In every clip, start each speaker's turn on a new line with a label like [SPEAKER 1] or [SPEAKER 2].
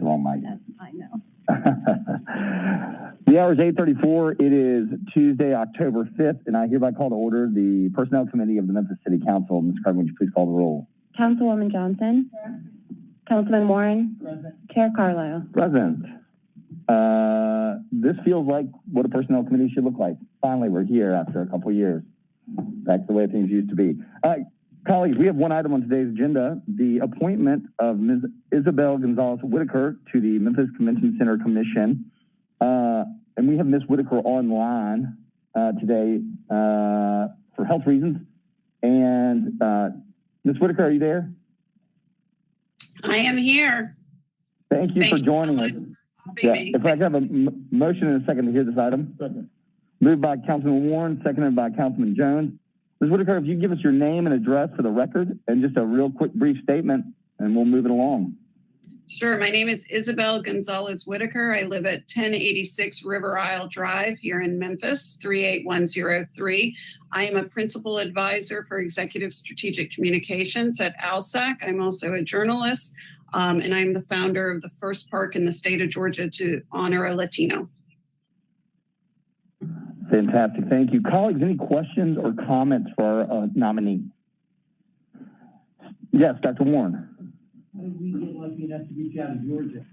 [SPEAKER 1] the wrong mic.
[SPEAKER 2] Yes, I know.
[SPEAKER 1] The hour is 8:34. It is Tuesday, October 5th, and I hereby call to order the Personnel Committee of the Memphis City Council. Ms. Carter, would you please call the roll?
[SPEAKER 2] Councilwoman Johnson. Here. Councilman Warren. Present. Chair Carlisle.
[SPEAKER 1] Present. This feels like what a Personnel Committee should look like. Finally, we're here after a couple of years. Back to the way things used to be. Colleagues, we have one item on today's agenda, the appointment of Ms. Isabel Gonzalez Whitaker to the Memphis Convention Center Commission. And we have Ms. Whitaker online today for health reasons. And Ms. Whitaker, are you there?
[SPEAKER 3] I am here.
[SPEAKER 1] Thank you for joining us. Yeah. If I could have a motion in a second to hear this item. Second. Moved by Councilman Warren, seconded by Councilman Jones. Ms. Whitaker, if you give us your name and address for the record and just a real quick brief statement, and we'll move it along.
[SPEAKER 3] Sure. My name is Isabel Gonzalez Whitaker. I live at 1086 River Isle Drive here in Memphis, 38103. I am a principal advisor for executive strategic communications at ALSAC. I'm also a journalist, and I'm the founder of the first park in the state of Georgia to honor a Latino.
[SPEAKER 1] Fantastic. Thank you. Colleagues, any questions or comments for our nominee? Yes, Dr. Warren.
[SPEAKER 4] How did we get lucky enough to get you out of Georgia?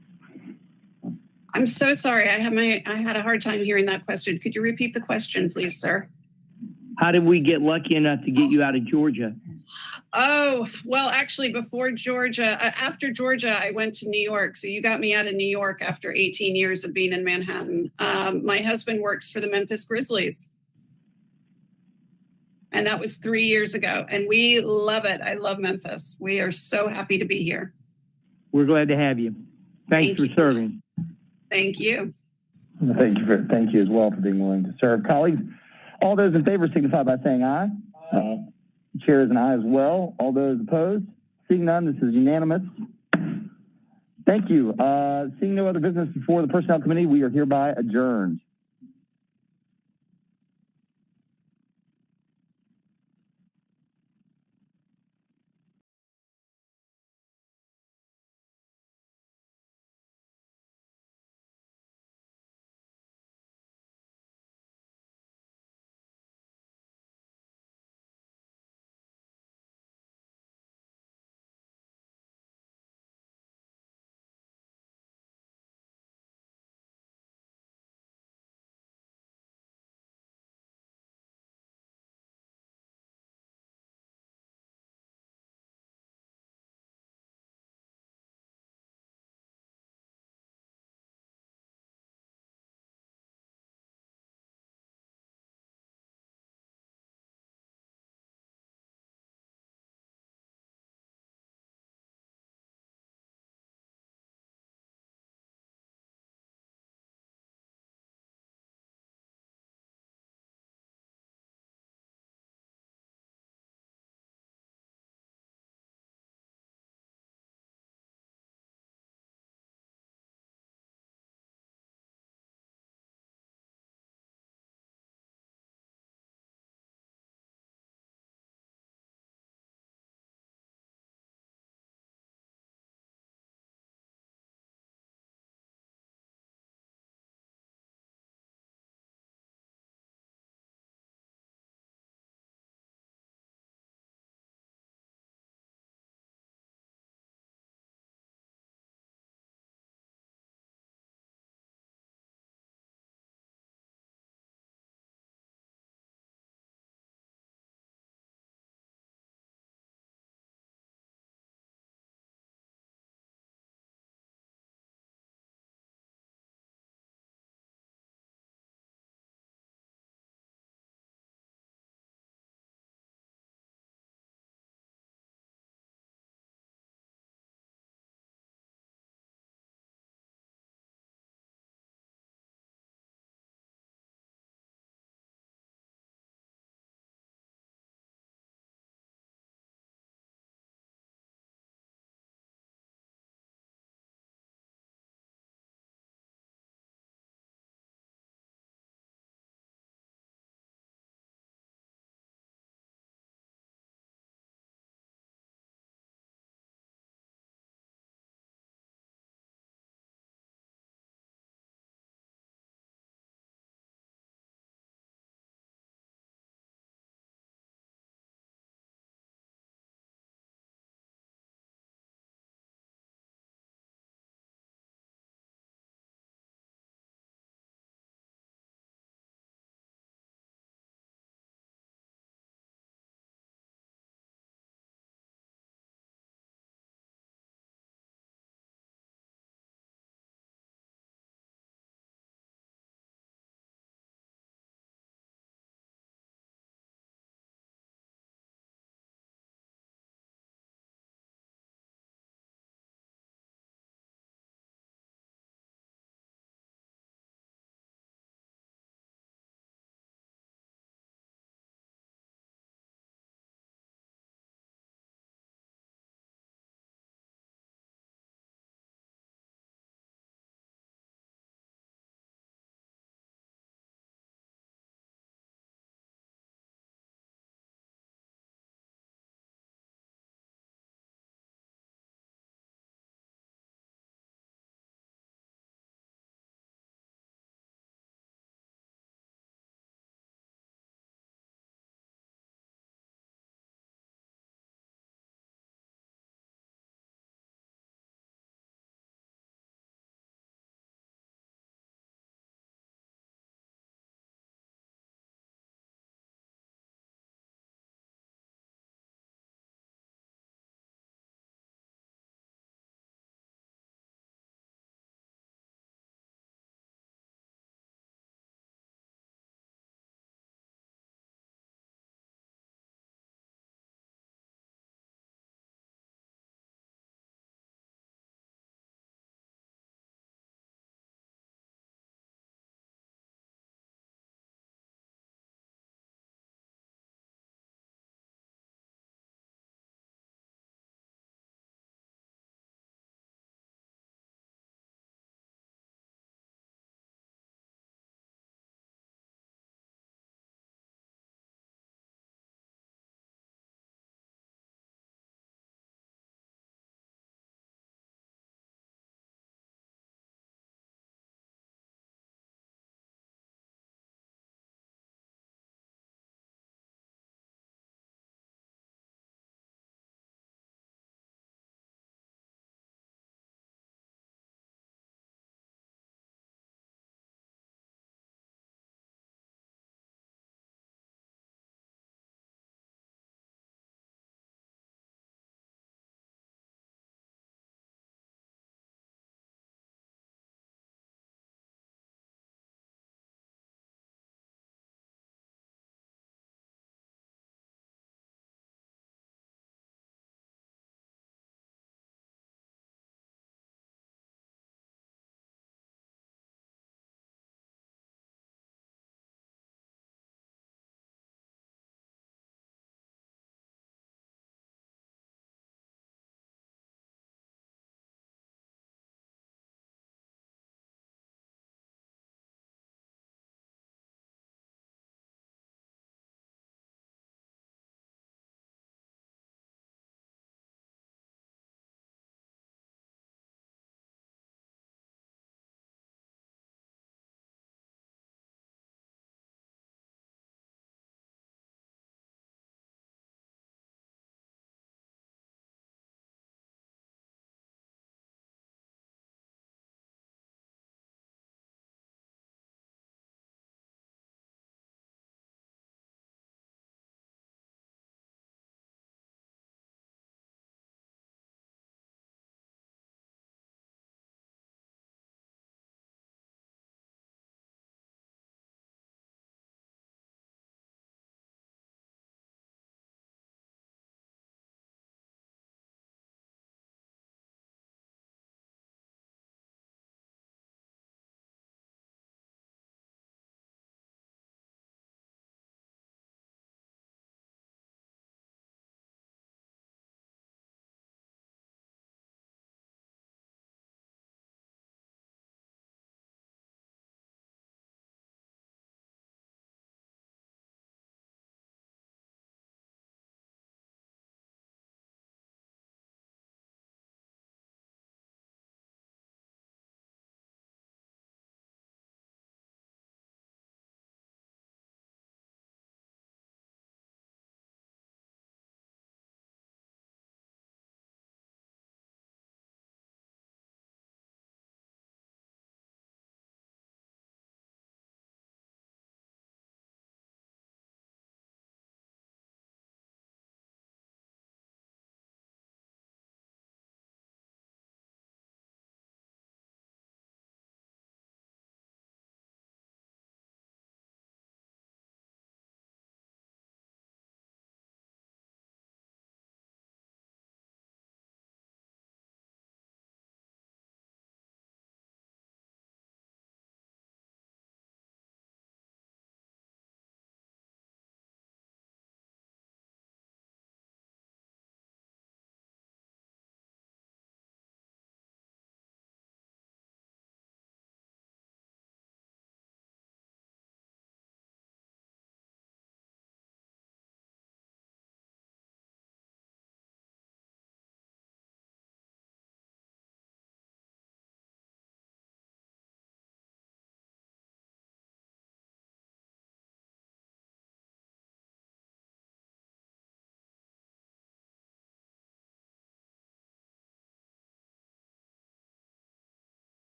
[SPEAKER 3] I'm so sorry. I had a hard time hearing that question. Could you repeat the question, please, sir?
[SPEAKER 4] How did we get lucky enough to get you out of Georgia?
[SPEAKER 3] Oh, well, actually, before Georgia, after Georgia, I went to New York. So you got me out of New York after 18 years of being in Manhattan. My husband works for the Memphis Grizzlies. And that was 3 years ago. And we love it. I love Memphis. We are so happy to be here.
[SPEAKER 4] We're glad to have you. Thanks for serving.
[SPEAKER 3] Thank you.
[SPEAKER 1] Thank you as well for being willing to serve. Colleagues, all those in favor signify by saying aye. Aye. Chair is an aye as well. All those opposed? Seeing none, this is unanimous. Thank you. Seeing no other business before the Personnel Committee, we are hereby adjourned.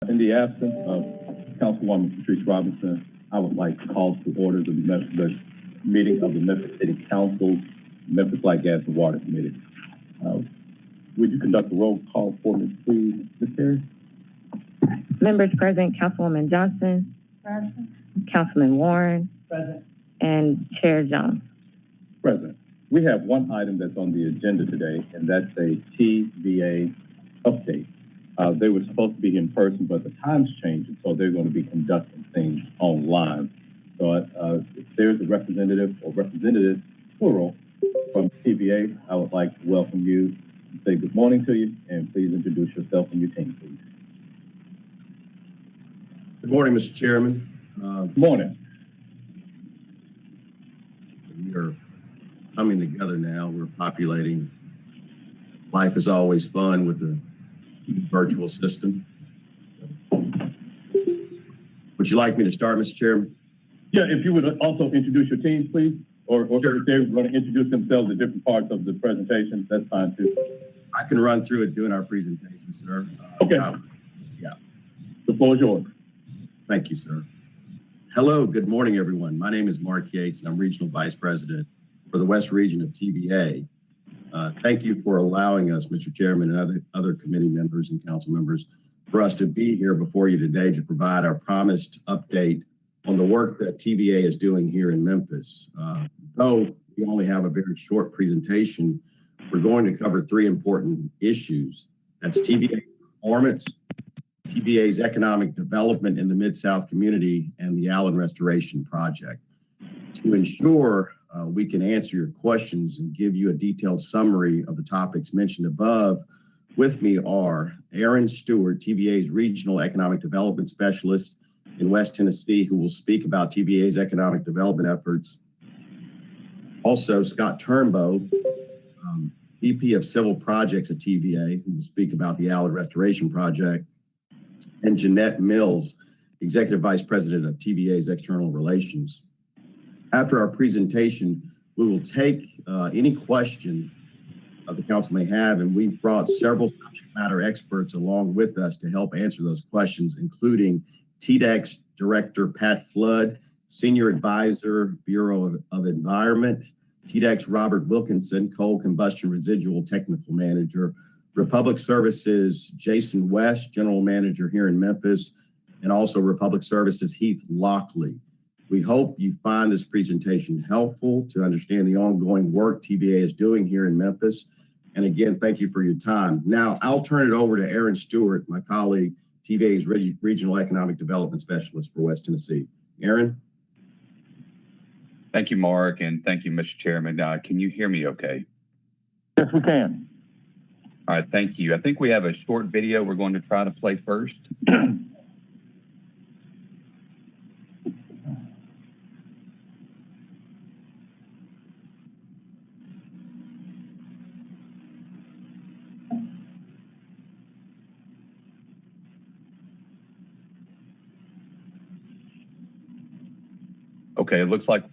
[SPEAKER 5] In the absence of Councilwoman Patrice Robinson, I would like to call to order the meeting of the Memphis City Council, Memphis Light, Gas, and Water Committee. Would you conduct a roll call for me, please, Ms. Terry?
[SPEAKER 2] Members present, Councilwoman Johnson. Present. Councilman Warren. Present. And Chair Jones.
[SPEAKER 5] Present. We have one item that's on the agenda today, and that's a TVA update. They were supposed to be in person, but the times changed, and so they're going to be conducting things online. So if there's a representative or representatives, plural, from TVA, I would like to welcome you, say good morning to you, and please introduce yourself and your team, please.
[SPEAKER 6] Good morning, Mr. Chairman.
[SPEAKER 5] Good morning.
[SPEAKER 6] We are coming together now. We're populating. Life is always fun with the virtual system. Would you like me to start, Mr. Chairman?
[SPEAKER 5] Yeah, if you would also introduce your team, please, or
[SPEAKER 6] Sure.
[SPEAKER 5] if they're going to introduce themselves at different parts of the presentation, that's fine too.
[SPEAKER 6] I can run through it during our presentation, sir.
[SPEAKER 5] Okay.
[SPEAKER 6] Yeah.
[SPEAKER 5] The floor is yours.
[SPEAKER 6] Thank you, sir. Hello, good morning, everyone. My name is Mark Yates, and I'm Regional Vice President for the West Region of TVA. Thank you for allowing us, Mr. Chairman, and other committee members and council members, for us to be here before you today to provide our promised update on the work that TVA is doing here in Memphis. Though we only have a very short presentation, we're going to cover three important issues. That's TVA performance, TVA's economic development in the Mid-South community, and the Allen Restoration Project. To ensure we can answer your questions and give you a detailed summary of the topics mentioned above, with me are Aaron Stewart, TVA's Regional Economic Development Specialist in West Tennessee, who will speak about TVA's economic development efforts. Also, Scott Turnbow, VP of Civil Projects at TVA, who will speak about the Allen Restoration Project, and Jeanette Mills, Executive Vice President of TVA's External Relations. After our presentation, we will take any question the council may have, and we've brought several subject matter experts along with us to help answer those questions, including TDEX Director Pat Flood, Senior Advisor, Bureau of Environment, TDEX Robert Wilkinson, Coal Combustion Residual Technical Manager, Republic Services Jason West, General Manager here in Memphis, and also Republic Services Heath Lockley. We hope you find this presentation helpful to understand the ongoing work TVA is doing here in Memphis. And again, thank you for your time. Now, I'll turn it over to Aaron Stewart, my colleague, TVA's Regional Economic Development Specialist for West Tennessee. Aaron?
[SPEAKER 7] Thank you, Mark, and thank you, Mr. Chairman. Can you hear me okay?
[SPEAKER 1] Yes, we can.
[SPEAKER 7] All right, thank you. I think we have a short video we're going to try to play first. Okay, it looks like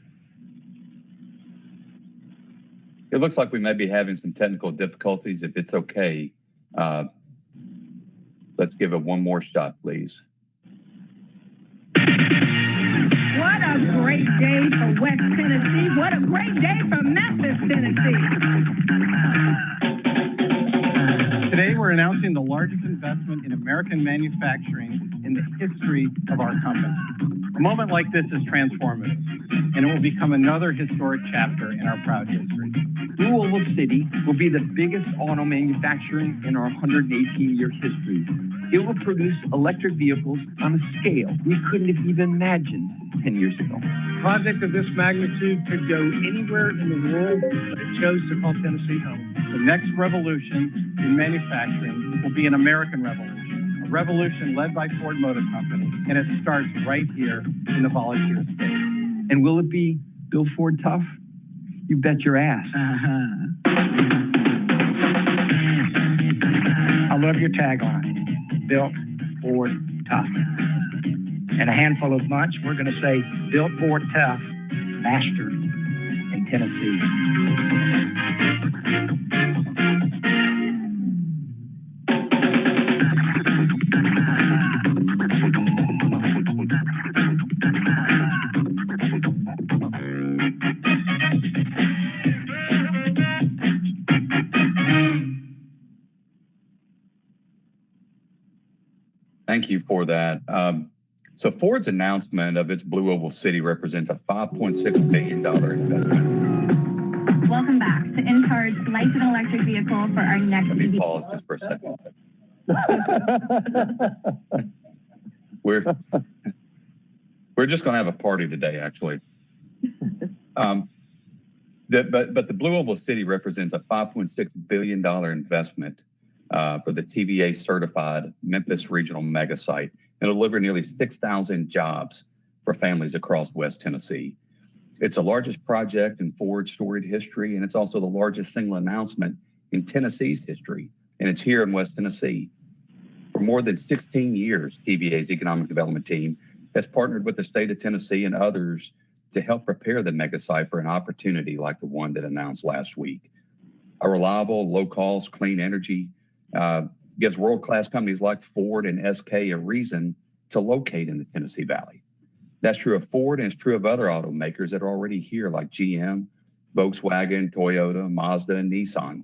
[SPEAKER 7] we may be having some technical difficulties. If it's okay, let's give it one more shot, please.
[SPEAKER 8] What a great day for West Tennessee. What a great day for Memphis, Tennessee.
[SPEAKER 9] Today, we're announcing the largest investment in American manufacturing in the history of our company. A moment like this is transformative, and it will become another historic chapter in our proud history.
[SPEAKER 10] Louisville City will be the biggest auto manufacturing in our 118-year history. It will produce electric vehicles on a scale we couldn't have even imagined 10 years ago.
[SPEAKER 9] A project of this magnitude could go anywhere in the world, but it chose to call Tennessee home. The next revolution in manufacturing will be an American revolution, a revolution led by Ford Motor Company, and it starts right here in the volunteer state.
[SPEAKER 10] And will it be Build Ford Tough? You bet your ass.
[SPEAKER 11] I love your tagline, Built Ford Tough. In a handful of months, we're going to say Built Ford Tough faster in Tennessee.
[SPEAKER 7] Thank you for that. So Ford's announcement of its Blue Oval City represents a $5.6 billion investment.
[SPEAKER 2] Welcome back to In Charge Light and Electric Vehicle for our next
[SPEAKER 7] Let me
[SPEAKER 2] EV.
[SPEAKER 7] pause just for a second. We're just going to have a party today, actually. But the Blue Oval City represents a $5.6 billion investment for the TVA certified Memphis regional mega site and deliver nearly 6,000 jobs for families across West Tennessee. It's the largest project in Ford's storied history, and it's also the largest single announcement in Tennessee's history, and it's here in West Tennessee. For more than 16 years, TVA's economic development team has partnered with the state of Tennessee and others to help prepare the mega site for an opportunity like the one that announced last week. A reliable, low-cost, clean energy gives world-class companies like Ford and SK a reason to locate in the Tennessee Valley. That's true of Ford, and it's true of other automakers that are already here, like GM, Volkswagen, Toyota, Mazda, and Nissan.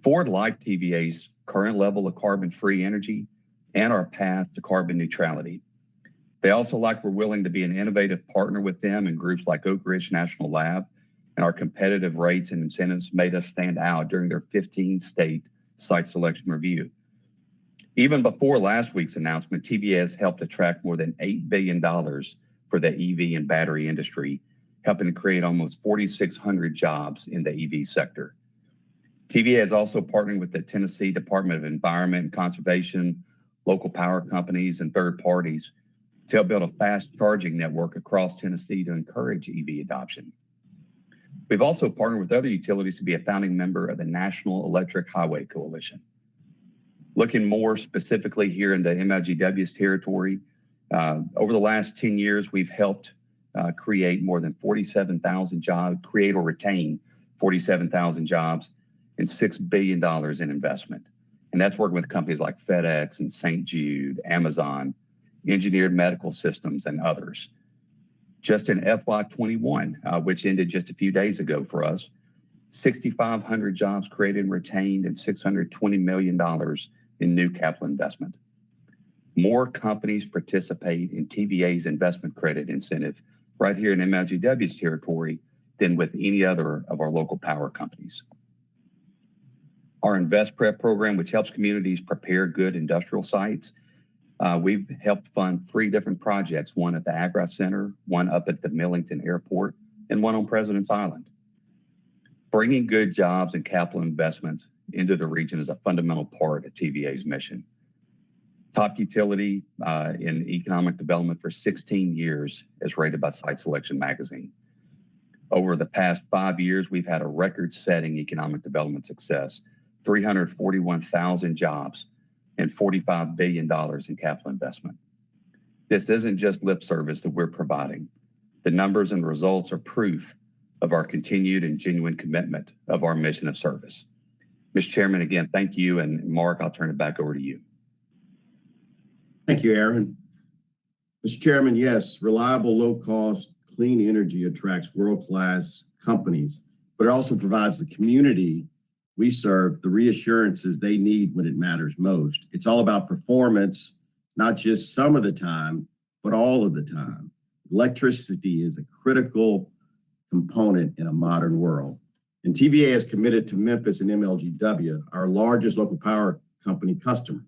[SPEAKER 7] Ford liked TVA's current level of carbon-free energy and our path to carbon neutrality. They also like we're willing to be an innovative partner with them in groups like Oak Ridge National Lab, and our competitive rates and incentives made us stand out during their 15-state site selection review. Even before last week's announcement, TVA has helped attract more than $8 billion for the EV and battery industry, helping to create almost 4,600 jobs in the EV sector. TVA is also partnering with the Tennessee Department of Environment and Conservation, local power companies, and third parties to help build a fast charging network across Tennessee to encourage EV adoption. We've also partnered with other utilities to be a founding member of the National Electric Highway Coalition. Looking more specifically here in the MLGW's territory, over the last 10 years, we've helped create more than 47,000 jobs, create or retain 47,000 jobs and $6 billion in investment. And that's working with companies like FedEx and St. Jude, Amazon, Engineered Medical Systems, and others. Just in FY21, which ended just a few days ago for us, 6,500 jobs created and retained and $620 million in new capital investment. More companies participate in TVA's investment credit incentive right here in MLGW's territory than with any other of our local power companies. Our Invest Prep program, which helps communities prepare good industrial sites, we've helped fund 3 different projects, one at the Agra Center, one up at the Millington Airport, and one on President's Island. Bringing good jobs and capital investments into the region is a fundamental part of TVA's mission. Top utility in economic development for 16 years, as rated by Site Selection Magazine. Over the past 5 years, we've had a record-setting economic development success, 341,000 jobs, and $45 billion in capital investment. This isn't just lip service that we're providing. The numbers and results are proof of our continued and genuine commitment of our mission of service. Mr. Chairman, again, thank you. And Mark, I'll turn it back over to you.
[SPEAKER 6] Thank you, Aaron. Mr. Chairman, yes, reliable, low-cost, clean energy attracts world-class companies, but it also provides the community we serve the reassurances they need when it matters most. It's all about performance, not just some of the time, but all of the time. Electricity is a critical component in a modern world. And TVA is committed to Memphis and MLGW, our largest local power company customer.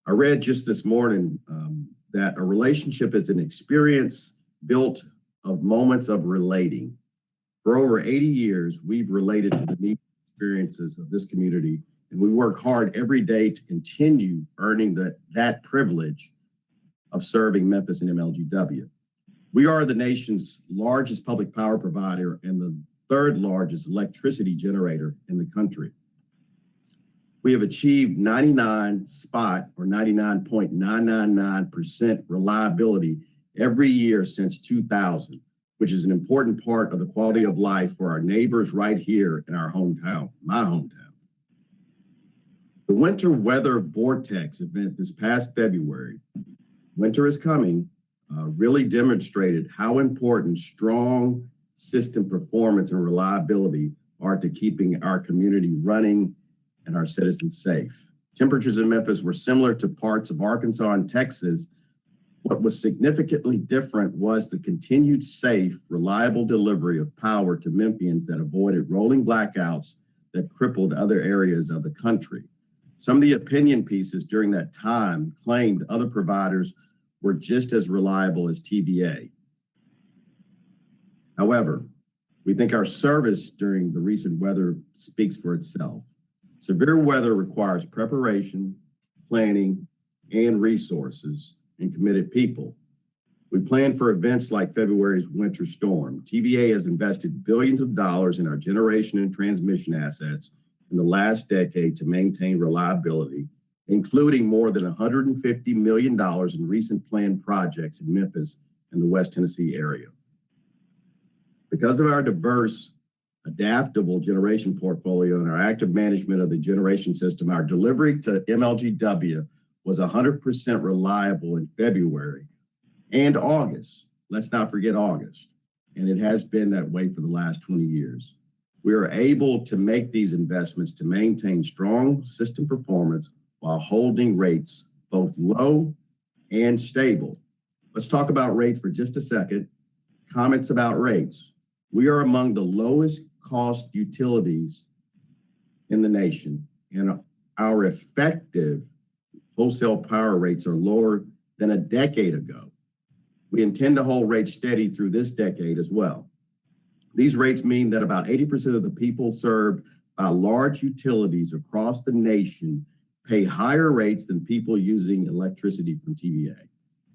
[SPEAKER 6] I read just this morning that a relationship is an experience built of moments of relating. For over 80 years, we've related to the needs experiences of this community, and we work hard every day to continue earning that privilege of serving Memphis and MLGW. We are the nation's largest public power provider and the 3rd largest electricity generator in the country. We have achieved 99.999% reliability every year since 2000, which is an important part of the quality of life for our neighbors right here in our hometown, my hometown. The winter weather vortex event this past February, winter is coming, really demonstrated how important strong system performance and reliability are to keeping our community running and our citizens safe. Temperatures in Memphis were similar to parts of Arkansas and Texas. What was significantly different was the continued safe, reliable delivery of power to Memphians that avoided rolling blackouts that crippled other areas of the country. Some of the opinion pieces during that time claimed other providers were just as reliable as TVA. However, we think our service during the recent weather speaks for itself. Severe weather requires preparation, planning, and resources, and committed people. We plan for events like February's winter storm. TVA has invested billions of dollars in our generation and transmission assets in the last decade to maintain reliability, including more than $150 million in recent planned projects in Memphis and the West Tennessee area. Because of our diverse, adaptable generation portfolio and our active management of the generation system, our delivery to MLGW was 100% reliable in February and August. Let's not forget August. And it has been that way for the last 20 years. We are able to make these investments to maintain strong system performance while holding rates both low and stable. Let's talk about rates for just a second. Comments about rates. We are among the lowest cost utilities in the nation, and our effective wholesale power rates are lower than a decade ago. We intend to hold rates steady through this decade as well. These rates mean that about 80% of the people served by large utilities across the nation pay higher rates than people using electricity from TVA.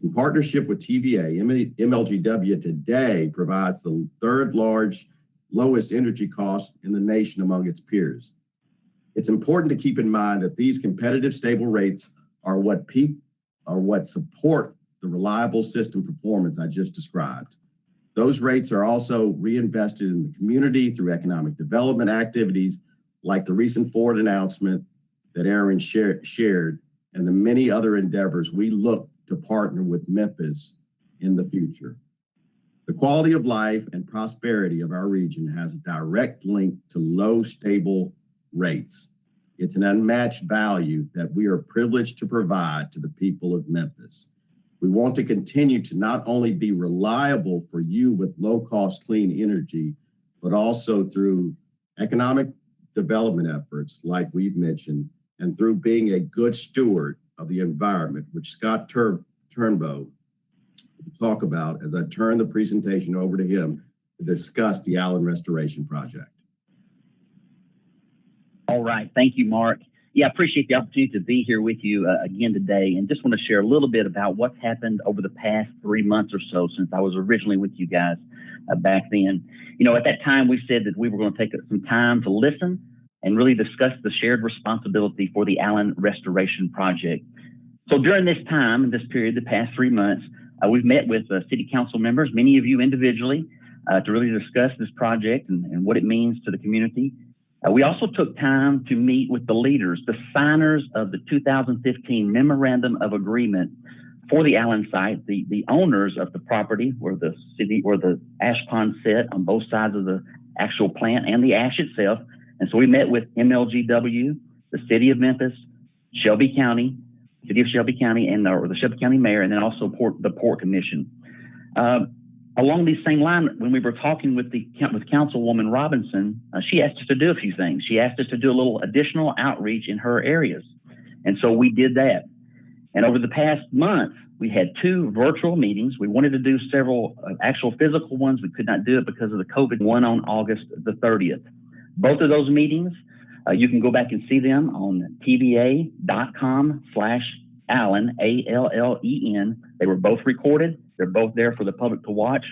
[SPEAKER 6] In partnership with TVA, MLGW today provides the third lowest energy cost in the nation among its peers. It's important to keep in mind that these competitive, stable rates are what support the reliable system performance I just described. Those rates are also reinvested in the community through economic development activities like the recent Ford announcement that Aaron shared and the many other endeavors we look to partner with Memphis in the future. The quality of life and prosperity of our region has a direct link to low, stable rates. It's an unmatched value that we are privileged to provide to the people of Memphis. We want to continue to not only be reliable for you with low-cost, clean energy, but also through economic development efforts like we've mentioned, and through being a good steward of the environment, which Scott Turnbow will talk about as I turn the presentation over to him to discuss the Allen Restoration Project.
[SPEAKER 12] All right, thank you, Mark. Yeah, I appreciate the opportunity to be here with you again today, and just want to share a little bit about what's happened over the past 3 months or so since I was originally with you guys back then. You know, at that time, we said that we were going to take some time to listen and really discuss the shared responsibility for the Allen Restoration Project. So during this time, this period, the past 3 months, we've met with city council members, many of you individually, to really discuss this project and what it means to the community. We also took time to meet with the leaders, the signers of the 2015 Memorandum of Agreement for the Allen site, the owners of the property where the ash pond set on both sides of the actual plant and the ash itself. And so we met with MLGW, the city of Memphis, Shelby County, city of Shelby County, and or the Shelby County mayor, and then also the Port Commission. Along these same lines, when we were talking with Councilwoman Robinson, she asked us to do a few things. She asked us to do a little additional outreach in her areas. And so we did that. And over the past month, we had 2 virtual meetings. We wanted to do several actual physical ones. We could not do it because of the COVID one on August the 30th. Both of those meetings, you can go back and see them on tva.com/Allen, ALLEN. They were both recorded. They're both there for the public to watch.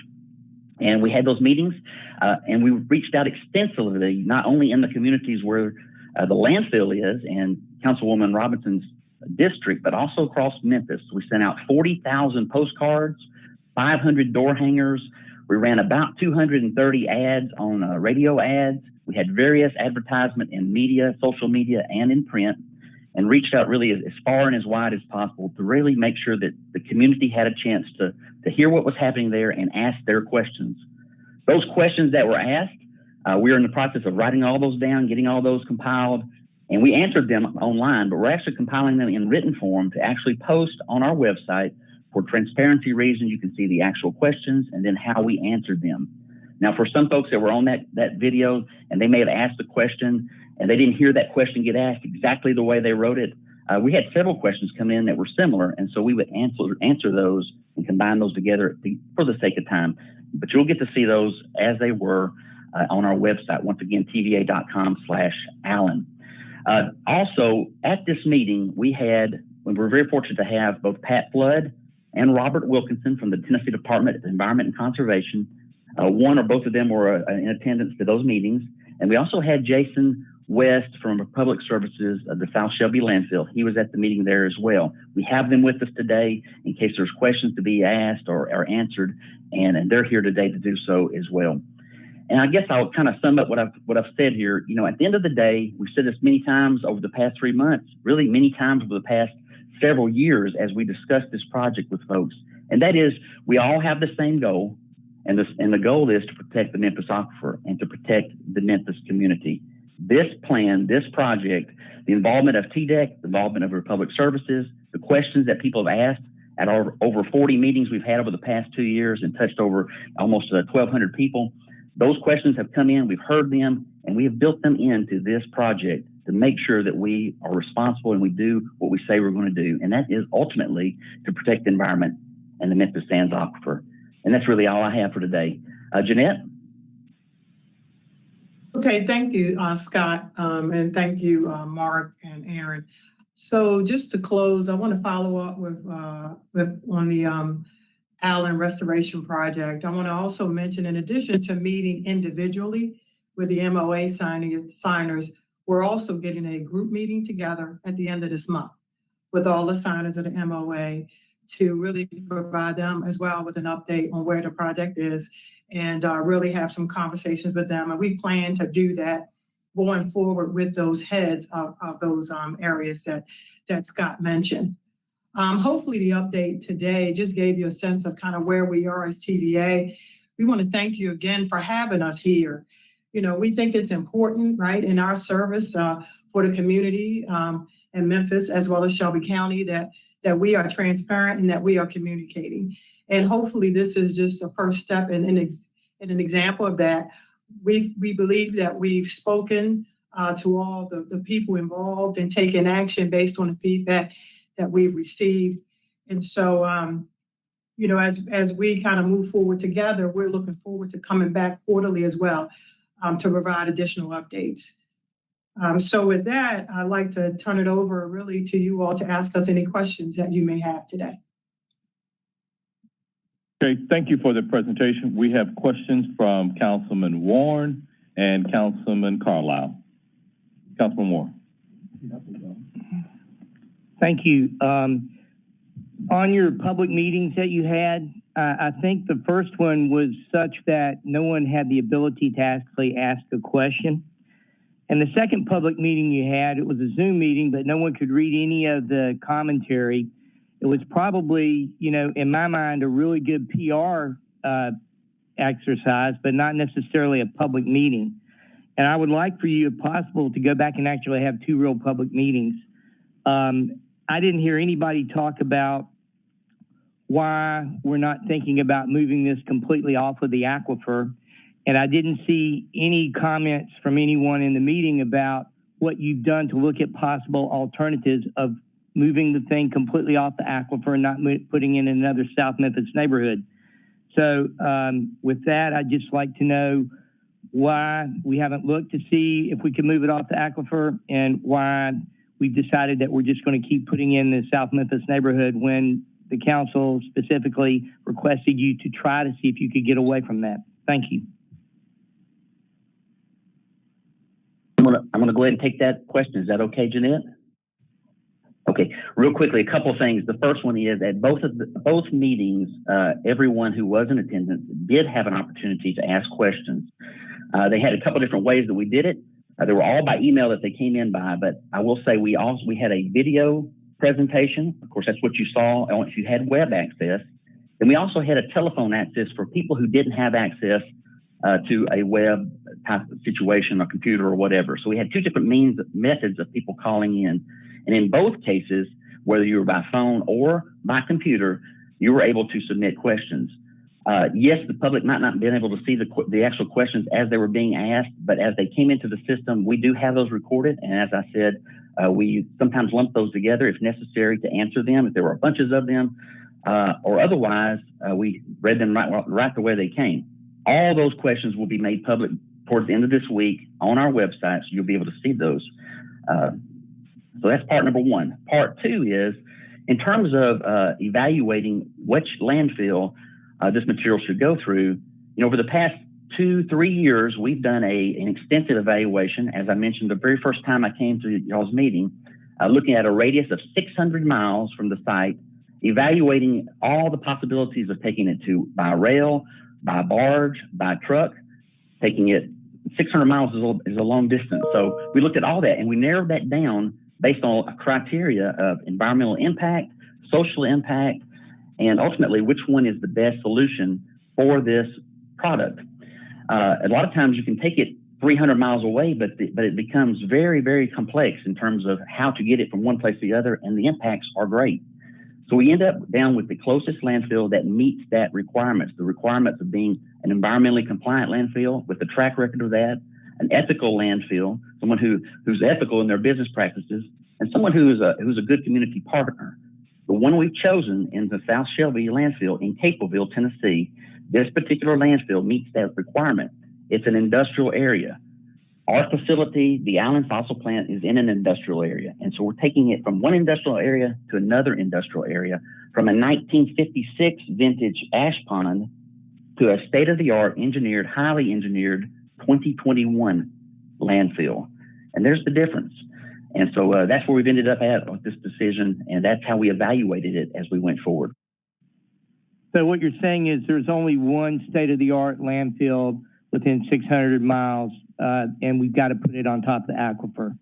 [SPEAKER 12] And we had those meetings, and we reached out extensively, not only in the communities where the landfill is and Councilwoman Robinson's district, but also across Memphis. We sent out 40,000 postcards, 500 door hangers. We ran about 230 ads on radio ads. We had various advertisement in media, social media, and in print, and reached out really as far and as wide as possible to really make sure that the community had a chance to hear what was happening there and ask their questions. Those questions that were asked, we are in the process of writing all those down, getting all those compiled, And we answered them online, but we're actually compiling them in written form to actually post on our website. For transparency reasons, you can see the actual questions and then how we answered them. Now, for some folks that were on that video and they may have asked a question and they didn't hear that question get asked exactly the way they wrote it, we had several questions come in that were similar, and so we would answer those and combine those together for the sake of time. But you'll get to see those as they were on our website. Once again, tva.com/Allen. Also, at this meeting, we were very fortunate to have both Pat Flood and Robert Wilkinson from the Tennessee Department of Environment and Conservation. One or both of them were in attendance to those meetings. And we also had Jason West from Public Services of the South Shelby Landfill. He was at the meeting there as well. We have them with us today in case there's questions to be asked or answered, and they're here today to do so as well. And I guess I'll kind of sum up what I've said here. You know, at the end of the day, we've said this many times over the past 3 months, really many times over the past several years as we discussed this project with folks. And that is, we all have the same goal, and the goal is to protect the Memphis aquifer and to protect the Memphis community. This plan, this project, the involvement of TDEC, the involvement of Public Services, the questions that people have asked at our over 40 meetings we've had over the past 2 years and touched over almost 1,200 people. Those questions have come in, we've heard them, and we have built them into this project to make sure that we are responsible and we do what we say we're going to do. And that is ultimately to protect the environment and the Memphis Sands aquifer. And that's really all I have for today. Jeanette?
[SPEAKER 13] Okay, thank you, Scott, and thank you, Mark and Aaron. So just to close, I want to follow up with on the Allen Restoration Project. I want to also mention, in addition to meeting individually with the MOA signers, we're also getting a group meeting together at the end of this month with all the signers of the MOA to really provide them as well with an update on where the project is and really have some conversations with them. And we plan to do that going forward with those heads of those areas that Scott mentioned. Hopefully the update today just gave you a sense of kind of where we are as TVA. We want to thank you again for having us here. You know, we think it's important, right, in our service for the community in Memphis as well as Shelby County that we are transparent and that we are communicating. And hopefully this is just a first step in an example of that. We believe that we've spoken to all the people involved and taken action based on the feedback that we've received. And so, you know, as we kind of move forward together, we're looking forward to coming back quarterly as well to provide additional updates. So with that, I'd like to turn it over really to you all to ask us any questions that you may have today.
[SPEAKER 14] Okay, thank you for the presentation. We have questions from Councilman Warren and Councilman Carlisle. Councilman Warren.
[SPEAKER 4] Thank you. On your public meetings that you had, I think the first one was such that no one had the ability to actually ask a question. And the second public meeting you had, it was a Zoom meeting, but no one could read any of the commentary. It was probably, you know, in my mind, a really good PR exercise, but not necessarily a public meeting. And I would like for you, if possible, to go back and actually have two real public meetings. I didn't hear anybody talk about why we're not thinking about moving this completely off of the aquifer. And I didn't see any comments from anyone in the meeting about what you've done to look at possible alternatives of moving the thing completely off the aquifer and not putting in another South Memphis neighborhood. So with that, I'd just like to know why we haven't looked to see if we can move it off the aquifer and why we've decided that we're just going to keep putting in the South Memphis neighborhood when the council specifically requested you to try to see if you could get away from that. Thank you.
[SPEAKER 12] I'm gonna go ahead and take that question. Is that okay, Jeanette? Okay, real quickly, a couple of things. The first one is at both meetings, everyone who was in attendance did have an opportunity to ask questions. They had a couple of different ways that we did it. They were all by email that they came in by, but I will say we had a video presentation. Of course, that's what you saw if you had web access. And we also had a telephone access for people who didn't have access to a web type of situation, a computer or whatever. So we had two different methods of people calling in. And in both cases, whether you were by phone or by computer, you were able to submit questions. Yes, the public might not have been able to see the actual questions as they were being asked, but as they came into the system, we do have those recorded. And as I said, we sometimes lump those together if necessary to answer them, if there were bunches of them, or otherwise, we read them right the way they came. All those questions will be made public towards the end of this week on our website, so you'll be able to see those. So that's part number one. Part two is, in terms of evaluating which landfill this material should go through, over the past 2-3 years, we've done an extensive evaluation. As I mentioned, the very first time I came to y'all's meeting, looking at a radius of 600 miles from the site, evaluating all the possibilities of taking it by rail, by barge, by truck. Taking it 600 miles is a long distance. So we looked at all that and we narrowed that down based on a criteria of environmental impact, social impact, and ultimately which one is the best solution for this product. A lot of times you can take it 300 miles away, but it becomes very, very complex in terms of how to get it from one place to the other, and the impacts are great. So we end up down with the closest landfill that meets that requirements, the requirements of being an environmentally compliant landfill with a track record of that, an ethical landfill, someone who's ethical in their business practices, and someone who's a good community partner. The one we've chosen in the South Shelby landfill in Capeville, Tennessee, this particular landfill meets that requirement. It's an industrial area. Our facility, the Allen Fossil Plant, is in an industrial area. And so we're taking it from one industrial area to another industrial area, from a 1956 vintage ash pond to a state-of-the-art engineered, highly engineered 2021 landfill. And there's the difference. And so that's where we've ended up at with this decision, and that's how we evaluated it as we went forward.
[SPEAKER 4] So what you're saying is there's only one state-of-the-art landfill within 600 miles, and we've got to put it on top of the aquifer.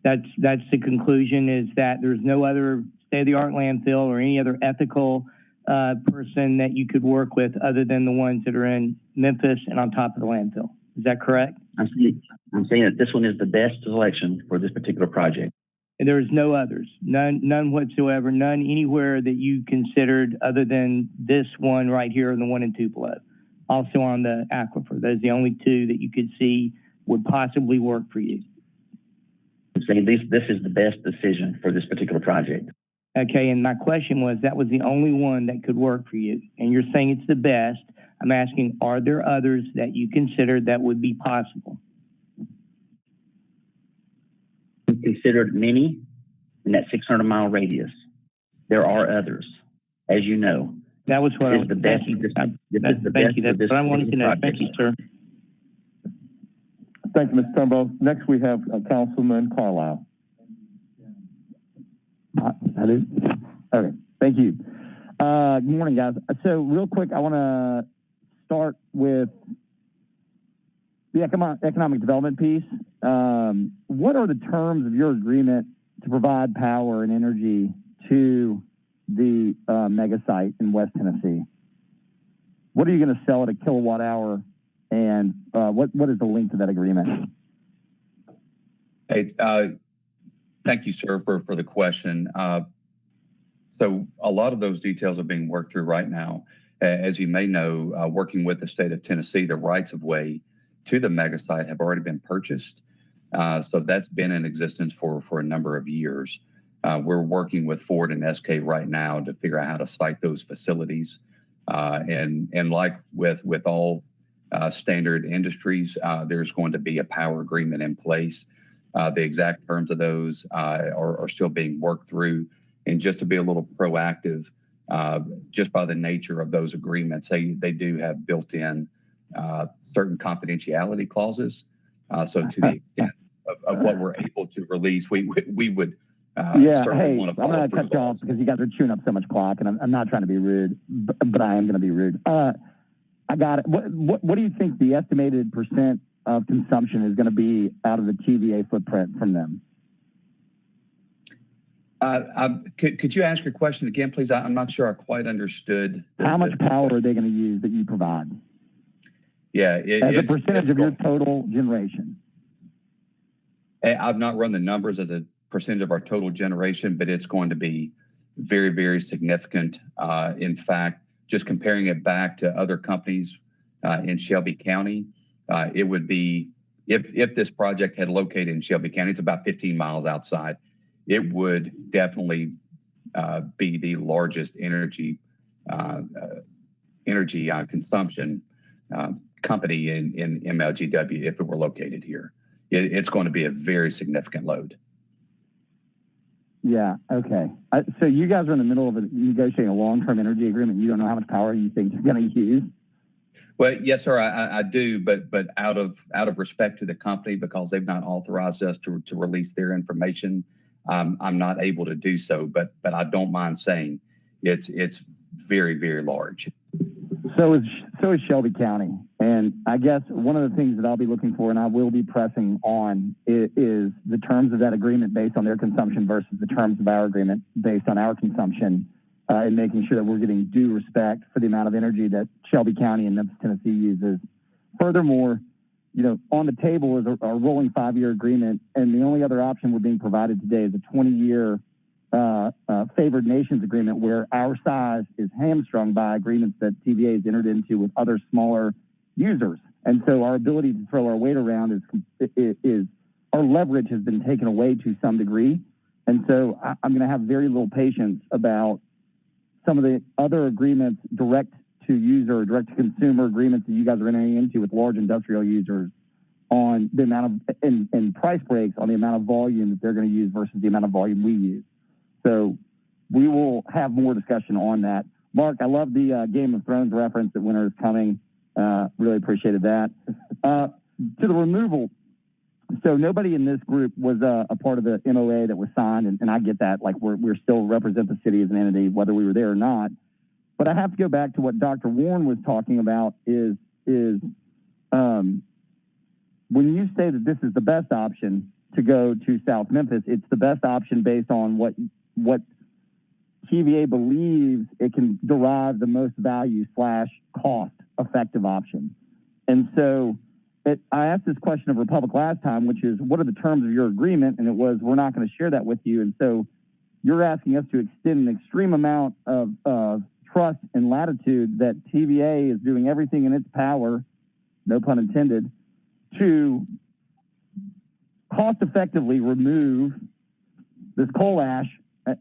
[SPEAKER 4] That's the conclusion, is that there's no other state-of-the-art landfill or any other ethical person that you could work with other than the ones that are in Memphis and on top of the landfill. Is that correct?
[SPEAKER 12] I'm saying that this one is the best selection for this particular project.
[SPEAKER 4] And there's no others, none whatsoever, none anywhere that you considered other than this one right here and the one in Tupelo, also on the aquifer. Those are the only two that you could see would possibly work for you.
[SPEAKER 12] I'm saying this is the best decision for this particular project.
[SPEAKER 4] Okay, and my question was, that was the only one that could work for you, and you're saying it's the best. I'm asking, are there others that you considered that would be possible?
[SPEAKER 12] We considered many in that 600-mile radius. There are others, as you know.
[SPEAKER 4] That was what I was.
[SPEAKER 12] The best.
[SPEAKER 4] Thank you. That's what I wanted to know. Thank you, sir.
[SPEAKER 14] Thank you, Mr. Turnbull. Next, we have Councilman Carlisle.
[SPEAKER 1] Okay, thank you. Good morning, guys. So real quick, I want to start with the economic development piece. What are the terms of your agreement to provide power and energy to the mega site in West Tennessee? What are you going to sell at a kilowatt hour, and what is the length of that agreement?
[SPEAKER 7] Hey, thank you, sir, for the question. So a lot of those details are being worked through right now. As you may know, working with the state of Tennessee, the rights of way to the mega site have already been purchased. So that's been in existence for a number of years. We're working with Ford and SK right now to figure out how to site those facilities. And like with all standard industries, there's going to be a power agreement in place. The exact terms of those are still being worked through. And just to be a little proactive, just by the nature of those agreements, they do have built-in certain confidentiality clauses. So to the extent of what we're able to release, we would certainly want to follow.
[SPEAKER 1] I'm going to cut you off because you guys are chewing up so much clock, and I'm not trying to be rude, but I am going to be rude. I got it. What do you think the estimated percent of consumption is going to be out of the TVA footprint from them?
[SPEAKER 7] Could you ask your question again, please? I'm not sure I quite understood.
[SPEAKER 1] How much power are they going to use that you provide?
[SPEAKER 7] Yeah,
[SPEAKER 1] as a percentage of your total generation?
[SPEAKER 7] I've not run the numbers as a percentage of our total generation, but it's going to be very, very significant. In fact, just comparing it back to other companies in Shelby County, it would be, if this project had located in Shelby County, it's about 15 miles outside, it would definitely be the largest energy consumption company in MLGW if it were located here. It's going to be a very significant load.
[SPEAKER 1] Yeah, okay. So you guys are in the middle of negotiating a long-term energy agreement. You don't know how much power you think you're going to use?
[SPEAKER 7] Well, yes, sir, I do, but out of respect to the company, because they've not authorized us to release their information, I'm not able to do so. But I don't mind saying it's very, very large.
[SPEAKER 1] So is Shelby County, and I guess one of the things that I'll be looking for, and I will be pressing on, is the terms of that agreement based on their consumption versus the terms of our agreement based on our consumption, and making sure that we're getting due respect for the amount of energy that Shelby County and Memphis, Tennessee uses. Furthermore, on the table is a rolling 5-year agreement, and the only other option we're being provided today is a 20-year favored nations agreement, where our size is hamstrung by agreements that TVA has entered into with other smaller users. And so our ability to throw our weight around is our leverage has been taken away to some degree. And so I'm going to have very little patience about some of the other agreements, direct to user, direct to consumer agreements that you guys are entering into with large industrial users on the amount of, and price breaks on the amount of volume that they're going to use versus the amount of volume we use. So we will have more discussion on that. Mark, I love the Game of Thrones reference that winter is coming. Really appreciated that. To the removal, so nobody in this group was a part of the MOA that was signed, and I get that. Like we're still represent the city as an entity, whether we were there or not. But I have to go back to what Dr. Warren was talking about is when you say that this is the best option to go to South Memphis, it's the best option based on what TVA believes it can derive the most value / cost effective option. And so I asked this question of Republic last time, which is, what are the terms of your agreement? And it was, we're not going to share that with you. And so you're asking us to extend an extreme amount of trust and latitude that TVA is doing everything in its power, no pun intended, to cost effectively remove this coal ash,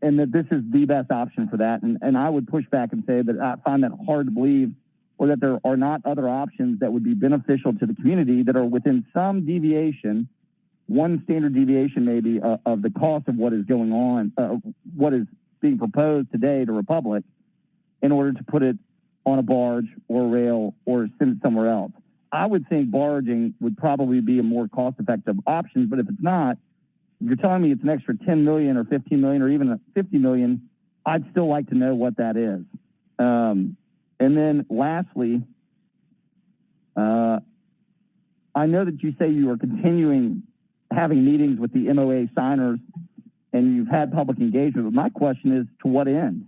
[SPEAKER 1] and that this is the best option for that. And I would push back and say that I find that hard to believe, or that there are not other options that would be beneficial to the community that are within some deviation, one standard deviation maybe, of the cost of what is going on, what is being proposed today to Republic, in order to put it on a barge or rail or send it somewhere else. I would think barging would probably be a more cost-effective option, but if it's not, if you're telling me it's an extra 10 million or 15 million or even 50 million, I'd still like to know what that is. And then lastly, I know that you say you are continuing having meetings with the MOA signers and you've had public engagement, but my question is, to what end?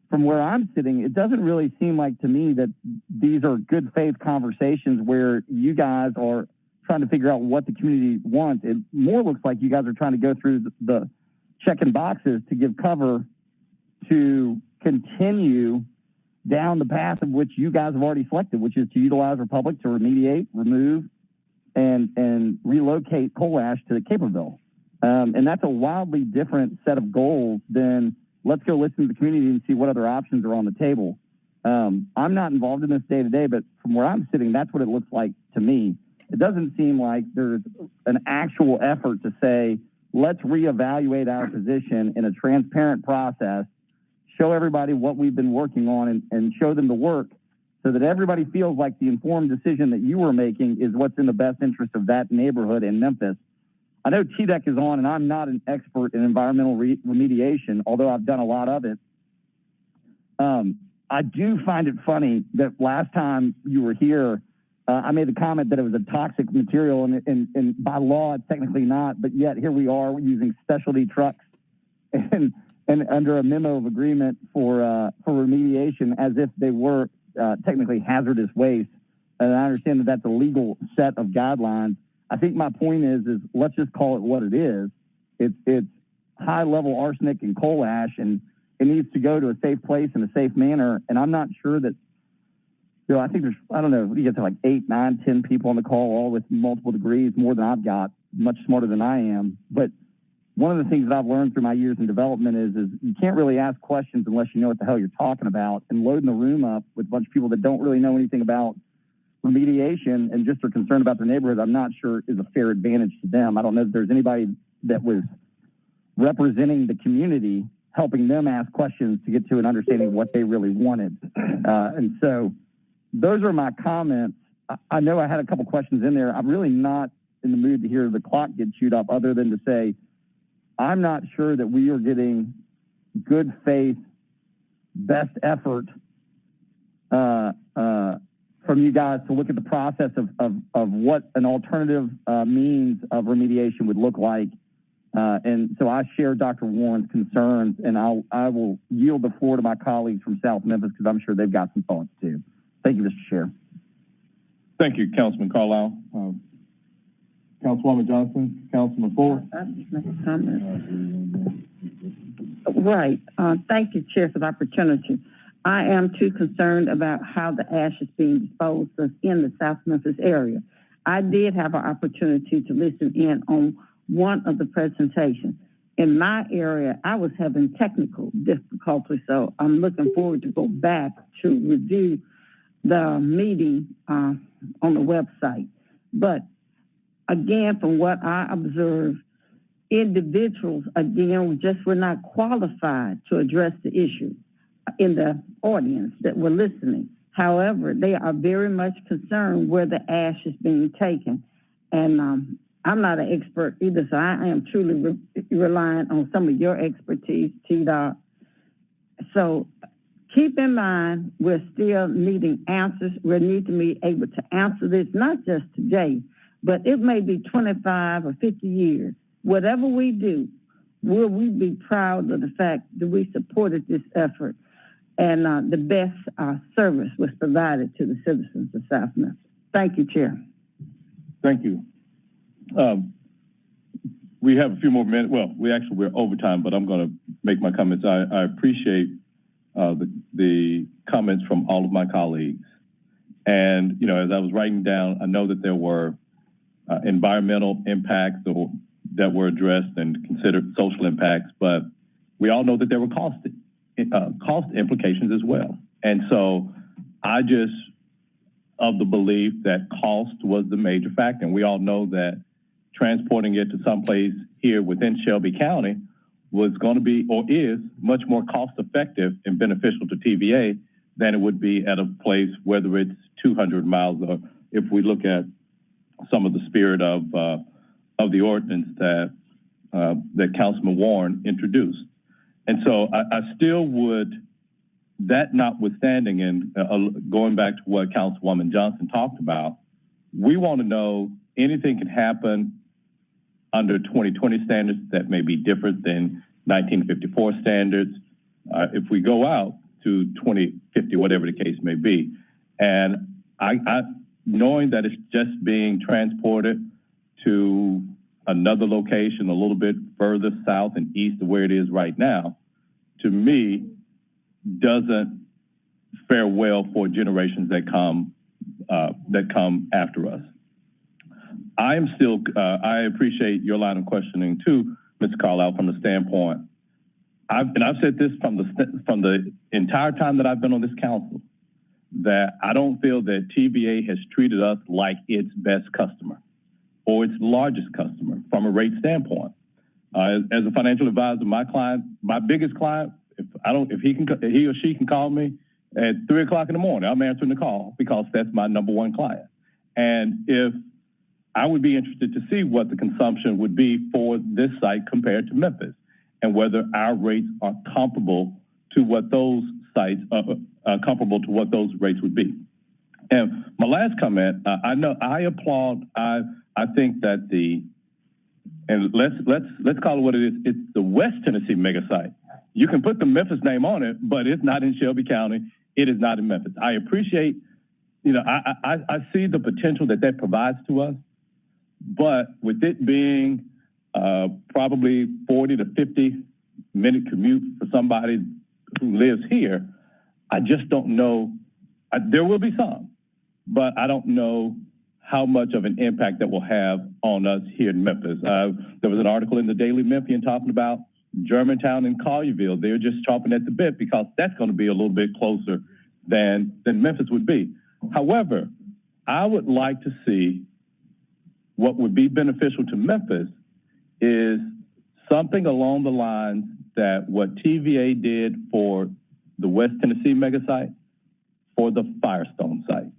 [SPEAKER 1] From where I'm sitting, it doesn't really seem like to me that these are good faith conversations where you guys are trying to figure out what the community wants. It more looks like you guys are trying to go through the checking boxes to give cover to continue down the path of which you guys have already selected, which is to utilize Republic to remediate, remove, and relocate coal ash to Caperville. And that's a wildly different set of goals than let's go listen to the community and see what other options are on the table. I'm not involved in this day to day, but from where I'm sitting, that's what it looks like to me. It doesn't seem like there's an actual effort to say, let's reevaluate our position in a transparent process, show everybody what we've been working on and show them the work so that everybody feels like the informed decision that you were making is what's in the best interest of that neighborhood in Memphis. I know TDEC is on, and I'm not an expert in environmental remediation, although I've done a lot of it. I do find it funny that last time you were here, I made the comment that it was a toxic material, and by law, it's technically not, but yet here we are using specialty trucks and under a memo of agreement for remediation as if they were technically hazardous waste. and I understand that that's a legal set of guidelines. I think my point is let's just call it what it is. It's high level arsenic and coal ash, and it needs to go to a safe place in a safe manner. And I'm not sure that, I think there's, I don't know, you get to like 8, 9, 10 people on the call, all with multiple degrees, more than I've got, much smarter than I am. But one of the things that I've learned through my years in development is you can't really ask questions unless you know what the hell you're talking about. And loading the room up with a bunch of people that don't really know anything about remediation and just are concerned about their neighborhood, I'm not sure is a fair advantage to them. I don't know if there's anybody that was representing the community, helping them ask questions to get to an understanding of what they really wanted. And so those are my comments. I know I had a couple questions in there. I'm really not in the mood to hear the clock get chewed up, other than to say, I'm not sure that we are getting good faith, best effort from you guys to look at the process of what an alternative means of remediation would look like. And so I share Dr. Warren's concerns, and I will yield the floor to my colleagues from South Memphis because I'm sure they've got some thoughts too. Thank you, Mr. Chair.
[SPEAKER 14] Thank you, Councilman Carlisle. Councilwoman Johnson, Councilman Ford.
[SPEAKER 15] I'll just make a comment. Right. Thank you, Chair, for the opportunity. I am too concerned about how the ash is being disposed of in the South Memphis area. I did have an opportunity to listen in on one of the presentations. In my area, I was having technical difficulties, so I'm looking forward to go back to review the meeting on the website. But again, from what I observed, individuals, again, were not qualified to address the issue in the audience that were listening. However, they are very much concerned where the ash is being taken. And I'm not an expert either, so I am truly relying on some of your expertise, T-Dot. So keep in mind, we're still needing answers. We need to be able to answer this, not just today, but it may be 25 or 50 years. Whatever we do, will we be proud of the fact that we supported this effort and the best service was provided to the citizens of South Memphis? Thank you, Chair.
[SPEAKER 14] Thank you. We have a few more minutes. Well, we're over time, but I'm going to make my comments. I appreciate the comments from all of my colleagues. And, as I was writing down, I know that there were environmental impacts that were addressed and considered social impacts, but we all know that there were cost implications as well. And so I just of the belief that cost was the major factor. And we all know that transporting it to someplace here within Shelby County was going to be, or is, much more cost effective and beneficial to TVA than it would be at a place, whether it's 200 miles, or if we look at some of the spirit of the ordinance that Councilman Warren introduced. And so I still would, that notwithstanding, and going back to what Councilwoman Johnson talked about, we want to know anything can happen under 2020 standards that may be different than 1954 standards. If we go out to 2050, whatever the case may be. And I knowing that it's just being transported to another location a little bit further south and east of where it is right now, to me, doesn't fare well for generations that come after us. I am still, I appreciate your line of questioning too, Mr. Carlisle, from the standpoint, I've said this from the entire time that I've been on this council, that I don't feel that TVA has treated us like its best customer or its largest customer from a rate standpoint. As a financial advisor, my client, my biggest client, if he or she can call me at 3 o'clock in the morning, I'm answering the call because that's my number one client. And if I would be interested to see what the consumption would be for this site compared to Memphis, and whether our rates are comparable to what those sites comparable to what those rates would be. And my last comment, I applaud. I think that and let's call it what it is. It's the West Tennessee mega site. You can put the Memphis name on it, but it's not in Shelby County. It is not in Memphis. I appreciate, you know, I see the potential that provides to us, but with it being probably 40 to 50-minute commute for somebody who lives here, I just don't know. There will be some, but I don't know how much of an impact that will have on us here in Memphis. There was an article in the Daily Memphian talking about Germantown and Collierville. They're just chomping at the bit because that's going to be a little bit closer than Memphis would be. However, I would like to see what would be beneficial to Memphis is something along the lines that what TVA did for the West Tennessee mega site, for the Firestone site,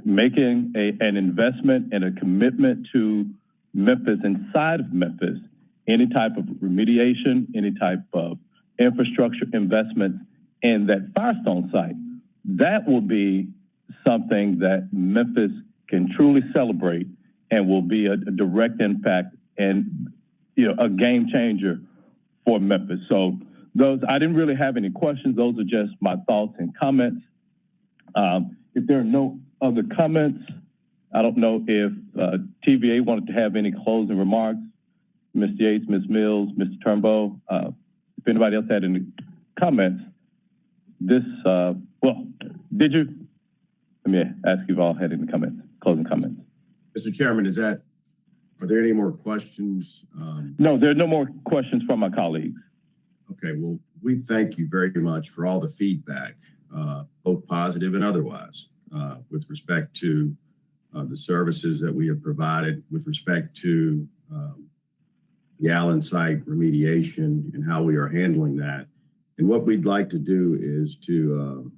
[SPEAKER 14] making an investment and a commitment to Memphis, inside of Memphis, any type of remediation, any type of infrastructure investments in that Firestone site. That will be something that Memphis can truly celebrate and will be a direct impact and, you know, a game changer for Memphis. So those, I didn't really have any questions. Those are just my thoughts and comments. If there are no other comments, I don't know if TVA wanted to have any closing remarks. Ms. Yates, Ms. Mills, Mr. Turnbow, if anybody else had any comments, well, did you? Let me ask you if all had any comments, closing comments.
[SPEAKER 6] Mr. Chairman, are there any more questions?
[SPEAKER 14] No, there are no more questions from my colleagues.
[SPEAKER 6] Okay, well, we thank you very much for all the feedback, both positive and otherwise, with respect to the services that we have provided, with respect to the Allen site remediation and how we are handling that. And what we'd like to do is to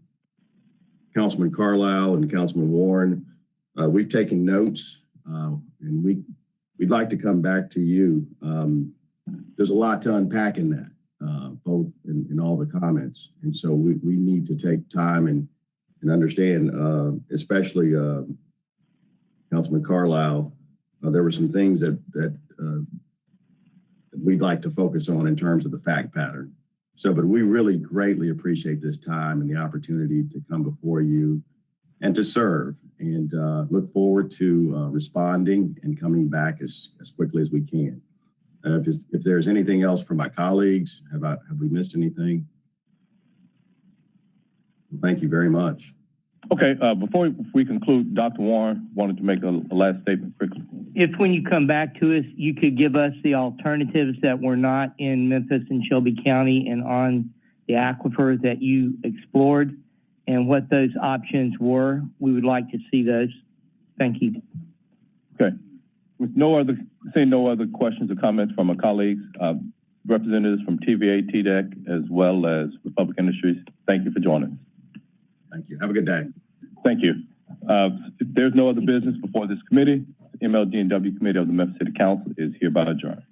[SPEAKER 6] Councilman Carlisle and Councilman Warren, we've taken notes and we'd like to come back to you. There's a lot to unpack in that, both in all the comments. And so we need to take time and understand, especially Councilman Carlisle, there were some things that we'd like to focus on in terms of the fact pattern. So, but we really greatly appreciate this time and the opportunity to come before you and to serve, and look forward to responding and coming back as quickly as we can. If there's anything else from my colleagues, have we missed anything? Well, thank you very much.
[SPEAKER 14] Okay, before we conclude, Dr. Warren wanted to make a last statement quickly.
[SPEAKER 4] If when you come back to us, you could give us the alternatives that were not in Memphis and Shelby County and on the aquifer that you explored and what those options were, we would like to see those. Thank you.
[SPEAKER 14] Okay, with seeing no other questions or comments from my colleagues, representatives from TVA, TDEC, as well as Republic Industries, thank you for joining us.
[SPEAKER 6] Thank you. Have a good day.
[SPEAKER 14] Thank you. If there's no other business before this committee, the MLD&W Committee of the Memphis City Council is hereby adjourned.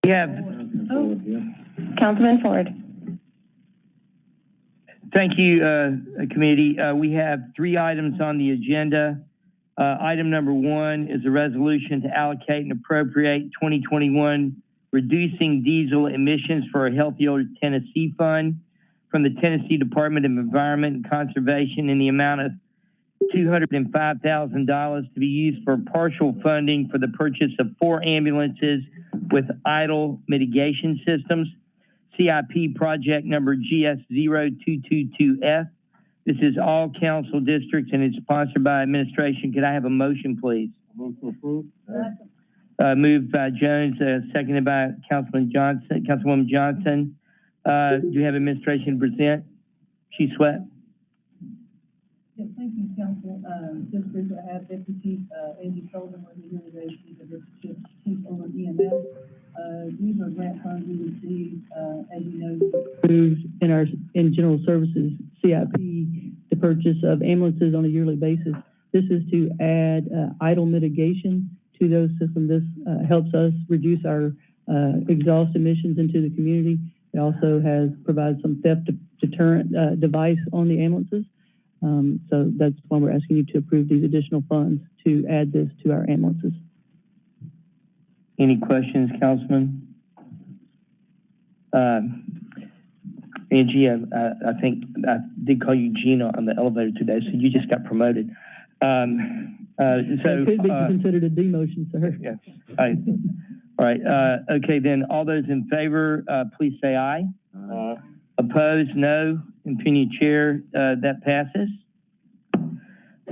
[SPEAKER 4] We have,
[SPEAKER 2] Councilman Ford.
[SPEAKER 4] thank you, committee. We have 3 items on the agenda. Item number 1 is a resolution to allocate and appropriate 2021 Reducing Diesel Emissions for a Healthier Tennessee Fund from the Tennessee Department of Environment and Conservation in the amount of $205,000 to be used for partial funding for the purchase of 4 ambulances with idle mitigation systems. CIP project number GS0222F. This is all council districts and it's sponsored by administration. Could I have a motion, please?
[SPEAKER 14] Move to approve.
[SPEAKER 4] Moved by Jones, seconded by Councilwoman Johnson. Do you have administration to present? Chief Sweat?
[SPEAKER 16] Yes, thank you, Council. Just briefly, I have Deputy Angie Sullivan with me here today. She's the District Chief over EMS. These are grant funds we received, as you know, approved in general services CIP, the purchase of ambulances on a yearly basis. This is to add idle mitigation to those systems. This helps us reduce our exhaust emissions into the community. It also provides some theft deterrent device on the ambulances. So that's why we're asking you to approve these additional funds to add this to our ambulances.
[SPEAKER 4] Any questions, Councilman? Angie, I think I did call you Gina on the elevator today, so you just got promoted.
[SPEAKER 16] It could be considered a demotion, sir.
[SPEAKER 4] Yes. All right. Okay, then all those in favor, please say aye. Aye. Opposed, no. Opinion chair, that passes.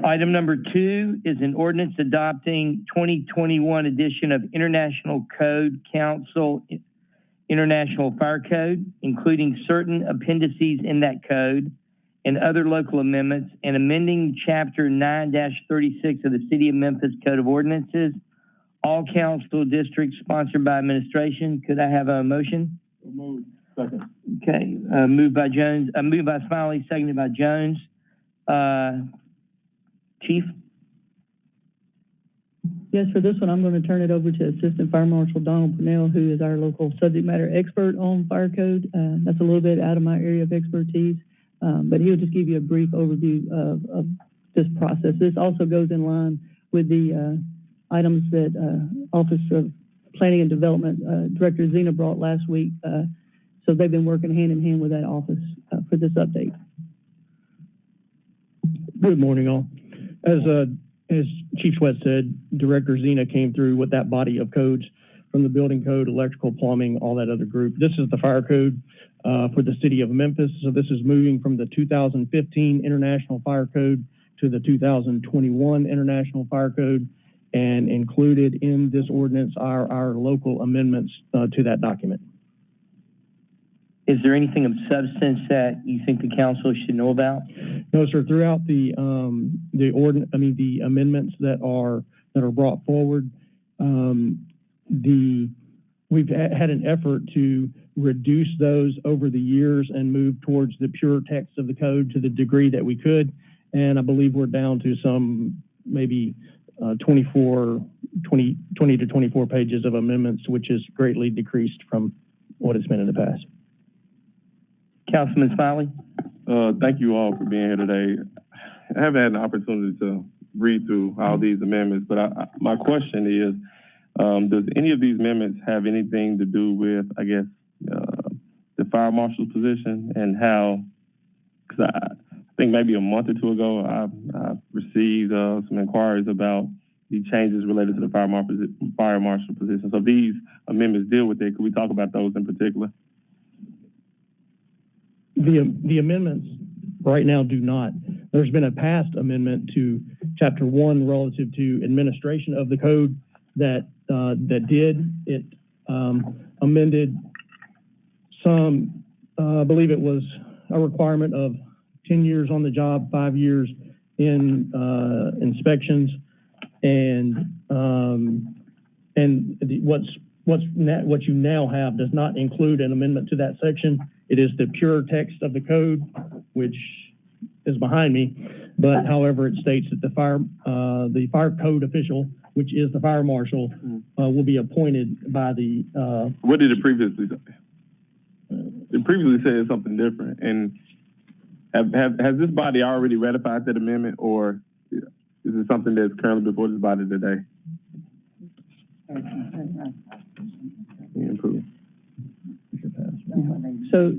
[SPEAKER 4] Item number 2 is an ordinance adopting 2021 edition of International Code Council International Fire Code, including certain appendices in that code and other local amendments, and amending Chapter 9-36 of the City of Memphis Code of Ordinances, all council districts sponsored by administration. Could I have a motion?
[SPEAKER 14] Move. Second.
[SPEAKER 4] Okay, moved by Jones, moved by Smiley, seconded by Jones. Chief?
[SPEAKER 16] Yes, for this one, I'm going to turn it over to Assistant Fire Marshal Donald Purnell, who is our local subject matter expert on fire code. That's a little bit out of my area of expertise, but he'll just give you a brief overview of this process. This also goes in line with the items that Office of Planning and Development Director Zena brought last week. So they've been working hand in hand with that office for this update.
[SPEAKER 17] Good morning, all. As Chief Sweat said, Director Zena came through with that body of codes from the building code, electrical, plumbing, all that other group. This is the fire code for the city of Memphis. So this is moving from the 2015 International Fire Code to the 2021 International Fire Code, and included in this ordinance are our local amendments to that document.
[SPEAKER 4] Is there anything of substance that you think the council should know about?
[SPEAKER 17] No, sir. Throughout the amendments that are brought forward, we've had an effort to reduce those over the years and move towards the pure text of the code to the degree that we could. And I believe we're down to some maybe 20 to 24 pages of amendments, which is greatly decreased from what it's been in the past.
[SPEAKER 4] Councilman Smiley?
[SPEAKER 14] Thank you all for being here today. I haven't had an opportunity to read through all these amendments, but my question is, does any of these amendments have anything to do with, I guess, the fire marshal's position and how, because I think maybe a month or two ago, I received some inquiries about the changes related to the fire marshal position. So these amendments deal with it. Could we talk about those in particular?
[SPEAKER 17] The amendments right now do not. There's been a past amendment to Chapter 1 relative to administration of the code that did. It amended some, I believe it was a requirement of 10 years on the job, 5 years in inspections, and what you now have does not include an amendment to that section. It is the pure text of the code, which is behind me, But however, it states that the fire code official, which is the fire marshal, will be appointed by the,
[SPEAKER 14] What did it previously say? It previously said something different. And has this body already ratified that amendment, or is it something that's currently before this body today?
[SPEAKER 18] So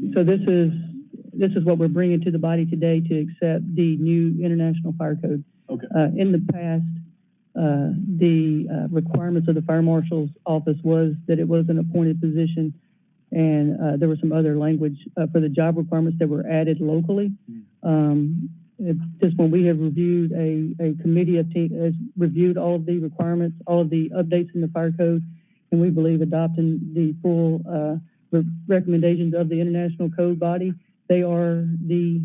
[SPEAKER 18] this is what we're bringing to the body today to accept the new International Fire Code.
[SPEAKER 14] Okay.
[SPEAKER 18] In the past, the requirements of the fire marshal's office was that it was an appointed position, and there was some other language for the job requirements that were added locally. Just when we have reviewed a committee of team has reviewed all of the requirements, all of the updates in the fire code, and we believe adopting the full recommendations of the international code body. They are the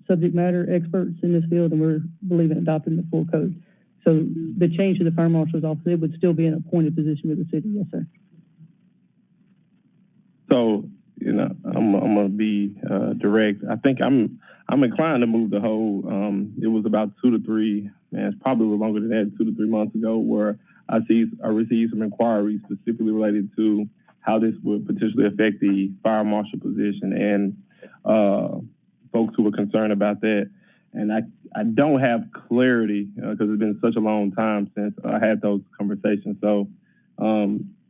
[SPEAKER 18] subject matter experts in this field, and we're believing adopting the full code. So the change to the fire marshal's office, it would still be an appointed position with the city. Yes, sir.
[SPEAKER 14] So, you know, I'm gonna be direct. I think I'm inclined to move the whole. It was about 2 to 3, and it's probably longer than that, 2 to 3 months ago, where I received some inquiries specifically related to how this would potentially affect the fire marshal position, and folks who were concerned about that. And I don't have clarity because it's been such a long time since I had those conversations. So,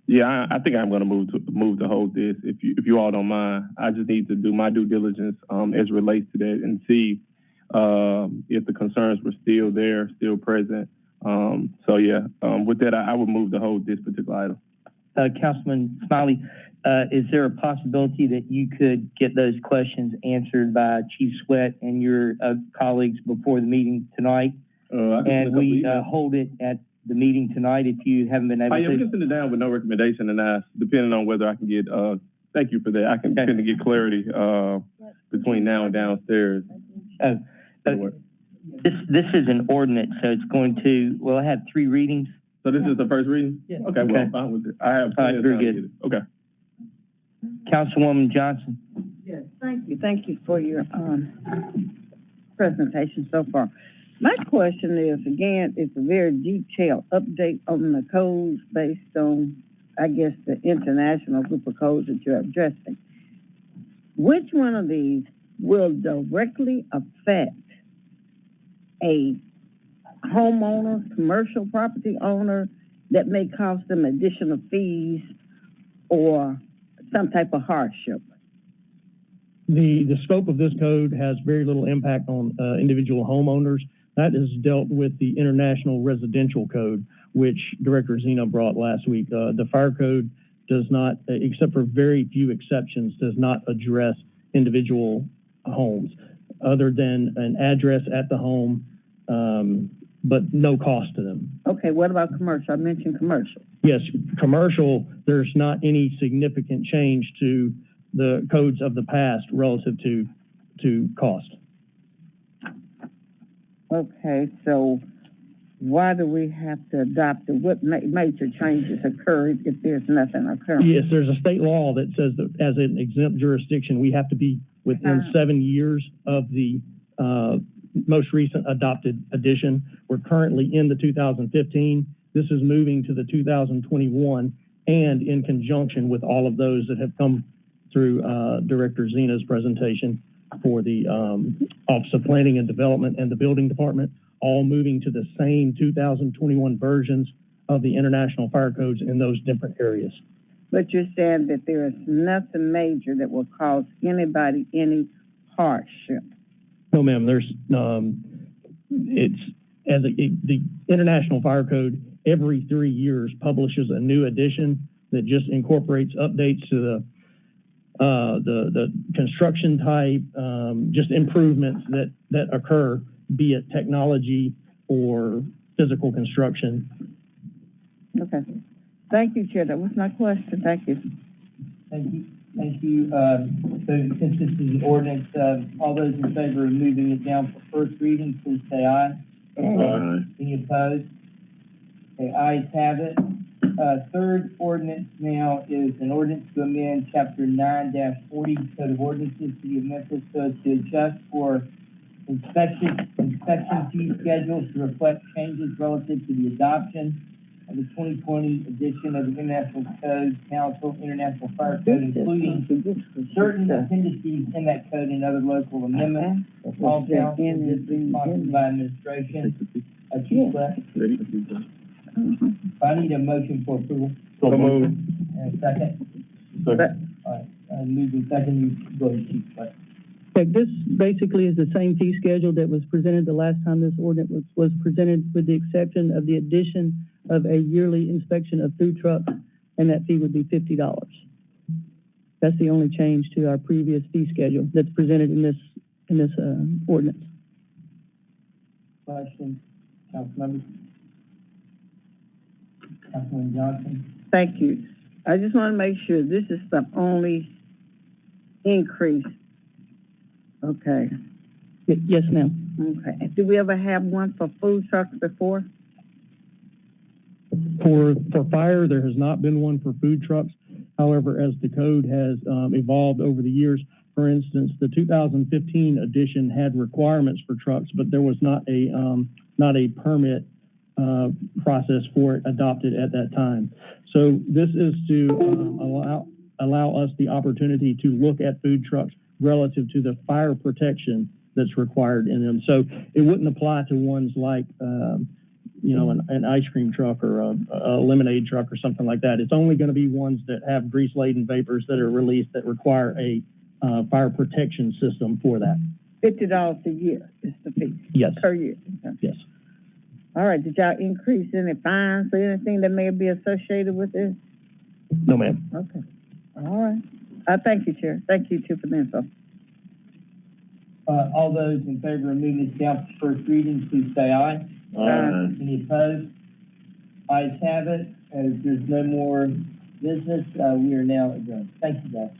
[SPEAKER 14] yeah, I think I'm going to move to hold this. If you all don't mind, I just need to do my due diligence as it relates to that and see if the concerns were still there, still present. So yeah, with that, I would move to hold this particular item.
[SPEAKER 4] Councilman Smiley, is there a possibility that you could get those questions answered by Chief Sweat and your colleagues before the meeting tonight? And we hold it at the meeting tonight if you haven't been able to?
[SPEAKER 14] We can send it down with no recommendation and ask, depending on whether I can get, thank you for that. I can kind of get clarity between now and downstairs.
[SPEAKER 4] This is an ordinance, so it's going to, well, I have 3 readings.
[SPEAKER 14] So this is the first reading?
[SPEAKER 4] Yeah.
[SPEAKER 14] Okay, well, I'm fine with it. I have.
[SPEAKER 4] All right, very good.
[SPEAKER 14] Okay.
[SPEAKER 4] Councilwoman Johnson.
[SPEAKER 15] Yes, thank you. Thank you for your presentation so far. My question is, again, it's a very detailed update on the codes based on, I guess, the international group of codes that you're addressing. Which one of these will directly affect a homeowner, commercial property owner, that may cost them additional fees or some type of hardship?
[SPEAKER 17] The scope of this code has very little impact on individual homeowners. That is dealt with the International Residential Code, which Director Zena brought last week. The fire code does not, except for very few exceptions, does not address individual homes other than an address at the home, but no cost to them.
[SPEAKER 15] Okay, what about commercial? I mentioned commercial.
[SPEAKER 17] Yes, commercial, there's not any significant change to the codes of the past relative to cost.
[SPEAKER 15] Okay, so why do we have to adopt it? What major changes occurred if there's nothing occurring?
[SPEAKER 17] Yes, there's a state law that says that as an exempt jurisdiction, we have to be within 7 years of the most recent adopted edition. We're currently in the 2015. This is moving to the 2021, and in conjunction with all of those that have come through Director Zena's presentation for the Office of Planning and Development and the Building Department, all moving to the same 2021 versions of the International Fire Codes in those different areas.
[SPEAKER 15] But you're saying that there is nothing major that will cause anybody any hardship?
[SPEAKER 17] No, ma'am. There's the International Fire Code every 3 years publishes a new edition that just incorporates updates to the construction type, just improvements that occur, be it technology or physical construction.
[SPEAKER 15] Okay. Thank you, Chair. That was my question. Thank you.
[SPEAKER 4] Thank you. Thank you. So since this is an ordinance, all those in favor of moving it down for first reading, please say aye.
[SPEAKER 14] Aye.
[SPEAKER 4] Any opposed? Okay, ayes have it. Third ordinance now is an ordinance to amend Chapter 9-40 Code of Ordinances, City of Memphis, so to adjust for inspection inspection fee schedules to reflect changes relative to the adoption of the 2020 edition of the International Code Council International Fire Code, including certain appendices in that code and other local amendments. All council districts sponsored by administration. Chief West. I need a motion for approval.
[SPEAKER 14] So moved.
[SPEAKER 4] And a second.
[SPEAKER 14] Second.
[SPEAKER 4] All right, moving second, you go ahead, Chief West.
[SPEAKER 18] Okay, this basically is the same fee schedule that was presented the last time this ordinance was presented, with the exception of the addition of a yearly inspection of food trucks, and that fee would be $50. That's the only change to our previous fee schedule that's presented in this ordinance.
[SPEAKER 4] Questions, council members? Councilman Johnson?
[SPEAKER 15] Thank you. I just want to make sure this is the only increase. Okay.
[SPEAKER 18] Yes, ma'am.
[SPEAKER 15] Okay. Do we ever have one for food trucks before?
[SPEAKER 17] For fire, there has not been one for food trucks. However, as the code has evolved over the years, for instance, the 2015 edition had requirements for trucks, but there was not a permit process for it adopted at that time. So this is to allow us the opportunity to look at food trucks relative to the fire protection that's required in them. So it wouldn't apply to ones like an ice cream truck or a lemonade truck or something like that. It's only going to be ones that have grease-laden vapors that are released that require a fire protection system for that.
[SPEAKER 15] $50 a year is the fee?
[SPEAKER 17] Yes.
[SPEAKER 15] Per year? Okay.
[SPEAKER 17] Yes.
[SPEAKER 15] All right, did y'all increase any fines or anything that may be associated with this?
[SPEAKER 17] No, ma'am.
[SPEAKER 15] Okay. All right. Thank you, Chair. Thank you, too, for the info.
[SPEAKER 4] All those in favor of moving this down for first reading, please say aye.
[SPEAKER 14] Aye.
[SPEAKER 4] Any opposed? Ayes have it. As there's no more business, we are now adjourned. Thank you, guys.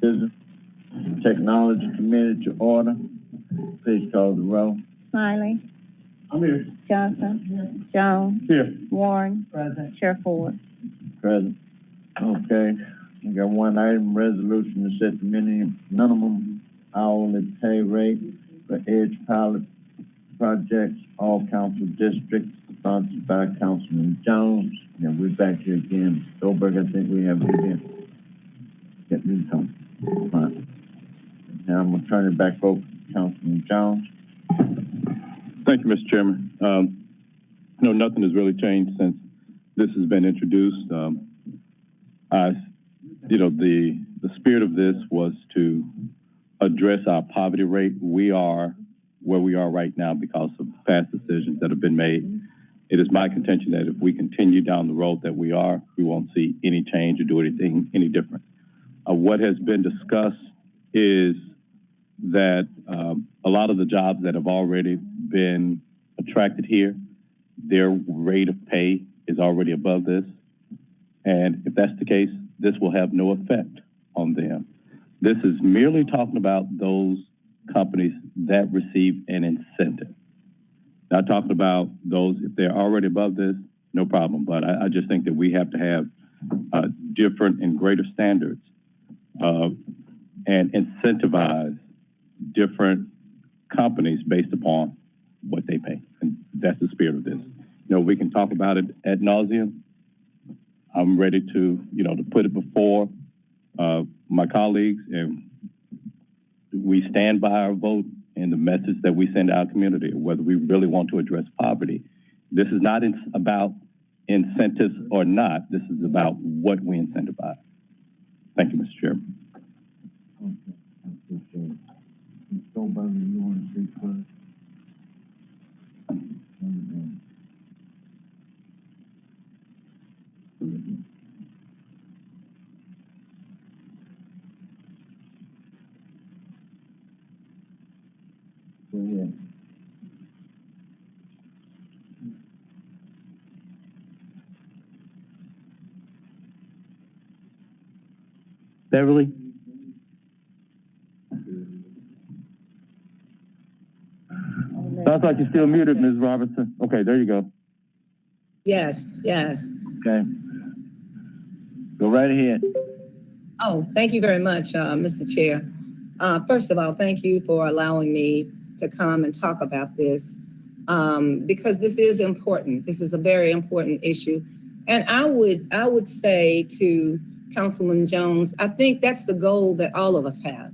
[SPEAKER 19] Business Technology Committee to order. Please call the roll.
[SPEAKER 2] Smiley.
[SPEAKER 19] I'm here.
[SPEAKER 2] Johnson. Jones.
[SPEAKER 19] Here.
[SPEAKER 2] Warren.
[SPEAKER 19] Present.
[SPEAKER 2] Chair Ford.
[SPEAKER 19] Present. Okay. We got one item, resolution to set the minimum hourly pay rate for EDGE pilot projects, all council districts, sponsored by Councilman Jones. Yeah, we're back here again. Stolberg, I think we have you here. Get me some. Fine. Now I'm gonna turn it back over to Councilman Jones.
[SPEAKER 14] Thank you, Mr. Chairman. No, nothing has really changed since this has been introduced. The spirit of this was to address our poverty rate. We are where we are right now because of past decisions that have been made. It is my contention that if we continue down the road that we are, we won't see any change or do anything any different. What has been discussed is that a lot of the jobs that have already been attracted here, their rate of pay is already above this. And if that's the case, this will have no effect on them. This is merely talking about those companies that receive an incentive. Not talking about those, if they're already above this, no problem. But I just think that we have to have different and greater standards and incentivize different companies based upon what they pay. And that's the spirit of this. We can talk about it ad nauseum. I'm ready to put it before my colleagues, and we stand by our vote and the message that we send to our community, whether we really want to address poverty. This is not about incentives or not. This is about what we incentivize. Thank you, Mr. Chairman.
[SPEAKER 19] Stolberg, you want to speak first? Go ahead.
[SPEAKER 4] Beverly?
[SPEAKER 1] Sounds like you're still muted, Ms. Robertson. Okay, there you go.
[SPEAKER 20] Yes.
[SPEAKER 19] Okay. Go right ahead.
[SPEAKER 20] Oh, thank you very much, Mr. Chair. First of all, thank you for allowing me to come and talk about this because this is important. This is a very important issue. And I would say to Councilman Jones, I think that's the goal that all of us have.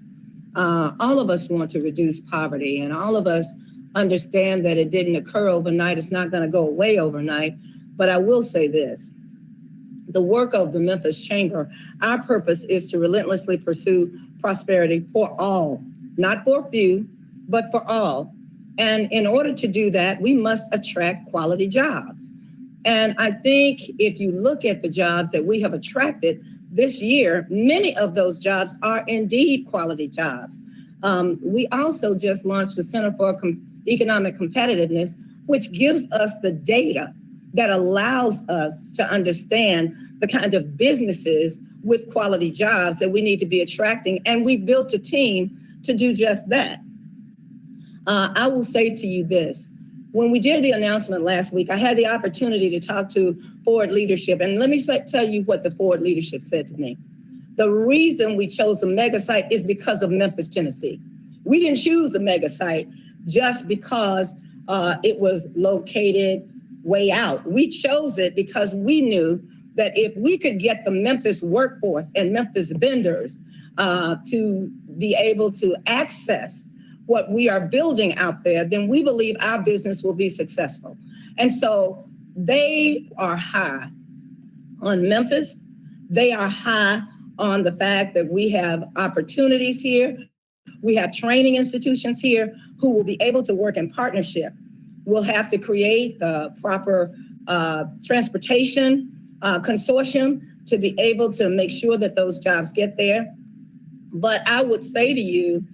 [SPEAKER 20] All of us want to reduce poverty, and all of us understand that it didn't occur overnight. It's not going to go away overnight. But I will say this. The work of the Memphis Chamber, our purpose is to relentlessly pursue prosperity for all, not for a few, but for all. And in order to do that, we must attract quality jobs. And I think if you look at the jobs that we have attracted this year, many of those jobs are indeed quality jobs. We also just launched the Center for Economic Competitiveness, which gives us the data that allows us to understand the kind of businesses with quality jobs that we need to be attracting. And we built a team to do just that. I will say to you this. When we did the announcement last week, I had the opportunity to talk to Ford leadership. And let me tell you what the Ford leadership said to me. The reason we chose the mega site is because of Memphis, Tennessee. We didn't choose the mega site just because it was located way out. We chose it because we knew that if we could get the Memphis workforce and Memphis vendors to be able to access what we are building out there, then we believe our business will be successful. And so they are high on Memphis. They are high on the fact that we have opportunities here. We have training institutions here who will be able to work in partnership. We'll have to create the proper transportation consortium to be able to make sure that those jobs get there. But I would say to you,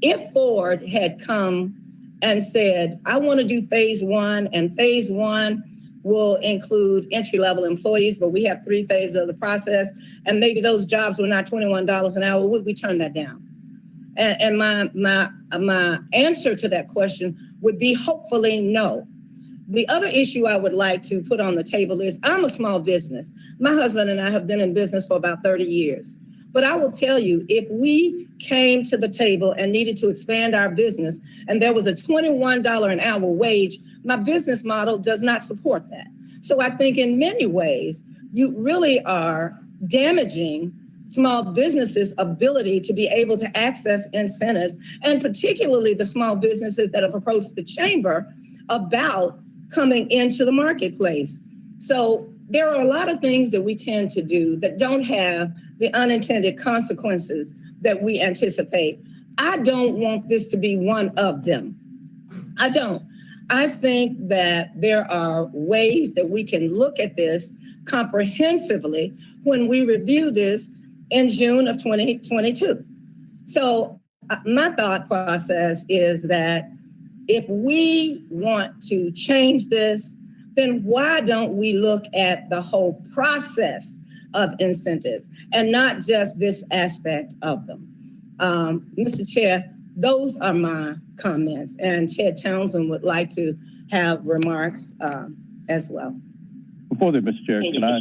[SPEAKER 20] if Ford had come and said, I want to do phase one, and phase one will include entry-level employees, but we have 3 phases of the process, and maybe those jobs were not $21 an hour, would we turn that down? And my answer to that question would be hopefully no. The other issue I would like to put on the table is I'm a small business. My husband and I have been in business for about 30 years. But I will tell you, if we came to the table and needed to expand our business and there was a $21 an hour wage, my business model does not support that. So I think in many ways, you really are damaging small businesses' ability to be able to access incentives, and particularly the small businesses that have approached the chamber about coming into the marketplace. So there are a lot of things that we tend to do that don't have the unintended consequences that we anticipate. I don't want this to be one of them. I don't. I think that there are ways that we can look at this comprehensively when we review this in June of 2022. So my thought process is that if we want to change this, then why don't we look at the whole process of incentives and not just this aspect of them? Mr. Chair, those are my comments, and Chair Townsend would like to have remarks as well.
[SPEAKER 14] Before that, Mr. Chair, can I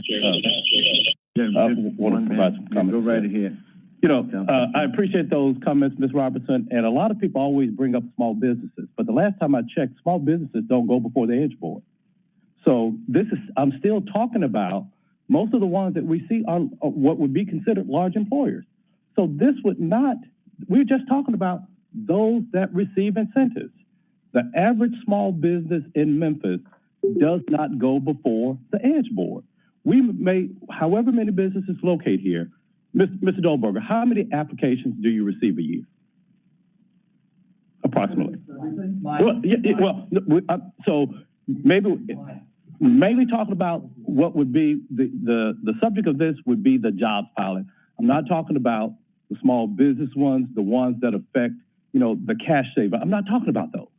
[SPEAKER 14] want to provide some comments?
[SPEAKER 19] Go right ahead.
[SPEAKER 14] You know, I appreciate those comments, Ms. Robertson, and a lot of people always bring up small businesses, but the last time I checked, small businesses don't go before the EDGE board. So I'm still talking about most of the ones that we see are what would be considered large employers. So this would not, we're just talking about those that receive incentives. The average small business in Memphis does not go before the EDGE board. We may, however many businesses locate here, Mr. Dolberger, how many applications do you receive a year? Approximately. So maybe mainly talking about what would be the subject of this would be the jobs pilot. I'm not talking about the small business ones, the ones that affect, you know, the cash saver. I'm not talking about those.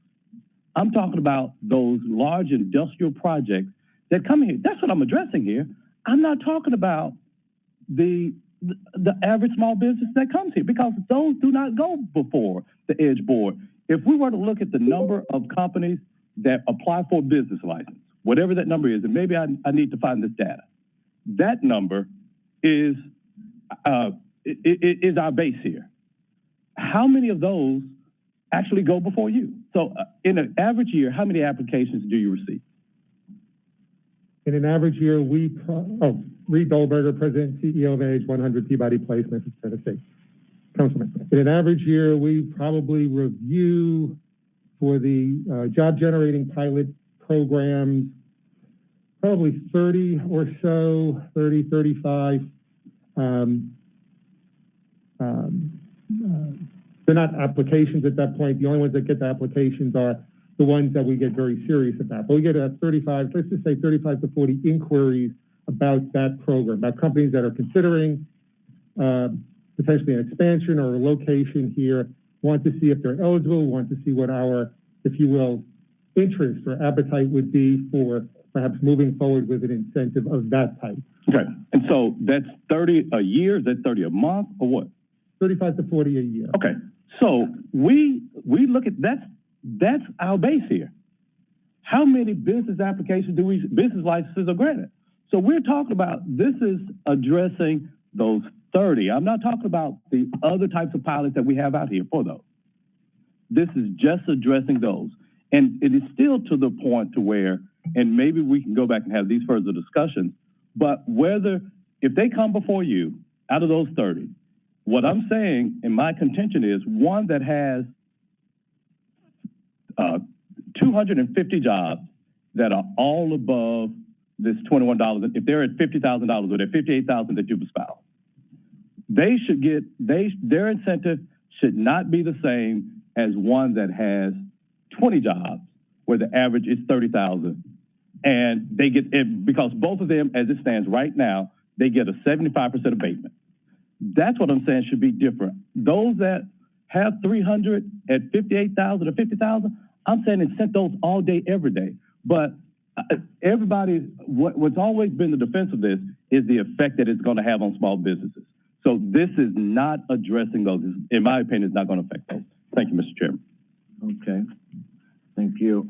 [SPEAKER 14] I'm talking about those large industrial projects that come here. That's what I'm addressing here. I'm not talking about the average small business that comes here, because those do not go before the EDGE board. If we were to look at the number of companies that apply for a business license, whatever that number is, and maybe I need to find this data, that number is our base here. How many of those actually go before you? So in an average year, how many applications do you receive?
[SPEAKER 21] In an average year, Reed Dolberger, President and CEO of EDGE, 100 Peabody Place, Memphis, Tennessee. Councilman. In an average year, we probably review for the job-generating pilot programs, probably 30 or so, 30, 35. They're not applications at that point. The only ones that get the applications are the ones that we get very serious about. But we get 35, let's just say 35 to 40 inquiries about that program, about companies that are considering potentially an expansion or a location here, want to see if they're eligible, want to see what our, if you will, interest or appetite would be for perhaps moving forward with an incentive of that type.
[SPEAKER 14] Okay, and so that's 30 a year, is that 30 a month, or what?
[SPEAKER 21] 35 to 40 a year.
[SPEAKER 14] Okay, so we look at, that's our base here. How many business applications business licenses are granted? So we're talking about, this is addressing those 30. I'm not talking about the other types of pilots that we have out here for those. This is just addressing those. And it is still to the point to where, and maybe we can go back and have these further discussions, but whether, if they come before you, out of those 30, what I'm saying, and my contention is, one that has 250 jobs that are all above this $21, if they're at $50,000 or they're $58,000 that you've espoused, they should get, their incentive should not be the same as one that has 20 jobs where the average is 30,000, and they get it because both of them, as it stands right now, they get a 75% abatement. That's what I'm saying should be different. Those that have 300 at 58,000 or 50,000, I'm saying incent those all day, every day. But what's always been the defense of this is the effect that it's going to have on small businesses. So this is not addressing those. In my opinion, it's not going to affect those. Thank you, Mr. Chairman.
[SPEAKER 19] Okay. Thank you.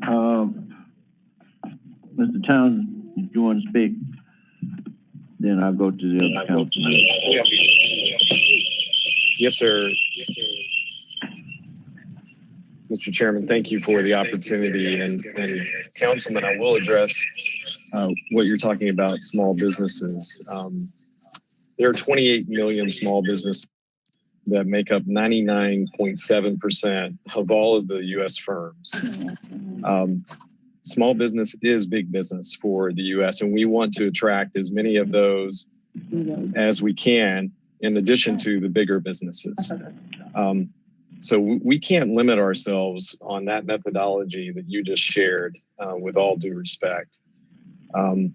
[SPEAKER 19] Mr. Townsend, if you want to speak, then I'll go to the other councilman.
[SPEAKER 3] Yes, sir. Mr. Chairman, thank you for the opportunity. And Councilman, I will address what you're talking about, small businesses. There are 28 million small businesses that make up 99.7% of all of the U.S. firms. Small business is big business for the U.S., and we want to attract as many of those as we can, in addition to the bigger businesses. So we can't limit ourselves on that methodology that you just shared, with all due respect. And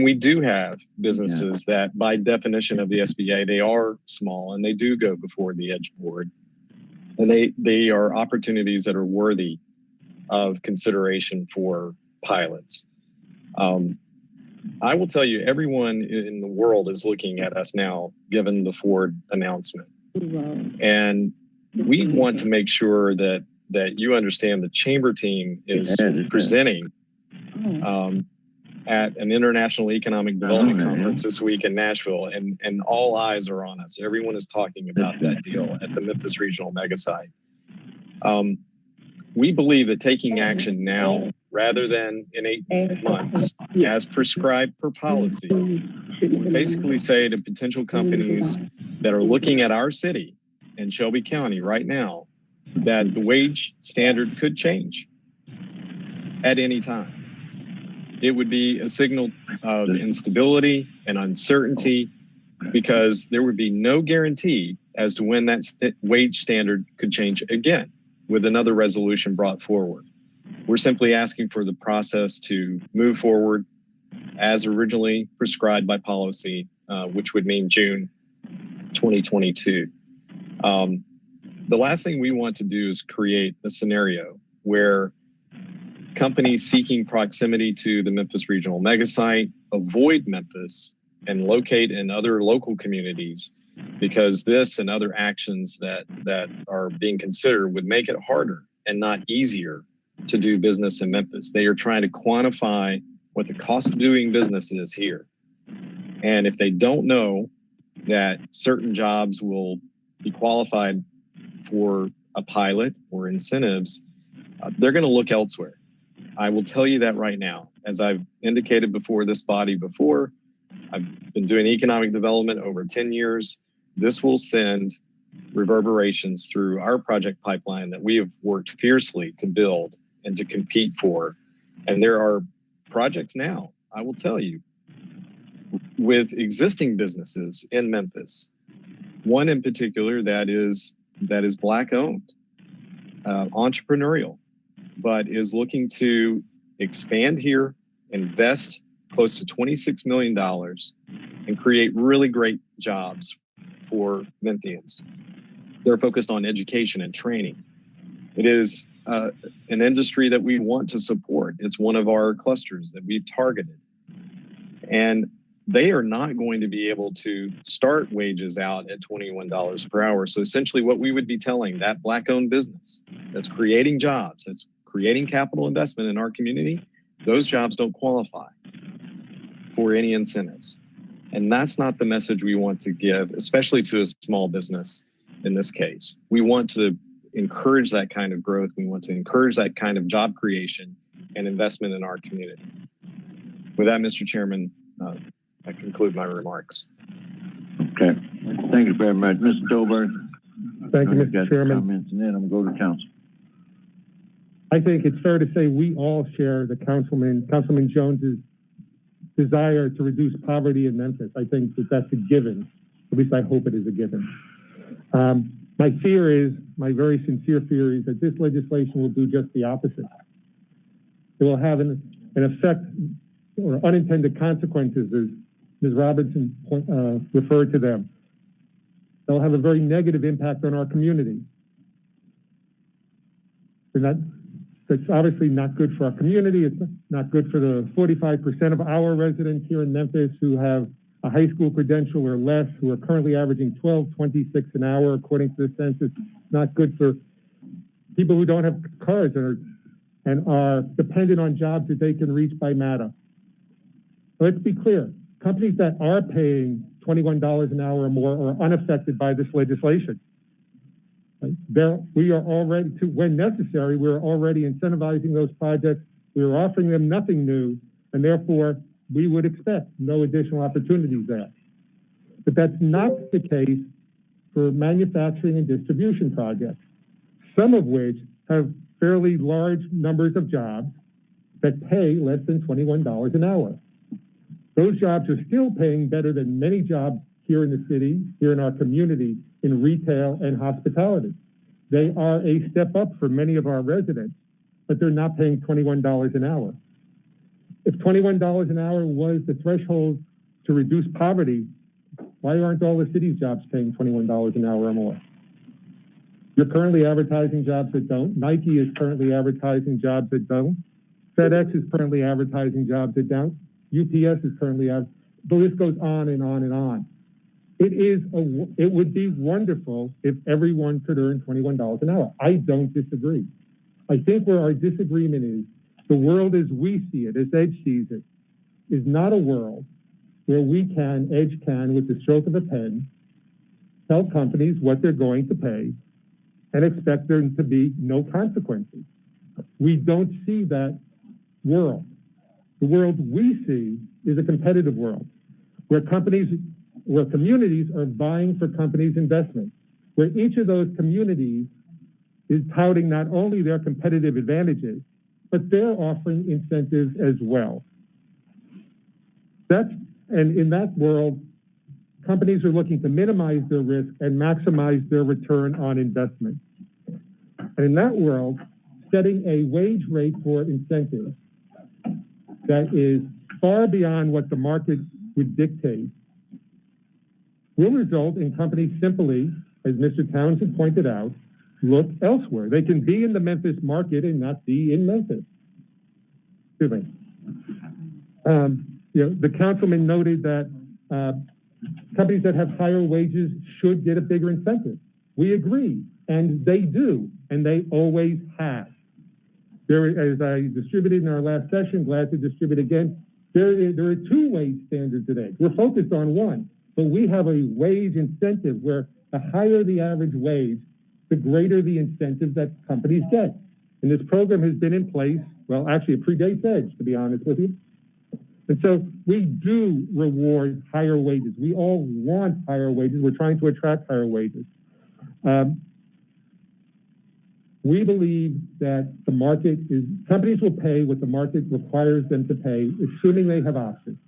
[SPEAKER 3] we do have businesses that, by definition of the SBA, they are small and they do go before the EDGE board. And they are opportunities that are worthy of consideration for pilots. I will tell you, everyone in the world is looking at us now, given the Ford announcement. And we want to make sure that you understand the chamber team is presenting at an international economic development conference this week in Nashville, and all eyes are on us. Everyone is talking about that deal at the Memphis Regional Mega Site. We believe that taking action now, rather than in 8 months, as prescribed per policy, would basically say to potential companies that are looking at our city and Shelby County right now, that the wage standard could change at any time. It would be a signal of instability and uncertainty, because there would be no guarantee as to when that wage standard could change again with another resolution brought forward. We're simply asking for the process to move forward as originally prescribed by policy, which would mean June 2022. The last thing we want to do is create a scenario where companies seeking proximity to the Memphis Regional Mega Site avoid Memphis and locate in other local communities, because this and other actions that are being considered would make it harder and not easier to do business in Memphis. They are trying to quantify what the cost of doing business is here. And if they don't know that certain jobs will be qualified for a pilot or incentives, they're going to look elsewhere. I will tell you that right now. As I've indicated before this body before, I've been doing economic development over 10 years. This will send reverberations through our project pipeline that we have worked fiercely to build and to compete for. And there are projects now, I will tell you, with existing businesses in Memphis. One in particular that is Black owned, entrepreneurial, but is looking to expand here, invest close to $26 million, and create really great jobs for Memphians. They're focused on education and training. It is an industry that we want to support. It's one of our clusters that we've targeted. And they are not going to be able to start wages out at $21 per hour. So essentially what we would be telling that Black-owned business that's creating jobs, that's creating capital investment in our community, those jobs don't qualify for any incentives. And that's not the message we want to give, especially to a small business in this case. We want to encourage that kind of growth. We want to encourage that kind of job creation and investment in our community. With that, Mr. Chairman, I conclude my remarks.
[SPEAKER 19] Okay. Thank you very much. Mr. Dolberg.
[SPEAKER 21] Thank you, Mr. Chairman.
[SPEAKER 19] Comments, and then I'm going to go to council.
[SPEAKER 21] I think it's fair to say we all share the Councilman Jones's desire to reduce poverty in Memphis. I think that that's a given. At least I hope it is a given. My fear is, my very sincere fear is that this legislation will do just the opposite. It will have an effect or unintended consequences, as Ms. Robinson referred to them. They'll have a very negative impact on our community. That's obviously not good for our community. It's not good for the 45% of our residents here in Memphis who have a high school credential or less, who are currently averaging $12.26 an hour according to the census. Not good for people who don't have cars and are dependent on jobs that they can reach by MATA. Let's be clear. Companies that are paying $21 an hour or more are unaffected by this legislation. Right? We are already, when necessary, we're already incentivizing those projects. We're offering them nothing new, and therefore we would expect no additional opportunities there. But that's not the case for manufacturing and distribution projects, some of which have fairly large numbers of jobs that pay less than $21 an hour. Those jobs are still paying better than many jobs here in the city, here in our community, in retail and hospitality. They are a step up for many of our residents, but they're not paying $21 an hour. If $21 an hour was the threshold to reduce poverty, why aren't all the city's jobs paying $21 an hour or more? You're currently advertising jobs that don't. Nike is currently advertising jobs that don't. FedEx is currently advertising jobs that don't. UPS is currently the list goes on and on and on. It would be wonderful if everyone could earn $21 an hour. I don't disagree. I think where our disagreement is, the world as we see it, as EDGE sees it, is not a world where EDGE can, with the stroke of a pen, tell companies what they're going to pay and expect there to be no consequences. We don't see that world. The world we see is a competitive world where communities are vying for companies' investment, where each of those communities is touting not only their competitive advantages, but they're offering incentives as well. And in that world, companies are looking to minimize their risk and maximize their return on investment. And in that world, setting a wage rate for incentives that is far beyond what the market would dictate will result in companies simply, as Mr. Townsend pointed out, look elsewhere. They can be in the Memphis market and not be in Memphis. Excuse me. The councilman noted that companies that have higher wages should get a bigger incentive. We agree, and they do, and they always have. As I distributed in our last session, glad to distribute again, there are two wage standards today. We're focused on one, but we have a wage incentive where the higher the average wage, the greater the incentive that companies get. And this program has been in place, well, actually it predates EDGE, to be honest with you. And so we do reward higher wages. We all want higher wages. We're trying to attract higher wages. We believe that companies will pay what the market requires them to pay, assuming they have options.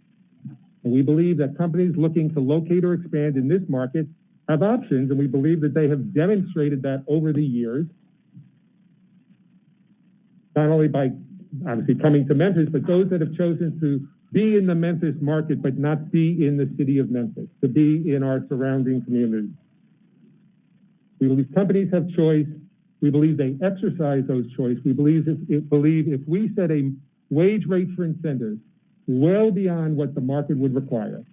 [SPEAKER 21] And we believe that companies looking to locate or expand in this market have options, and we believe that they have demonstrated that over the years, not only by obviously coming to Memphis, but those that have chosen to be in the Memphis market, but not be in the city of Memphis, to be in our surrounding communities. We believe companies have choice. We believe they exercise those choices. We believe if we set a wage rate for incentives well beyond what the market would require,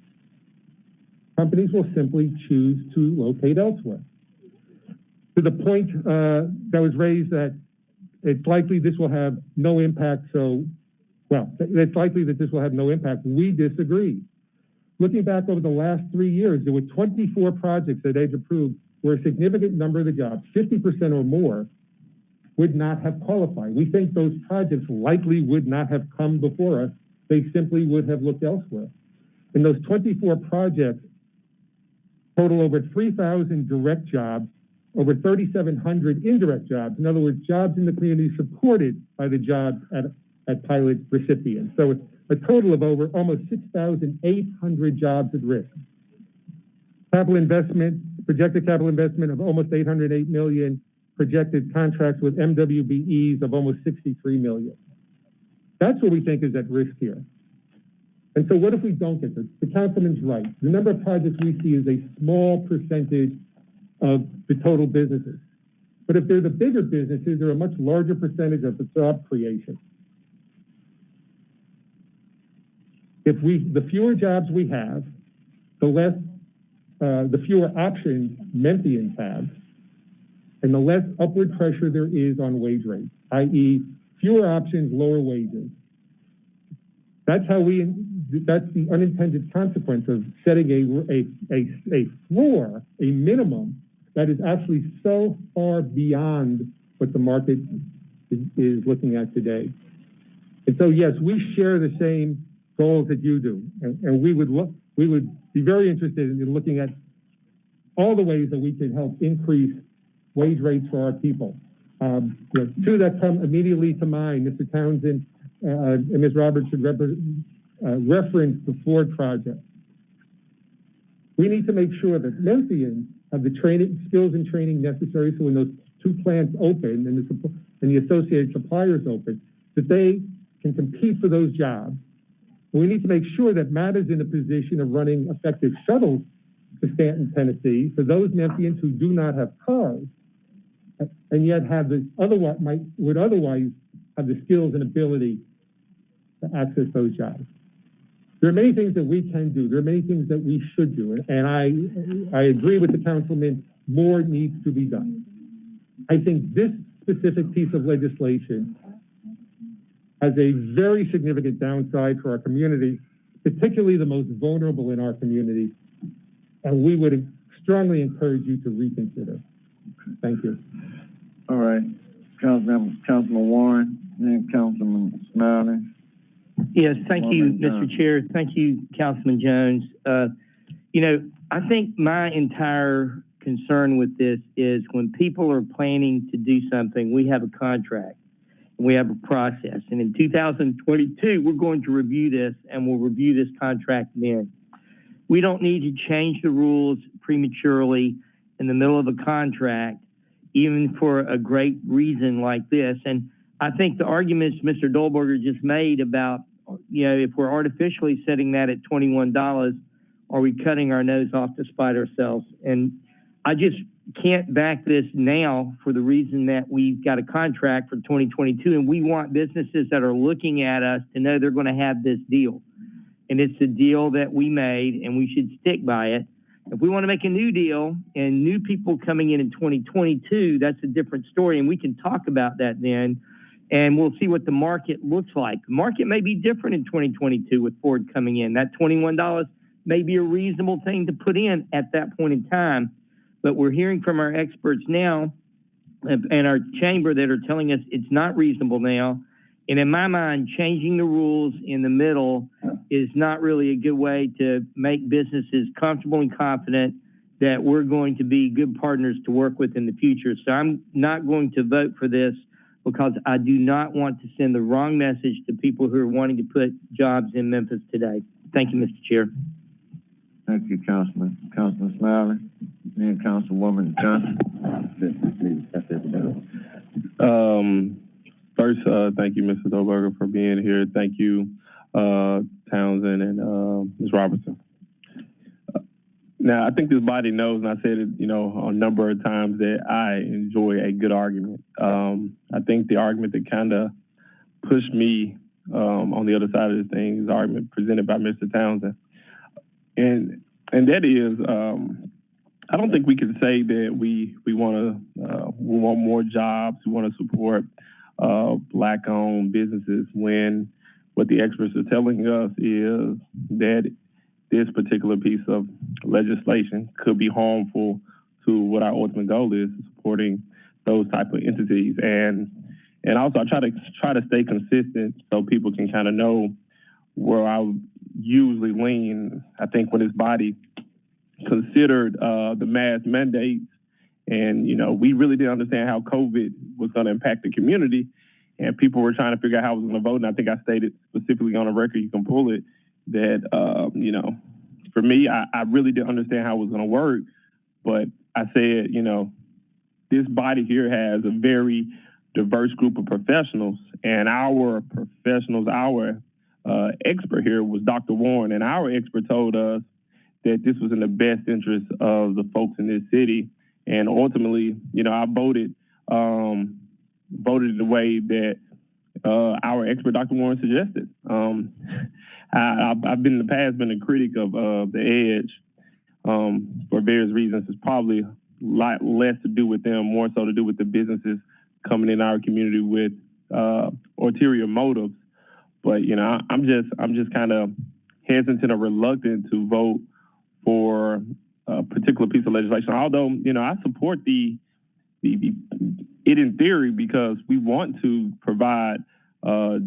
[SPEAKER 21] companies will simply choose to locate elsewhere. To the point that was raised that it's likely this will have no impact, it's likely that this will have no impact. We disagree. Looking back over the last 3 years, there were 24 projects that EDGE approved where a significant number of the jobs, 50% or more, would not have qualified. We think those projects likely would not have come before us. They simply would have looked elsewhere. And those 24 projects total over 3,000 direct jobs, over 3,700 indirect jobs. In other words, jobs in the community supported by the jobs at pilot recipients. So it's a total of over almost 6,800 jobs at risk. Projected capital investment of almost $808 million, projected contracts with MWBEs of almost $63 million. That's what we think is at risk here. And so what if we don't get this? The councilman's right. The number of projects we see is a small percentage of the total businesses. But if they're the bigger businesses, they're a much larger percentage of the job creation. The fewer jobs we have, the fewer options Memphians have, and the less upward pressure there is on wage rates, i.e. fewer options, lower wages. That's the unintended consequence of setting a floor, a minimum that is actually so far beyond what the market is looking at today. And so, yes, we share the same goals that you do, and we would be very interested in looking at all the ways that we can help increase wage rates for our people. Two that come immediately to mind, Mr. Townsend and Ms. Roberts should reference the Ford project. We need to make sure that Memphians have the skills and training necessary so when those two plants open and the associated suppliers open, that they can compete for those jobs. And we need to make sure that MAT is in a position of running effective shuttles to Stanton, Tennessee, for those Memphians who do not have cars, and yet would otherwise have the skills and ability to access those jobs. There are many things that we can do. There are many things that we should do. And I agree with the councilman, more needs to be done. I think this specific piece of legislation has a very significant downside for our community, particularly the most vulnerable in our community. And we would strongly encourage you to reconsider. Thank you.
[SPEAKER 19] All right. Councilman Warren, then Councilman Smiley.
[SPEAKER 4] Yes, thank you, Mr. Chair. Thank you, Councilman Jones. I think my entire concern with this is when people are planning to do something, we have a contract, we have a process. And in 2022, we're going to review this and we'll review this contract then. We don't need to change the rules prematurely in the middle of a contract, even for a great reason like this. And I think the arguments Mr. Dolberger just made about, if we're artificially setting that at $21, are we cutting our nose off to spite ourselves? And I just can't back this now for the reason that we've got a contract for 2022 and we want businesses that are looking at us to know they're going to have this deal. And it's a deal that we made and we should stick by it. If we want to make a new deal and new people coming in 2022, that's a different story. And we can talk about that then. And we'll see what the market looks like. The market may be different in 2022 with Ford coming in. That $21 may be a reasonable thing to put in at that point in time. But we're hearing from our experts now and our chamber that are telling us it's not reasonable now. And in my mind, changing the rules in the middle is not really a good way to make businesses comfortable and confident that we're going to be good partners to work with in the future. So I'm not going to vote for this because I do not want to send the wrong message to people who are wanting to put jobs in Memphis today. Thank you, Mr. Chair.
[SPEAKER 19] Thank you, Councilman. Councilman Smiley, then Councilwoman Johnson.
[SPEAKER 5] First, thank you, Mr. Dolberger, for being here. Thank you, Townsend and Ms. Robertson. Now, I think this body knows, and I said it, a number of times, that I enjoy a good argument. I think the argument that kind of pushed me on the other side of this thing is the argument presented by Mr. Townsend. And that is, I don't think we can say that we want more jobs, we want to support Black-owned businesses when what the experts are telling us is that this particular piece of legislation could be harmful to what our ultimate goal is, supporting those type of entities. And also I try to stay consistent so people can kind of know where I usually lean. I think when this body considered the mask mandates, and we really didn't understand how COVID was going to impact the community, and people were trying to figure out how it was going to vote. And I think I stated specifically on the record, you can pull it, that for me, I really didn't understand how it was going to work. But I said, this body here has a very diverse group of professionals, and our professionals, our expert here was Dr. Warren, and our expert told us that this was in the best interest of the folks in this city. And ultimately, I voted voted the way that our expert Dr. Warren suggested. I've been in the past been a critic of the Edge for various reasons. It's probably a lot less to do with them, more so to do with the businesses coming in our community with ulterior motives. But you know, I'm just kind of hesitant or reluctant to vote for a particular piece of legislation. Although you know, I support it in theory because we want to provide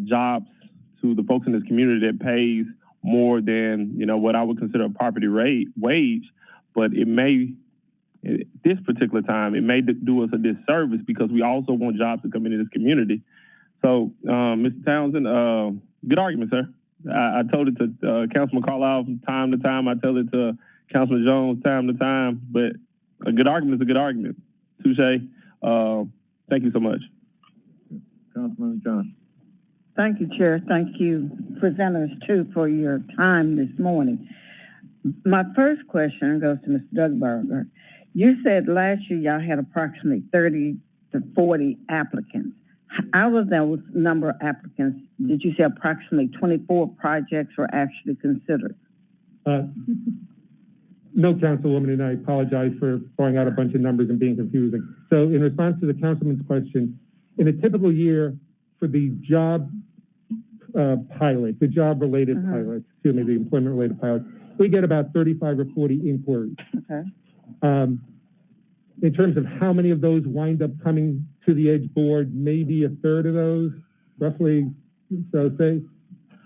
[SPEAKER 5] jobs to the folks in this community that pays more than, you know, what I would consider a poverty wage. But it may, at this particular time, it may do us a disservice because we also want jobs to come into this community. So, Mr. Townsend, good argument, sir. I told it to Councilman Carlisle from time to time. I tell it to Councilman Jones time to time. But a good argument is a good argument. Touche. Thank you so much.
[SPEAKER 19] Councilman Johnson.
[SPEAKER 15] Thank you, Chair. Thank you, presenters, too, for your time this morning. My first question goes to Mr. Dugberger. You said last year y'all had approximately 30 to 40 applicants. Out of those number of applicants, did you say approximately 24 projects were actually considered?
[SPEAKER 21] No, Councilwoman, and I apologize for throwing out a bunch of numbers and being confusing. So in response to the councilman's question, in a typical year for the job pilot, the job-related pilot, excuse me, the employment-related pilot, we get about 35 or 40 inquiries.
[SPEAKER 15] Okay.
[SPEAKER 21] In terms of how many of those wind up coming to the Edge board, maybe a third of those, roughly, so say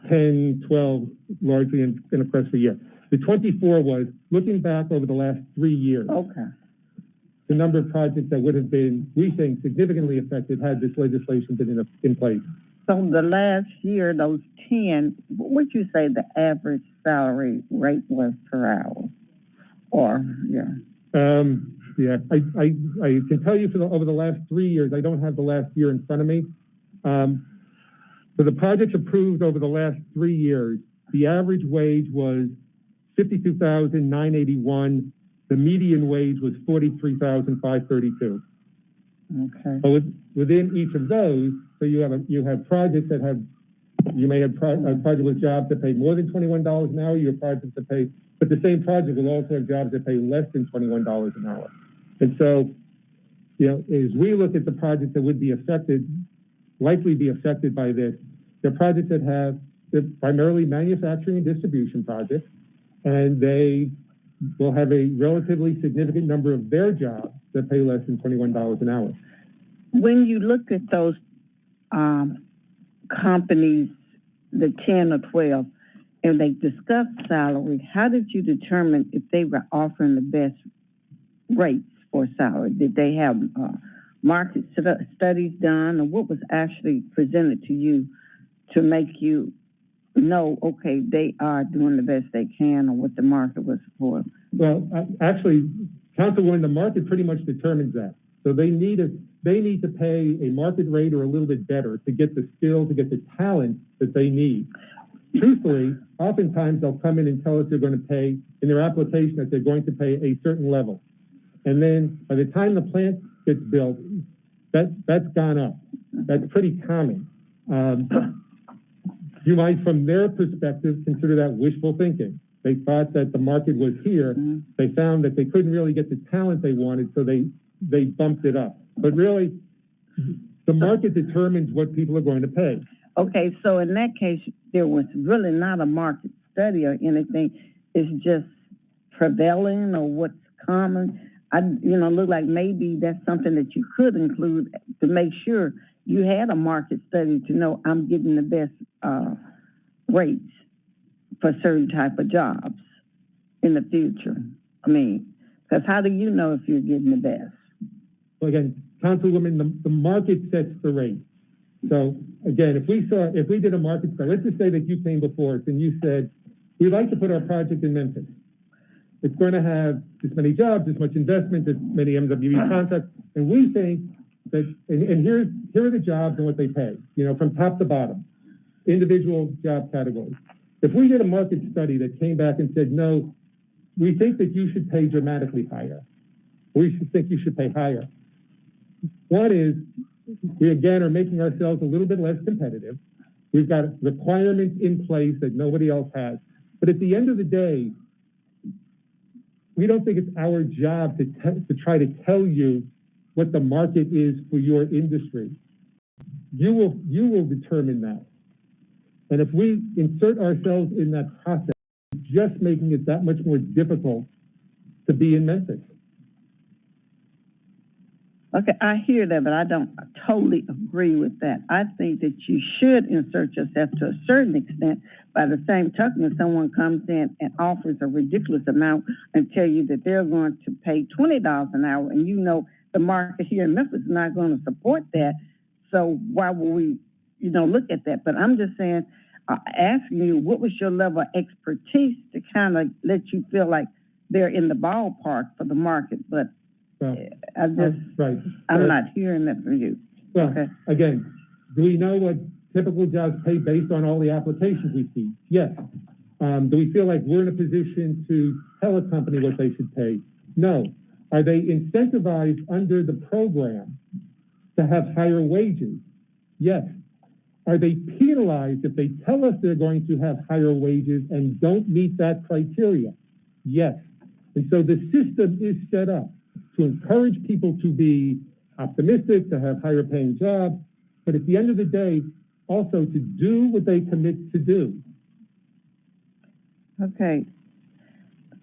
[SPEAKER 21] 10, 12, largely in a press per year. The 24 was looking back over the last 3 years.
[SPEAKER 15] Okay.
[SPEAKER 21] The number of projects that would have been, we think, significantly affected had this legislation been in place.
[SPEAKER 15] So the last year, those 10, what would you say the average salary rate was per hour? Or, yeah.
[SPEAKER 21] Yeah, I can tell you over the last 3 years, I don't have the last year in front of me. For the projects approved over the last 3 years, the average wage was $52,981. The median wage was $43,532.
[SPEAKER 15] Okay.
[SPEAKER 21] So within each of those, so you have projects that have, you may have a project with jobs that pay more than $21 an hour. You have projects that pay, but the same project will also have jobs that pay less than $21 an hour. And so, you know, as we look at the projects that would be affected, likely be affected by this, they're projects that have, they're primarily manufacturing and distribution projects, and they will have a relatively significant number of their jobs that pay less than $21 an hour.
[SPEAKER 15] When you look at those companies, the 10 or 12, and they discussed salary, how did you determine if they were offering the best rates for salary? Did they have market studies done, or what was actually presented to you to make you know, okay, they are doing the best they can, or what the market was for?
[SPEAKER 21] Well, actually, Councilwoman, the market pretty much determines that. So they need to pay a market rate or a little bit better to get the skill, to get the talent that they need. Truthfully, oftentimes they'll come in and tell us they're going to pay, in their application, that they're going to pay a certain level. And then by the time the plant gets built, that's gone up. That's pretty common. You might, from their perspective, consider that wishful thinking. They thought that the market was here. They found that they couldn't really get the talent they wanted, so they bumped it up. But really, the market determines what people are going to pay.
[SPEAKER 15] Okay, so in that case, there was really not a market study or anything. It's just prevailing or what's common. Look like maybe that's something that you could include to make sure you had a market study to know I'm getting the best rates for certain type of jobs in the future. I mean, because how do you know if you're getting the best?
[SPEAKER 21] Well, again, Councilwoman, the market sets the rate. So again, if we did a market study, let's just say that you came before us and you said, we'd like to put our project in Memphis. It's going to have this many jobs, this much investment, this many MWE contracts, and we think that, and here are the jobs and what they pay, from top to bottom, individual job categories. If we did a market study that came back and said, no, we think that you should pay dramatically higher, we think you should pay higher, One is, we again are making ourselves a little bit less competitive. We've got requirements in place that nobody else has. But at the end of the day, we don't think it's our job to try to tell you what the market is for your industry. You will determine that. And if we insert ourselves in that process, it's just making it that much more difficult to be in Memphis.
[SPEAKER 15] Okay, I hear that, but I don't totally agree with that. I think that you should insert yourself to a certain extent. By the same token, if someone comes in and offers a ridiculous amount and tell you that they're going to pay $20 an hour, and you know the market here in Memphis is not going to support that, so why would we, look at that? But I'm just saying, asking you, what was your level of expertise to kind of let you feel like they're in the ballpark for the market? But I'm not hearing that from you.
[SPEAKER 21] Well,
[SPEAKER 15] okay.
[SPEAKER 21] Again, do we know what typical jobs pay based on all the applications we see? Yes. Do we feel like we're in a position to tell a company what they should pay? No. Are they incentivized under the program to have higher wages? Yes. Are they penalized if they tell us they're going to have higher wages and don't meet that criteria? Yes. And so the system is set up to encourage people to be optimistic, to have higher paying jobs, but at the end of the day, also to do what they commit to do.
[SPEAKER 15] Okay.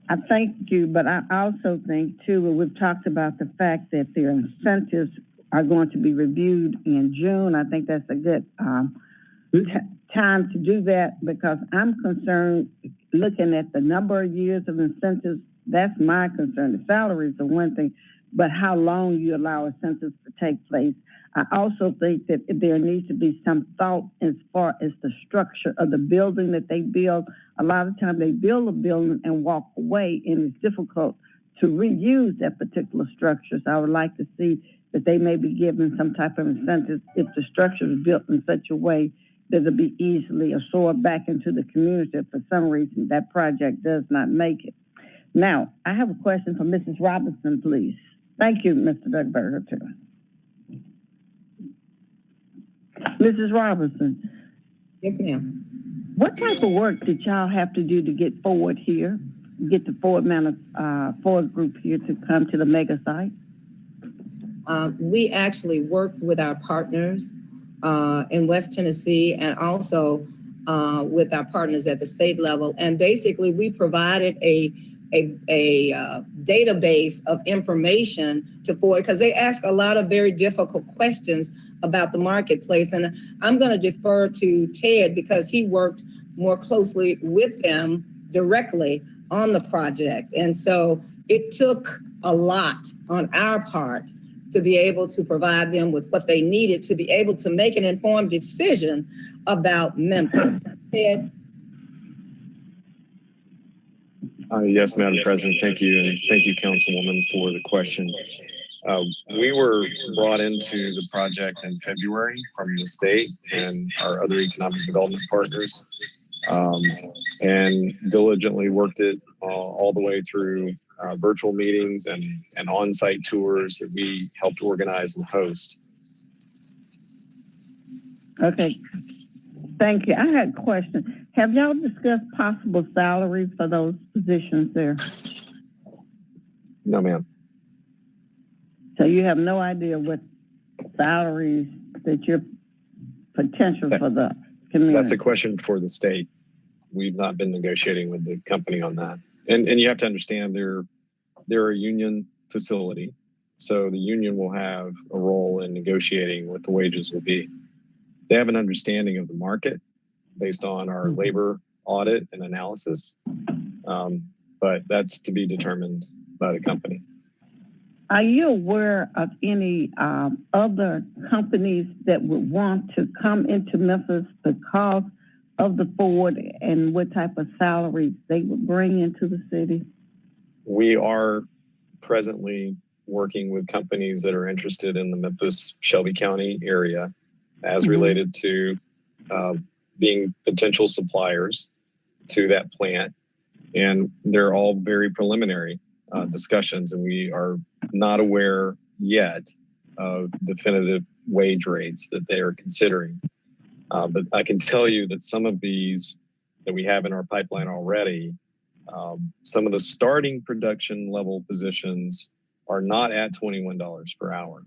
[SPEAKER 15] I thank you, but I also think too, we've talked about the fact that their incentives are going to be reviewed in June. I think that's a good time to do that, because I'm concerned looking at the number of years of incentives. That's my concern. The salaries are one thing, but how long you allow incentives to take place. I also think that there needs to be some thought as far as the structure of the building that they build. A lot of times they build a building and walk away, and it's difficult to reuse that particular structure. So I would like to see that they may be given some type of incentives if the structure is built in such a way that it'll be easily absorbed back into the community if for some reason that project does not make it. Now, I have a question for Mrs. Robinson, please. Thank you, Mr. Duckburger, too. Mrs. Robinson.
[SPEAKER 20] Yes, ma'am.
[SPEAKER 15] What type of work did y'all have to do to get Ford here, get the Ford group here to come to the mega site?
[SPEAKER 20] We actually worked with our partners in West Tennessee, and also with our partners at the state level. And basically, we provided a database of information to Ford, because they ask a lot of very difficult questions about the marketplace. And I'm going to defer to Ted, because he worked more closely with them directly on the project. And so it took a lot on our part to be able to provide them with what they needed to be able to make an informed decision about Memphis. Ted?
[SPEAKER 3] Yes, Madam President, thank you. And thank you, Councilwoman, for the question. We were brought into the project in February from the state and our other economic development partners, and diligently worked it all the way through virtual meetings and on-site tours that we helped organize and host.
[SPEAKER 15] Okay, thank you. I had a question. Have y'all discussed possible salaries for those positions there?
[SPEAKER 3] No, ma'am.
[SPEAKER 15] So you have no idea what salaries that your potential for the community?
[SPEAKER 3] That's a question for the state. We've not been negotiating with the company on that. And you have to understand they're a union facility. So the union will have a role in negotiating what the wages will be. They have an understanding of the market based on our labor audit and analysis. But that's to be determined by the company.
[SPEAKER 15] Are you aware of any other companies that would want to come into Memphis because of the Ford, and what type of salaries they would bring into the city?
[SPEAKER 3] We are presently working with companies that are interested in the Memphis, Shelby County area as related to being potential suppliers to that plant. And they're all very preliminary discussions, and we are not aware yet of definitive wage rates that they are considering. But I can tell you that some of these that we have in our pipeline already, some of the starting production level positions are not at $21 per hour.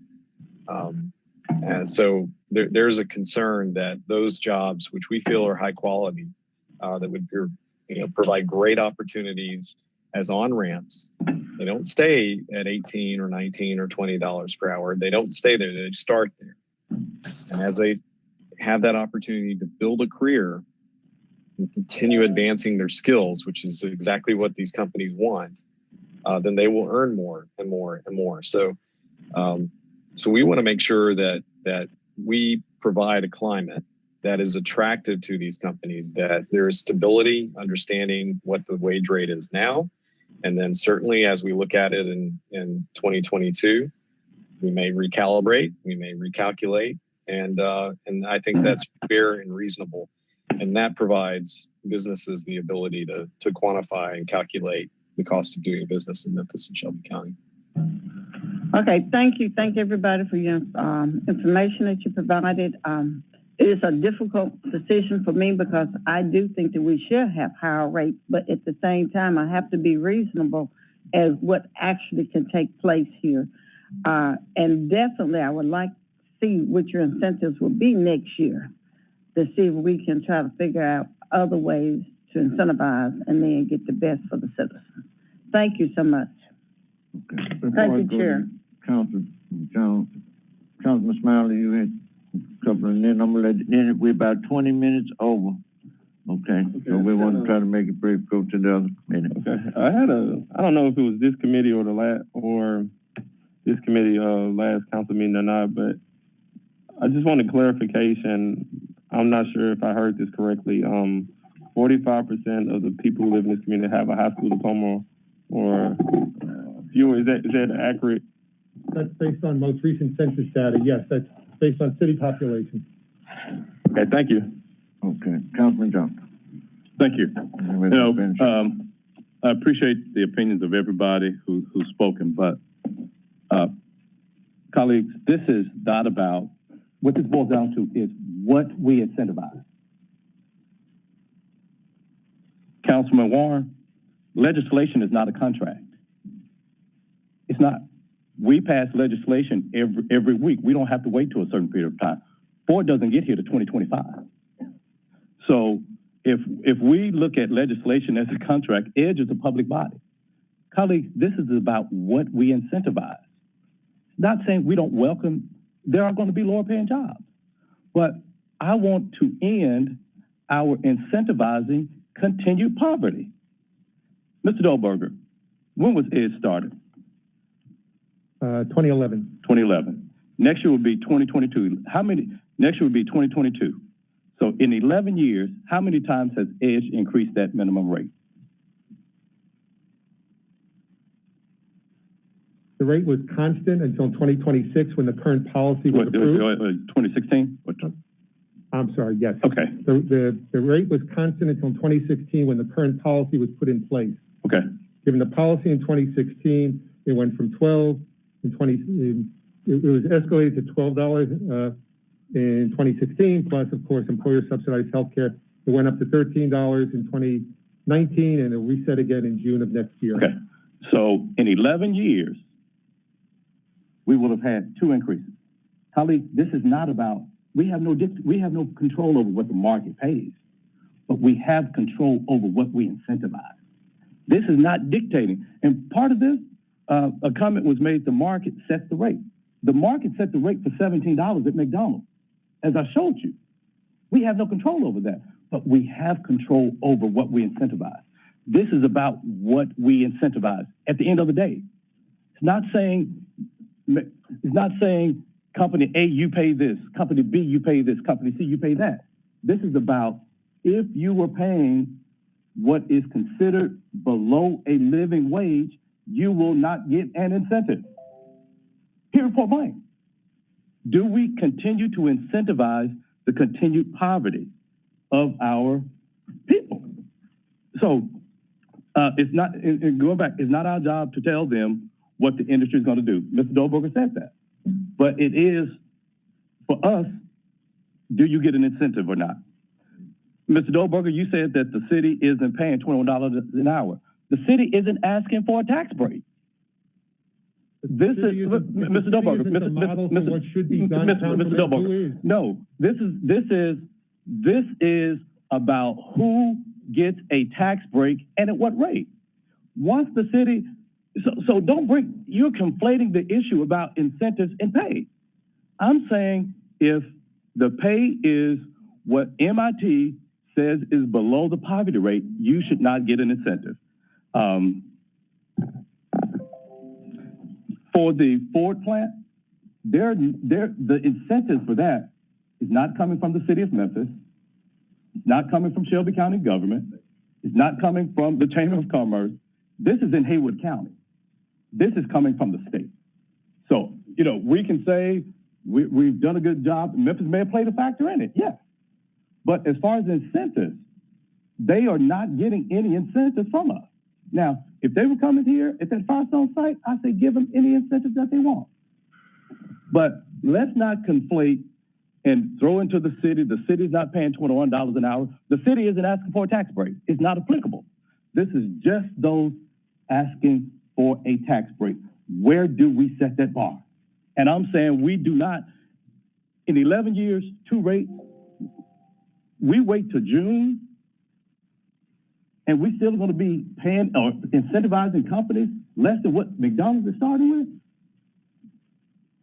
[SPEAKER 3] And so there's a concern that those jobs, which we feel are high quality, that would provide great opportunities as on-ramps, they don't stay at $18 or $19 or $20 per hour. They don't stay there. They start there. And as they have that opportunity to build a career and continue advancing their skills, which is exactly what these companies want, then they will earn more and more and more. So we want to make sure that we provide a climate that is attractive to these companies, that there is stability, understanding what the wage rate is now. And then certainly as we look at it in 2022, we may recalibrate, we may recalculate, and I think that's fair and reasonable. And that provides businesses the ability to quantify and calculate the cost of doing business in Memphis and Shelby County.
[SPEAKER 15] Okay, thank you. Thank everybody for your information that you provided. It is a difficult decision for me because I do think that we should have higher rates, but at the same time, I have to be reasonable as what actually can take place here. And definitely, I would like to see what your incentives will be next year to see if we can try to figure out other ways to incentivize and then get the best for the citizens. Thank you so much.
[SPEAKER 19] Okay.
[SPEAKER 15] Thank you, Chair.
[SPEAKER 19] Councilman Smiley, you had a couple, and then I'm gonna let, then we're about 20 minutes over. Okay, so we want to try to make it brief, go to the other committee.
[SPEAKER 5] Okay, I don't know if it was this committee or this committee last council meeting or not, but I just wanted clarification. I'm not sure if I heard this correctly. 45% of the people who live in this community have a high school diploma or fewer. Is that accurate?
[SPEAKER 21] That's based on most recent census data. Yes, that's based on city population.
[SPEAKER 5] Okay, thank you.
[SPEAKER 19] Okay, Councilman Johnson.
[SPEAKER 14] Thank you. I appreciate the opinions of everybody who's spoken, but colleagues, this is not about, what this boils down to is what we incentivize. Councilman Warren, legislation is not a contract. It's not. We pass legislation every week. We don't have to wait till a certain period of time. Ford doesn't get here to 2025. So if we look at legislation as a contract, EDGE is a public body. Colleagues, this is about what we incentivize. Not saying we don't welcome, there are going to be lower paying jobs, but I want to end our incentivizing continued poverty. Mr. Dolberger, when was EDGE started?
[SPEAKER 21] 2011.
[SPEAKER 14] 2011. Next year will be 2022. Next year will be 2022. So in 11 years, how many times has EDGE increased that minimum rate?
[SPEAKER 21] The rate was constant until 2026 when the current policy was approved.
[SPEAKER 14] 2016?
[SPEAKER 21] I'm sorry, yes.
[SPEAKER 14] Okay.
[SPEAKER 21] The rate was constant until 2016 when the current policy was put in place.
[SPEAKER 14] Okay.
[SPEAKER 21] Given the policy in 2016, it went from 12 in it was escalated to $12 in 2016, plus of course employer subsidized healthcare. It went up to $13 in 2019 and it'll reset again in June of next year.
[SPEAKER 14] Okay. So in 11 years, we will have had 2 increases. Colleagues, this is not about, we have no control over what the market pays, but we have control over what we incentivize. This is not dictating. And part of this, a comment was made, the market sets the rate. The market set the rate for $17 at McDonald's. As I showed you, we have no control over that, but we have control over what we incentivize. This is about what we incentivize at the end of the day. It's not saying company A, you pay this, company B, you pay this, company C, you pay that. This is about if you were paying what is considered below a living wage, you will not get an incentive. Here, point blank. Do we continue to incentivize the continued poverty of our people? So it's not, going back, it's not our job to tell them what the industry is going to do. Mr. Dolberger said that. But it is, for us, do you get an incentive or not? Mr. Dolberger, you said that the city isn't paying $21 an hour. The city isn't asking for a tax break. This is, Mr. Dolberger, Mr. Dolberger, no, this is about who gets a tax break and at what rate. Once the city, so don't bring, you're conflating the issue about incentives and pay. I'm saying if the pay is what MIT says is below the poverty rate, you should not get an incentive. For the Ford plant, the incentives for that is not coming from the city of Memphis. It's not coming from Shelby County government. It's not coming from the Chamber of Commerce. This is in Haywood County. This is coming from the state. So, you know, we can say we've done a good job. Memphis may have played a factor in it, yes. But as far as incentives, they are not getting any incentives from us. Now, if they were coming here at that Firestone site, I say give them any incentives that they want. But let's not conflate and throw into the city's not paying $21 an hour. The city isn't asking for a tax break. It's not applicable. This is just those asking for a tax break. Where do we set that bar? And I'm saying we do not, in 11 years, 2 rates, we wait till June, and we still going to be paying or incentivizing companies less than what McDonald's is starting with?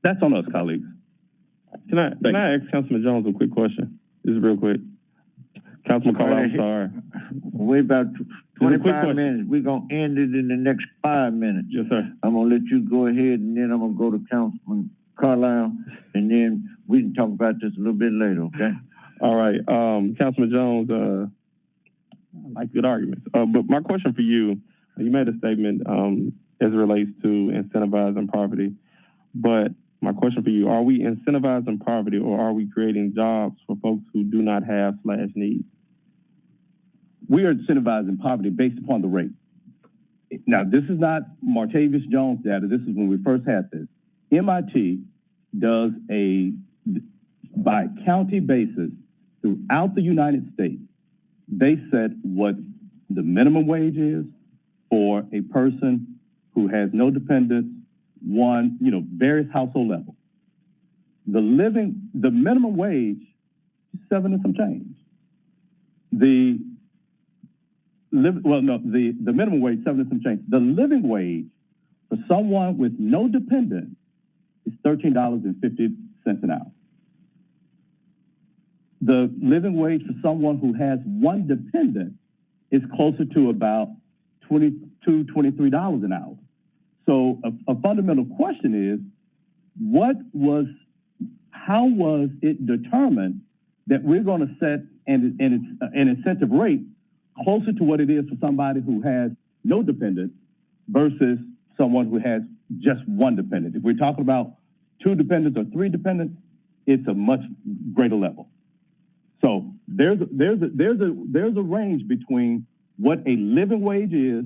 [SPEAKER 14] That's on us, colleagues.
[SPEAKER 5] Can I ask Councilman Jones a quick question? Just real quick. Councilman Carl, I'm sorry.
[SPEAKER 19] We about 25 minutes. We're going to end it in the next 5 minutes.
[SPEAKER 5] Yes, sir.
[SPEAKER 19] I'm going to let you go ahead, and then I'm going to go to Councilman Carlisle, and then we can talk about this a little bit later, okay?
[SPEAKER 5] All right. Councilman Jones, I like good arguments. But my question for you, you made a statement as it relates to incentivizing poverty. But my question for you, are we incentivizing poverty, or are we creating jobs for folks who do not have / need?
[SPEAKER 14] We are incentivizing poverty based upon the rate. Now, this is not Martavius Jones data. This is when we first had this. MIT does by county basis throughout the United States. They set what the minimum wage is for a person who has no dependents, various household levels. The minimum wage is 7 and some change. The minimum wage, 7 and some change. The living wage for someone with no dependents is $13.50 an hour. The living wage for someone who has one dependent is closer to about $22, $23 an hour. So a fundamental question is, how was it determined that we're going to set an incentive rate closer to what it is for somebody who has no dependents versus someone who has just one dependent? If we're talking about 2 dependents or 3 dependents, it's a much greater level. So there's a range between what a living wage is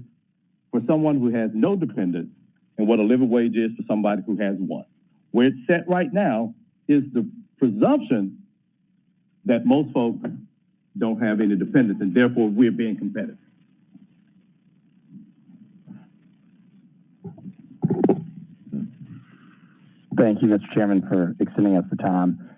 [SPEAKER 14] for someone who has no dependents and what a living wage is for somebody who has one. Where it's set right now is the presumption that most folks don't have any dependents, and therefore we're being competitive.
[SPEAKER 1] Thank you, Mr. Chairman, for extending us the time.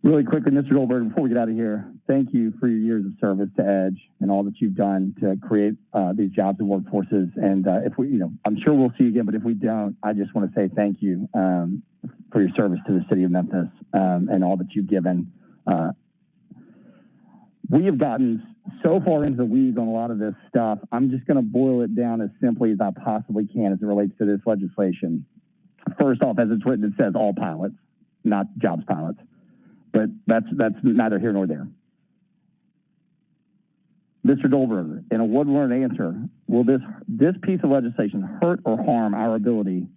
[SPEAKER 1] Really quickly, Mr. Goldberg, before we get out of here, thank you for your years of service to EDGE and all that you've done to create these jobs and workforces. And if we, I'm sure we'll see you again, but if we don't, I just want to say thank you for your service to the city of Memphis and all that you've given. We have gotten so far into the weeds on a lot of this stuff. I'm just going to boil it down as simply as I possibly can as it relates to this legislation. First off, as it's written, it says all pilots, not jobs pilots. But that's neither here nor there. Mr. Goldberger, in a one-word answer, will this piece of legislation hurt or harm our ability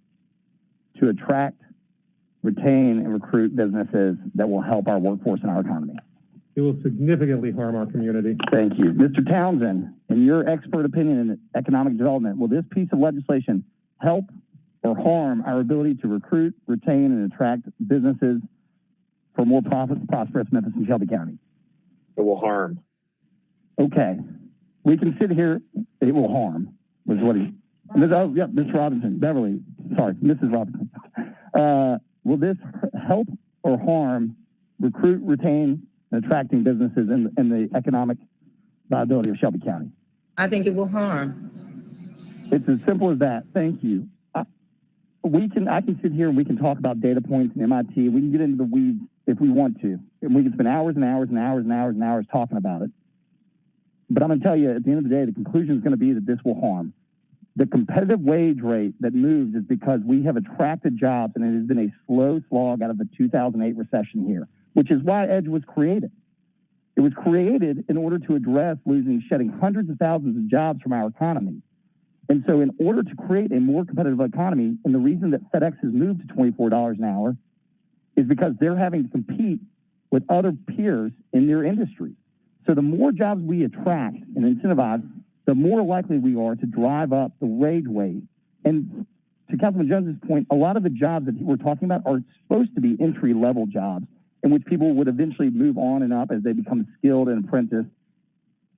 [SPEAKER 1] to attract, retain, and recruit businesses that will help our workforce and our economy?
[SPEAKER 21] It will significantly harm our community.
[SPEAKER 1] Thank you. Mr. Townsend, in your expert opinion in economic development, will this piece of legislation help or harm our ability to recruit, retain, and attract businesses for more prosperous Memphis and Shelby County?
[SPEAKER 3] It will harm.
[SPEAKER 1] Okay. We can sit here, it will harm, was what he, Mr. Robinson, Mrs. Robinson. Will this help or harm recruit, retain, and attracting businesses in the economic viability of Shelby County?
[SPEAKER 20] I think it will harm.
[SPEAKER 1] It's as simple as that. Thank you. I can sit here and we can talk about data points and MIT. We can get into the weeds if we want to. And we can spend hours and hours and hours and hours and hours talking about it. But I'm going to tell you, at the end of the day, the conclusion is going to be that this will harm. The competitive wage rate that moves is because we have attracted jobs, and it has been a slow slog out of the 2008 recession here, which is why EDGE was created. It was created in order to address shedding hundreds of thousands of jobs from our economy. And so in order to create a more competitive economy, and the reason that FedEx has moved to $24 an hour is because they're having to compete with other peers in their industry. So the more jobs we attract and incentivize, the more likely we are to drive up the wage rate. And to Councilman Jones's point, a lot of the jobs that we're talking about are supposed to be entry-level jobs in which people would eventually move on and up as they become skilled and apprenticed.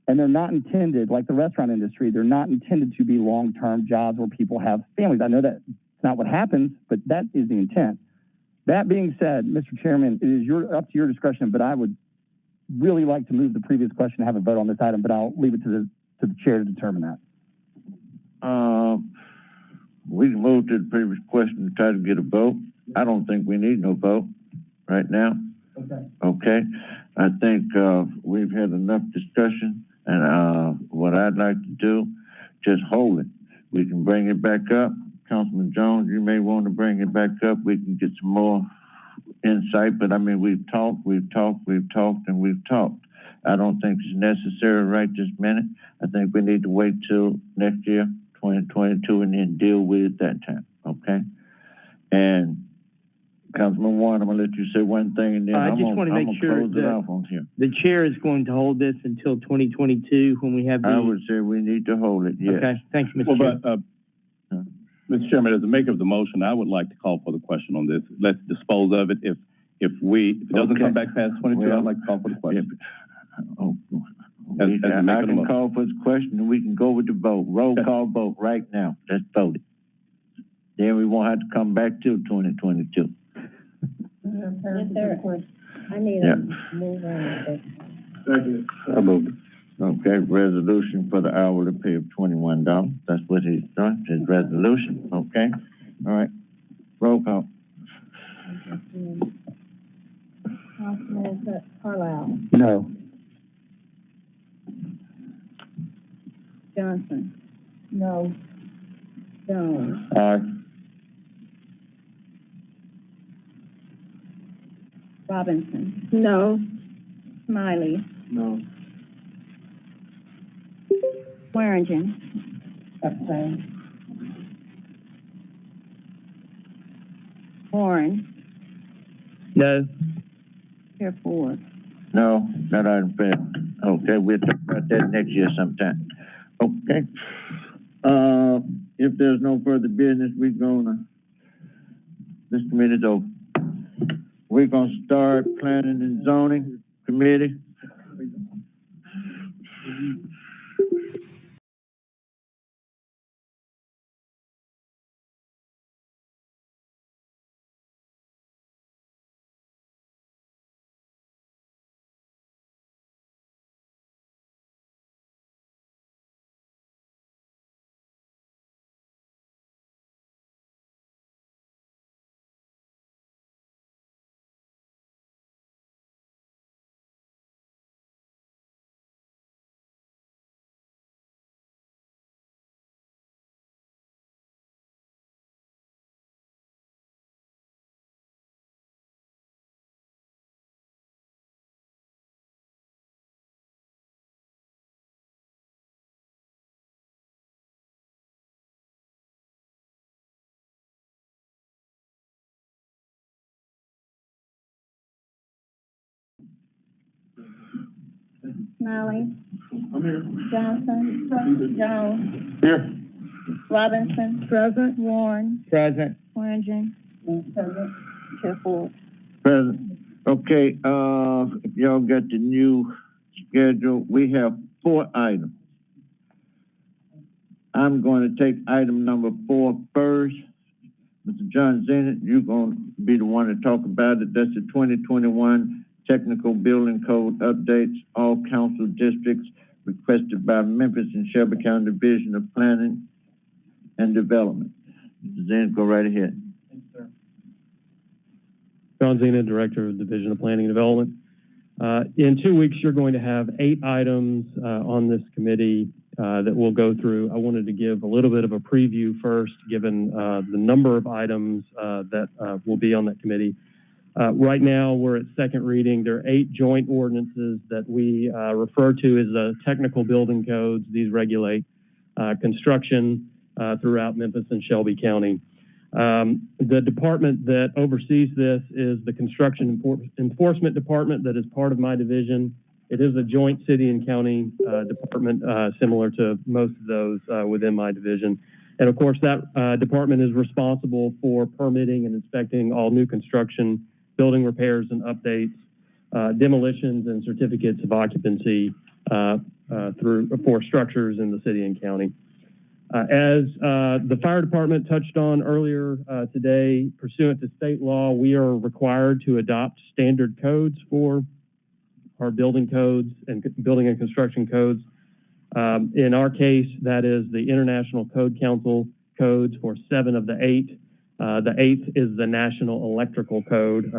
[SPEAKER 1] And they're not intended, like the restaurant industry, they're not intended to be long-term jobs where people have families. I know that's not what happens, but that is the intent. That being said, Mr. Chairman, it is up to your discretion, but I would really like to move the previous question and have a vote on this item, but I'll leave it to the chair to determine that.
[SPEAKER 19] We can move to the previous question and try to get a vote. I don't think we need no vote right now. Okay. I think we've had enough discussion, and what I'd like to do, just hold it. We can bring it back up. Councilman Jones, you may want to bring it back up. We can get some more insight, but I mean, we've talked. I don't think it's necessary right this minute. I think we need to wait till next year, 2022, and then deal with it that time, okay? And Councilman Warren, I'm gonna let you say one thing, and then
[SPEAKER 4] I
[SPEAKER 19] I'm
[SPEAKER 4] just want to make sure
[SPEAKER 19] close it off on here.
[SPEAKER 4] the chair is going to hold this until 2022 when we have the.
[SPEAKER 19] I would say we need to hold it, yes.
[SPEAKER 4] Okay, thank you, Mr. Chair.
[SPEAKER 14] But, Mr. Chairman, as the maker of the motion, I would like to call for the question on this. Let's dispose of it. If it doesn't come back past 22, I'd like to call for the question.
[SPEAKER 19] I can call for the question, and we can go with the vote. Roll call vote right now. Let's vote it. Then we won't have to come back till 2022.
[SPEAKER 2] Yes, sir. I need a move on.
[SPEAKER 19] I moved it. Okay, resolution for the hourly pay of $21. That's what he's done, his resolution, okay? All right, roll call.
[SPEAKER 2] Councilman Carlisle.
[SPEAKER 1] No.
[SPEAKER 2] Johnson. No. Jones.
[SPEAKER 19] Aye.
[SPEAKER 2] Robinson. No. Smiley.
[SPEAKER 19] No.
[SPEAKER 2] Swearingen. Abstain. Warren.
[SPEAKER 4] No.
[SPEAKER 2] Chair Ford.
[SPEAKER 19] No, that item failed. Okay, we'll talk about that next year sometime. Okay. If there's no further business, this committee's over. We're gonna start planning and zoning committee.
[SPEAKER 2] Smiley.
[SPEAKER 19] I'm here.
[SPEAKER 2] Johnson. Jones.
[SPEAKER 19] Here.
[SPEAKER 2] Robinson. Present. Warren.
[SPEAKER 4] Present.
[SPEAKER 2] Swearingen. Present. Chair Ford.
[SPEAKER 19] Present. Okay, if y'all got the new schedule, we have 4 items. I'm going to take item number 4 first. Mr. John Zenit, you're going to be the one to talk about it. That's the 2021 Technical Building Code updates, all council districts requested by Memphis and Shelby County Division of Planning and Development. Mr. Zenit, go right ahead.
[SPEAKER 17] John Zenit, Director of Division of Planning and Development. In 2 weeks, you're going to have 8 items on this committee that we'll go through. I wanted to give a little bit of a preview first, given the number of items that will be on that committee. Right now, we're at second reading. There are 8 joint ordinances that we refer to as the technical building codes. These regulate construction throughout Memphis and Shelby County. The department that oversees this is the Construction Enforcement Department that is part of my division. It is a joint city and county department, similar to most of those within my division. And of course, that department is responsible for permitting and inspecting all new construction, building repairs and updates, demolitions and certificates of occupancy for structures in the city and county. As the fire department touched on earlier today, pursuant to state law, we are required to adopt standard codes for our building codes and building and construction codes. In our case, that is the International Code Council codes for 7 of the 8. The 8th is the National Electrical Code.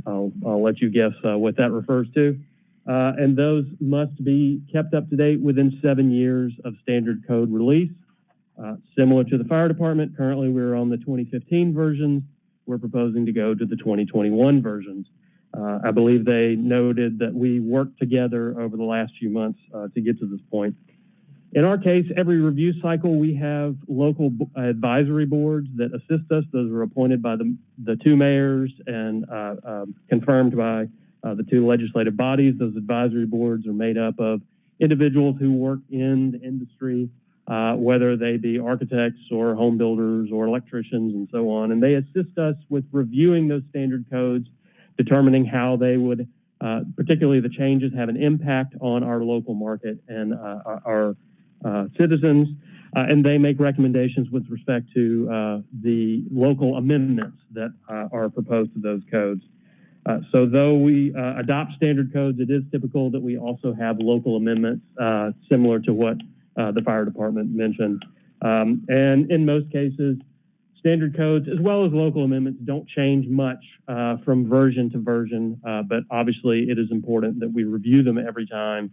[SPEAKER 17] I'll let you guess what that refers to. And those must be kept up to date within 7 years of standard code release. Similar to the fire department, currently we're on the 2015 versions. We're proposing to go to the 2021 versions. I believe they noted that we worked together over the last few months to get to this point. In our case, every review cycle, we have local advisory boards that assist us. Those are appointed by the 2 mayors and confirmed by the 2 legislative bodies. Those advisory boards are made up of individuals who work in the industry, whether they be architects or home builders or electricians and so on. And they assist us with reviewing those standard codes, determining how they would, particularly the changes, have an impact on our local market and our citizens. And they make recommendations with respect to the local amendments that are proposed to those codes. So though we adopt standard codes, it is typical that we also have local amendments similar to what the fire department mentioned. And in most cases, standard codes, as well as local amendments, don't change much from version to version, but obviously it is important that we review them every time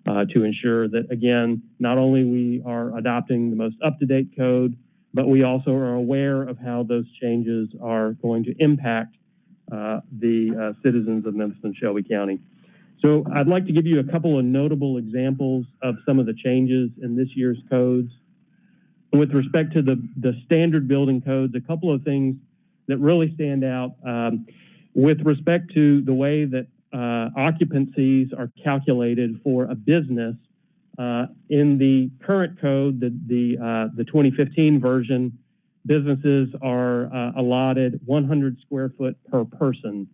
[SPEAKER 17] to ensure that, again, not only we are adopting the most up-to-date code, but we also are aware of how those changes are going to impact the citizens of Memphis and Shelby County. So I'd like to give you a couple of notable examples of some of the changes in this year's codes. With respect to the standard building codes, a couple of things that really stand out. With respect to the way that occupancies are calculated for a business, in the current code, the 2015 version, businesses are allotted 100 square foot per person.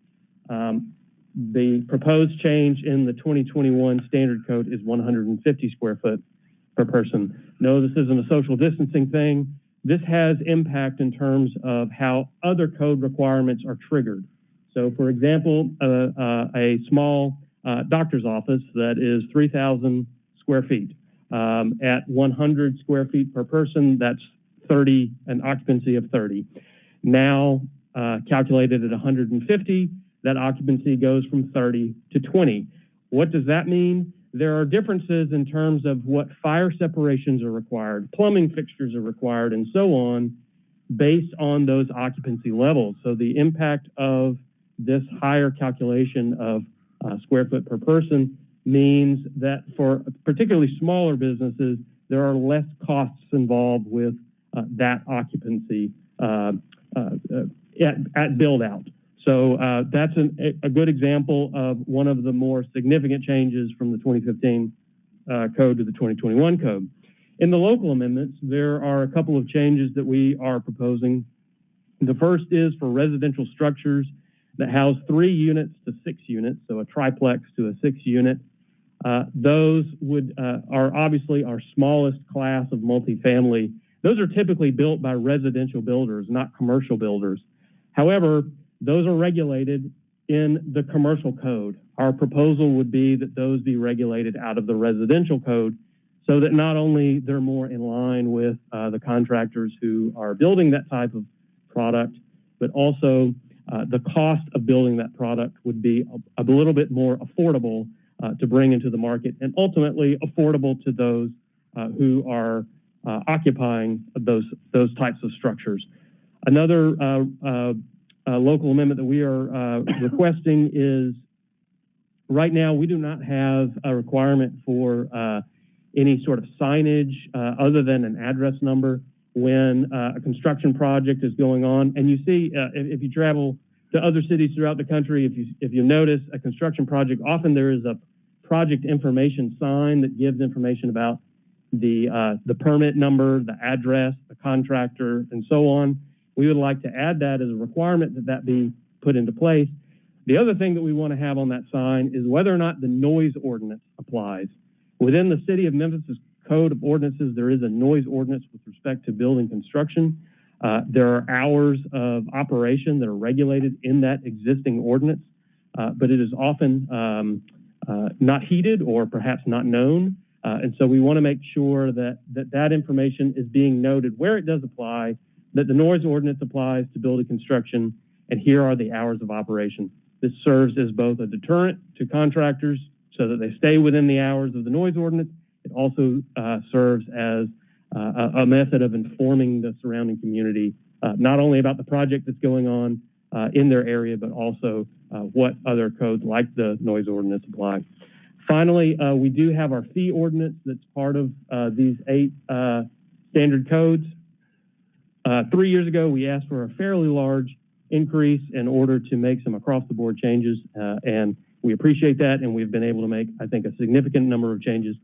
[SPEAKER 17] The proposed change in the 2021 standard code is 150 square foot per person. No, this isn't a social distancing thing. This has impact in terms of how other code requirements are triggered. So for example, a small doctor's office that is 3,000 square feet. At 100 square feet per person, that's 30, an occupancy of 30. Now calculated at 150, that occupancy goes from 30 to 20. What does that mean? There are differences in terms of what fire separations are required, plumbing fixtures are required, and so on, based on those occupancy levels. So the impact of this higher calculation of square foot per person means that for particularly smaller businesses, there are less costs involved with that occupancy at build out. So that's a good example of one of the more significant changes from the 2015 code to the 2021 code. In the local amendments, there are a couple of changes that we are proposing. The first is for residential structures that house 3 units to 6 units, so a triplex to a 6 unit. Those are obviously our smallest class of multifamily. Those are typically built by residential builders, not commercial builders. However, those are regulated in the commercial code. Our proposal would be that those be regulated out of the residential code so that not only they're more in line with the contractors who are building that type of product, but also the cost of building that product would be a little bit more affordable to bring into the market, and ultimately affordable to those who are occupying those types of structures. Another local amendment that we are requesting is, right now we do not have a requirement for any sort of signage other than an address number when a construction project is going on. And you see, if you travel to other cities throughout the country, if you notice a construction project, often there is a project information sign that gives information about the permit number, the address, the contractor, and so on. We would like to add that as a requirement that be put into place. The other thing that we want to have on that sign is whether or not the noise ordinance applies. Within the city of Memphis' code of ordinances, there is a noise ordinance with respect to building construction. There are hours of operation that are regulated in that existing ordinance, but it is often not heeded or perhaps not known. And so we want to make sure that information is being noted where it does apply, that the noise ordinance applies to building construction, and here are the hours of operation. This serves as both a deterrent to contractors so that they stay within the hours of the noise ordinance. It also serves as a method of informing the surrounding community, not only about the project that's going on in their area, but also what other codes like the noise ordinance apply. Finally, we do have our fee ordinance that's part of these 8 standard codes. 3 years ago, we asked for a fairly large increase in order to make some across-the-board changes, and we appreciate that, and we've been able to make, I think, a significant number of changes.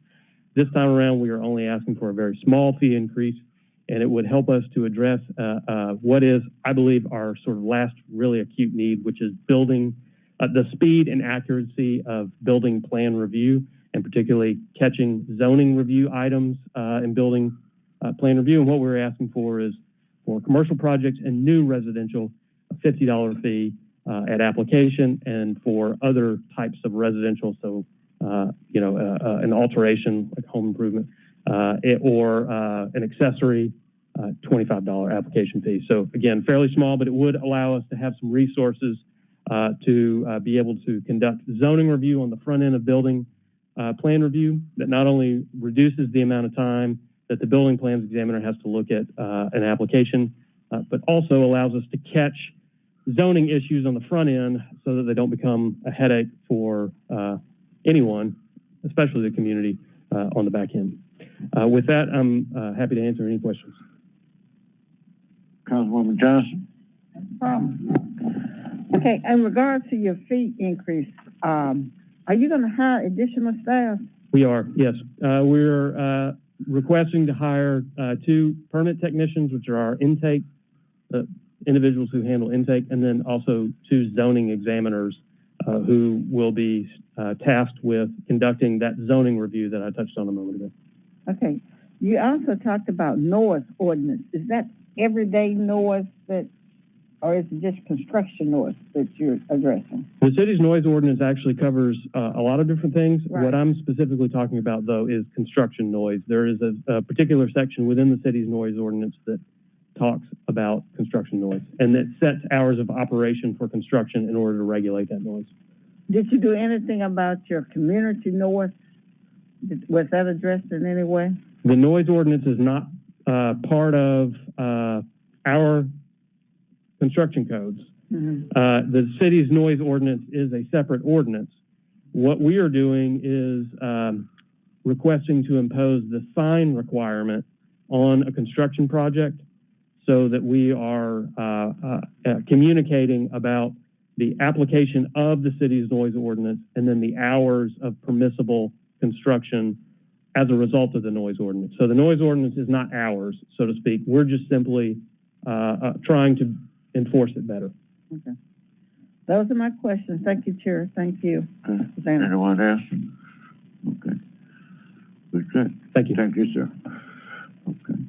[SPEAKER 17] This time around, we are only asking for a very small fee increase, and it would help us to address what is, I believe, our sort of last really acute need, which is building the speed and accuracy of building plan review, and particularly catching zoning review items in building plan review. And what we're asking for is for commercial projects and new residential, a $50 fee at application, and for other types of residential, so an alteration like home improvement or an accessory, $25 application fee. So again, fairly small, but it would allow us to have some resources to be able to conduct zoning review on the front end of building plan review that not only reduces the amount of time that the building plans examiner has to look at an application, but also allows us to catch zoning issues on the front end so that they don't become a headache for anyone, especially the community on the back end. With that, I'm happy to answer any questions.
[SPEAKER 19] Councilwoman Johnson.
[SPEAKER 15] Okay, in regards to your fee increase, are you going to hire additional staff?
[SPEAKER 17] We are, yes. We're requesting to hire 2 permit technicians, which are our intake, individuals who handle intake, and then also 2 zoning examiners who will be tasked with conducting that zoning review that I touched on a moment ago.
[SPEAKER 15] Okay. You also talked about noise ordinance. Is that everyday noise or is it just construction noise that you're addressing?
[SPEAKER 17] The city's noise ordinance actually covers a lot of different things.
[SPEAKER 15] Right.
[SPEAKER 17] What I'm specifically talking about, though, is construction noise. There is a particular section within the city's noise ordinance that talks about construction noise, and that sets hours of operation for construction in order to regulate that noise.
[SPEAKER 15] Did you do anything about your community noise? Was that addressed in any way?
[SPEAKER 17] The noise ordinance is not part of our construction codes.
[SPEAKER 15] Mm-hmm.
[SPEAKER 17] The city's noise ordinance is a separate ordinance. What we are doing is requesting to impose the sign requirement on a construction project so that we are communicating about the application of the city's noise ordinance and then the hours of permissible construction as a result of the noise ordinance. So the noise ordinance is not ours, so to speak. We're just simply trying to enforce it better.
[SPEAKER 15] Okay. Those are my questions. Thank you, Chair. Thank you.
[SPEAKER 19] Okay. Anyone else? Okay. Good.
[SPEAKER 17] Thank you.
[SPEAKER 19] Thank you, sir. Okay.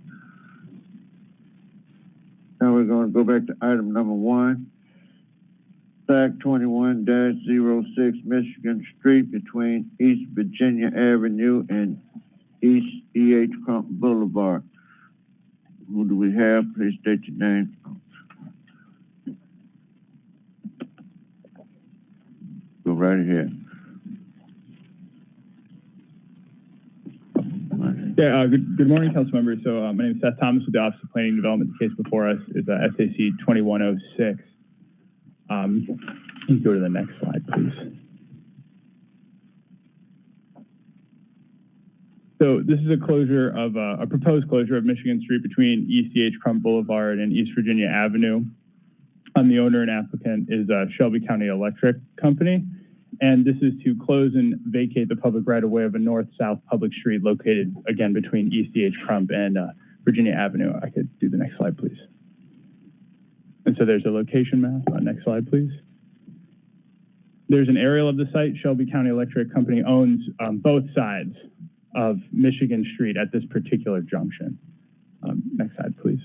[SPEAKER 19] Now we're going to go back to item number 1. Fact 21-06 Michigan Street between East Virginia Avenue and East E.H. Crump Boulevard. Who do we have? Please state your name. Go right ahead.
[SPEAKER 8] Yeah, good morning, council members. So my name is Seth Thomas with the Office of Planning and Development. The case before us is SAC 2106. You can go to the next slide, please. So this is a closure of a proposed closure of Michigan Street between East E.H. Crump Boulevard and East Virginia Avenue. The owner and applicant is Shelby County Electric Company. And this is to close and vacate the public right-of-way of a north-south public street located, again, between East E.H. Crump and Virginia Avenue. I could do the next slide, please. And so there's a location map. Next slide, please. There's an aerial of the site. Shelby County Electric Company owns both sides of Michigan Street at this particular junction. Next slide, please.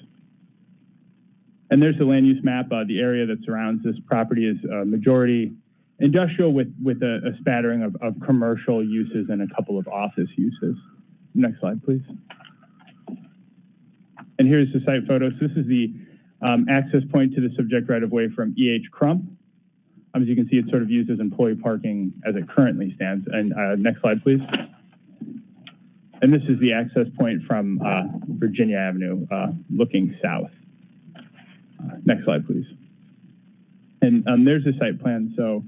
[SPEAKER 8] And there's the land use map. The area that surrounds this property is majority industrial with a spattering of commercial uses and a couple of office uses. Next slide, please. And here's the site photos. This is the access point to the subject right-of-way from E.H. Crump. As you can see, it's sort of used as employee parking as it currently stands. And next slide, please. And this is the access point from Virginia Avenue looking south. Next slide, please. And there's the site plan. So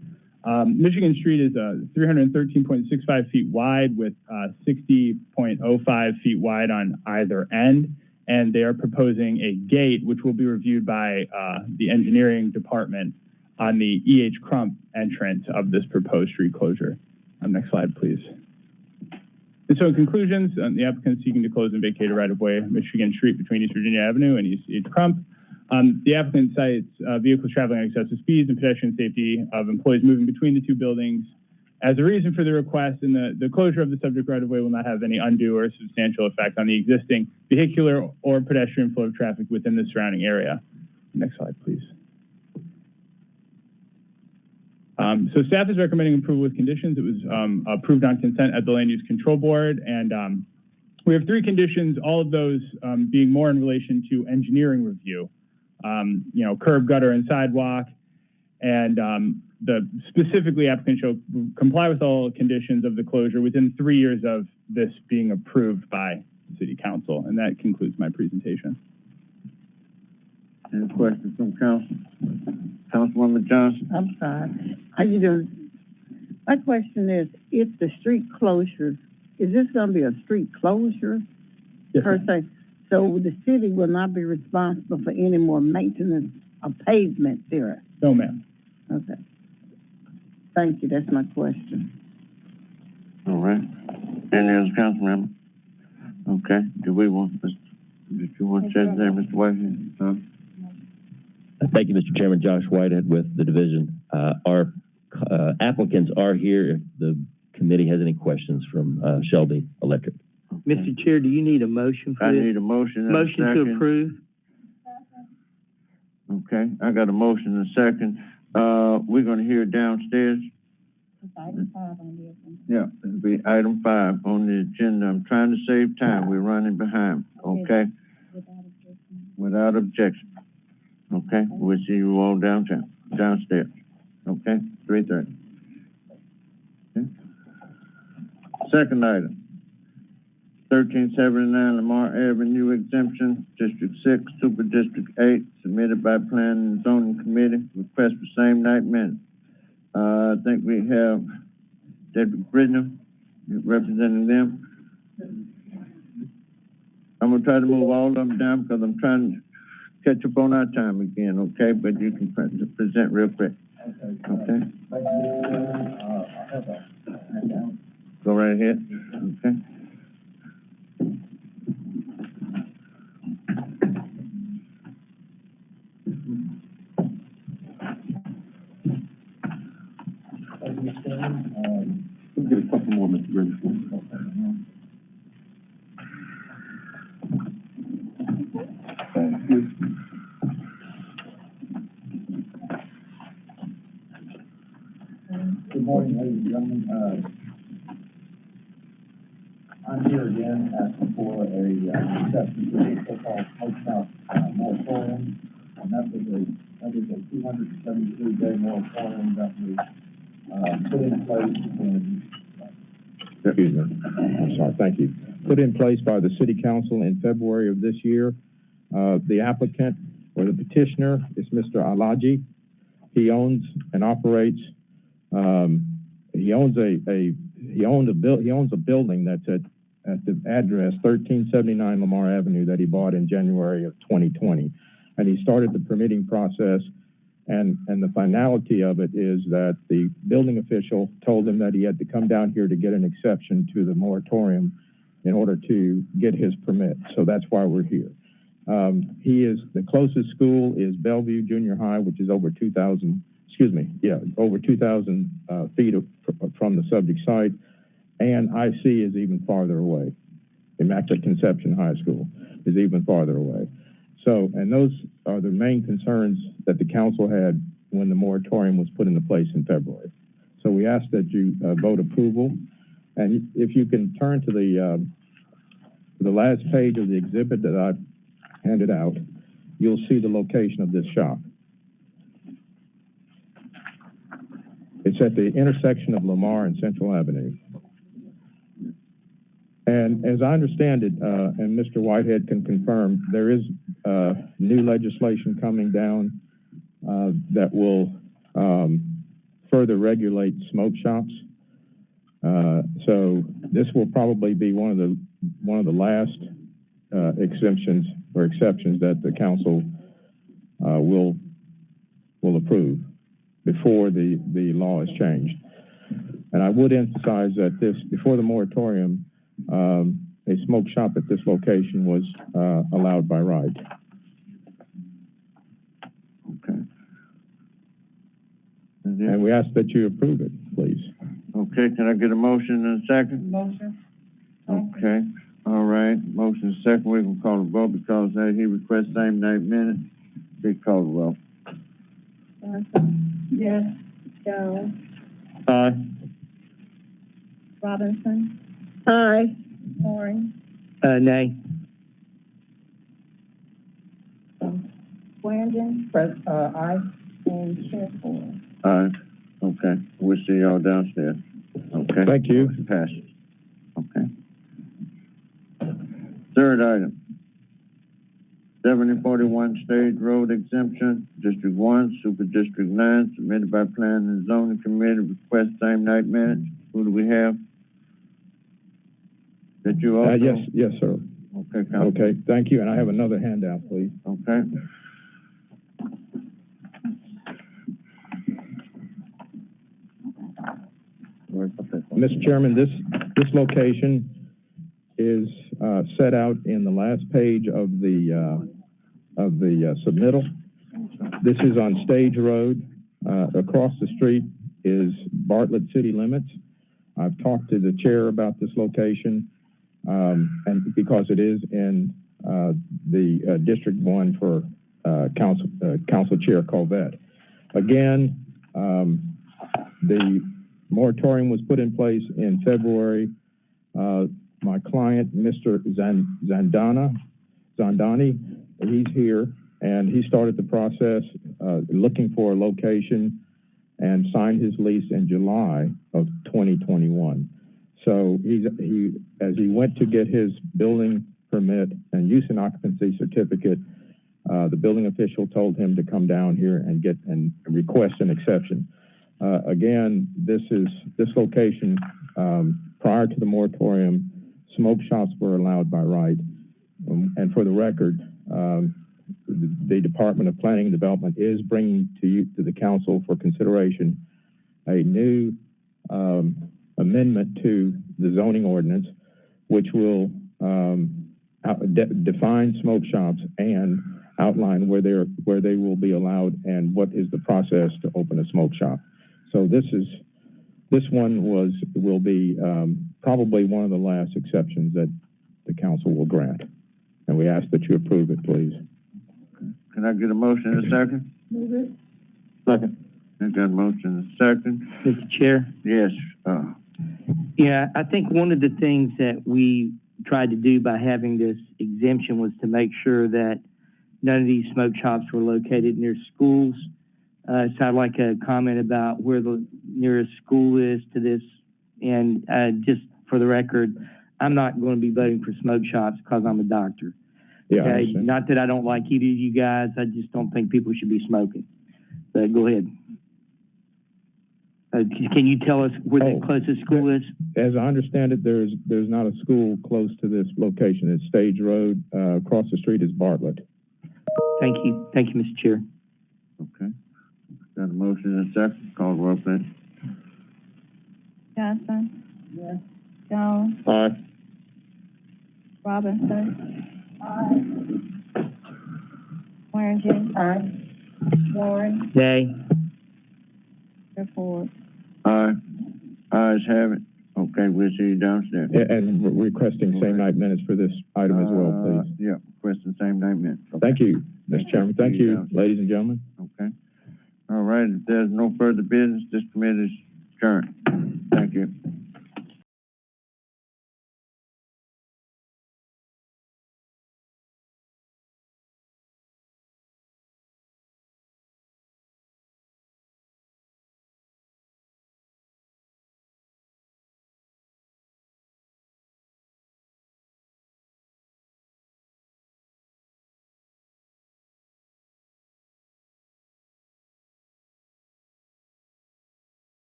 [SPEAKER 8] Michigan Street is 313.65 feet wide with 60.05 feet wide on either end. And they are proposing a gate, which will be reviewed by the engineering department on the E.H. Crump entrance of this proposed street closure. Next slide, please. And so in conclusions, the applicant is seeking to close and vacate a right-of-way Michigan Street between East Virginia Avenue and East E.H. Crump. The applicant cites vehicles traveling at excessive speeds and pedestrian safety of employees moving between the two buildings as a reason for the request, and the closure of the subject right-of-way will not have any undue or substantial effect on the existing vehicular or pedestrian flow of traffic within the surrounding area. Next slide, please. So staff is recommending approval with conditions. It was approved on consent at the Land Use Control Board, and we have 3 conditions, all of those being more in relation to engineering review. Curb, gutter, and sidewalk, and specifically applicant shall comply with all conditions of the closure within 3 years of this being approved by the City Council. And that concludes my presentation.
[SPEAKER 19] Any questions from council? Councilwoman Johnson?
[SPEAKER 15] I'm sorry. How you doing? My question is, if the street closures, is this going to be a street closure per se? So the city will not be responsible for any more maintenance of pavement there?
[SPEAKER 8] No, ma'am.
[SPEAKER 15] Okay. Thank you. That's my question.
[SPEAKER 19] All right. Any other council member? Okay. Did you want to say there, Mr. Whitehead?
[SPEAKER 22] Thank you, Mr. Chairman. Josh Whitehead with the division. Our applicants are here if the committee has any questions from Shelby Electric.
[SPEAKER 4] Mr. Chair, do you need a motion for this?
[SPEAKER 19] I need a motion and
[SPEAKER 4] motion
[SPEAKER 19] a second.
[SPEAKER 4] to approve.
[SPEAKER 19] Okay, I got a motion and a second. We're going to hear downstairs.
[SPEAKER 16] It's item 5 on the agenda.
[SPEAKER 19] Yeah, it'll be item 5 on the agenda. I'm trying to save time. We're running behind. Okay? Without objection. Okay, we'll see you all downstairs. Okay, 3:30. Okay. Second item. 1379 Lamar Avenue exemption, District 6, Super District 8, submitted by Planning and Zoning Committee, request for same night minutes. I think we have David Bridner representing them. I'm gonna try to move all of them down because I'm trying to catch up on our time again, okay? But you can present real quick. Okay? Go right ahead. Okay.
[SPEAKER 14] some more, Mr. Bridges. Thank you.
[SPEAKER 9] Good morning, ladies and gentlemen. I'm here again asking for a exception to the so-called smoke shop moratorium. And that was a 273-day moratorium that was put in place in.
[SPEAKER 10] Excuse me. I'm sorry. Thank you. Put in place by the City Council in February of this year. The applicant or the petitioner is Mr. Alaji. He owns and operates. He owns a building that's at the address 1379 Lamar Avenue that he bought in January of 2020, and he started the permitting process. And the finality of it is that the building official told him that he had to come down here to get an exception to the moratorium in order to get his permit. So that's why we're here. The closest school is Bellevue Junior High, which is over 2,000 feet from the subject site, and IC is even farther away. Immaculate Conception High School is even farther away. So, and those are the main concerns that the council had when the moratorium was put into place in February. So we ask that you vote approval, and if you can turn to the last page of the exhibit that I handed out, you'll see the location of this shop. It's at the intersection of Lamar and Central Avenue. And as I understand it, and Mr. Whitehead can confirm, there is new legislation coming down that will further regulate smoke shops. So this will probably be one of the last exemptions or exceptions that the council will approve before the law is changed. And I would emphasize that before the moratorium, a smoke shop at this location was allowed by right.
[SPEAKER 19] Okay.
[SPEAKER 10] And we ask that you approve it, please.
[SPEAKER 19] Okay, can I get a motion and a second?
[SPEAKER 16] Motion.
[SPEAKER 19] Okay, all right. Motion second, we can call the vote because he requests same night minutes. Please call the vote.
[SPEAKER 2] Yes. Jones.
[SPEAKER 19] Aye.
[SPEAKER 2] Robinson.
[SPEAKER 15] Aye.
[SPEAKER 2] Warren.
[SPEAKER 4] Nay.
[SPEAKER 2] Brandon.
[SPEAKER 16] Aye.
[SPEAKER 2] And Chair Ford.
[SPEAKER 19] Aye. Okay, we'll see y'all downstairs. Okay.
[SPEAKER 10] Thank you.
[SPEAKER 19] Motion passes. Okay. Third item. 7041 Stage Road Exemption, District 1, Super District 9, submitted by Planning and Zoning Committee, request same night minutes. Who do we have? Did you also?
[SPEAKER 10] Yes, sir.
[SPEAKER 19] Okay, Council.
[SPEAKER 10] Okay, thank you. And I have another handout, please.
[SPEAKER 19] Okay.
[SPEAKER 10] Mr. Chairman, this location is set out in the last page of the submittal. This is on Stage Road. Across the street is Bartlett City Limits. I've talked to the chair about this location, and because it is in the District 1 for Council Chair Colvett. Again, the moratorium was put in place in February. My client, Mr. Zandani, he's here, and he started the process looking for a location and signed his lease in July of 2021. So as he went to get his building permit and use and occupancy certificate, the building official told him to come down here and request an exception. Again, this location, prior to the moratorium, smoke shops were allowed by right. And for the record, the Department of Planning and Development is bringing to the council for consideration a new amendment to the zoning ordinance, which will define smoke shops and outline where they will be allowed and what is the process to open a smoke shop. So this is This one will be probably one of the last exceptions that the council will grant. And we ask that you approve it, please.
[SPEAKER 19] Can I get a motion in a second?
[SPEAKER 16] Move it.
[SPEAKER 10] Second.
[SPEAKER 19] I got a motion in a second.
[SPEAKER 4] Mr. Chair?
[SPEAKER 19] Yes,
[SPEAKER 4] Yeah, I think one of the things that we tried to do by having this exemption was to make sure that none of these smoke shops were located near schools. So I'd like a comment about where the nearest school is to this. And just for the record, I'm not going to be voting for smoke shops because I'm a doctor.
[SPEAKER 10] Yeah,
[SPEAKER 4] Okay? Not that I don't like either of you guys. I just don't think people should be smoking. But go ahead. Can you tell us where the closest school is?
[SPEAKER 10] As I understand it, there's not a school close to this location. It's Stage Road. Across the street is Bartlett.
[SPEAKER 4] Thank you. Thank you, Mr. Chair.
[SPEAKER 19] okay. Got a motion in a second. Call the roll, please.
[SPEAKER 2] Johnson?
[SPEAKER 16] Yes.
[SPEAKER 2] Jones?
[SPEAKER 10] Aye.
[SPEAKER 2] Robinson?
[SPEAKER 16] Aye.
[SPEAKER 2] Swearingen?
[SPEAKER 16] Aye.
[SPEAKER 2] Warren?
[SPEAKER 4] Nay.
[SPEAKER 2] Ford?
[SPEAKER 19] Aye. Ayes have it. Okay, we'll see you downstairs.
[SPEAKER 10] And requesting same night minutes for this item as well, please.
[SPEAKER 19] Yeah, requesting same night minutes. Okay.
[SPEAKER 10] Thank you, Mr. Chairman. Thank you, ladies and gentlemen.
[SPEAKER 19] Okay. All right, if there's no further business, this committee is adjourned. Thank you.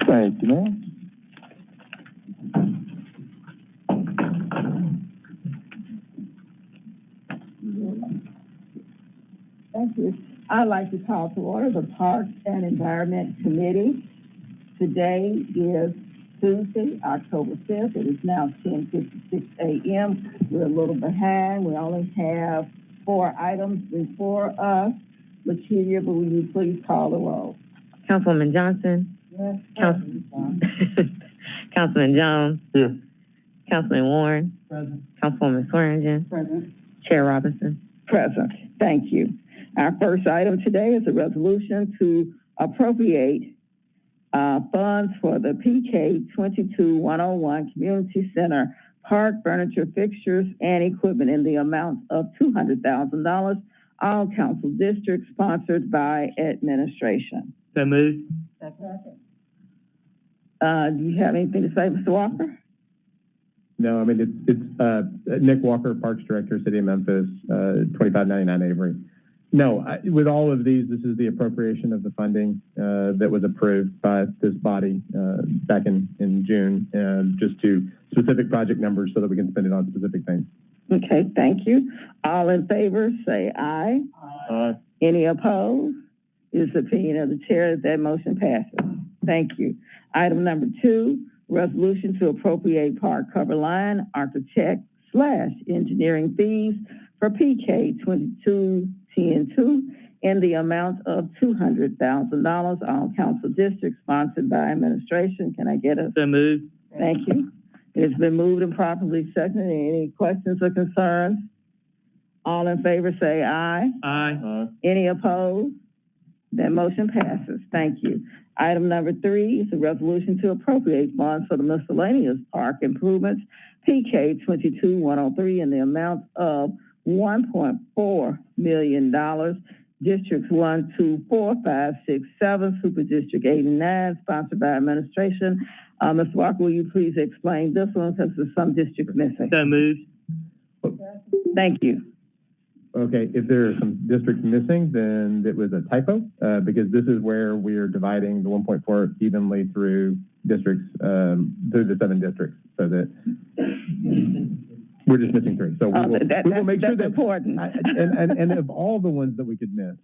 [SPEAKER 10] Thank you, ma'am.
[SPEAKER 15] Thank you. I'd like to call to order the Parks and Environment Committee. Today is Tuesday, October 5th. It is now 10:56 a.m. We're a little behind. We only have 4 items before us. Latoya, will you please call the roll?
[SPEAKER 2] Councilwoman Johnson?
[SPEAKER 15] Yes.
[SPEAKER 2] Councilman Jones?
[SPEAKER 10] Here.
[SPEAKER 2] Councilman Warren?
[SPEAKER 16] Present.
[SPEAKER 2] Councilwoman Swearingen?
[SPEAKER 16] Present.
[SPEAKER 2] Chair Robinson?
[SPEAKER 15] Present. Thank you. Our first item today is a resolution to appropriate funds for the PK 22101 Community Center Park Furniture, Fixtures, and Equipment in the amount of $200,000, all council districts, sponsored by administration.
[SPEAKER 4] So moved.
[SPEAKER 16] Second.
[SPEAKER 15] Do you have anything to say, Mr. Walker?
[SPEAKER 11] No, I mean, it's Nick Walker, Parks Director, City of Memphis, 2599 Avery. No, with all of these, this is the appropriation of the funding that was approved by this body back in June, just to specific project numbers so that we can spend it on specific things.
[SPEAKER 15] Okay, thank you. All in favor, say aye.
[SPEAKER 10] Aye.
[SPEAKER 15] Any opposed? It is the opinion of the chair that that motion passes. Thank you. Item number 2, resolution to appropriate park cover line architect/engineering fees for PK 2210-2 in the amount of $200,000, all council districts, sponsored by administration. Can I get a?
[SPEAKER 4] So moved.
[SPEAKER 15] Thank you. It's been moved and properly seconded. Any questions or concerns? All in favor say aye.
[SPEAKER 4] Aye.
[SPEAKER 15] Any opposed? That motion passes. Thank you. Item number 3 is a resolution to appropriate funds for the miscellaneous park improvements, PK 22103, in the amount of $1.4 million. Districts 1, 2, 4, 5, 6, 7, Super District 89, sponsored by administration. Ms. Walker, will you please explain this one because there's some districts missing?
[SPEAKER 4] So moved.
[SPEAKER 15] Thank you.
[SPEAKER 11] Okay, if there are some districts missing, then it was a typo, because this is where we are dividing the 1.4 evenly through districts, through the 7 districts, so that We're just missing 3. So we will make sure
[SPEAKER 15] that's
[SPEAKER 11] that
[SPEAKER 15] important.
[SPEAKER 11] and of all the ones that we could miss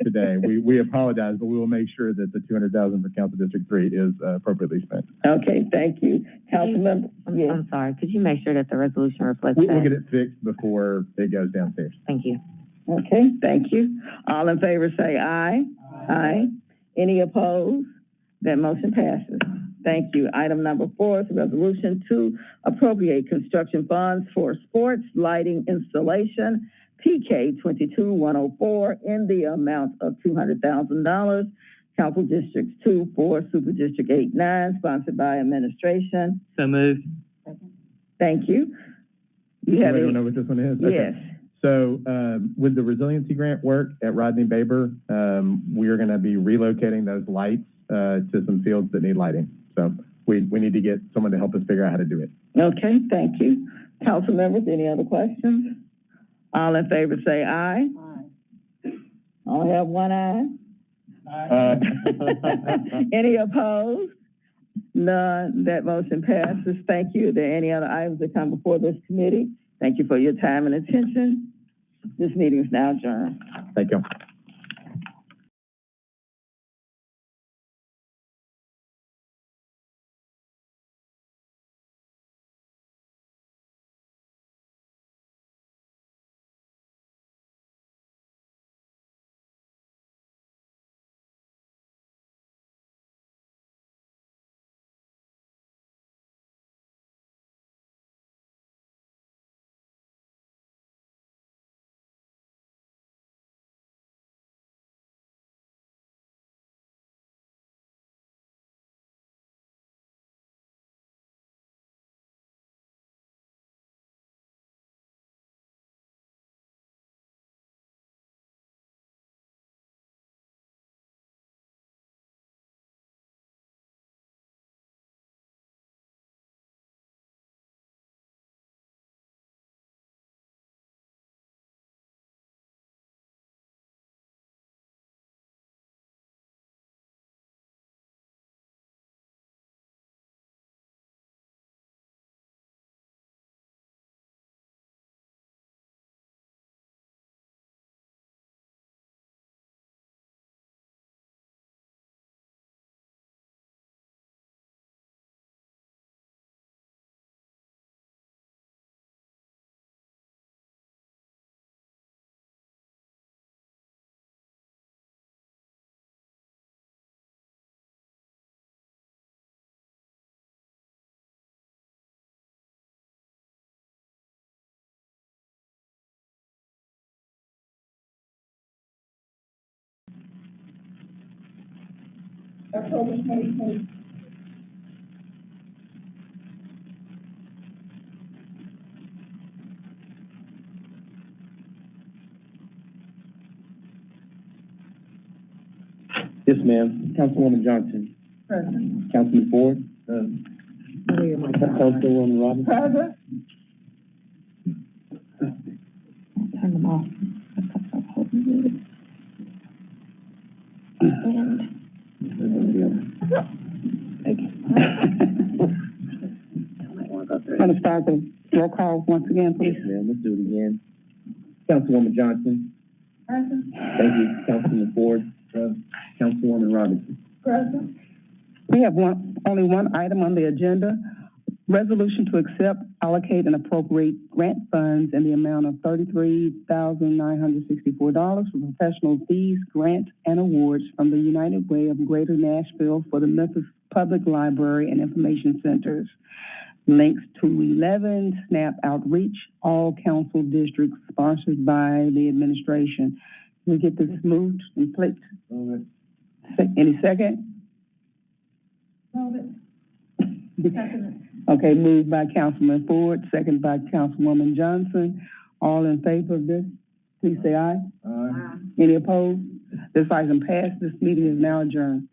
[SPEAKER 11] today, we apologize, but we will make sure that the $200,000 for Council District 3 is appropriately spent.
[SPEAKER 15] Okay, thank you. Councilmember, yes.
[SPEAKER 2] I'm sorry, could you make sure that the resolution reflects
[SPEAKER 11] We'll
[SPEAKER 2] that?
[SPEAKER 11] get it fixed before it goes downstairs.
[SPEAKER 2] Thank you.
[SPEAKER 15] Okay, thank you. All in favor say aye. Aye. Any opposed? That motion passes. Thank you. Item number 4 is a resolution to appropriate construction funds for sports lighting installation, PK 22104, in the amount of $200,000. Council Districts 2, 4, Super District 8, 9, sponsored by administration.
[SPEAKER 4] So moved.
[SPEAKER 15] Thank you. You have
[SPEAKER 11] Everyone know what this one is? Okay.
[SPEAKER 15] Yes.
[SPEAKER 11] So with the resiliency grant work at Rodney Baber, we are going to be relocating those lights to some fields that need lighting. So we need to get someone to help us figure out how to do it.
[SPEAKER 15] Okay, thank you. Council members, any other questions? All in favor say aye. Aye. All have one eye. Aye. Any opposed? None. That motion passes. Thank you. Are there any other items that come before this committee? Thank you for your time and attention. This meeting is now adjourned.
[SPEAKER 11] Thank you.
[SPEAKER 15] October 2020.
[SPEAKER 12] Yes, ma'am. Councilwoman Johnson.
[SPEAKER 15] Present.
[SPEAKER 12] Councilman Ford. Councilwoman Robinson.
[SPEAKER 15] Present.
[SPEAKER 2] Turn them off.
[SPEAKER 15] Want to start the roll call once again, please?
[SPEAKER 12] Yes, ma'am. Let's do it again. Councilwoman Johnson.
[SPEAKER 15] Present.
[SPEAKER 12] Thank you. Councilman Ford. Councilwoman Robinson.
[SPEAKER 15] Present. We have only one item on the agenda. Resolution to accept, allocate, and appropriate grant funds in the amount of $33,964 for professional fees, grants, and awards from the United Way of Greater Nashville for the Memphis Public Library and Information Centers. Links to 11 SNAP outreach, all council districts sponsored by the administration. Can we get this moved and clicked? Any second? Okay, moved by Councilman Ford, second by Councilwoman Johnson. All in favor of this, please say aye. Aye. Any opposed? This item passed. This meeting is now adjourned.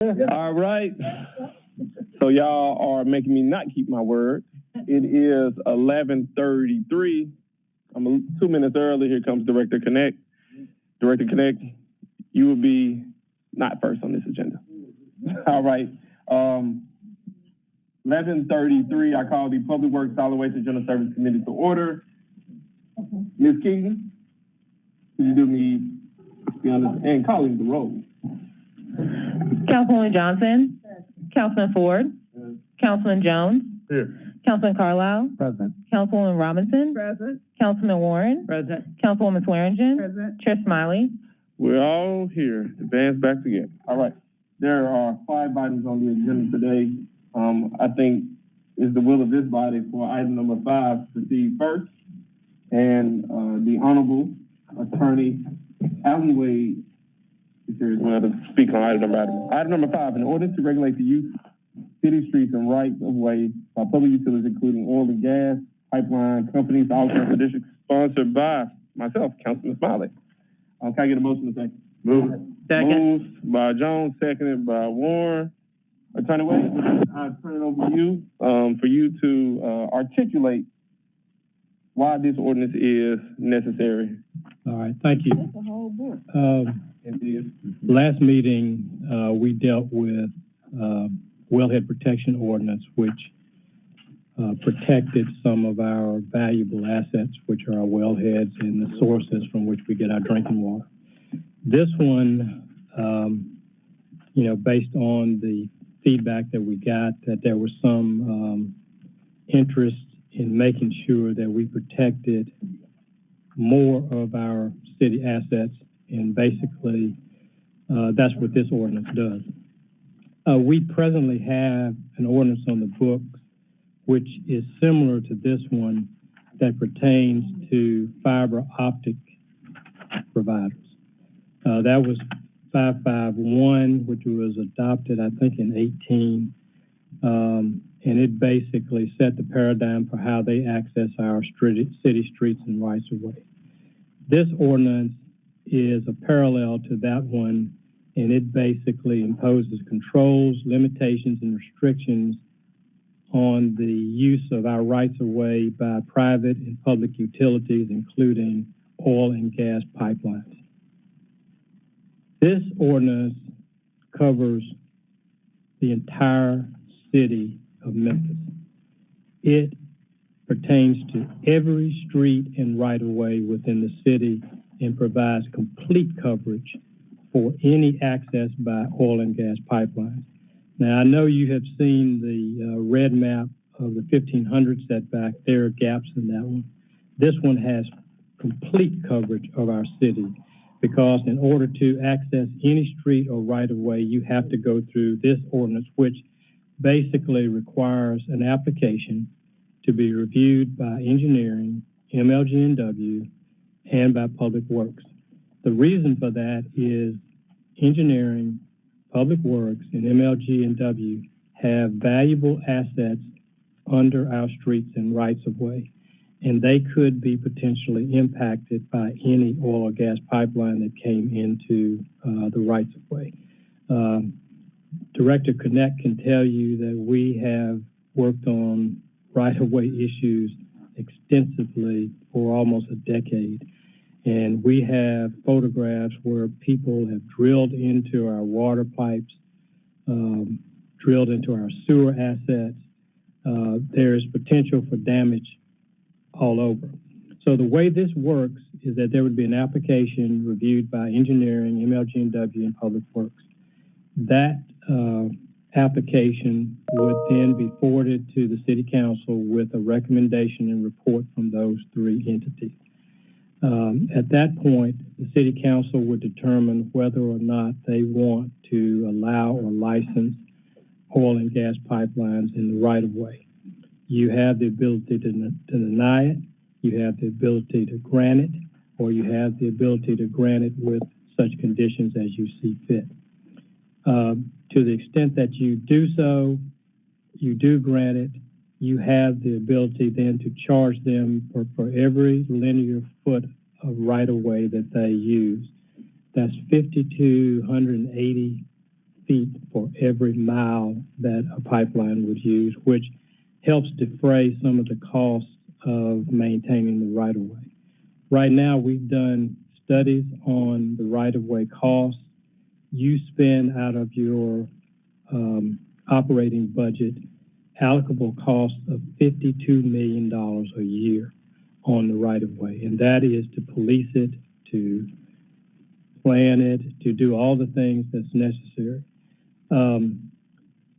[SPEAKER 5] All right. So y'all are making me not keep my word. It is 11:33. I'm 2 minutes early. Here comes Director Connect. Director Connect, you will be not first on this agenda. All right. 11:33, I call the Public Works, Solid Waste, and General Service Committee to order. Ms. Keaton, can you do me the honor and calling the roll?
[SPEAKER 7] Councilwoman Johnson. Councilman Ford. Councilman Jones.
[SPEAKER 5] Here.
[SPEAKER 7] Councilman Carlisle.
[SPEAKER 21] Present.
[SPEAKER 7] Councilwoman Robinson.
[SPEAKER 16] Present.
[SPEAKER 7] Councilman Warren.
[SPEAKER 16] Present.
[SPEAKER 7] Councilwoman Swearingen.
[SPEAKER 16] Present.
[SPEAKER 7] Chair Smiley.
[SPEAKER 5] We're all here. The band's back together. All right. There are 5 items on the agenda today. I think it's the will of this body for item number 5 to proceed first. And the Honorable Attorney Alan Wade is here as well to speak on item number 5. In order to regulate the use of city streets and rights of way by public utilities, including oil and gas, pipeline companies, all kinds of districts, sponsored by myself, Councilman Smiley. Can I get a motion in a second? Move it.
[SPEAKER 7] Second.
[SPEAKER 5] Moved by Jones, seconded by Warren. Attorney Wade, I turn it over to you for you to articulate why this ordinance is necessary.
[SPEAKER 17] All right, thank you. Last meeting, we dealt with wellhead protection ordinance, which protected some of our valuable assets, which are our wellheads and the sources from which we get our drinking water. This one, based on the feedback that we got, that there was some interest in making sure that we protected more of our city assets, and basically that's what this ordinance does. We presently have an ordinance on the books which is similar to this one that pertains to fiber optic providers. That was 551, which was adopted, I think, in 18. And it basically set the paradigm for how they access our city streets and rights of way. This ordinance is a parallel to that one, and it basically imposes controls, limitations, and restrictions on the use of our rights of way by private and public utilities, including oil and gas pipelines. This ordinance covers the entire city of Memphis. It pertains to every street and right-of-way within the city and provides complete coverage for any access by oil and gas pipelines. Now, I know you have seen the red map of the 1500 setback. There are gaps in that one. This one has complete coverage of our city, because in order to access any street or right-of-way, you have to go through this ordinance, which basically requires an application to be reviewed by engineering, MLG&W, and by Public Works. The reason for that is engineering, Public Works, and MLG&W have valuable assets under our streets and rights of way, and they could be potentially impacted by any oil or gas pipeline that came into the rights of way. Director Connect can tell you that we have worked on right-of-way issues extensively for almost a decade. And we have photographs where people have drilled into our water pipes, drilled into our sewer assets. There's potential for damage all over. So the way this works is that there would be an application reviewed by engineering, MLG&W, and Public Works. That application would then be forwarded to the City Council with a recommendation and report from those 3 entities. At that point, the City Council would determine whether or not they want to allow or license oil and gas pipelines in the right-of-way. You have the ability to deny it, you have the ability to grant it, or you have the ability to grant it with such conditions as you see fit. To the extent that you do so, you do grant it, you have the ability then to charge them for every linear foot of right-of-way that they use. That's $5,280
[SPEAKER 6] feet for every mile that a pipeline would use, which helps defray some of the costs of maintaining the right-of-way. Right now, we've done studies on the right-of-way costs. You spend out of your operating budget allocable costs of $52 million a year on the right-of-way, and that is to police it, to plan it, to do all the things that's necessary.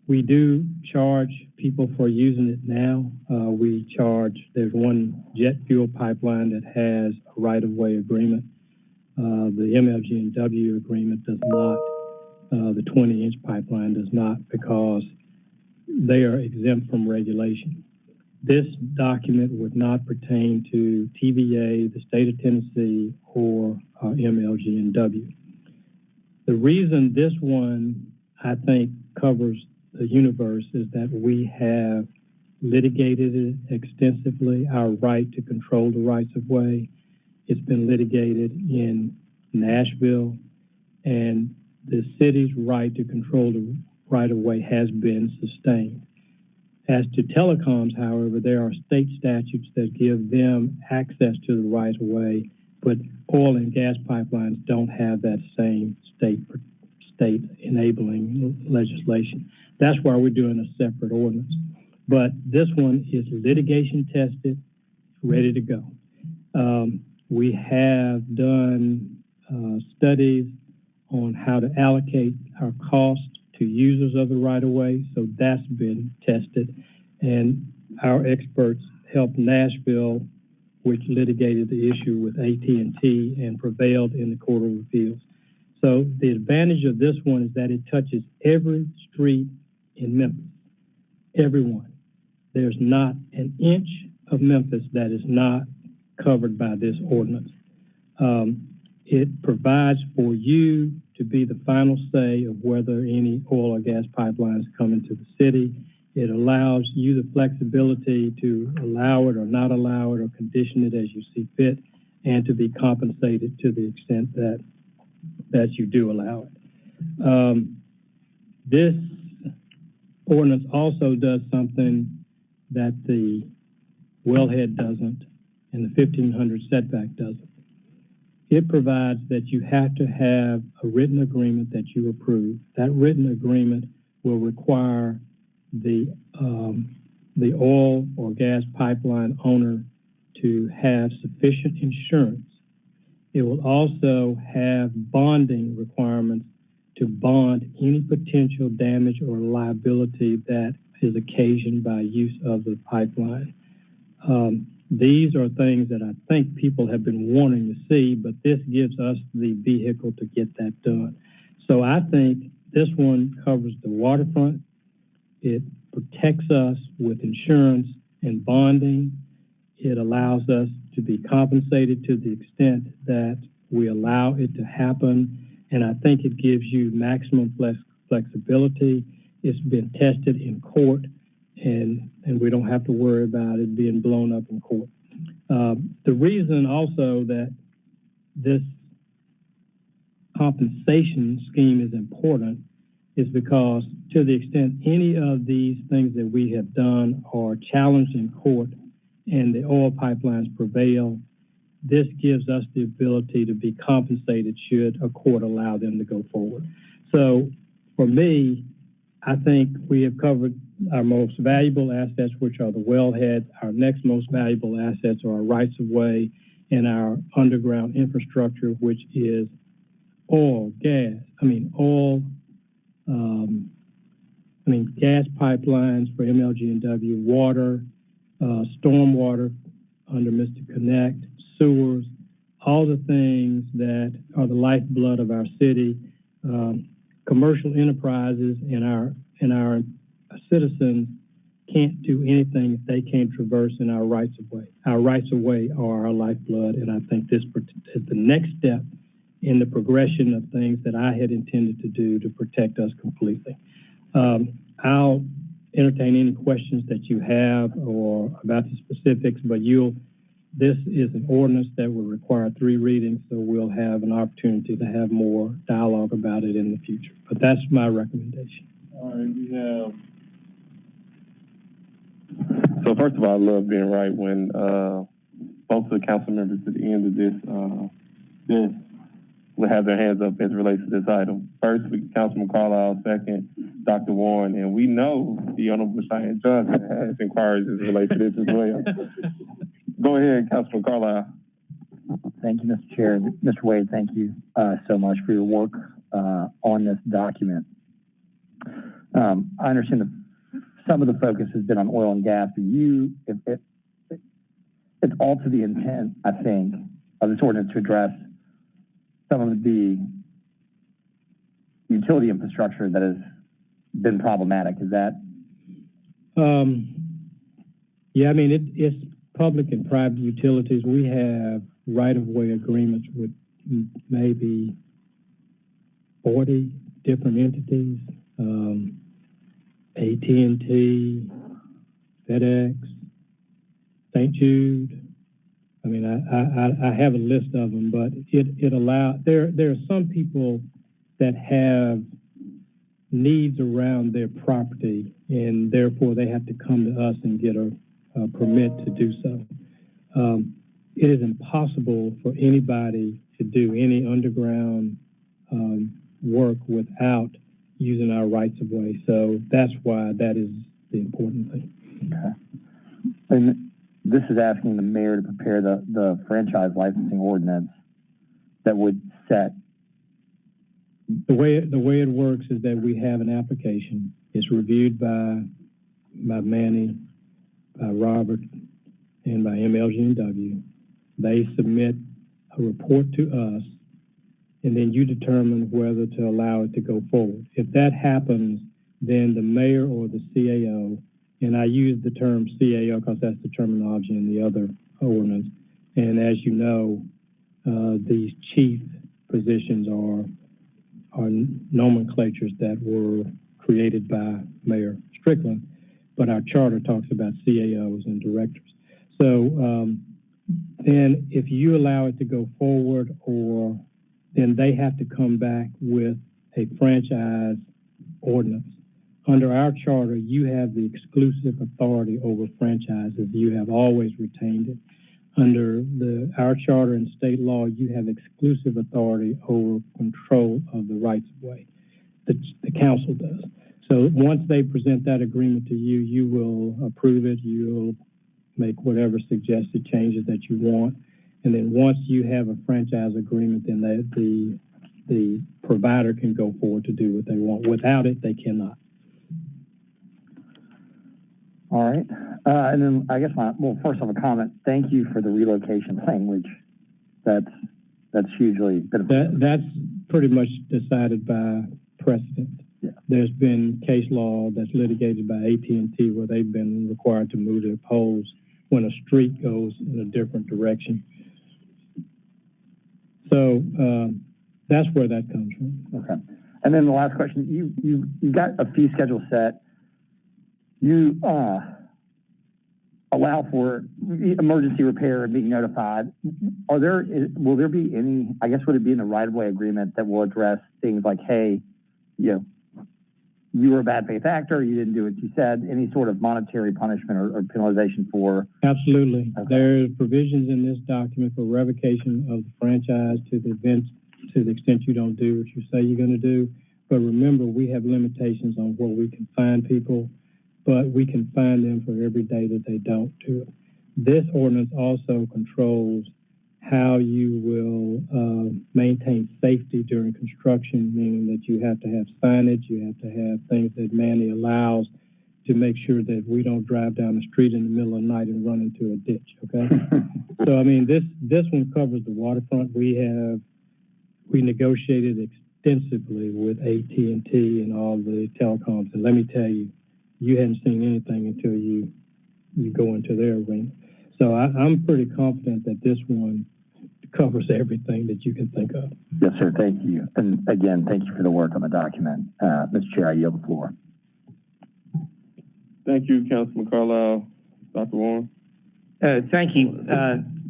[SPEAKER 6] We do charge people for using it now. There's one jet fuel pipeline that has a right-of-way agreement. The MLG&W agreement does not. The 20-inch pipeline does not, because they are exempt from regulation. This document would not pertain to TVA, the state of Tennessee, or MLG&W. The reason this one, I think, covers the universe is that we have litigated it extensively, our right to control the rights of way. It's been litigated in Nashville, and the city's right to control the right of way has been sustained. As to telecoms, however, there are state statutes that give them access to the right of way, but oil and gas pipelines don't have that same state enabling legislation. That's why we're doing a separate ordinance. But this one is litigation tested, ready to go. We have done studies on how to allocate our costs to users of the right-of-way, so that's been tested. And our experts helped Nashville, which litigated the issue with AT&T and prevailed in the Court of Appeals. So the advantage of this one is that it touches every street in Memphis, every one. There's not an inch of Memphis that is not covered by this ordinance. It provides for you to be the final say of whether any oil or gas pipelines come into the city. It allows you the flexibility to allow it or not allow it or condition it as you see fit, and to be compensated to the extent that you do allow it. This ordinance also does something that the wellhead doesn't and the 1500 setback doesn't. It provides that you have to have a written agreement that you approve. That written agreement will require the oil or gas pipeline owner to have sufficient insurance. It will also have bonding requirements to bond any potential damage or liability that is occasioned by use of the pipeline. These are things that I think people have been wanting to see, but this gives us the vehicle to get that done. So I think this one covers the waterfront. It protects us with insurance and bonding. It allows us to be compensated to the extent that we allow it to happen. And I think it gives you maximum flexibility. It's been tested in court, and we don't have to worry about it being blown up in court. The reason also that this compensation scheme is important is because, to the extent any of these things that we have done are challenged in court and the oil pipelines prevail, this gives us the ability to be compensated should a court allow them to go forward. So for me, I think we have covered our most valuable assets, which are the wellhead. Our next most valuable assets are our rights of way and our underground infrastructure, which is gas pipelines for MLG&W, water, stormwater under Mr. Connect, sewers, all the things that are the lifeblood of our city. Commercial enterprises and our citizens can't do anything if they can't traverse in our rights of way. Our rights of way are our lifeblood, and I think this is the next step in the progression of things that I had intended to do to protect us completely. I'll entertain any questions that you have or about the specifics, but you'll This is an ordinance that will require 3 readings, so we'll have an opportunity to have more dialogue about it in the future. But that's my recommendation.
[SPEAKER 5] All right, we have. So first of all, I love being right when both of the council members at the end of this will have their hands up as it relates to this item. First, Councilman Carlisle, second, Dr. Warren, and we know the Honorable Cheyenne Johnson has inquiries as it relates to this as well. Go ahead, Councilman Carlisle.
[SPEAKER 1] Thank you, Mr. Chair. Mr. Wade, thank you so much for your work on this document. I understand that some of the focus has been on oil and gas, but it's all to the intent, I think, of this ordinance to address some of the utility infrastructure that has been problematic. Is that?
[SPEAKER 6] Yeah, I mean, it's public and private utilities. We have right-of-way agreements with maybe 40 different entities. AT&T, FedEx, St. Jude. I mean, I have a list of them, but it allows, there are some people that have needs around their property, and therefore they have to come to us and get a permit to do so. It is impossible for anybody to do any underground work without using our rights of way. So that's why that is the important thing.
[SPEAKER 1] Okay. And this is asking the mayor to prepare the franchise licensing ordinance that would set.
[SPEAKER 6] The way it works is that we have an application. It's reviewed by Manny, by Robert, and by MLG&W. They submit a report to us, and then you determine whether to allow it to go forward. If that happens, then the mayor or the CAO, and I use the term CAO because that's the terminology in the other ordinance, and as you know, these chief positions are nomenclatures that were created by Mayor Strickland, but our charter talks about CAOs and directors. So then if you allow it to go forward, or then they have to come back with a franchise ordinance. Under our charter, you have the exclusive authority over franchises. You have always retained it. Under our charter and state law, you have exclusive authority over control of the rights of way. The council does. So once they present that agreement to you, you will approve it. You'll make whatever suggested changes that you want. And then once you have a franchise agreement, then the provider can go forward to do what they want. Without it, they cannot.
[SPEAKER 1] All right. And then I guess first off, a comment. Thank you for the relocation language. That's hugely beneficial.
[SPEAKER 6] That's pretty much decided by precedent.
[SPEAKER 1] Yeah.
[SPEAKER 6] There's been case law that's litigated by AT&T where they've been required to move their poles when a street goes in a different direction. So that's where that comes from.
[SPEAKER 1] Okay. And then the last question, you got a fee schedule set. You allow for emergency repair and being notified. Will there be any, I guess, would it be in the right-of-way agreement that will address things like, hey, you were a bad faith actor, you didn't do what you said, any sort of monetary punishment or penalization for?
[SPEAKER 6] Absolutely.
[SPEAKER 1] Okay.
[SPEAKER 6] There's provisions in this document for revocation of the franchise to the extent you don't do what you say you're going to do. But remember, we have limitations on where we can find people, but we can find them for every day that they don't do it. This ordinance also controls how you will maintain safety during construction, meaning that you have to have signage, you have to have things that Manny allows to make sure that we don't drive down the street in the middle of the night and run into a ditch, okay? So, I mean, this one covers the waterfront. We negotiated extensively with AT&T and all the telecoms, and let me tell you, you hadn't seen anything until you go into their arena. So I'm pretty confident that this one covers everything that you can think of.
[SPEAKER 1] Yes, sir. Thank you. And again, thank you for the work on the document. Mr. Chair, I yield the floor.
[SPEAKER 5] Thank you, Councilman Carlisle. Dr. Warren.
[SPEAKER 4] Thank you.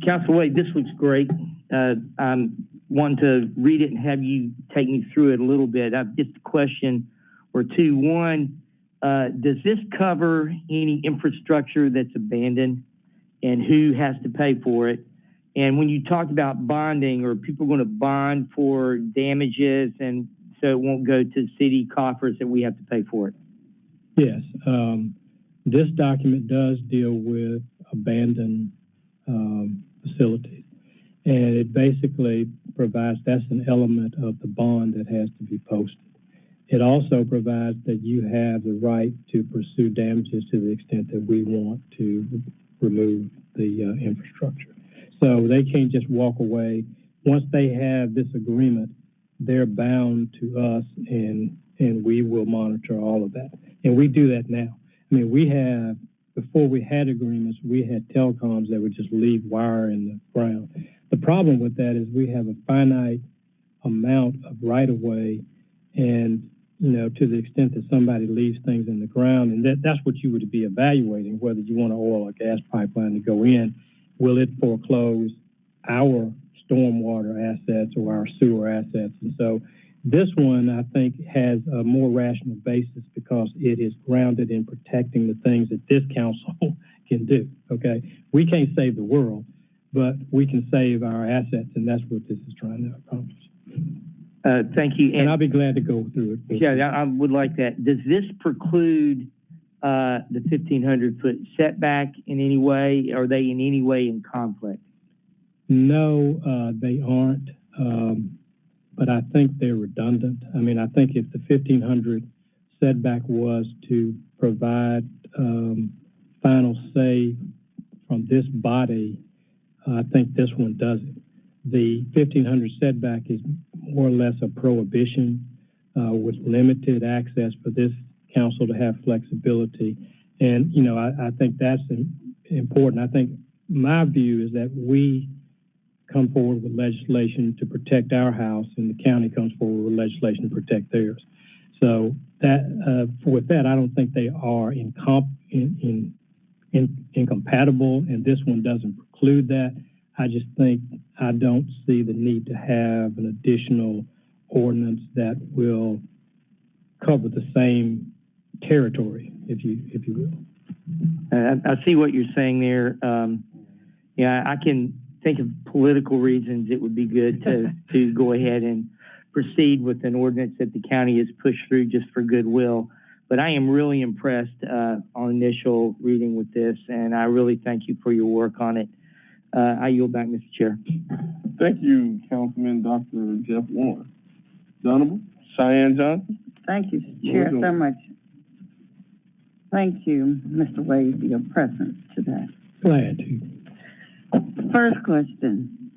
[SPEAKER 4] Council Wade, this looks great. I'm wanting to read it and have you take me through it a little bit. I've just a question or two. One, does this cover any infrastructure that's abandoned and who has to pay for it? And when you talk about bonding, are people going to bond for damages and so it won't go to city coffers that we have to pay for it?
[SPEAKER 6] Yes. This document does deal with abandoned facilities. And it basically provides, that's an element of the bond that has to be posted. It also provides that you have the right to pursue damages to the extent that we want to remove the infrastructure. So they can't just walk away. Once they have this agreement, they're bound to us and we will monitor all of that. And we do that now. I mean, before we had agreements, we had telecoms that would just leave wire in the ground. The problem with that is we have a finite amount of right-of-way and, to the extent that somebody leaves things in the ground, and that's what you would be evaluating, whether you want an oil or gas pipeline to go in. Will it foreclose our stormwater assets or our sewer assets? And so this one, I think, has a more rational basis because it is grounded in protecting the things that this council can do, okay? We can't save the world, but we can save our assets, and that's what this is trying to accomplish.
[SPEAKER 4] Thank you.
[SPEAKER 6] And I'll be glad to go through it.
[SPEAKER 4] Yeah, I would like that. Does this preclude the 1,500-foot setback in any way? Are they in any way in conflict?
[SPEAKER 6] No, they aren't. But I think they're redundant. I mean, I think if the 1,500 setback was to provide final say from this body, I think this one does it. The 1,500 setback is more or less a prohibition with limited access for this council to have flexibility. And, I think that's important. I think my view is that we come forward with legislation to protect our house, and the county comes forward with legislation to protect theirs. So that with that, I don't think they are incompatible, and this one doesn't preclude that. I just think I don't see the need to have an additional ordinance that will cover the same territory, if you will.
[SPEAKER 4] I see what you're saying there. I can think of political reasons it would be good to go ahead and proceed with an ordinance that the county has pushed through just for goodwill. But I am really impressed on initial reading with this, and I really thank you for your work on it. I yield back, Mr. Chair.
[SPEAKER 5] Thank you, Councilman Dr. Jeff Warren. Honorable Cheyenne Johnson.
[SPEAKER 15] Thank you, Chair, so much. Thank you, Mr. Wade, for your presence today.
[SPEAKER 6] Glad to.
[SPEAKER 15] First question.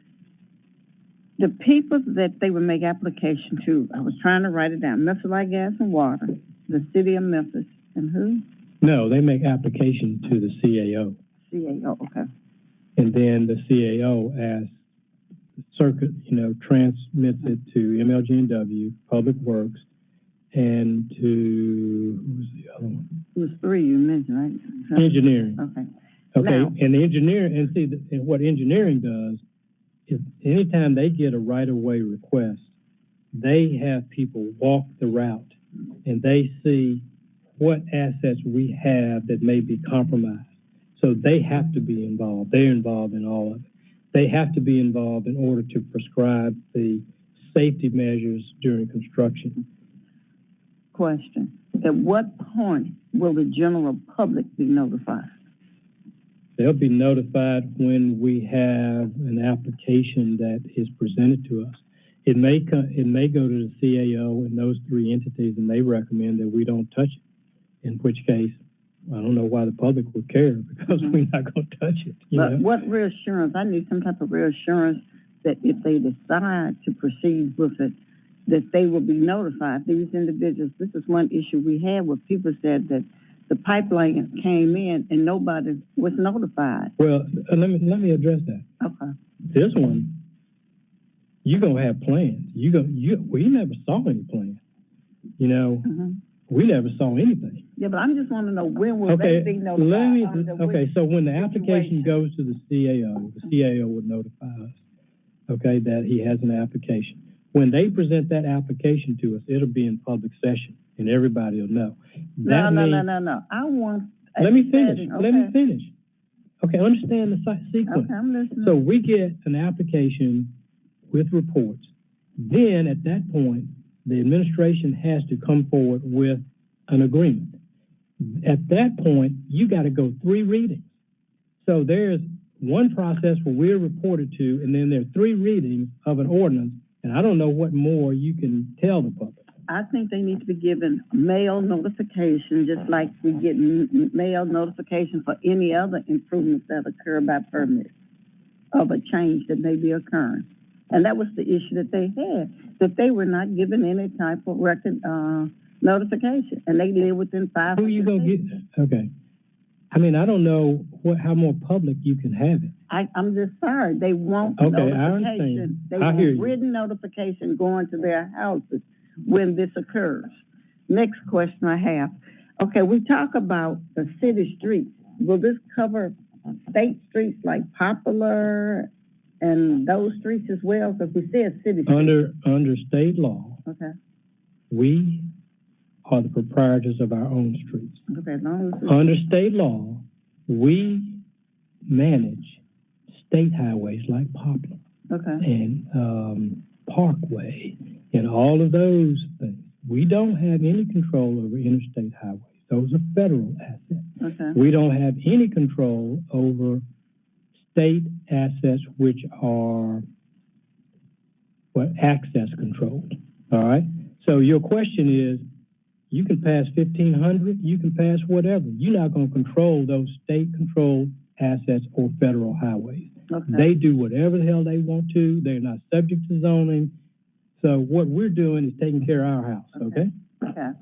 [SPEAKER 15] The people that they would make application to, I was trying to write it down, Memphis Light, Gas, and Water, the city of Memphis, and who?
[SPEAKER 6] No, they make application to the CAO.
[SPEAKER 15] CAO, okay.
[SPEAKER 6] And then the CAO asks circuit, transmits it to MLG&W, Public Works, and to, who was the other one?
[SPEAKER 15] It was three you mentioned, right?
[SPEAKER 6] Engineering.
[SPEAKER 15] Okay.
[SPEAKER 6] Okay,
[SPEAKER 15] now,
[SPEAKER 6] and the engineering, and what engineering does is anytime they get a right-of-way request, they have people walk the route and they see what assets we have that may be compromised. So they have to be involved. They're involved in all of it. They have to be involved in order to prescribe the safety measures during construction.
[SPEAKER 15] Question. At what point will the general public be notified?
[SPEAKER 6] They'll be notified when we have an application that is presented to us. It may go to the CAO and those three entities, and they recommend that we don't touch it, in which case, I don't know why the public would care because we're not going to touch it.
[SPEAKER 15] But what reassurance? I need some type of reassurance that if they decide to proceed with it, that they will be notified. These individuals, this is one issue we had where people said that the pipeline came in and nobody was notified.
[SPEAKER 6] Well, let me address that.
[SPEAKER 15] Okay.
[SPEAKER 6] This one, you're gonna have plans. We never saw any plans. We never saw anything.
[SPEAKER 15] Yeah, but I'm just wanting to know when will
[SPEAKER 6] Okay,
[SPEAKER 15] they be notified?
[SPEAKER 6] okay, so when the application goes to the CAO would notify us, okay, that he has an application. When they present that application to us, it'll be in public session and everybody will know.
[SPEAKER 15] No. I want.
[SPEAKER 6] Let me finish.
[SPEAKER 15] Okay.
[SPEAKER 6] Let me finish. Okay, understand the sequence.
[SPEAKER 15] Okay, I'm listening.
[SPEAKER 6] So we get an application with reports. Then at that point, the administration has to come forward with an agreement. At that point, you got to go 3 readings. So there's one process where we're reported to, and then there are 3 readings of an ordinance, and I don't know what more you can tell the public.
[SPEAKER 15] I think they need to be given mail notification, just like we get mail notification for any other improvements that occur by permit of a change that may be occurring. And that was the issue that they had, that they were not given any type of record notification, and they live within 5.
[SPEAKER 6] Who you gonna get? Okay. I mean, I don't know how more public you can have it.
[SPEAKER 15] I'm just sorry. They want
[SPEAKER 6] notification.
[SPEAKER 15] I
[SPEAKER 6] understand.
[SPEAKER 15] They
[SPEAKER 6] I hear
[SPEAKER 15] want
[SPEAKER 6] you.
[SPEAKER 15] written notification going to their houses when this occurs. Next question I have. Okay, we talk about the city streets. Will this cover state streets like Popular and those streets as well? Because we said city streets.
[SPEAKER 6] Under state law,
[SPEAKER 15] Okay.
[SPEAKER 6] we are the proprietors of our own streets.
[SPEAKER 15] Okay, as long as
[SPEAKER 6] Under state law, we manage state highways like Poplar and Parkway and all of those things. We don't have any control over interstate highways. Those are federal assets.
[SPEAKER 15] Okay.
[SPEAKER 6] We don't have any control over state assets which are access controlled. All right? So your question is, you can pass 1,500, you can pass whatever. You're not going to control those state-controlled assets or federal highways.
[SPEAKER 15] Okay.
[SPEAKER 6] They do whatever the hell they want to. They're not subject to zoning. So what we're doing is taking care of our house, okay?
[SPEAKER 15] Gotcha.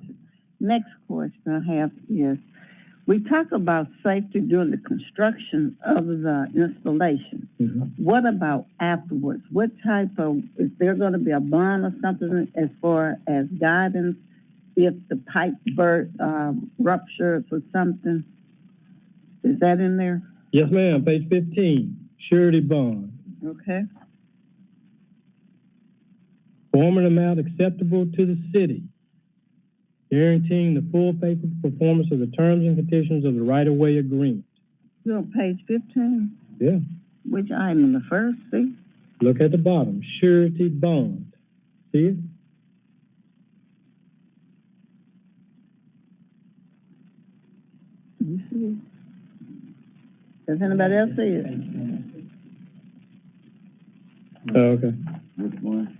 [SPEAKER 15] Next question I have is, we talk about safety during the construction of the installation.
[SPEAKER 6] Mm-hmm.
[SPEAKER 15] What about afterwards? What type of, is there going to be a bond or something as far as guidance if the pipe ruptures or something? Is that in there?
[SPEAKER 6] Yes, ma'am. Page 15, surety bond.
[SPEAKER 15] Okay.
[SPEAKER 6] Form an amount acceptable to the city, guaranteeing the full faithful performance of the terms and conditions of the right-of-way agreement.
[SPEAKER 15] You're on page 15?
[SPEAKER 6] Yeah.
[SPEAKER 15] Which item, the first, see?
[SPEAKER 6] Look at the bottom, surety bond. See it?
[SPEAKER 15] You see it? Does anybody else see it?
[SPEAKER 6] Oh, okay.
[SPEAKER 19] Which one?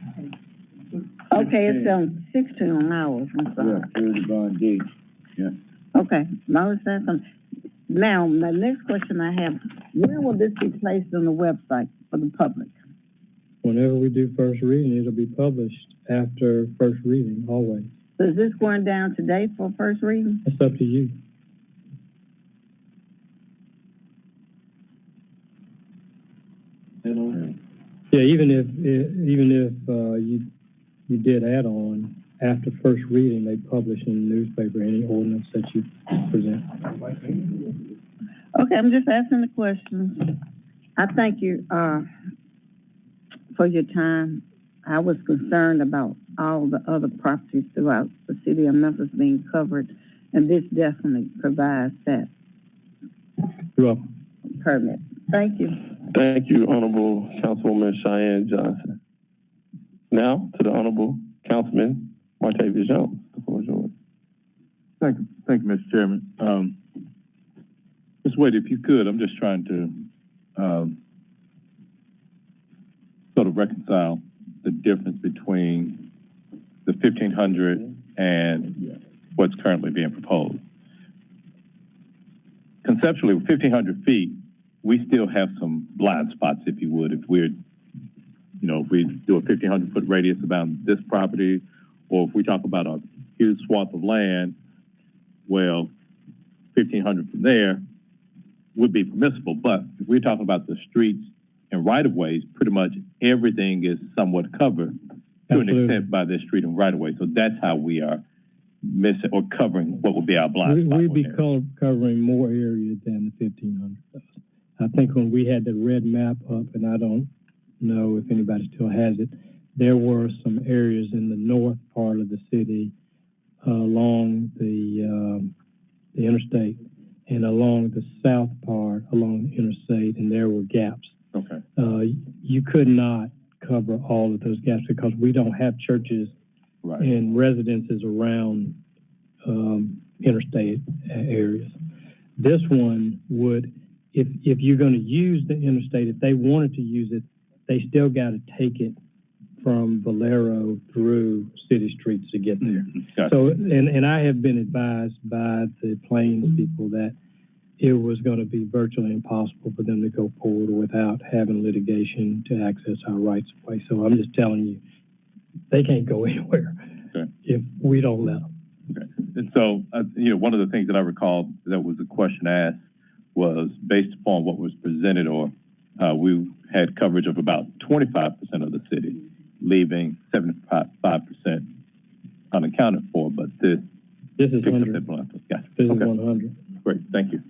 [SPEAKER 15] Okay, it's on 16 on ours, I'm sorry.
[SPEAKER 19] Yeah, surety bond D. Yeah.
[SPEAKER 15] Okay, now it's that something. Now, the next question I have, when will this be placed on the website for the public?
[SPEAKER 6] Whenever we do first reading, it'll be published after first reading, always.
[SPEAKER 15] So is this going down today for first reading?
[SPEAKER 6] It's up to you. Yeah, even if you did add on after first reading, they publish in the newspaper any ordinance that you present.
[SPEAKER 15] Okay, I'm just asking the questions. I thank you for your time. I was concerned about all the other properties throughout the city of Memphis being covered, and this definitely provides that
[SPEAKER 6] You're welcome.
[SPEAKER 15] permit. Thank you.
[SPEAKER 5] Thank you, Honorable Councilwoman Cheyenne Johnson. Now to the Honorable Councilman Martavius Jones. The floor is yours.
[SPEAKER 14] Thank you, Mr. Chairman. Ms. Wade, if you could, I'm just trying to sort of reconcile the difference between the 1,500 and what's currently being proposed. Conceptually, with 1,500 feet, we still have some blind spots, if you would, if we do a 1,500-foot radius around this property, or if we talk about a huge swath of land, well, 1,500 from there would be permissible. But if we're talking about the streets and right-of-ways, pretty much everything is somewhat covered to an extent by this street and right-of-way. So that's how we are missing or covering what would be our blind spot.
[SPEAKER 6] We'd be covering more area than the 1,500 does. I think when we had the red map up, and I don't know if anybody still has it, there were some areas in the north part of the city along the interstate and along the south part along the interstate, and there were gaps.
[SPEAKER 14] Okay.
[SPEAKER 6] You could not cover all of those gaps because we don't have churches and residences around interstate areas. This one would, if you're going to use the interstate, if they wanted to use it, they still got to take it from Valero through city streets to get there.
[SPEAKER 14] Gotcha.
[SPEAKER 6] So, and I have been advised by the Plains people that it was going to be virtually impossible for them to go forward without having litigation to access our rights of way. So I'm just telling you, they can't go anywhere if we don't let them.
[SPEAKER 14] Okay. And so, one of the things that I recall that was a question asked was based upon what was presented, or we had coverage of about 25% of the city, leaving 75% unaccounted for. But this
[SPEAKER 6] is 100.
[SPEAKER 14] Gotcha.
[SPEAKER 6] This is 100.
[SPEAKER 14] Great. Thank you.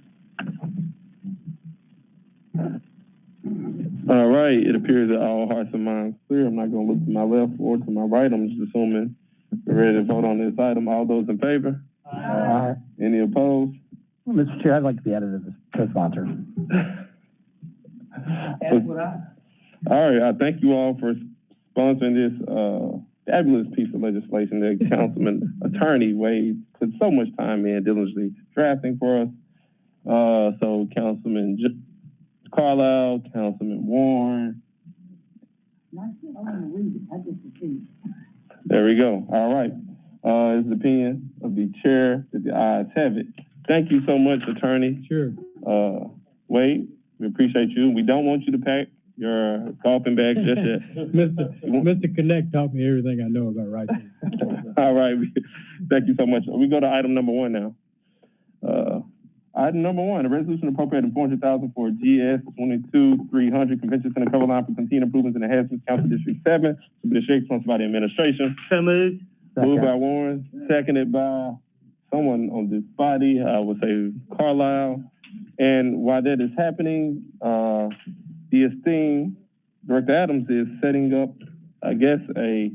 [SPEAKER 5] All right, it appears that all hearts and minds clear. I'm not going to look to my left or to my right. I'm just assuming we're ready to vote on this item. All those in favor?
[SPEAKER 1] Aye.
[SPEAKER 5] Any opposed?
[SPEAKER 1] Well, Mr. Chair, I'd like to be added as a co-sponsor.
[SPEAKER 5] All right, I thank you all for sponsoring this fabulous piece of legislation that Councilman Attorney Wade put so much time in diligently drafting for us. So Councilman Carlisle, Councilman Warren. There we go. All right. It's the opinion of the chair that the ayes have it. Thank you so much, Attorney.
[SPEAKER 6] Sure.
[SPEAKER 5] Wade, we appreciate you. We don't want you to pack your golfing bag just yet.
[SPEAKER 6] Mr. Connect taught me everything I know about right.
[SPEAKER 5] All right. Thank you so much. We go to item number 1 now. Item number 1, a resolution appropriating $400,000 for GS 22-300 Convention Center cover line for continued improvements in the Harrison Council District 7. Submitted sponsored by the administration.
[SPEAKER 4] So moved.
[SPEAKER 5] Moved by Warren, seconded by someone on this body. I would say Carlisle. And while that is happening, the esteemed Director Adams is setting up, I guess, a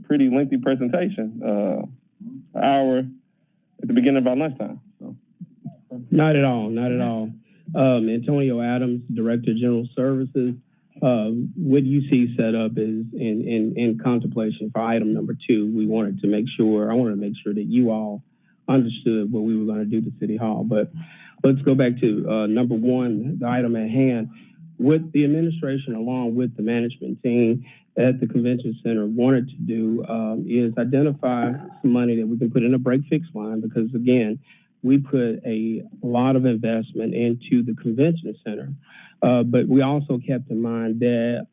[SPEAKER 5] pretty lengthy presentation, an hour at the beginning of our lunchtime. So.
[SPEAKER 13] Not at all, not at all. Antonio Adams, Director of General Services. What you see set up is in contemplation for item number 2. I wanted to make sure that you all understood what we were going to do to City Hall. But let's go back to number 1, the item at hand. What the administration, along with the management team at the convention center, wanted to do is identify some money that we can put in a break-fix line, because again, we put a lot of investment into the convention center, but we also kept in mind that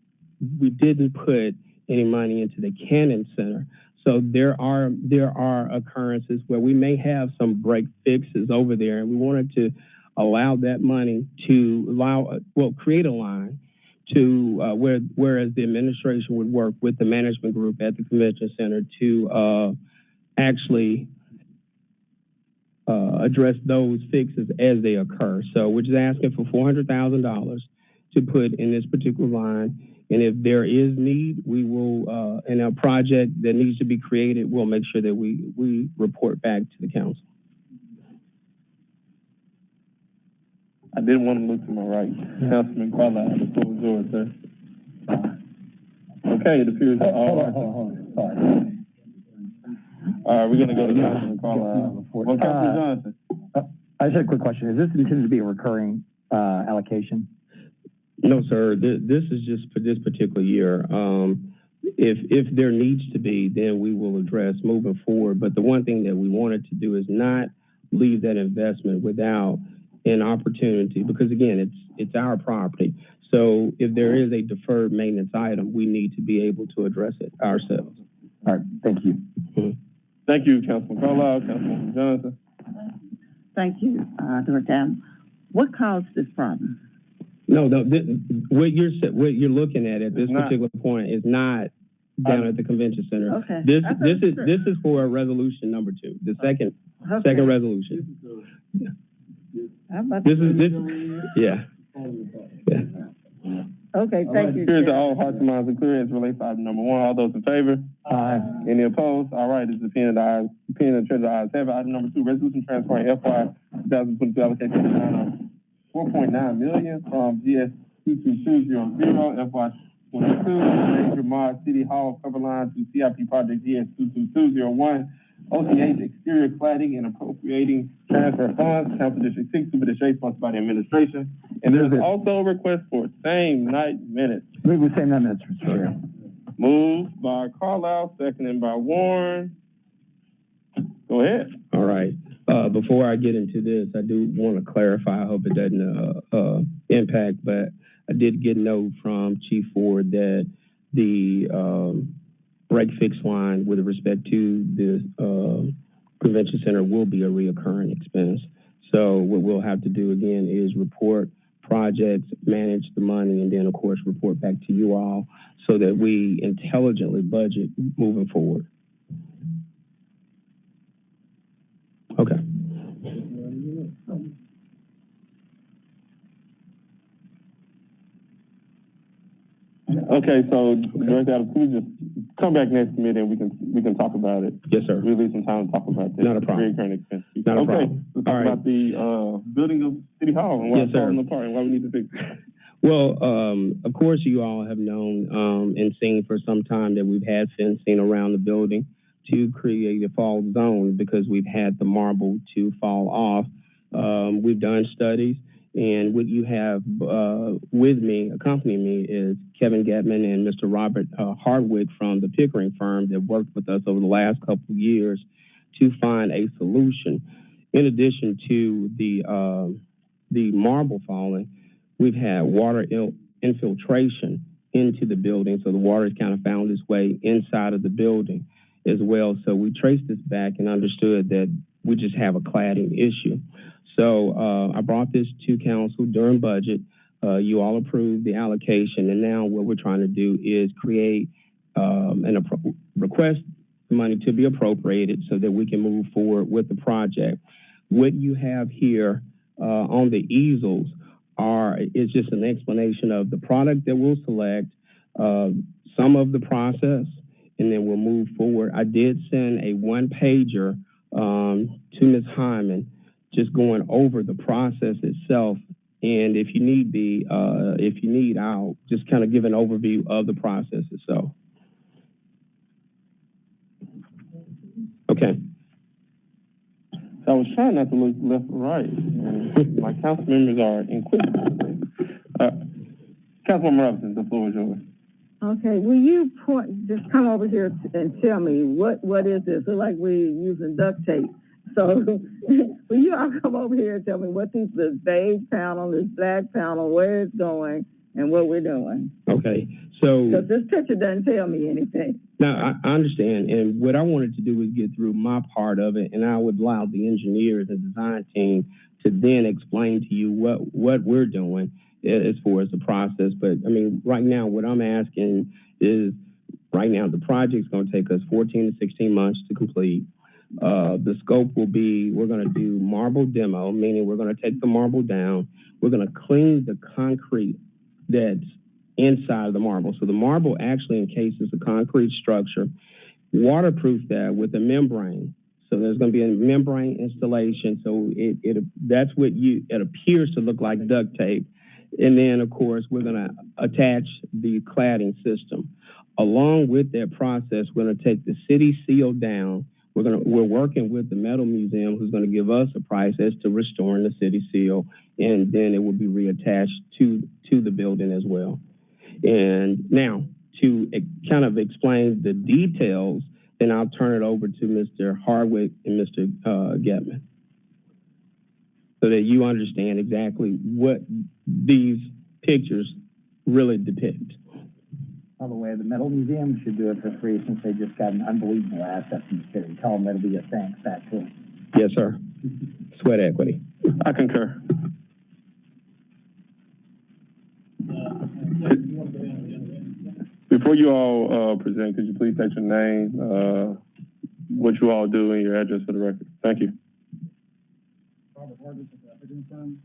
[SPEAKER 13] we didn't put any money into the Cannon Center. So there are occurrences where we may have some break fixes over there, and we wanted to allow that money to create a line to whereas the administration would work with the management group at the convention center to actually address those fixes as they occur. So we're just asking for $400,000 to put in this particular line. And if there is need, we will, in a project that needs to be created, we'll make sure that we report back to the council.
[SPEAKER 5] I didn't want to look to my right. Councilman Carlisle, the floor is yours, sir. Okay, it appears that all... Hold on. Sorry. All right, we're going to go to Councilman Carlisle. Well, Councilman Johnson.
[SPEAKER 1] I just had a quick question. Is this intended to be a recurring allocation?
[SPEAKER 13] No, sir. This is just for this particular year. If there needs to be, then we will address moving forward. But the one thing that we wanted to do is not leave that investment without an opportunity, because again, it's our property. So if there is a deferred maintenance item, we need to be able to address it ourselves.
[SPEAKER 1] All right, thank you.
[SPEAKER 13] Mm-hmm.
[SPEAKER 5] Thank you, Councilman Carlisle. Councilman Johnson.
[SPEAKER 15] Thank you, Director Adams. What caused this problem?
[SPEAKER 13] No, what you're looking at this particular point is not down at the convention center.
[SPEAKER 15] Okay.
[SPEAKER 13] This is for resolution number 2, the second resolution. Yeah.
[SPEAKER 15] Okay, thank you.
[SPEAKER 5] Here's all hearts and minds are clear as relates to item number 1. All those in favor? Aye. Any opposed? All right, it's the opinion of the treasurer ayes have it. Item number 2, resolution transferring FY 2022 allocation of $4.9 million from GS 22200 FY 22 Major Mod City Hall cover line to CIP project GS 22201 OCH exterior cladding and appropriating transfer funds, Council District 6, Super District 8, sponsored by the administration. And there's also a request for same night minutes.
[SPEAKER 1] Move the same night minutes, Mr. Chair.
[SPEAKER 5] Moved by Carlisle, seconded by Warren. Go ahead.
[SPEAKER 13] All right. Before I get into this, I do want to clarify. I hope it doesn't impact, but I did get a note from Chief Ford that the break fix line with respect to the convention center will be a reoccurring expense. So what we'll have to do again is report projects, manage the money, and then of course report back to you all so that we intelligently budget moving forward. Okay.
[SPEAKER 5] Okay, so Director Adams, can we just come back next meeting and we can talk about it?
[SPEAKER 13] Yes, sir.
[SPEAKER 5] We'll leave some time to talk about this.
[SPEAKER 13] Not a problem.
[SPEAKER 5] Recurring expense.
[SPEAKER 13] Not a problem.
[SPEAKER 5] Okay, let's talk about the building of City Hall and why it's falling apart and why we need to fix it.
[SPEAKER 13] Well, of course, you all have known and seen for some time that we've had fencing around the building to create a fall zone because we've had the marble to fall off. We've done studies, and what you have with me, accompanying me, is Kevin Getman and Mr. Robert Hardwick from the Pickering firm that worked with us over the last couple of years to find a solution. In addition to the marble falling, we've had water infiltration into the building, so the water has kind of found its way inside of the building as well. So we traced this back and understood that we just have a cladding issue. So I brought this to council during budget. You all approved the allocation, and now what we're trying to do is create request money to be appropriated so that we can move forward with the project. What you have here on the easels is just an explanation of the product that we'll select, some of the process, and then we'll move forward. I did send a one-pager to Ms. Hyman, just going over the process itself. And if you need I'll just kind of give an overview of the process itself. Okay.
[SPEAKER 5] So I was trying not to look left or right. And my council members are inquisitive. Councilwoman Robinson, the floor is yours.
[SPEAKER 15] Okay, will you just come over here and tell me what is this? It's like we're using duct tape. So will you all come over here and tell me what this beige panel, this black panel, where it's going, and what we're doing?
[SPEAKER 13] Okay, so
[SPEAKER 15] because this picture doesn't tell me anything.
[SPEAKER 13] Now, I understand, and what I wanted to do was get through my part of it, and I would allow the engineers and design team to then explain to you what we're doing as far as the process. But, I mean, right now, what I'm asking is, right now, the project's going to take us 14 to 16 months to complete. The scope will be, we're going to do marble demo, meaning we're going to take the marble down. We're going to clean the concrete that's inside of the marble. So the marble actually encases the concrete structure, waterproof that with a membrane. So there's going to be a membrane installation. So that's what it appears to look like duct tape. And then, of course, we're going to attach the cladding system. Along with that process, we're going to take the city seal down. We're working with the Metal Museum, who's going to give us a price as to restoring the city seal, and then it will be reattached to the building as well. And now, to kind of explain the details, then I'll turn it over to Mr. Hardwick and Mr. Getman, so that you understand exactly what these pictures really depict.
[SPEAKER 1] By the way, the Metal Museum should do it for free since they just got an unbelievable asset from the city. Tell them it'll be a thanks back to them.
[SPEAKER 13] Yes, sir. Sweat equity.
[SPEAKER 5] I concur. Before you all present, could you please state your name, what you all do, and your address for the record? Thank you.
[SPEAKER 11] Robert Hardwick with the Applicant Firm.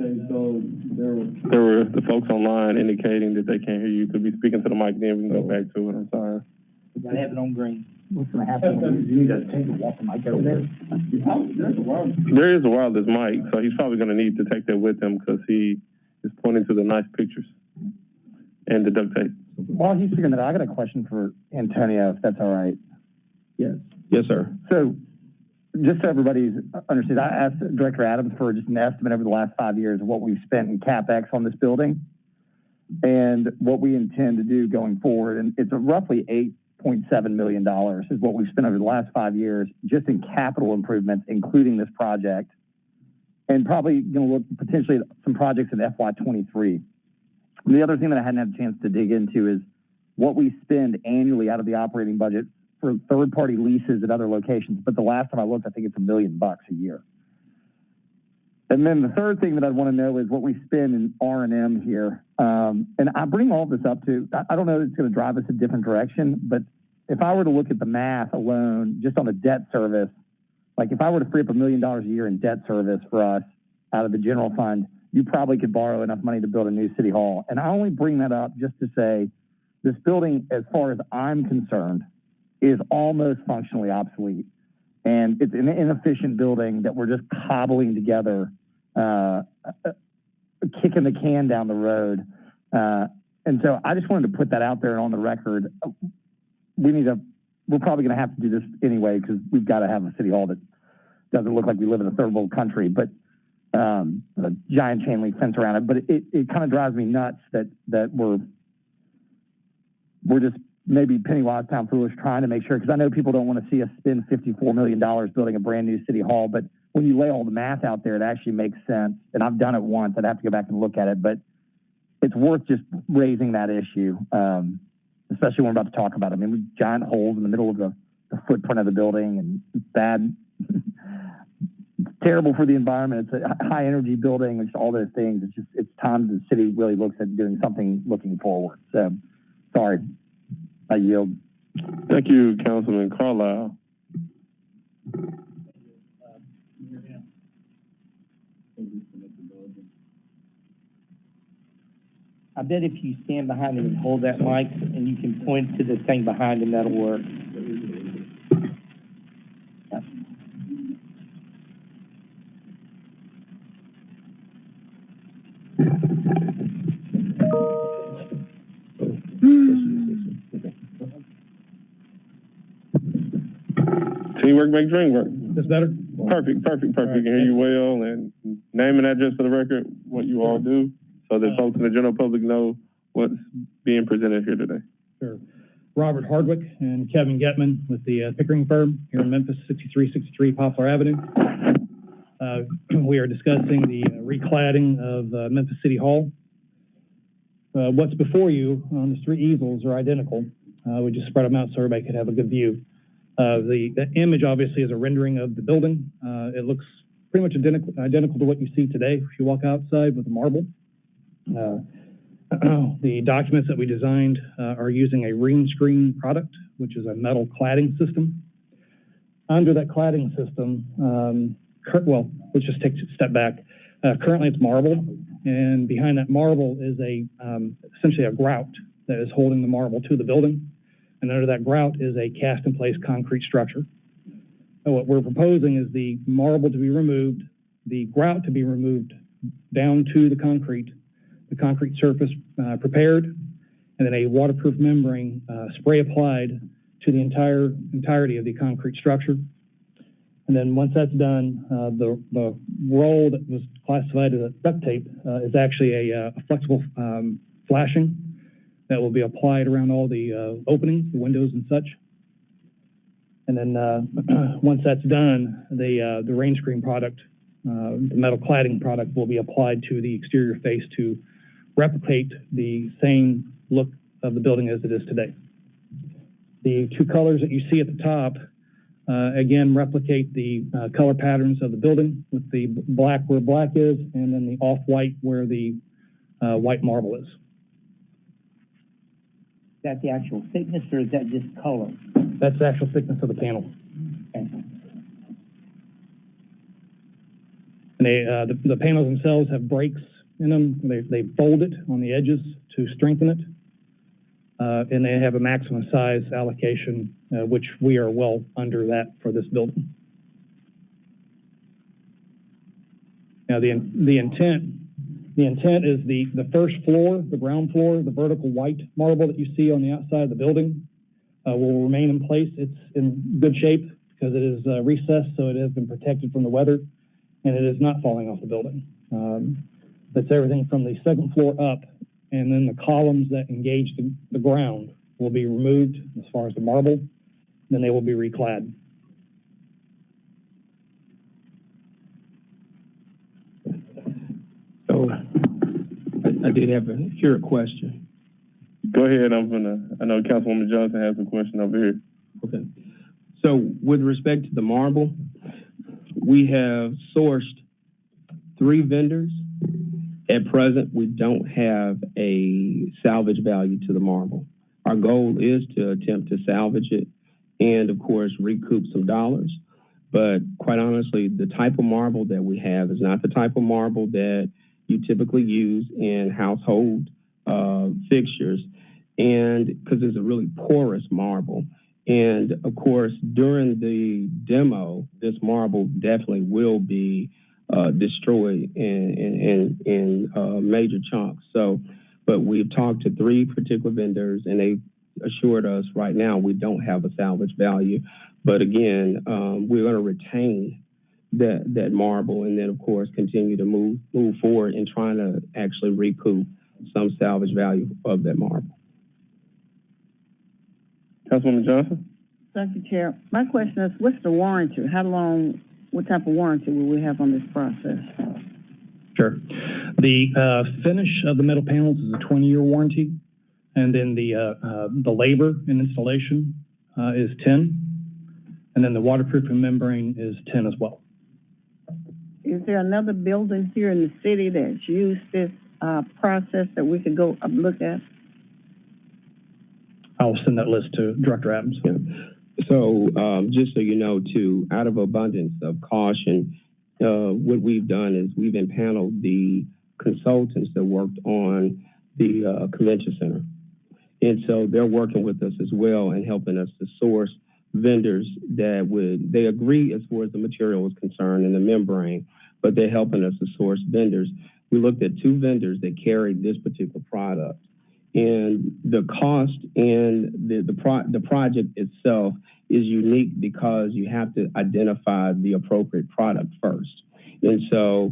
[SPEAKER 11] Okay, so
[SPEAKER 5] There were the folks online indicating that they can't hear you. Could be speaking to the mic, then we can go back to it. I'm sorry.
[SPEAKER 4] We gotta have it on green.
[SPEAKER 1] What's gonna happen when you need to take a walk the mic over there?
[SPEAKER 5] There is a wireless mic, so he's probably going to need to take that with him because he is pointing to the nice pictures and the duct tape.
[SPEAKER 1] While he's figuring that out, I got a question for Antonio, if that's all right.
[SPEAKER 10] Yes. Yes, sir.
[SPEAKER 1] So, just so everybody understands, I asked Director Adams for just an estimate over the last 5 years of what we've spent in CapEx on this building and what we intend to do going forward. And it's roughly $8.7 million is what we've spent over the last 5 years just in capital improvements, including this project, and probably going to look potentially at some projects in FY23. The other thing that I hadn't had a chance to dig into is what we spend annually out of the operating budget for third-party leases at other locations. But the last time I looked, I think it's $1 million a year. And then the third thing that I'd want to know is what we spend in R&M here. And I bring all this up to, I don't know that it's going to drive us a different direction, but if I were to look at the math alone, just on the debt service, like if I were to free up $1 million a year in debt service for us out of the general fund, you probably could borrow enough money to build a new city hall. And I only bring that up just to say this building, as far as I'm concerned, is almost functionally obsolete. And it's an inefficient building that we're just cobbling together, kicking the can down the road. And so I just wanted to put that out there and on the record. We're probably going to have to do this anyway because we've got to have a city hall that doesn't look like we live in a third world country, but a giant chain link fence around it. But it kind of drives me nuts that we're just maybe penny wise, pound foolish, trying to make sure, because I know people don't want to see us spend $54 million building a brand new city hall, but when you lay all the math out there, it actually makes sense. And I've done it once. I'd have to go back and look at it, but it's worth just raising that issue, especially when we're about to talk about it. I mean, with giant holes in the middle of the footprint of the building, and it's bad. It's terrible for the environment. It's a high energy building, it's all those things. It's time the city really looks at doing something looking forward. So, sorry. I yield.
[SPEAKER 5] Thank you, Councilman Carlisle.
[SPEAKER 4] I bet if you stand behind him and hold that mic and you can point to the thing behind him, that'll work.
[SPEAKER 5] Teamwork makes dream work.
[SPEAKER 6] That's better?
[SPEAKER 5] Perfect.
[SPEAKER 6] Right.
[SPEAKER 5] Can hear you well, and name and address for the record, what you all do, so that folks in the general public know what's being presented here today.
[SPEAKER 6] Sure. Robert Hardwick and Kevin Getman with the Pickering firm here in Memphis, 6363 Poplar Avenue. We are discussing the recladding of Memphis City Hall. What's before you on the three easels are identical. We just spread them out so everybody could have a good view. The image obviously is a rendering of the building. It looks pretty much identical to what you see today if you walk outside with the marble. The documents that we designed are using a ring screen product, which is a metal cladding system. Under that cladding system, let's just take a step back. Currently it's marble, and behind that marble is essentially a grout that is holding the marble to the building. And under that grout is a cast-in-place concrete structure. And what we're proposing is the marble to be removed, the grout to be removed down to the concrete surface prepared, and then a waterproof membrane spray applied to the entirety of the concrete structure. And then once that's done, the roll that was classified as a duct tape is actually a flexible flashing that will be applied around all the openings, the windows and such. And then once that's done, the rain screen product, the metal cladding product, will be applied to the exterior face to replicate the same look of the building as it is today. The two colors that you see at the top, again, replicate the color patterns of the building, with the black where black is, and then the off-white where the white marble is.
[SPEAKER 4] that the actual thickness, or is that just color?
[SPEAKER 17] That's the actual thickness of the panel.
[SPEAKER 4] Okay.
[SPEAKER 17] And the panels themselves have breaks in them. They fold it on the edges to strengthen it. And they have a maximum size allocation, which we are well under that for this building. Now, the intent is the first floor, the ground floor, the vertical white marble that you see on the outside of the building will remain in place. It's in good shape because it is recessed, so it has been protected from the weather, and it is not falling off the building. That's everything from the second floor up, and then the columns that engage the ground will be removed as far as the marble, then they will be reclad.
[SPEAKER 13] So I did hear a question.
[SPEAKER 5] Go ahead. I know Councilwoman Johnson has a question over here.
[SPEAKER 13] Okay. So with respect to the marble, we have sourced 3 vendors. At present, we don't have a salvage value to the marble. Our goal is to attempt to salvage it and, of course, recoup some dollars. But quite honestly, the type of marble that we have is not the type of marble that you typically use in household fixtures, and because it's a really porous marble. And of course, during the demo, this marble definitely will be destroyed in major chunks. So, but we've talked to 3 particular vendors, and they assured us right now we don't have a salvage value. But again, we're going to retain that marble, and then of course continue to move forward in trying to actually recoup some salvage value of that marble.
[SPEAKER 5] Councilwoman Johnson?
[SPEAKER 15] Thank you, Chair. My question is, what's the warranty? What type of warranty will we have on this process?
[SPEAKER 17] Sure. The finish of the metal panels is a 20-year warranty, and then the labor and installation is 10, and then the waterproofing membrane is 10 as well.
[SPEAKER 15] Is there another building here in the city that's used this process that we could go look at?
[SPEAKER 17] I'll send that list to Director Adams.
[SPEAKER 13] Yeah. So just so you know, too, out of abundance of caution, what we've done is we've impaneled the consultants that worked on the convention center. And so they're working with us as well and helping us to source vendors that they agree as far as the material is concerned and the membrane, but they're helping us to source vendors. We looked at 2 vendors that carried this particular product. And the cost and the project itself is unique because you have to identify the appropriate product first. And so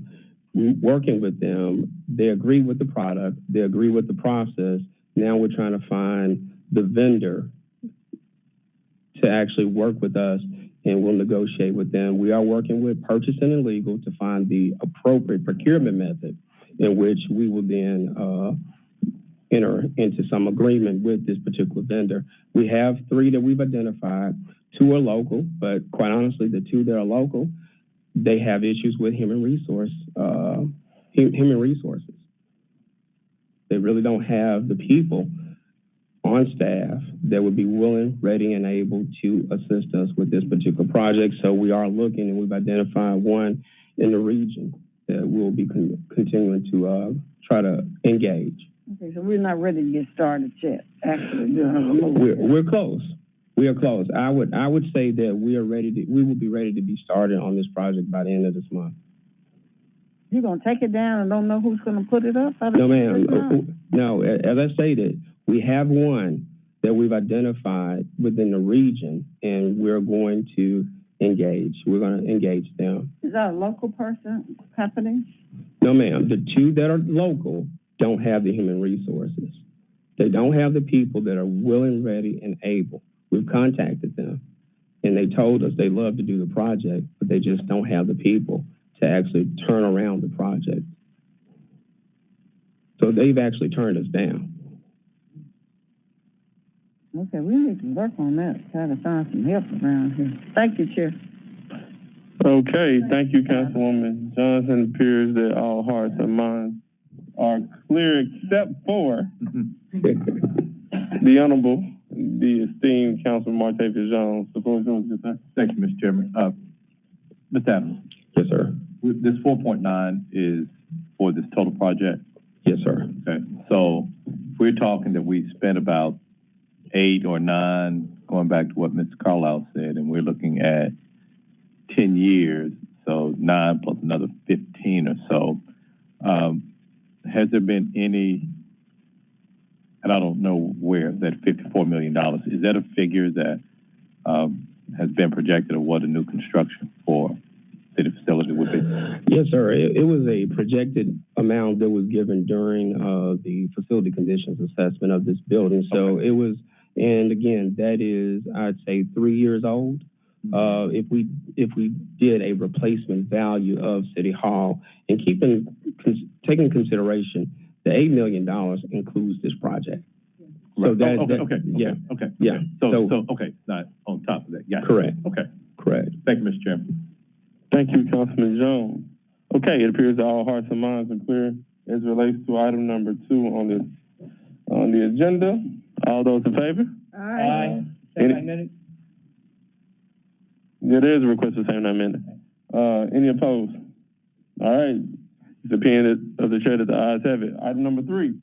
[SPEAKER 13] working with them, they agree with the product, they agree with the process. Now we're trying to find the vendor to actually work with us, and we'll negotiate with them. We are working with purchasing and legal to find the appropriate procurement method in which we will then enter into some agreement with this particular vendor. We have 3 that we've identified. 2 are local, but quite honestly, the 2 that are local, they have issues with human resources. They really don't have the people on staff that would be willing, ready, and able to assist us with this particular project. So we are looking, and we've identified one in the region that we'll be continuing to try to engage.
[SPEAKER 15] Okay, so we're not ready to get started yet, actually doing a removal.
[SPEAKER 13] We're close. We are close. I would say that we will be ready to be started on this project by the end of this month.
[SPEAKER 15] You're going to take it down and don't know who's going to put it up?
[SPEAKER 13] No, ma'am. No, as I stated, we have one that we've identified within the region, and we're going to engage. We're going to engage them.
[SPEAKER 15] Is that a local person happening?
[SPEAKER 13] No, ma'am. The 2 that are local don't have the human resources. They don't have the people that are willing, ready, and able. We've contacted them, and they told us they love to do the project, but they just don't have the people to actually turn around the project. So they've actually turned us down.
[SPEAKER 15] Okay, we need to work on that, try to find some help around here. Thank you, Chair.
[SPEAKER 5] Okay, thank you, Councilwoman Johnson. It appears that all hearts and minds are clear except for The Honorable, the esteemed Councilman Martavius Jones. The floor is yours, good sir.
[SPEAKER 14] Thank you, Mr. Chairman. Mr. Adams,
[SPEAKER 22] Yes, sir.
[SPEAKER 14] this 4.9 is for this total project?
[SPEAKER 22] Yes, sir.
[SPEAKER 14] Okay, so if we're talking that we spent about 8 or 9, going back to what Mr. Carlisle said, and we're looking at 10 years, so 9 plus another 15 or so, has there been any, and I don't know where, that $54 million, is that a figure that has been projected of what a new construction for city facility would be?
[SPEAKER 13] Yes, sir. It was a projected amount that was given during the facility conditions assessment of this building. So it was, and again, that is, I'd say 3 years old. If we did a replacement value of City Hall and taking consideration, the $8 million includes this project. So
[SPEAKER 14] Okay. So okay, not on top of that. Yeah.
[SPEAKER 13] Correct.
[SPEAKER 14] Okay.
[SPEAKER 13] Correct.
[SPEAKER 14] Thank you, Mr. Chairman.
[SPEAKER 5] Thank you, Councilman Jones. Okay, it appears that all hearts and minds are clear as it relates to item number 2 on the agenda. All those in favor?
[SPEAKER 4] Aye.
[SPEAKER 5] There is a request for 79 minutes. Any opposed? All right. It's the opinion of the chair that the ayes have it. Item number 3.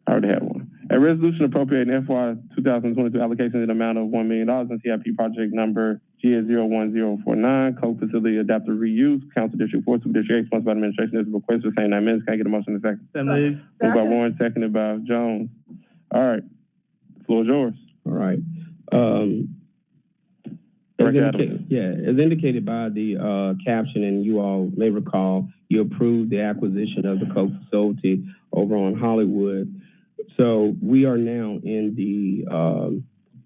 [SPEAKER 5] I already had one. A resolution appropriating FY 2022 allocation in the amount of $1 million in CIP project number GS01049, Coke Facility Adaptive Reuse, Council District 4, District 8, sponsored by the administration. There's a request for 79 minutes. Can I get a motion in a second? Moved by Warren, seconded by Jones. All right. The floor is yours.
[SPEAKER 13] All right. As indicated by the caption, and you all may recall, you approved the acquisition of the Coke facility over on Hollywood. So we are now in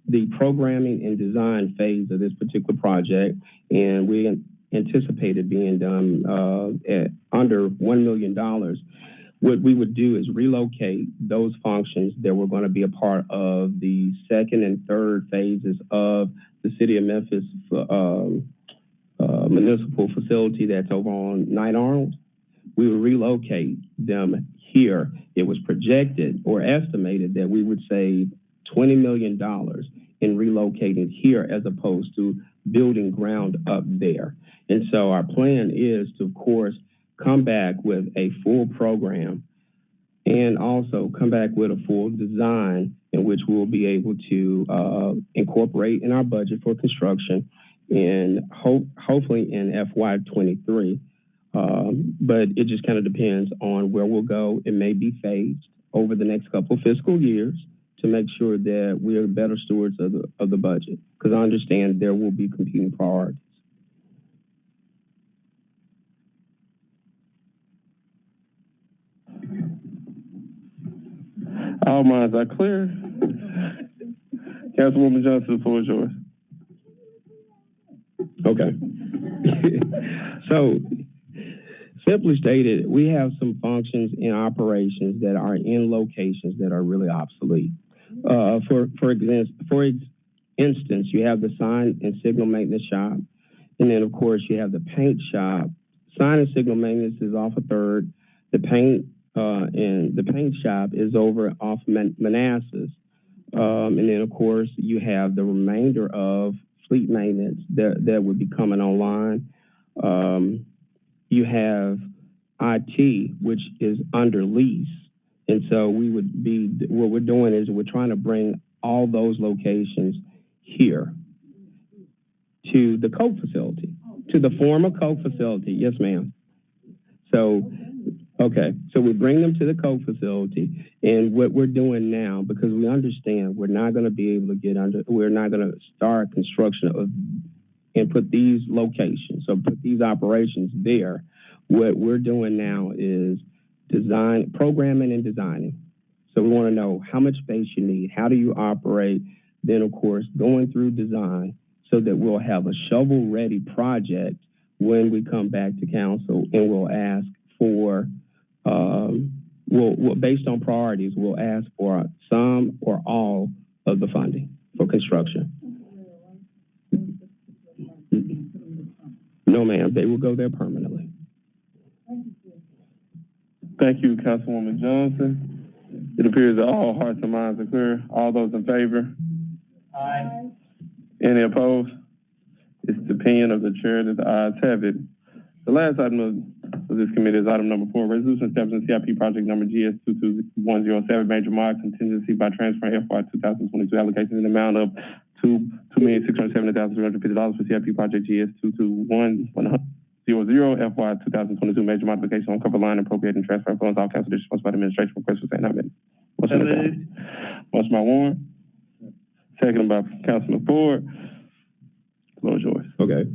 [SPEAKER 13] the programming and design phase of this particular project, and we anticipate it being done at under $1 million. What we would do is relocate those functions that were going to be a part of the second and third phases of the City of Memphis municipal facility that's over on Knight Arnold. We would relocate them here. It was projected or estimated that we would save $20 million in relocating here as opposed to building ground up there. And so our plan is to, of course, come back with a full program and also come back with a full design in which we'll be able to incorporate in our budget for construction and hopefully in FY23. But it just kind of depends on where we'll go. It may be phased over the next couple of fiscal years to make sure that we are better stewards of the budget, because I understand there will be competing priorities.
[SPEAKER 5] All minds are clear. Councilwoman Johnson, the floor is yours.
[SPEAKER 13] Okay. So, simply stated, we have some functions in operations that are in locations that are really obsolete. For instance, you have the sign and signal maintenance shop, and then of course you have the paint shop. Sign and signal maintenance is off a third. The paint and the paint shop is over off Manassas, and then of course you have the remainder of fleet maintenance that would be coming online. You have IT, which is under lease. And so what we're doing is we're trying to bring all those locations here to the Coke facility, to the former Coke facility. Yes, ma'am. So, okay. So we bring them to the Coke facility, and what we're doing now, because we understand we're not going to be able to we're not going to start construction and put these locations, so put these operations there. What we're doing now is programming and designing. So we want to know how much space you need, how do you operate, then of course going through design so that we'll have a shovel-ready project when we come back to council, and we'll ask for, based on priorities, we'll ask for some or all of the funding for construction. No, ma'am, they will go there permanently.
[SPEAKER 5] Thank you, Councilwoman Johnson. It appears that all hearts and minds are clear. All those in favor?
[SPEAKER 4] Aye.
[SPEAKER 5] Any opposed? It's the opinion of the chair that the ayes have it. The last item of this committee is item number 4, resolution establishing CIP project number GS 22107, major mod contingency by transferring FY 2022 allocations in the amount of $2,670,350 for CIP project GS 22100 FY 2022 major modification on cover line appropriating transfer funds. All council districts sponsored by the administration. Request for saying amen.
[SPEAKER 4] So moved.
[SPEAKER 5] Motion by Warren, second by Councilman Ford. The floor is yours.
[SPEAKER 13] Okay,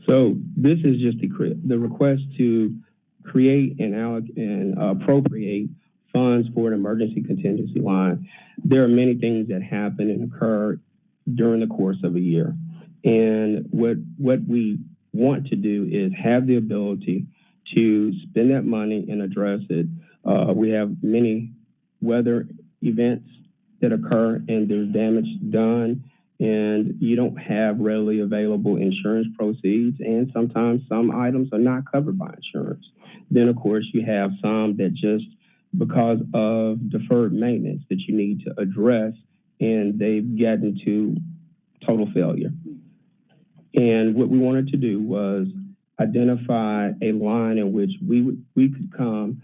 [SPEAKER 13] so this is just the request to create and appropriate funds for an emergency contingency line. There are many things that happen and occur during the course of a year. And what we want to do is have the ability to spend that money and address it. We have many weather events that occur and there's damage done, and you don't have readily available insurance proceeds, and sometimes some items are not covered by insurance. Then, of course, you have some that just because of deferred maintenance that you need to address, and they've gotten to total failure. And what we wanted to do was identify a line in which we could come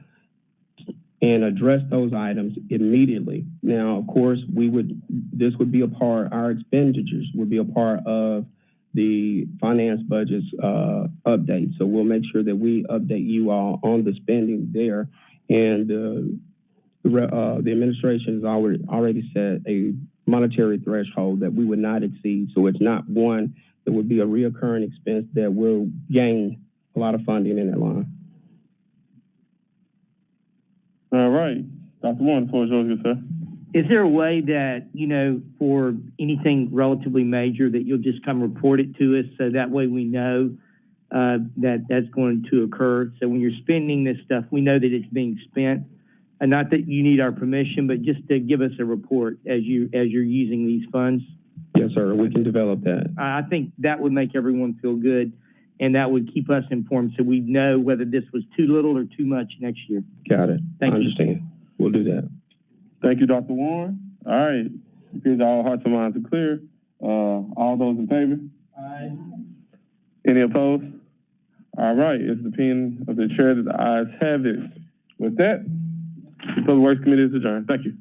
[SPEAKER 13] and address those items immediately. Now, of course, this would be a part, our expenditures would be a part of the finance budget's update. So we'll make sure that we update you all on the spending there. And the administration has already set a monetary threshold that we would not exceed. So it's not one that would be a reoccurring expense that will gain a lot of funding in that line.
[SPEAKER 5] All right. Dr. Warren, the floor is yours, good sir.
[SPEAKER 4] Is there a way that, for anything relatively major that you'll just come report it to us so that way we know that that's going to occur? So when you're spending this stuff, we know that it's being spent. And not that you need our permission, but just to give us a report as you're using these funds.
[SPEAKER 13] Yes, sir. We can develop that.
[SPEAKER 4] I think that would make everyone feel good, and that would keep us informed so we know whether this was too little or too much next year.
[SPEAKER 13] Got it.
[SPEAKER 4] Thank
[SPEAKER 13] I
[SPEAKER 4] you.
[SPEAKER 13] understand. We'll do that.
[SPEAKER 5] Thank you, Dr. Warren. All right. It appears all hearts and minds are clear. All those in favor?
[SPEAKER 4] Aye.
[SPEAKER 5] Any opposed? All right. It's the opinion of the chair that the ayes have it. With that, the Public Works Committee is adjourned. Thank you.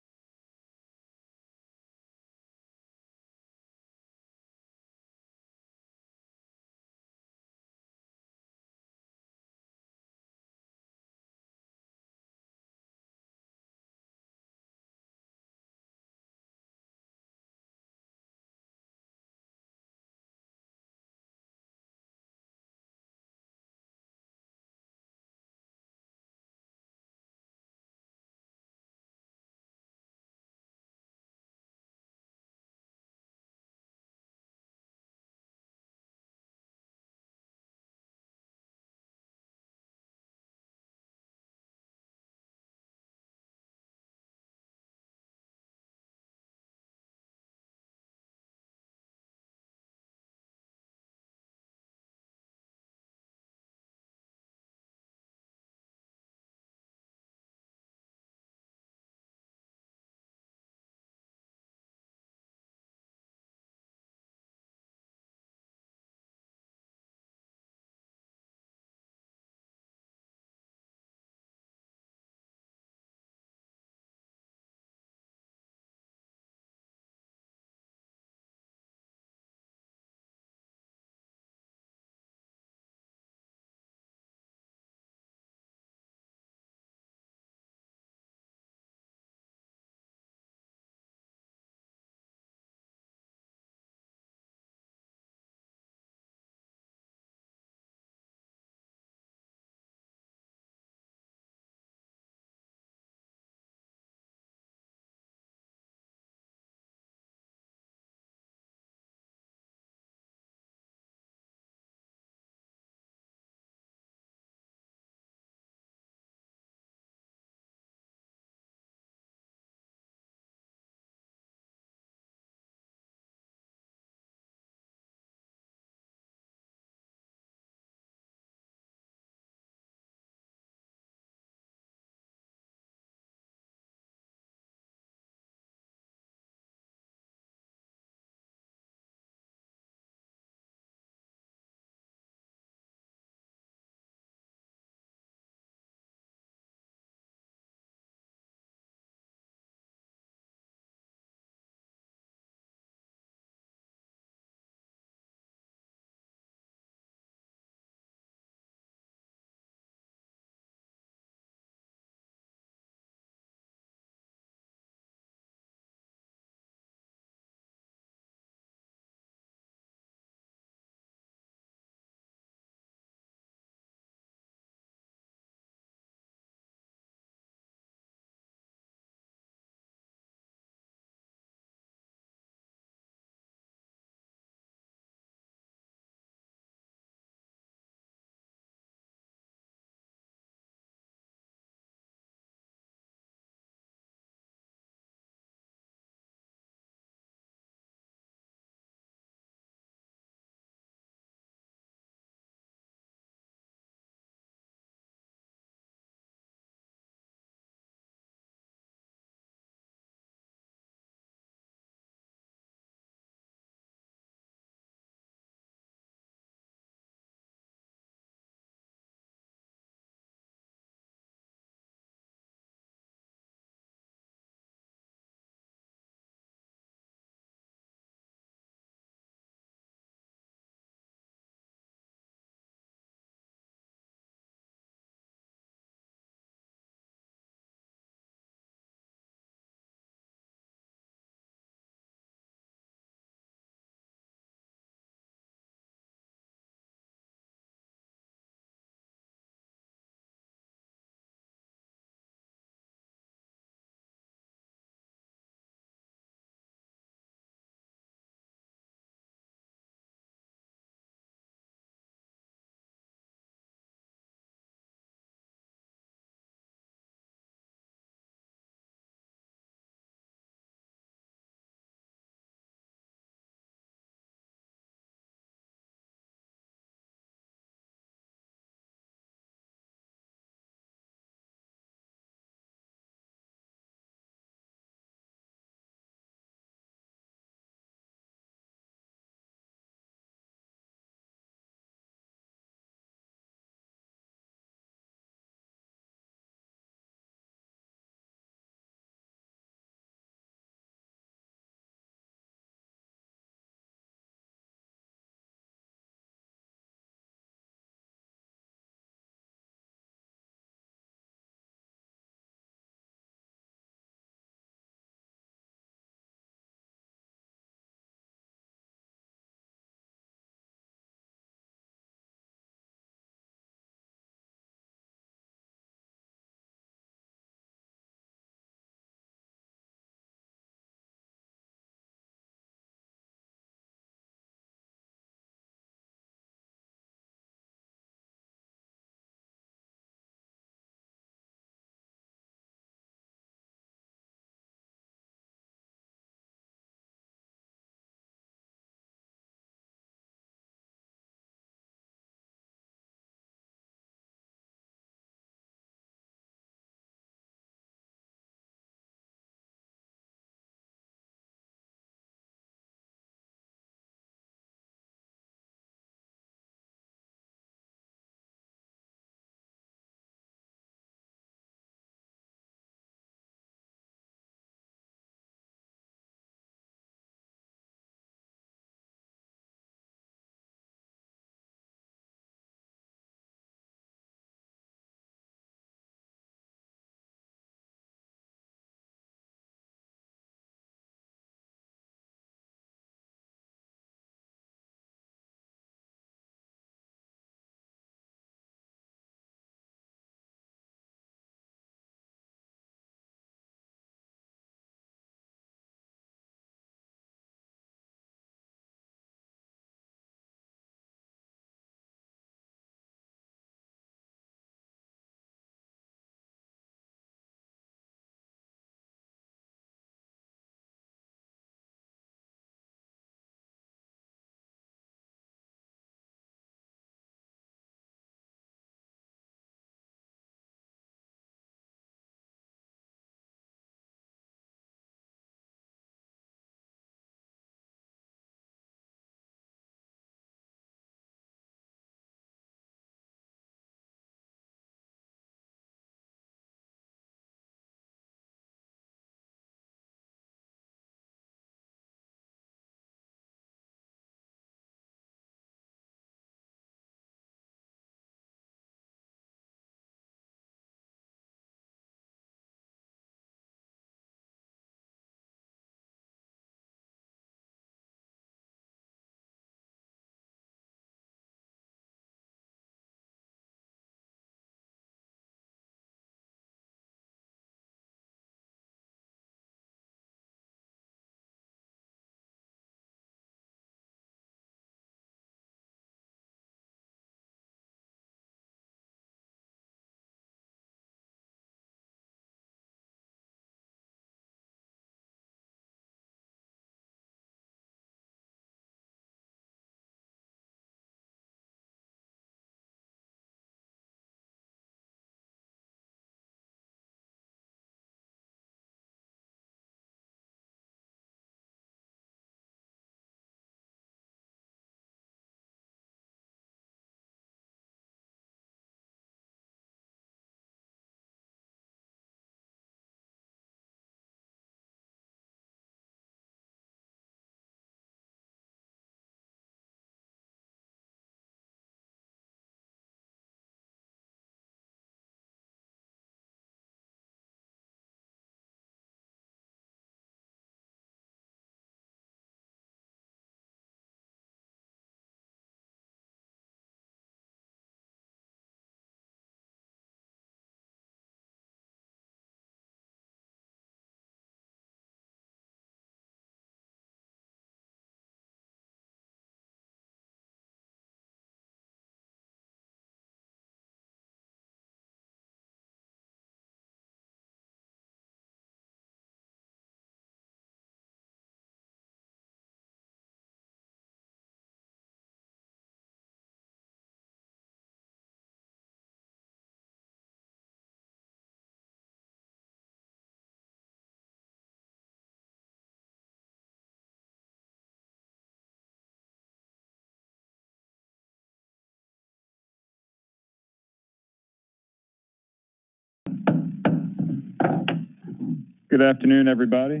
[SPEAKER 8] Good afternoon, everybody.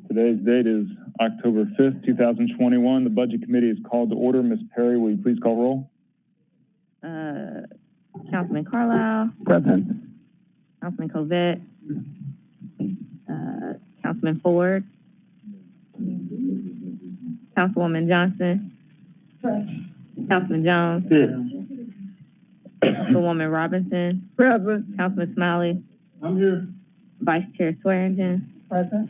[SPEAKER 8] Today's date is October 5th, 2021. The Budget Committee is called to order. Ms. Perry, will you please call roll?
[SPEAKER 2] Councilman Carlisle,
[SPEAKER 1] Present.
[SPEAKER 2] Councilman Covette, Councilman Ford, Councilwoman Johnson, Councilman Jones, Councilwoman Robinson,
[SPEAKER 15] Present.
[SPEAKER 2] Councilman Smiley,
[SPEAKER 9] I'm here.
[SPEAKER 2] Vice Chair Swearingen,
[SPEAKER 15] Present.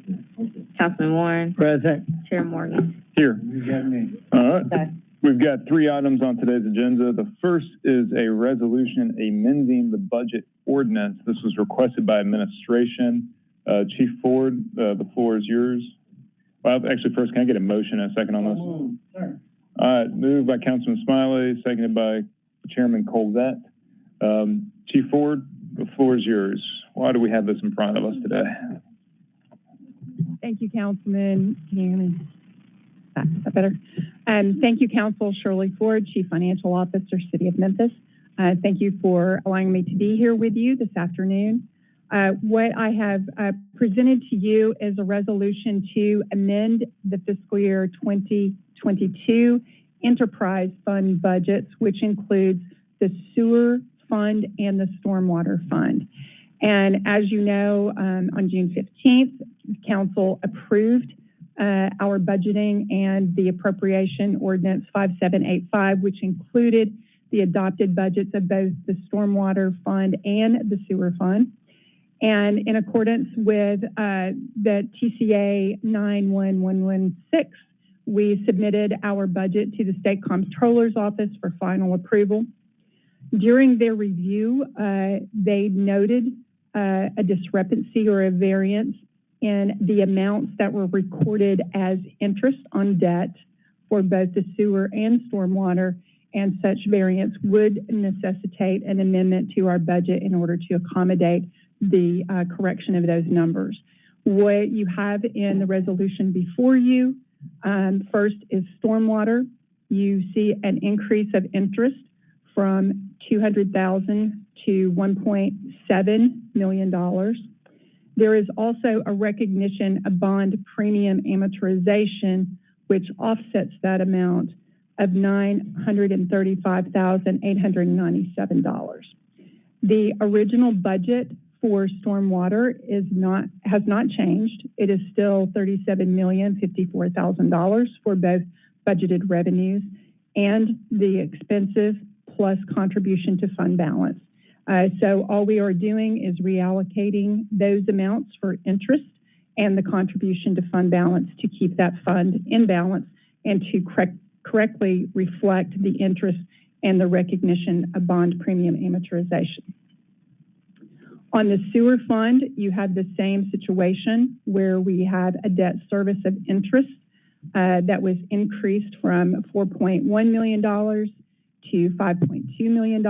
[SPEAKER 2] Councilman Warren,
[SPEAKER 4] Present.
[SPEAKER 2] Chair Morgan.
[SPEAKER 8] Here.
[SPEAKER 9] You got me.
[SPEAKER 8] All right.
[SPEAKER 2] Okay.
[SPEAKER 8] We've got 3 items on today's agenda. The first is a resolution amending the budget ordinance. This was requested by administration. Chief Ford, the floor is yours. Well, actually, first, can I get a motion and a second on this?
[SPEAKER 9] Sure.
[SPEAKER 8] All right, moved by Councilman Smiley, seconded by Chairman Colvette. Chief Ford, the floor is yours. Why do we have this in front of us today?
[SPEAKER 3] Thank you, Councilman. Can you hear me? Is that better? Thank you, Council. Shirley Ford, Chief Financial Officer, City of Memphis. Thank you for allowing me to be here with you this afternoon. What I have presented to you is a resolution to amend the fiscal year 2022 enterprise fund budgets, which includes the sewer fund and the stormwater fund. And as you know, on June 15th, Council approved our budgeting and the appropriation ordinance 5785, which included the adopted budgets of both the stormwater fund and the sewer fund. And in accordance with the TCA 91116, we submitted our budget to the State Comptroller's Office for final approval. During their review, they noted a discrepancy or a variance in the amounts that were recorded as interest on debt for both the sewer and stormwater, and such variance would necessitate an amendment to our budget in order to accommodate the correction of those numbers. What you have in the resolution before you, first is stormwater. You see an increase of interest from $200,000 to $1.7 million. There is also a recognition of bond premium amortization, which offsets that amount of $935,897. The original budget for stormwater has not changed. It is still $37,054,000 for both budgeted revenues and the expenses plus contribution to fund balance. So all we are doing is reallocating those amounts for interest and the contribution to fund balance to keep that fund in balance and to correctly reflect the interest and the recognition of bond premium amortization. On the sewer fund, you have the same situation where we have a debt service of interest that was increased from $4.1 million to $5.2 million,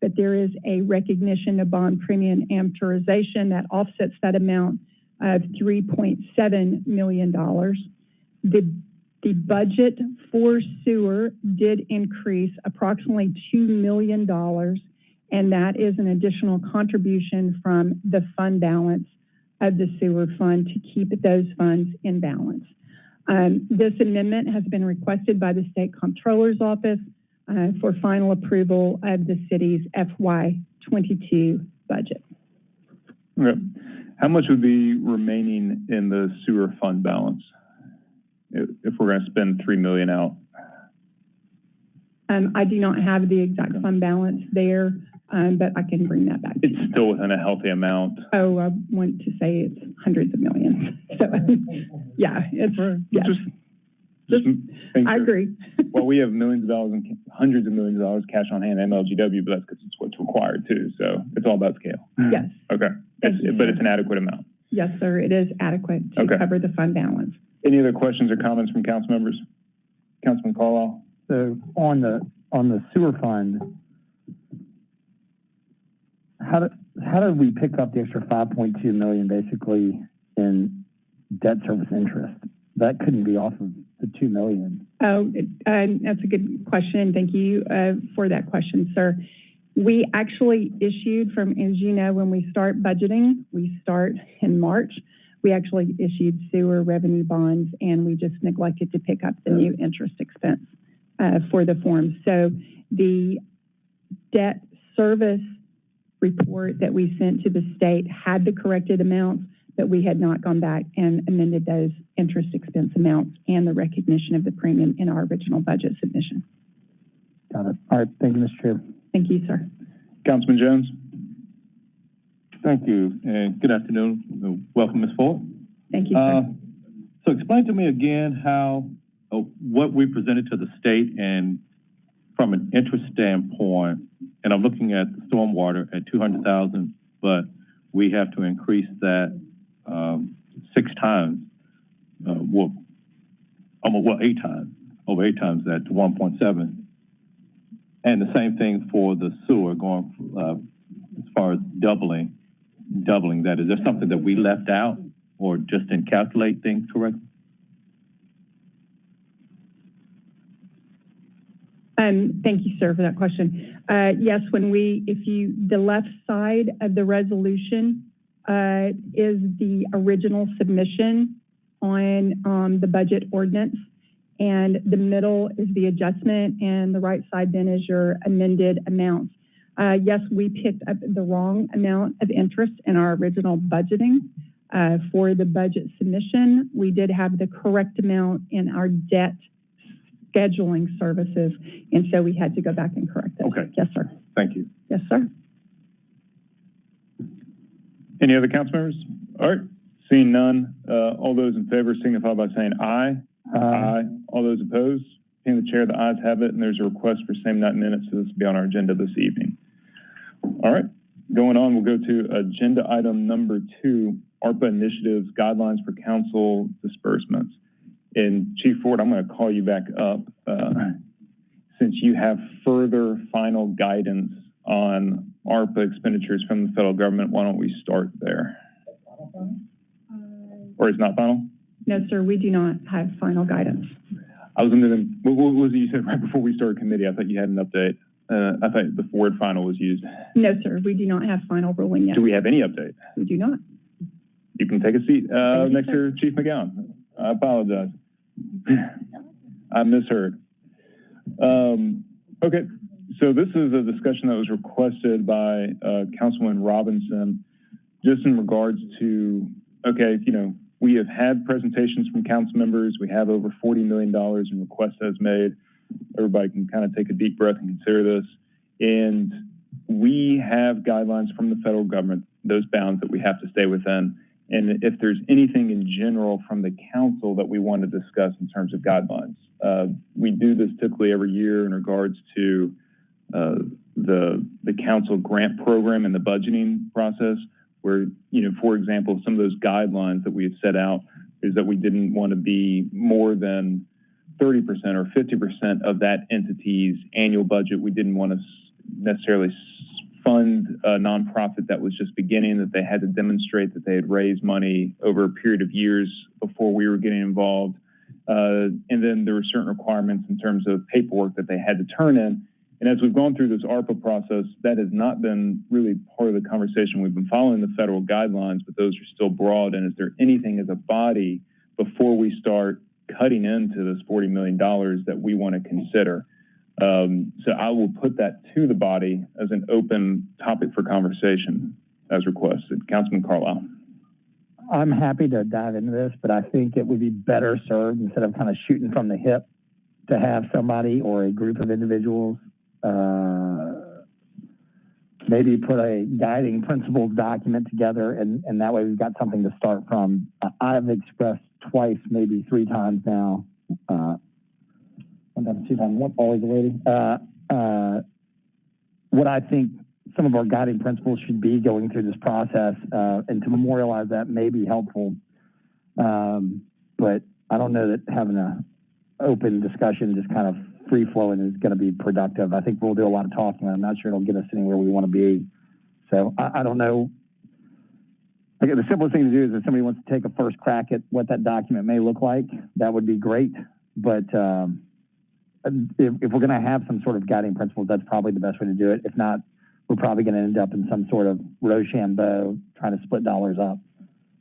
[SPEAKER 3] but there is a recognition of bond premium amortization that offsets that amount of $3.7 million. The budget for sewer did increase approximately $2 million, and that is an additional contribution from the fund balance of the sewer fund to keep those funds in balance. This amendment has been requested by the State Comptroller's Office for final approval of the city's FY22 budget.
[SPEAKER 8] Okay. How much would be remaining in the sewer fund balance if we're going to spend $3 million out?
[SPEAKER 3] I do not have the exact fund balance there, but I can bring that back.
[SPEAKER 8] It's still within a healthy amount.
[SPEAKER 3] Oh, I want to say it's hundreds of millions. So, yeah, it's, yes. I agree.
[SPEAKER 8] Well, we have millions of dollars and hundreds of millions of dollars cash on hand, MLGW, but that's because it's what's required too. So it's all about scale.
[SPEAKER 3] Yes.
[SPEAKER 8] Okay. But it's an adequate amount.
[SPEAKER 3] Yes, sir. It is adequate to cover the fund balance.
[SPEAKER 8] Any other questions or comments from council members? Councilman Carlisle?
[SPEAKER 1] So on the sewer fund, how did we pick up the extra 5.2 million basically in debt service interest? That couldn't be off of the 2 million.
[SPEAKER 3] Oh, that's a good question. Thank you for that question, sir. We actually issued as you know, when we start budgeting, we start in March. We actually issued sewer revenue bonds, and we just neglected to pick up the new interest expense for the form. So the debt service report that we sent to the state had the corrected amounts, but we had not gone back and amended those interest expense amounts and the recognition of the premium in our original budget submission.
[SPEAKER 1] Got it. All right. Thank you, Mr. Chair.
[SPEAKER 3] Thank you, sir.
[SPEAKER 8] Councilman Jones?
[SPEAKER 14] Thank you, and good afternoon. Welcome, Ms. Ford.
[SPEAKER 3] Thank you, sir.
[SPEAKER 14] So explain to me again how, what we presented to the state and from an interest standpoint, and I'm looking at the stormwater at 200,000, but we have to increase that 6 times, over 8 times that to 1.7. And the same thing for the sewer going, as far as doubling that. Is there something that we left out or just didn't calculate things correctly?
[SPEAKER 3] Thank you, sir, for that question. Yes, the left side of the resolution is the original submission on the budget ordinance, and the middle is the adjustment, and the right side then is your amended amounts. Yes, we picked up the wrong amount of interest in our original budgeting for the budget submission. We did have the correct amount in our debt scheduling services, and so we had to go back and correct it.
[SPEAKER 8] Okay.
[SPEAKER 3] Yes, sir.
[SPEAKER 8] Thank you.
[SPEAKER 3] Yes, sir.
[SPEAKER 8] Any other council members? All right. Seeing none, all those in favor signify by saying aye. Aye. All those opposed? Seeing the chair, the ayes have it, and there's a request for same night minutes, so this will be on our agenda this evening. All right. Going on, we'll go to agenda item number 2, ARPA initiatives, guidelines for council disbursements. And Chief Ford, I'm going to call you back up since you have further final guidance on ARPA expenditures from the federal government. Why don't we start there? Or is not final?
[SPEAKER 3] No, sir, we do not have final guidance.
[SPEAKER 8] I was under the, what was it you said right before we started committee? I thought you had an update. I thought the word final was used.
[SPEAKER 3] No, sir, we do not have final ruling yet.
[SPEAKER 8] Do we have any update?
[SPEAKER 3] We do not.
[SPEAKER 8] You can take a seat. Next
[SPEAKER 3] sir.
[SPEAKER 8] to Chief McGowan. I apologize. I misheard. Okay, so this is a discussion that was requested by Councilman Robinson, just in regards to, okay, you know, we have had presentations from council members. We have over $40 million in requests as made. Everybody can kind of take a deep breath and consider this. And we have guidelines from the federal government, those bounds that we have to stay within. And if there's anything in general from the council that we want to discuss in terms of guidelines, we do this typically every year in regards to the council grant program and the budgeting process, where, you know, for example, some of those guidelines that we have set out is that we didn't want to be more than 30% or 50% of that entity's annual budget. We didn't want to necessarily fund a nonprofit that was just beginning, that they had to demonstrate that they had raised money over a period of years before we were getting involved. And then there were certain requirements in terms of paperwork that they had to turn in. And as we've gone through this ARPA process, that has not been really part of the conversation. We've been following the federal guidelines, but those are still broad. And is there anything as a body before we start cutting into this $40 million that we want to consider? So I will put that to the body as an open topic for conversation as requested. Councilman Carlisle.
[SPEAKER 1] I'm happy to dive into this, but I think it would be better served, instead of kind of shooting from the hip, to have somebody or a group of individuals maybe put a guiding principles document together, and that way we've got something to start from. I've expressed twice, maybe 3 times now, one time, 2 times, always a lady, what I think some of our guiding principles should be going through this process, and to memorialize that may be helpful. But I don't know that having an open discussion, just kind of free flowing, is going to be productive. I think we'll do a lot of talking. I'm not sure it'll get us anywhere we want to be. So I don't know. Like, the simplest thing to do is if somebody wants to take a first crack at what that document may look like, that would be great. But if we're going to have some sort of guiding principles, that's probably the best way to do it. If not, we're probably going to end up in some sort of Rochambeau trying to split dollars up.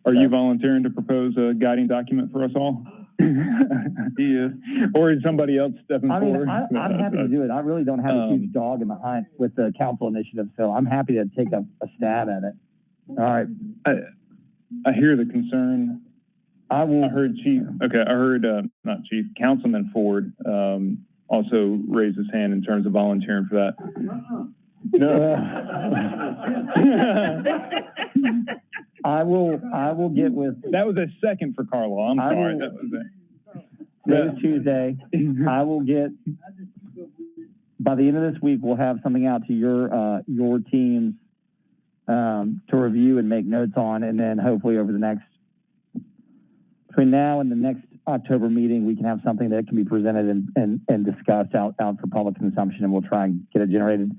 [SPEAKER 8] Are you volunteering to propose a guiding document for us all? He is. Or is somebody else stepping forward?
[SPEAKER 1] I'm happy to do it. I really don't have a huge dog in the hunt with the council initiative, so I'm happy to take a stab at it. All right.
[SPEAKER 8] I hear the concern. I heard not Chief, Councilman Ford, also raised his hand in terms of volunteering for that. No.
[SPEAKER 1] I will get with.
[SPEAKER 8] That was a second for Carlo. I'm sorry. That was
[SPEAKER 1] Today's Tuesday. I will get, by the end of this week, we'll have something out to your teams to review and make notes on, and then hopefully between now and the next October meeting, we can have something that can be presented and discussed out for public consumption, and we'll try and get it generated.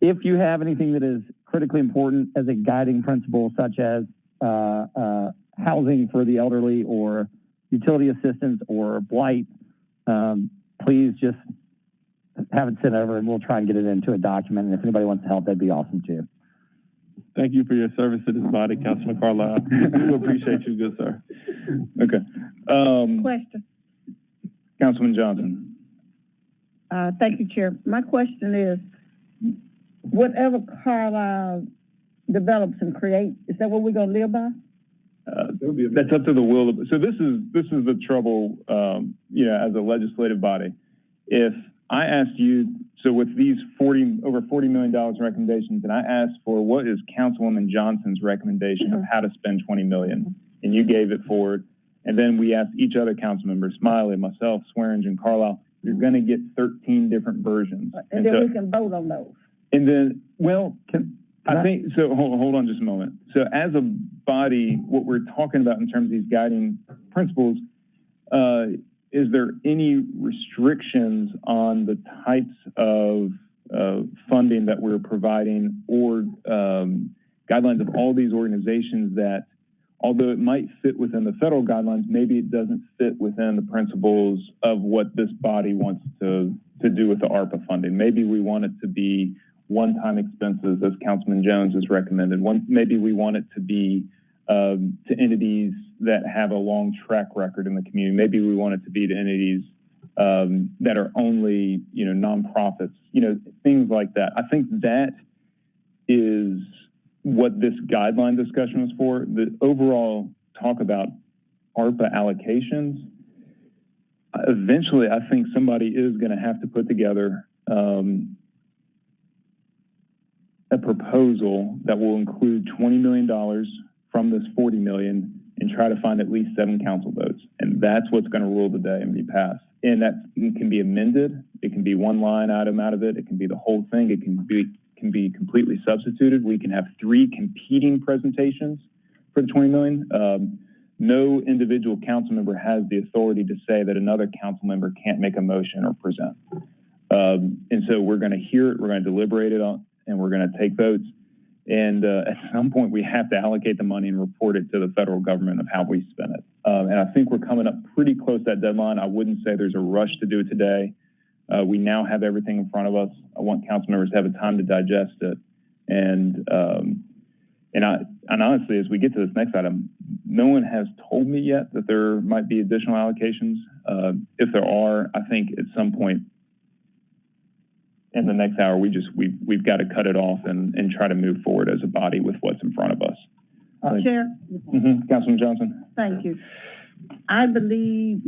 [SPEAKER 1] If you have anything that is critically important as a guiding principle, such as housing for the elderly or utility assistance or blight, please just have it sent over and we'll try and get it into a document. And if anybody wants to help, that'd be awesome too.
[SPEAKER 5] Thank you for your service to this body, Councilman Carlisle. We appreciate you, good sir. Okay.
[SPEAKER 15] Question.
[SPEAKER 8] Councilman Johnson.
[SPEAKER 15] Thank you, Chair. My question is, whatever Carlisle develops and creates, is that what we're going to live by?
[SPEAKER 8] That's up to the will of, so this is the trouble, as a legislative body. If I asked you, so with these over $40 million in recommendations, and I asked for what is Councilwoman Johnson's recommendation of how to spend $20 million, and you gave it forward, and then we asked each other council member, Smiley, myself, Swearingen, and Carlisle, you're going to get 13 different versions.
[SPEAKER 15] And then we can vote on those.
[SPEAKER 8] And then, I think, so hold on just a moment. So as a body, what we're talking about in terms of these guiding principles, is there any restrictions on the types of funding that we're providing or guidelines of all these organizations that, although it might fit within the federal guidelines, maybe it doesn't fit within the principles of what this body wants to do with the ARPA funding? Maybe we want it to be one-time expenses, as Councilman Jones has recommended. Maybe we want it to be to entities that have a long track record in the community. Maybe we want it to be to entities that are only, nonprofits, things like that. I think that is what this guideline discussion was for. The overall talk about ARPA allocations, eventually I think somebody is going to have to put together a proposal that will include $20 million from this $40 million and try to find at least 7 council votes. And that's what's going to rule the day and be passed. And that can be amended. It can be one line item out of it. It can be the whole thing. It can be completely substituted. We can have 3 competing presentations for the $20 million. No individual council member has the authority to say that another council member can't make a motion or present. And so we're going to hear it, we're going to deliberate it on, and we're going to take votes. And at some point, we have to allocate the money and report it to the federal government of how we spend it. And I think we're coming up pretty close to that deadline. I wouldn't say there's a rush to do it today. We now have everything in front of us. I want council members to have a time to digest it. And honestly, as we get to this next item, no one has told me yet that there might be additional allocations. If there are, I think at some point in the next hour, we've got to cut it off and try to move forward as a body with what's in front of us.
[SPEAKER 15] Chair?
[SPEAKER 8] Councilman Johnson?
[SPEAKER 15] Thank you. I believe,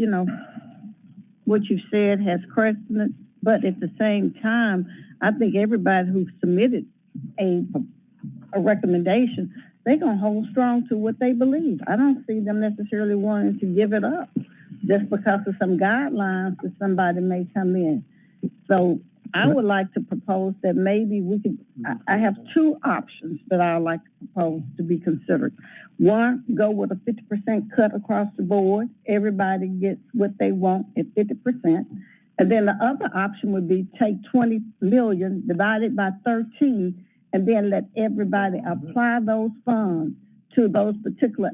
[SPEAKER 15] what you said has precedence, but at the same time, I think everybody who submitted a recommendation, they're going to hold strong to what they believe. I don't see them necessarily wanting to give it up just because of some guidelines that somebody may come in. So I would like to propose that maybe we could, I have 2 options that I would like to propose to be considered. One, go with a 50% cut across the board. Everybody gets what they want at 50%. And then the other option would be take 20 million, divide it by 13, and then let everybody apply those funds to those particular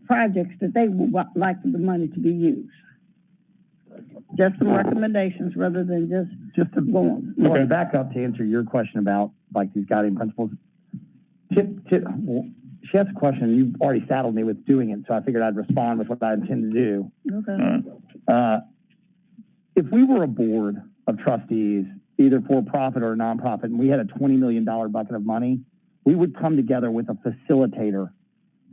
[SPEAKER 15] projects that they would like the money to be used. Just some recommendations rather than just to go on.
[SPEAKER 1] Well, back up to answer your question about like these guiding principles. she asked a question. You already saddled me with doing it, so I figured I'd respond with what I intend to do.
[SPEAKER 15] Okay.
[SPEAKER 1] If we were a board of trustees, either for profit or nonprofit, and we had a $20 million bucket of money, we would come together with a facilitator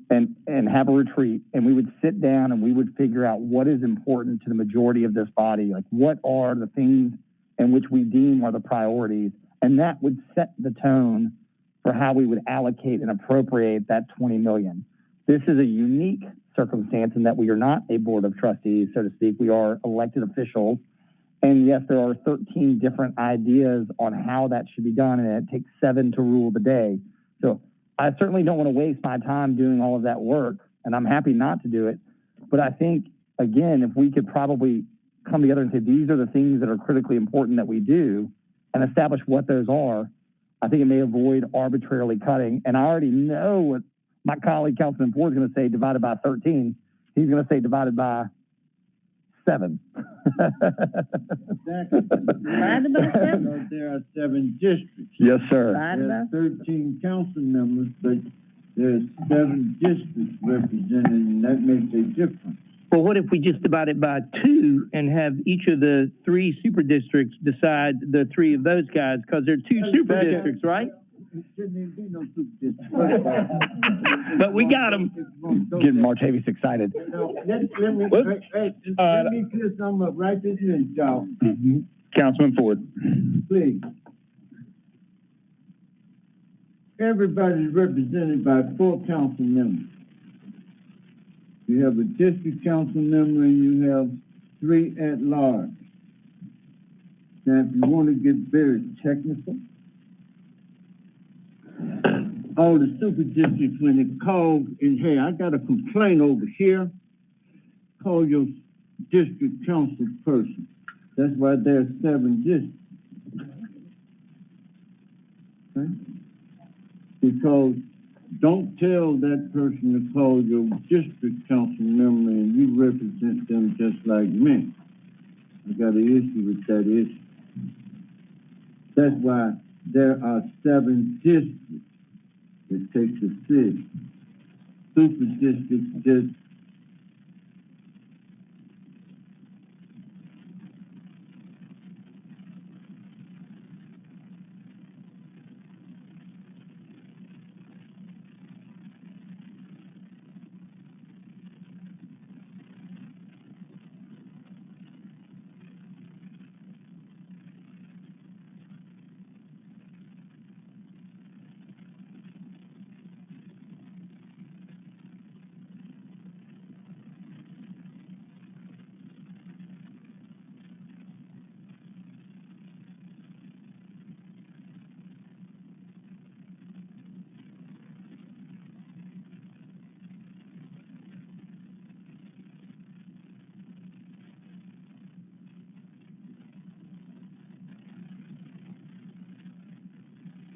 [SPEAKER 1] and have a retreat, and we would sit down and we would figure out what is important to the majority of this body, like what are the things in which we deem are the priorities, and that would set the tone for how we would allocate and appropriate that $20 million. This is a unique circumstance in that we are not a board of trustees, so to speak. We are elected officials. And yes, there are 13 different ideas on how that should be done, and it takes 7 to rule the day. So I certainly don't want to waste my time doing all of that work, and I'm happy not to do it. But I think, again, if we could probably come together and say, these are the things that are critically important that we do, and establish what those are, I think it may avoid arbitrarily cutting. And I already know what my colleague, Councilman Ford, is going to say divided by 13. He's going to say divided by 7.
[SPEAKER 19] Exactly.
[SPEAKER 15] Divided by 7?
[SPEAKER 19] So there are 7 districts.
[SPEAKER 1] Yes, sir.
[SPEAKER 15] Divided by
[SPEAKER 19] There are 13 council members, but there's 7 districts represented, and that makes a difference.
[SPEAKER 4] Well, what if we just divide it by 2 and have each of the 3 super districts decide the 3 of those guys? Because there are 2 super districts, right?
[SPEAKER 19] It shouldn't even be no super district.
[SPEAKER 4] But we got them.
[SPEAKER 1] Getting Martavis excited.
[SPEAKER 19] Let me clear something up right this minute, y'all.
[SPEAKER 8] Councilman Ford.
[SPEAKER 19] Please. Everybody's represented by 4 council members. You have a district council member and you have 3 at large. Now, if you want to get very technical, all the super districts, when they call and, hey, I got a complaint over here, call your district council person. That's why there are 7 districts. Okay? Because don't tell that person to call your district council member and you represent them just like me. I got an issue with that issue. That's why there are 7 districts. It takes a city. Super districts just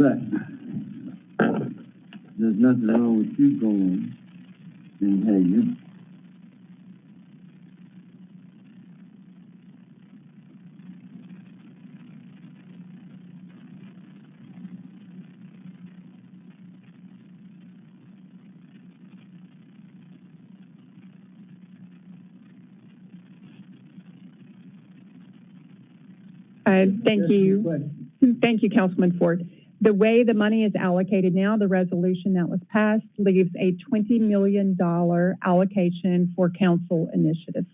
[SPEAKER 19] but there's nothing wrong with you going and hey, you.
[SPEAKER 3] Thank you, Councilman Ford. The way the money is allocated now, the resolution that was passed leaves a $20 million allocation for council initiatives.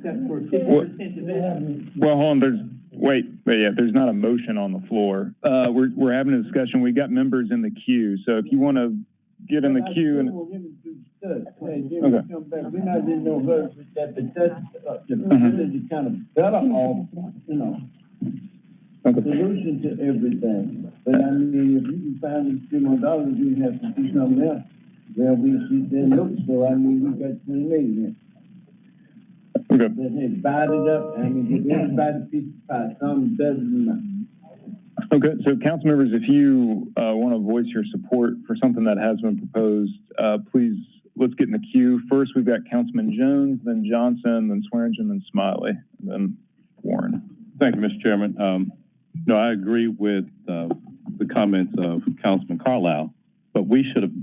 [SPEAKER 8] except for 50% division. Well, hold on, there's not a motion on the floor. We're having a discussion. We got members in the queue, so if you want to get in the queue and.
[SPEAKER 19] Okay. We're not in no hurry with that, but that's, the village is kind of better off, you know, solution to everything. But I mean, if you can find $3 more, you have to do something else. Well, we see their notes, so I mean, we got 20 million. Okay. But hey, divide it up, I mean, give everybody a piece of pie, something better than nothing.
[SPEAKER 8] Okay, so council members, if you want to voice your support for something that has been proposed, please, let's get in the queue. First, we've got Councilman Jones, then Johnson, then Swearingen, then Smiley, and then Warren.
[SPEAKER 14] Thank you, Mr. Chairman. No, I agree with the comments of Councilman Carlisle, but we should have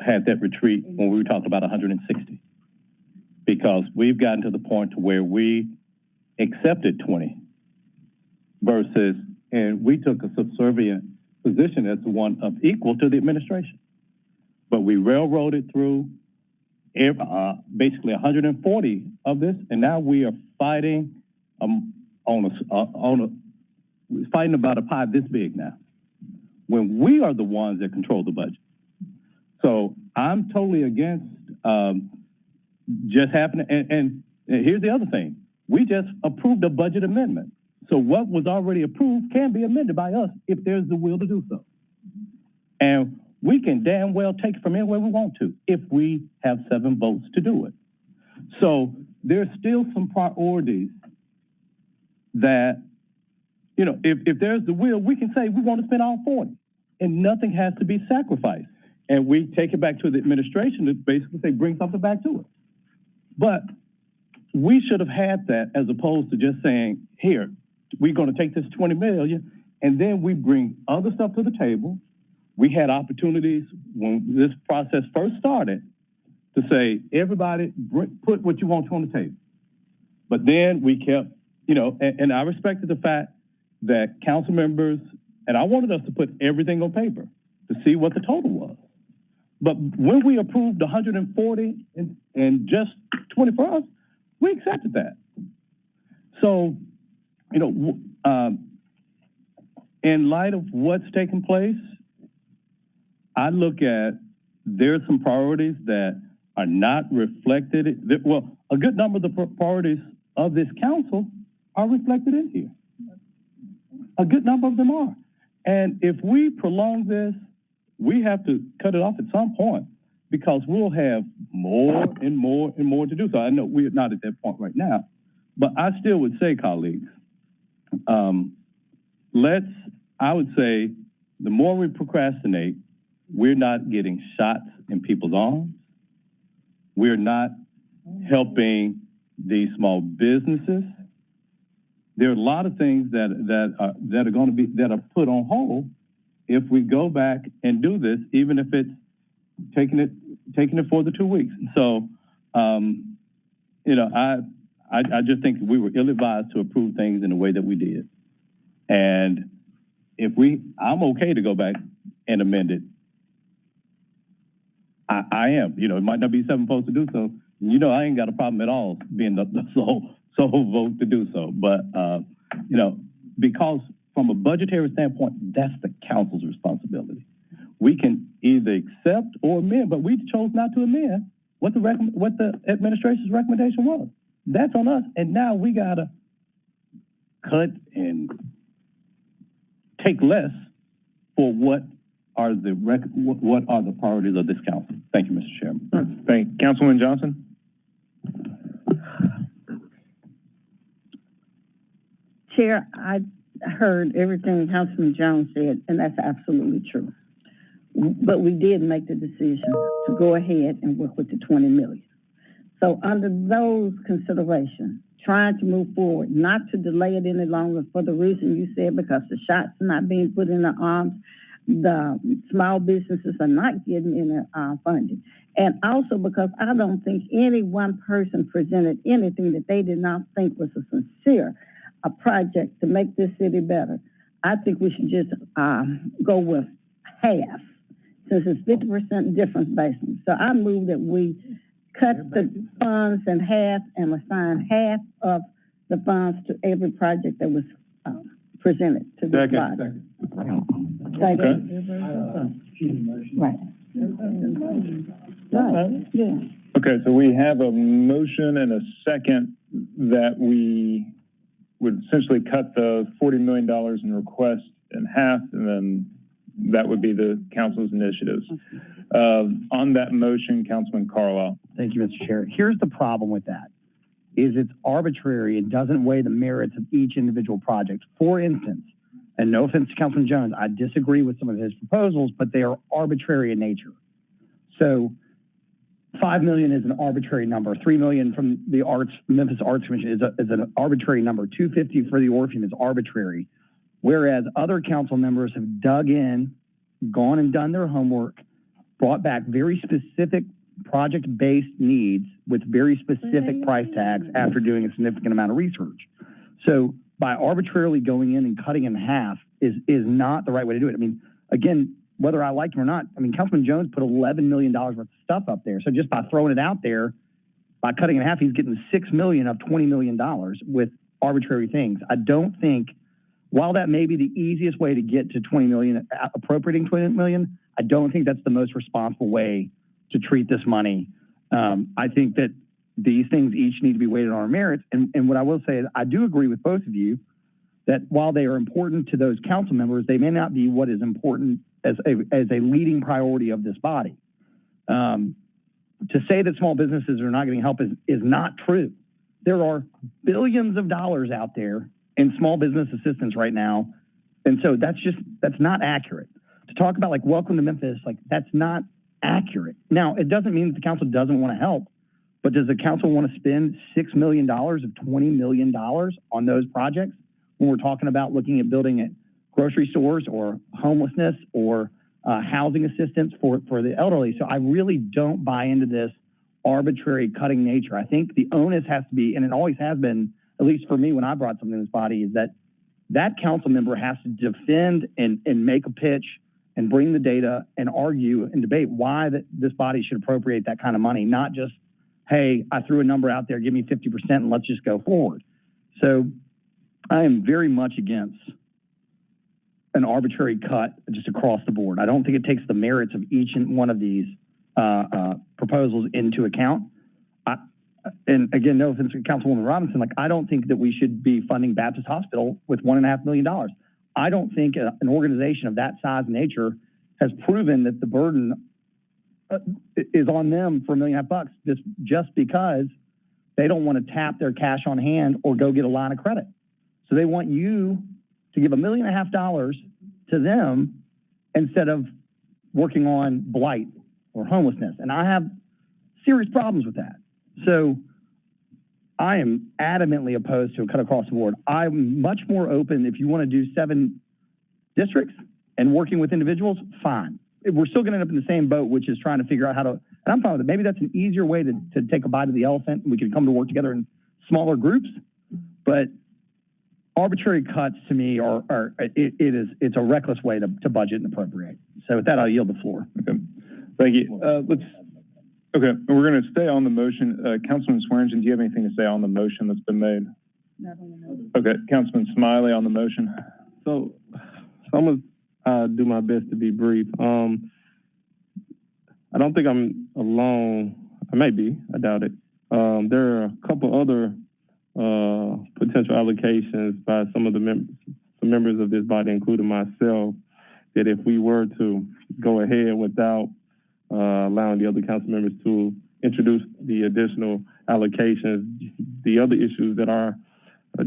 [SPEAKER 14] had that retreat when we were talking about 160, because we've gotten to the point to where we accepted 20 versus, and we took a subservient position as the one of equal to the administration. But we railroaded through basically 140 of this, and now we are fighting fighting about a pie this big now, when we are the ones that control the budget. So I'm totally against just happening. And here's the other thing: we just approved a budget amendment. So what was already approved can be amended by us if there's the will to do so. And we can damn well take it from anywhere we want to if we have 7 votes to do it. So there's still some priorities that, you know, if there's the will, we can say we want to spend all 40 and nothing has to be sacrificed. And we take it back to the administration to basically say, bring something back to it. But we should have had that, as opposed to just saying, here, we're going to take this 20 million, and then we bring other stuff to the table. We had opportunities when this process first started to say, everybody, put what you want on the table. But then we kept, you know, and I respected the fact that council members, and I wanted us to put everything on paper to see what the total was. But when we approved 140 and just 20 for us, we accepted that. So, you know, in light of what's taking place, I look at, there's some priorities that are not reflected. Well, a good number of the priorities of this council are reflected in here. A good number of them are. And if we prolong this, we have to cut it off at some point, because we'll have more and more and more to do. So I know we're not at that point right now, but I still would say, colleagues, I would say, the more we procrastinate, we're not getting shots in people's arms. We're not helping these small businesses. There are a lot of things that are going to be, that are put on hold if we go back and do this, even if it's taking it for the 2 weeks. So, you know, I just think we were ill-advised to approve things in the way that we did. And I'm okay to go back and amend it. I am. You know, it might not be 7 votes to do so. You know, I ain't got a problem at all being the sole vote to do so. But, you know, because from a budgetary standpoint, that's the council's responsibility. We can either accept or amend, but we chose not to amend what the administration's recommendation was. That's on us. And now we got to cut and take less for what are the priorities of this council. Thank you, Mr. Chairman.
[SPEAKER 8] Thank you. Councilman Johnson?
[SPEAKER 15] Chair, I heard everything Councilman Jones said, and that's absolutely true. But we did make the decision to go ahead and work with the 20 million. So under those considerations, trying to move forward, not to delay it any longer for the reason you said, because the shots are not being put in the arms, the small businesses are not getting any funding. And also because I don't think any one person presented anything that they did not think was a sincere project to make this city better. I think we should just go with half, since it's 50% difference basically. So I move that we cut the funds in half and assign half of the funds to every project that was presented to this body. Second. Right. Right, yeah.
[SPEAKER 8] Okay, so we have a motion and a second that we would essentially cut the $40 million in request in half, and then that would be the council's initiatives. On that motion, Councilman Carlisle.
[SPEAKER 18] Thank you, Mr. Chair. Here's the problem with that, is it's arbitrary. It doesn't weigh the merits of each individual project. For instance, and no offense to Councilman Jones, I disagree with some of his proposals, but they are arbitrary in nature. So $5 million is an arbitrary number. $3 million from the Memphis Arts Commission is an arbitrary number. $250 for the Orpheum is arbitrary. Whereas other council members have dug in, gone and done their homework, brought back very specific project-based needs with very specific price tags after doing a significant amount of research. So by arbitrarily going in and cutting in half is not the right way to do it. I mean, again, whether I like him or not, I mean, Councilman Jones put $11 million worth of stuff up there. So just by throwing it out there, by cutting in half, he's getting $6 million of $20 million with arbitrary things. I don't think, while that may be the easiest way to get to 20 million, appropriating 20 million, I don't think that's the most responsible way to treat this money. I think that these things each need to be weighted on our merits. And what I will say is I do agree with both of you that while they are important to those council members, they may not be what is important as a leading priority of this body. To say that small businesses are not getting help is not true. There are billions of dollars out there in small business assistance right now. And so that's not accurate. To talk about like, welcome to Memphis, like that's not accurate. Now, it doesn't mean that the council doesn't want to help, but does the council want to spend $6 million of $20 million on those projects when we're talking about looking at building at grocery stores or homelessness or housing assistance for the elderly? So I really don't buy into this arbitrary cutting nature. I think the onus has to be, and it always has been, at least for me when I brought something to this body, is that council member has to defend and make a pitch and bring the data and argue and debate why this body should appropriate that kind of money, not just, hey, I threw a number out there, give me 50% and let's just go forward. So I am very much against an arbitrary cut just across the board. I don't think it takes the merits of each and one of these proposals into account. And again, no offense to Councilwoman Robinson, like I don't think that we should be funding Baptist Hospital with $1.5 million. I don't think an organization of that size and nature has proven that the burden is on them for $1.5 million just because they don't want to tap their cash on hand or go get a line of credit. So they want you to give $1.5 million to them instead of working on blight or homelessness. And I have serious problems with that. So I am adamantly opposed to a cut across the board. I'm much more open if you want to do 7 districts and working with individuals, fine. We're still going to end up in the same boat, which is trying to figure out how to, and I'm fine with it. Maybe that's an easier way to take a bite of the elephant and we can come to work together in smaller groups. But arbitrary cuts to me it's a reckless way to budget and appropriate. So with that, I'll yield the floor.
[SPEAKER 8] Okay. Thank you. Okay, we're going to stay on the motion. Councilman Swearingen, do you have anything to say on the motion that's been made? Okay, Councilman Smiley on the motion.
[SPEAKER 5] So I'm going to do my best to be brief. I don't think I'm alone. I may be. I doubt it. There are a couple other potential allocations by some of the members of this body, including myself, that if we were to go ahead without allowing the other council members to introduce the additional allocations, the other issues that are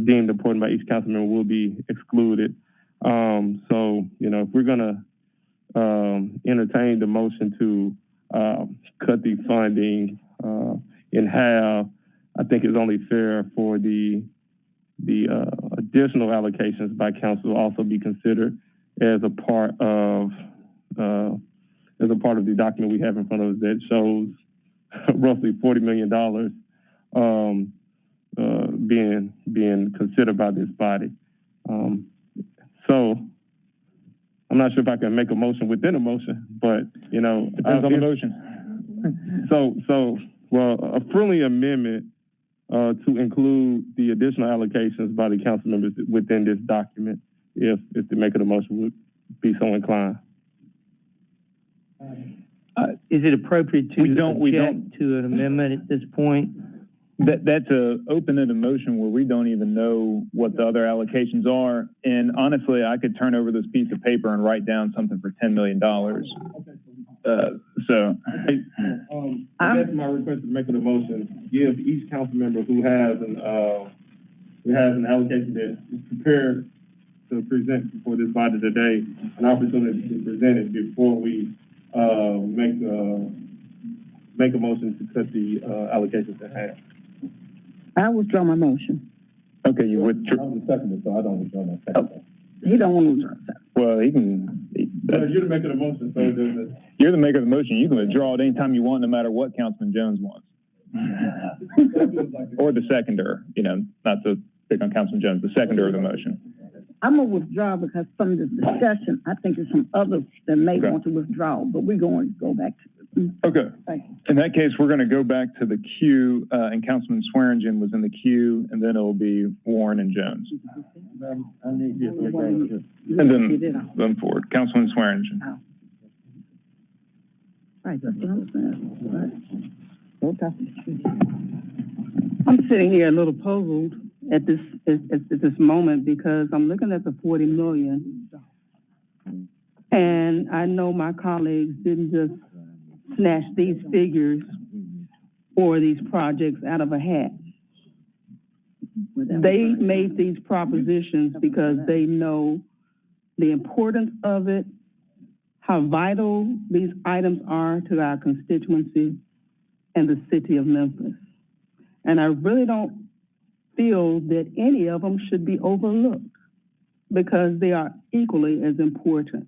[SPEAKER 5] deemed important by each council member will be excluded. So, if we're going to entertain the motion to cut the funding in half, I think it's only fair for the additional allocations by council also be considered as a part of the document we have in front of us that shows roughly $40 million being considered by this body. So I'm not sure if I can make a motion within a motion, but
[SPEAKER 8] depends on the motion.
[SPEAKER 5] Well, a friendly amendment to include the additional allocations by the council members within this document, if the maker of the motion would be so inclined.
[SPEAKER 4] Is it appropriate to object to an amendment at this point?
[SPEAKER 12] That's a open-ended motion where we don't even know what the other allocations are. And honestly, I could turn over this piece of paper and write down something for $10 million.
[SPEAKER 5] I guess my request is making a motion, give each council member who has an allocation that is prepared to present before this body today, an opportunity to present it before we make a motion to cut the allocations in half.
[SPEAKER 15] I withdraw my motion.
[SPEAKER 12] Okay, you withdraw.
[SPEAKER 5] I'm the second, so I don't withdraw my second.
[SPEAKER 15] He don't want to withdraw.
[SPEAKER 12] Well, he can.
[SPEAKER 5] You're the maker of the motion, so
[SPEAKER 12] You're the maker of the motion. You can withdraw it anytime you want, no matter what Councilman Jones wants. Or the seconder, not to pick on Councilman Jones, the seconder of the motion.
[SPEAKER 15] I'm going to withdraw because from the discussion, I think there's some others that may want to withdraw, but we're going to go back to
[SPEAKER 12] Okay.
[SPEAKER 15] Thank you.
[SPEAKER 12] In that case, we're going to go back to the queue, and Councilman Swearingen was in the queue, and then it'll be Warren and Jones.
[SPEAKER 19] I need you to
[SPEAKER 12] And then forward. Councilman Swearingen.
[SPEAKER 15] Right, that's what I'm saying.
[SPEAKER 20] I'm sitting here a little puzzled at this moment because I'm looking at the 40 million. And I know my colleagues didn't just snatch these figures or these projects out of a hat. They made these propositions because they know the importance of it, how vital these items are to our constituency and the city of Memphis. And I really don't feel that any of them should be overlooked because they are equally as important.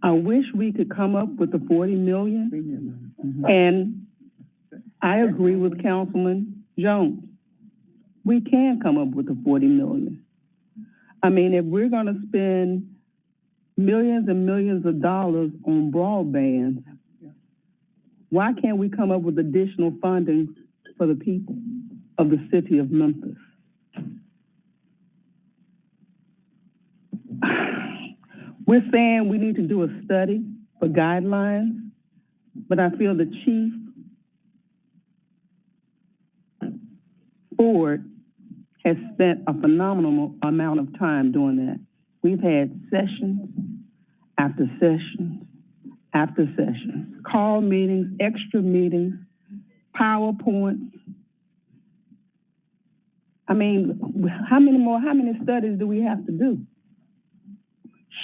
[SPEAKER 20] I wish we could come up with the 40 million. And I agree with Councilman Jones. We can come up with the 40 million. I mean, if we're going to spend millions and millions of dollars on broadband, why can't we come up with additional funding for the people of the city of Memphis? We're saying we need to do a study for guidelines, but I feel the Chief Ford has spent a phenomenal amount of time doing that. We've had sessions after sessions after sessions, call meetings, extra meetings, PowerPoints. I mean, how many studies do we have to do?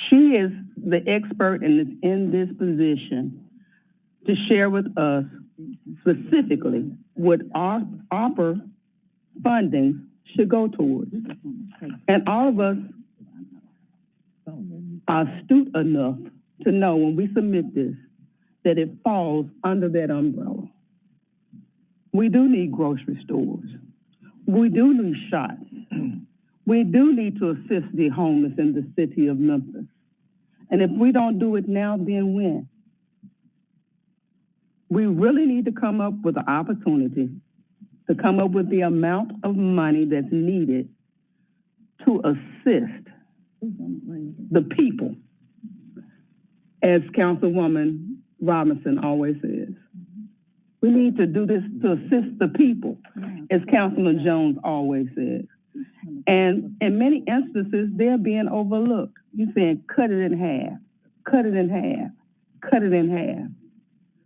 [SPEAKER 20] She is the expert and is in this position to share with us specifically what our ARPA funding should go towards. And all of us are astute enough to know when we submit this that it falls under that umbrella. We do need grocery stores. We do need shots. We do need to assist the homeless in the city of Memphis. And if we don't do it now, then when? We really need to come up with an opportunity to come up with the amount of money that's needed to assist the people, as Councilwoman Robinson always says. We need to do this to assist the people, as Councilman Jones always says. And in many instances, they're being overlooked. You're saying, cut it in half, cut it in half, cut it in half.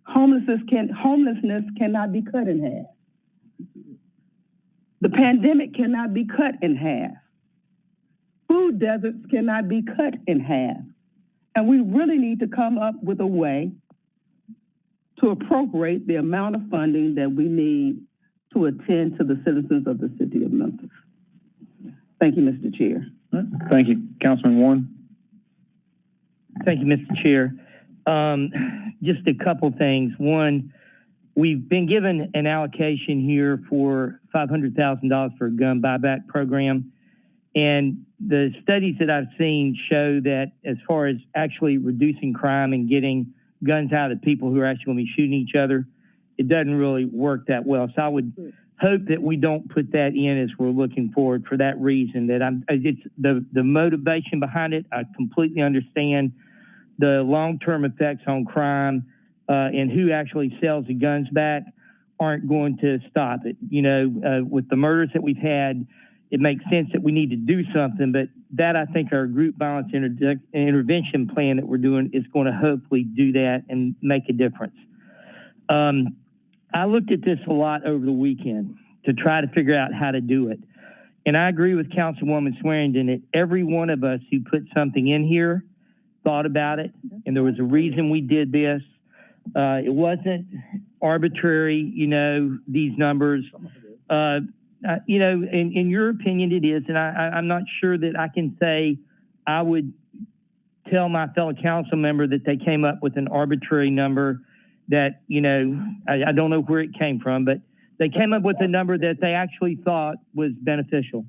[SPEAKER 20] Homelessness cannot be cut in half. The pandemic cannot be cut in half. Food deserts cannot be cut in half. And we really need to come up with a way to appropriate the amount of funding that we need to attend to the citizens of the city of Memphis. Thank you, Mr. Chair.
[SPEAKER 12] Thank you. Councilman Warren?
[SPEAKER 4] Thank you, Mr. Chair. Just a couple things. One, we've been given an allocation here for $500,000 for a gun buyback program. And the studies that I've seen show that as far as actually reducing crime and getting guns out of people who are actually going to be shooting each other, it doesn't really work that well. So I would hope that we don't put that in as we're looking forward for that reason. That it's the motivation behind it. I completely understand the long-term effects on crime and who actually sells the guns back aren't going to stop it. You know, with the murders that we've had, it makes sense that we need to do something, but that I think our group violence intervention plan that we're doing is going to hopefully do that and make a difference. I looked at this a lot over the weekend to try to figure out how to do it. And I agree with Councilwoman Swearingen that every one of us who put something in here thought about it, and there was a reason we did this. It wasn't arbitrary, you know, these numbers. You know, in your opinion, it is, and I'm not sure that I can say I would tell my fellow council member that they came up with an arbitrary number that, you know, I don't know where it came from, but they came up with a number that they actually thought was beneficial,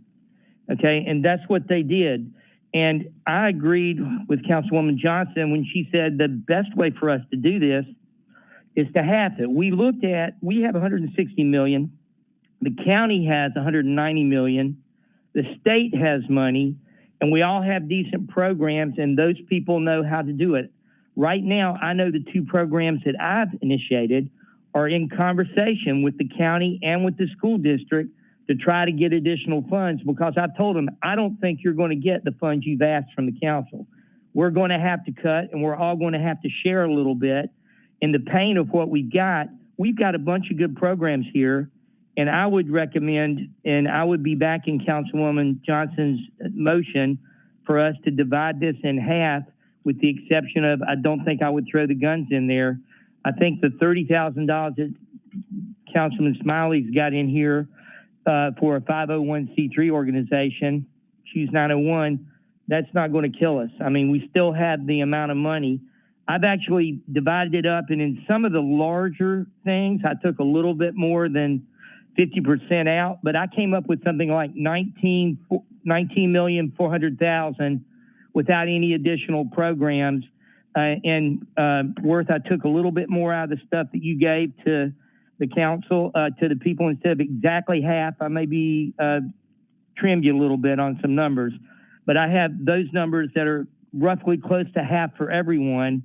[SPEAKER 4] okay? And that's what they did. And I agreed with Councilwoman Johnson when she said the best way for us to do this is to half it. We have 160 million. The county has 190 million. The state has money, and we all have decent programs, and those people know how to do it. Right now, I know the two programs that I've initiated are in conversation with the county and with the school district to try to get additional funds, because I've told them, I don't think you're going to get the funds you've asked from the council. We're going to have to cut, and we're all going to have to share a little bit in the pain of what we've got a bunch of good programs here. And I would recommend, and I would be backing Councilwoman Johnson's motion for us to divide this in half, with the exception of, I don't think I would throw the guns in there. I think the $30,000 that Councilman Smiley's got in here for a 501c3 organization, Choose 901, that's not going to kill us. I mean, we still have the amount of money. I've actually divided it up, and in some of the larger things, I took a little bit more than 50% out, but I came up with something like 19,400,000 without any additional programs. Worth, I took a little bit more out of the stuff that you gave to the council, to the people. Instead of exactly half, I maybe trimmed you a little bit on some numbers, but I have those numbers that are roughly close to half for everyone.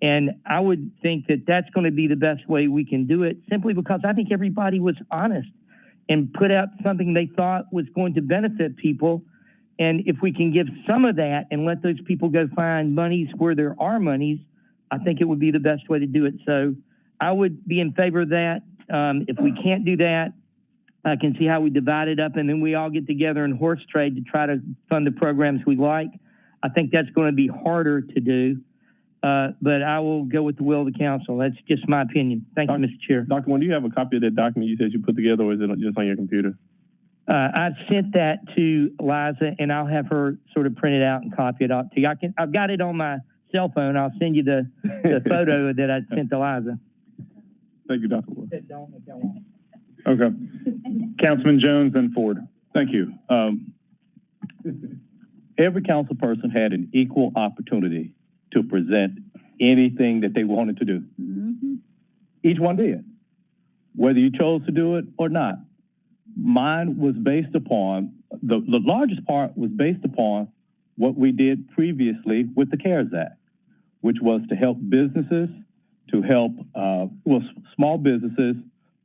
[SPEAKER 4] And I would think that that's going to be the best way we can do it, simply because I think everybody was honest and put out something they thought was going to benefit people. And if we can give some of that and let those people go find monies where there are monies, I think it would be the best way to do it. So I would be in favor of that. If we can't do that, I can see how we divide it up, and then we all get together in horse trade to try to fund the programs we like. I think that's going to be harder to do. But I will go with the will of the council. That's just my opinion. Thank you, Mr. Chair.
[SPEAKER 5] Dr. Warren, do you have a copy of that document you said you put together, or is it just on your computer?
[SPEAKER 4] I've sent that to Liza, and I'll have her sort of print it out and copy it out to you. I've got it on my cell phone. I'll send you the photo that I sent to Liza.
[SPEAKER 5] Thank you, Dr. Warren.
[SPEAKER 12] Okay. Councilman Jones, then Ford.
[SPEAKER 14] Thank you. Every council person had an equal opportunity to present anything that they wanted to do. Mm-hmm. Each one did, whether you chose to do it or not. Mine was based upon, the largest part was based upon what we did previously with the CARES Act, which was to help businesses, to help small businesses,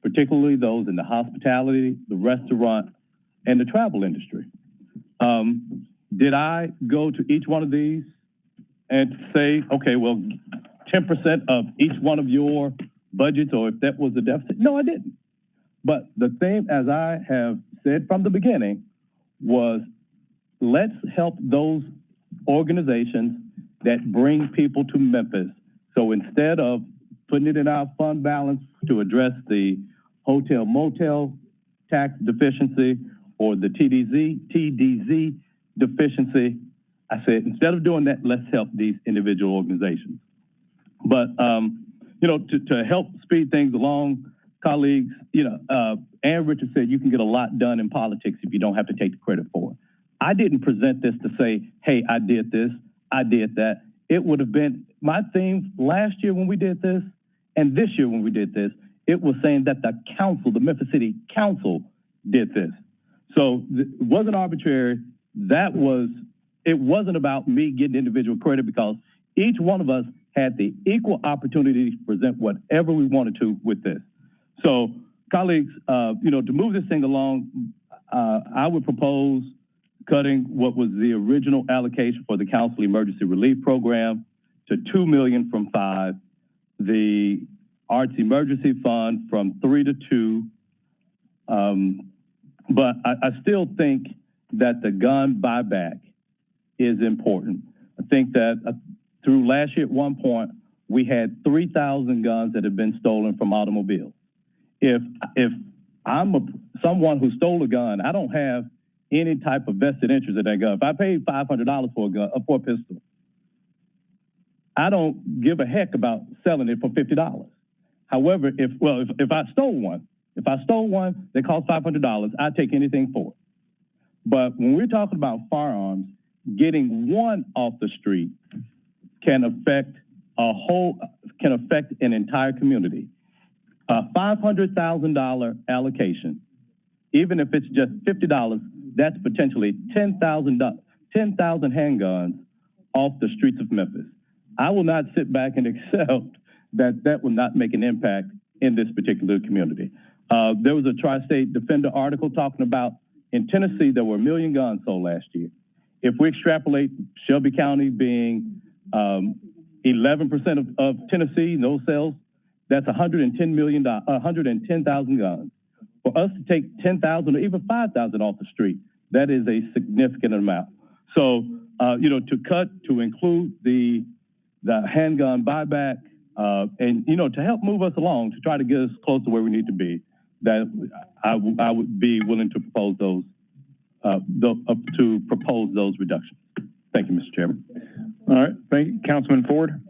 [SPEAKER 14] particularly those in the hospitality, the restaurant, and the travel industry. Did I go to each one of these and say, okay, well, 10% of each one of your budgets, or if that was a deficit? No, I didn't. But the thing, as I have said from the beginning, was let's help those organizations that bring people to Memphis. So instead of putting it in our fund balance to address the hotel motel tax deficiency or the TDZ deficiency, I said, instead of doing that, let's help these individual organizations. But, you know, to help speed things along, colleagues, you know, Ann Richards said you can get a lot done in politics if you don't have to take the credit for it. I didn't present this to say, hey, I did this, I did that. It would have been my theme last year when we did this, and this year when we did this, it was saying that the council, the Memphis City Council, did this. So it wasn't arbitrary. It wasn't about me getting individual credit because each one of us had the equal opportunity to present whatever we wanted to with this. So, colleagues, to move this thing along, I would propose cutting what was the original allocation for the Council Emergency Relief Program to $2 million from 5, the Arts Emergency Fund from 3 to 2. But I still think that the gun buyback is important. I think that through last year at one point, we had 3,000 guns that had been stolen from automobiles. If I'm someone who stole a gun, I don't have any type of vested interest in that gun. If I paid $500 for a gun, for a pistol, I don't give a heck about selling it for $50. However, if I stole one, that cost $500, I'd take anything for it. But when we're talking about firearms, getting one off the street can affect an entire community. A $500,000 allocation, even if it's just $50, that's potentially 10,000 handguns off the streets of Memphis. I will not sit back and accept that will not make an impact in this particular community. There was a Tri-State Defender article talking about in Tennessee, there were 1 million guns sold last year. If we extrapolate Shelby County being 11% of Tennessee, those sales, that's 110,000 guns. For us to take 10,000 or even 5,000 off the street, that is a significant amount. So, to cut, to include the handgun buyback, and, to help move us along, to try to get us close to where we need to be, that I would be willing to propose those, reductions. Thank you, Mr. Chairman.
[SPEAKER 12] All right, thank you. Councilman Ford?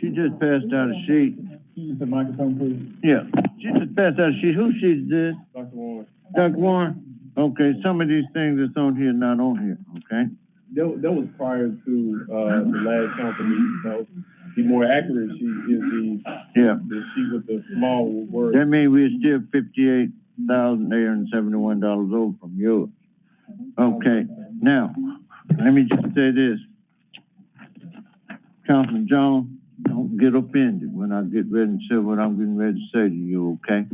[SPEAKER 19] She just passed out a sheet.
[SPEAKER 8] Use the microphone, please.
[SPEAKER 19] Yeah, she just passed out a sheet. Whose sheet is this?
[SPEAKER 8] Dr. Warren.
[SPEAKER 19] Dr. Warren? Okay, some of these things that's on here, not on here, okay?
[SPEAKER 5] That was prior to the last council meeting. So the more accurate sheet is the sheet with the small words.
[SPEAKER 19] That means we're still $58,871 over from yours. Okay, now, let me just say this. Councilman Jones, don't get offended when I get ready and say what I'm getting ready to say to you, okay?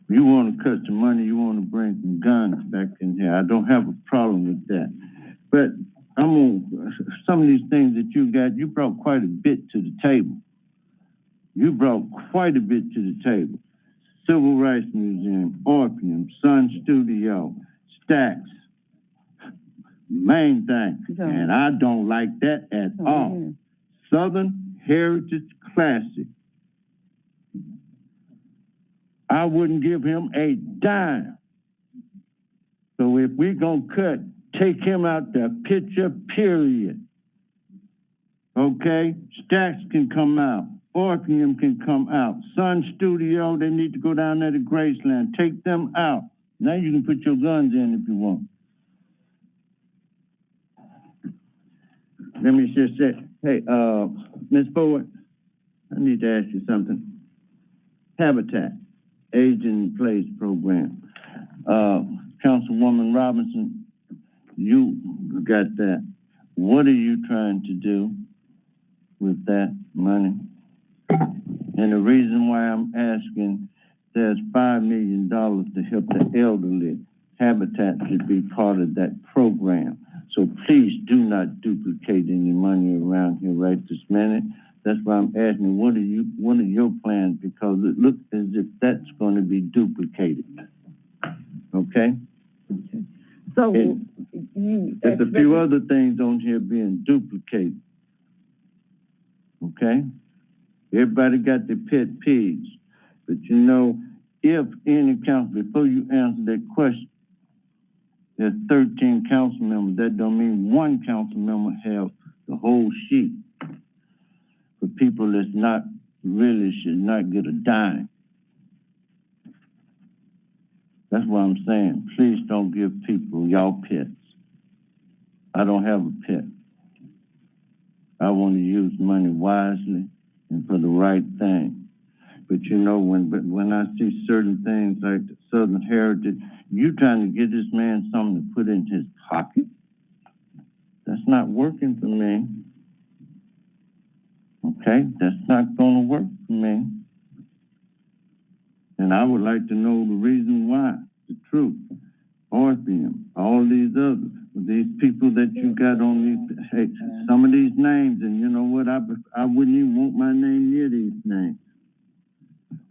[SPEAKER 19] You want to cut some money, you want to bring some guns back in here. I don't have a problem with that. But some of these things that you got, you brought quite a bit to the table. You brought quite a bit to the table. Civil Rights Museum, Orpheum, Sun Studio, Stacks, main thing. And I don't like that at all. Southern Heritage Classic. I wouldn't give him a dime. So if we're going to cut, take him out the picture, period. Okay? Stacks can come out. Orpheum can come out. Sun Studio, they need to go down there to Graceland. Take them out. Now you can put your guns in if you want. Let me just say, hey, Ms. Ford, I need to ask you something. Habitat, Age in Place program. Councilwoman Robinson, you got that. What are you trying to do with that money? And the reason why I'm asking, there's $5 million to help the elderly. Habitat should be part of that program. So please do not duplicate any money around here right this minute. That's why I'm asking, what are your plans? Because it looks as if that's going to be duplicated. Okay?
[SPEAKER 15] So
[SPEAKER 19] there's a few other things on here being duplicated. Okay? Everybody got their pet peeves. But if any council, before you answer that question, there's 13 council members. That don't mean one council member have the whole sheet. For people that's not really should not get a dime. That's what I'm saying. Please don't give people y'all pets. I don't have a pet. I want to use money wisely and for the right thing. But you know, when I see certain things like the Southern Heritage, you trying to get this man something to put in his pocket? That's not working for me. Okay, that's not going to work for me. And I would like to know the reason why, the truth. Orpheum, all these others, these people that you got on these, hey, some of these names, and you know what, I wouldn't even want my name near these names.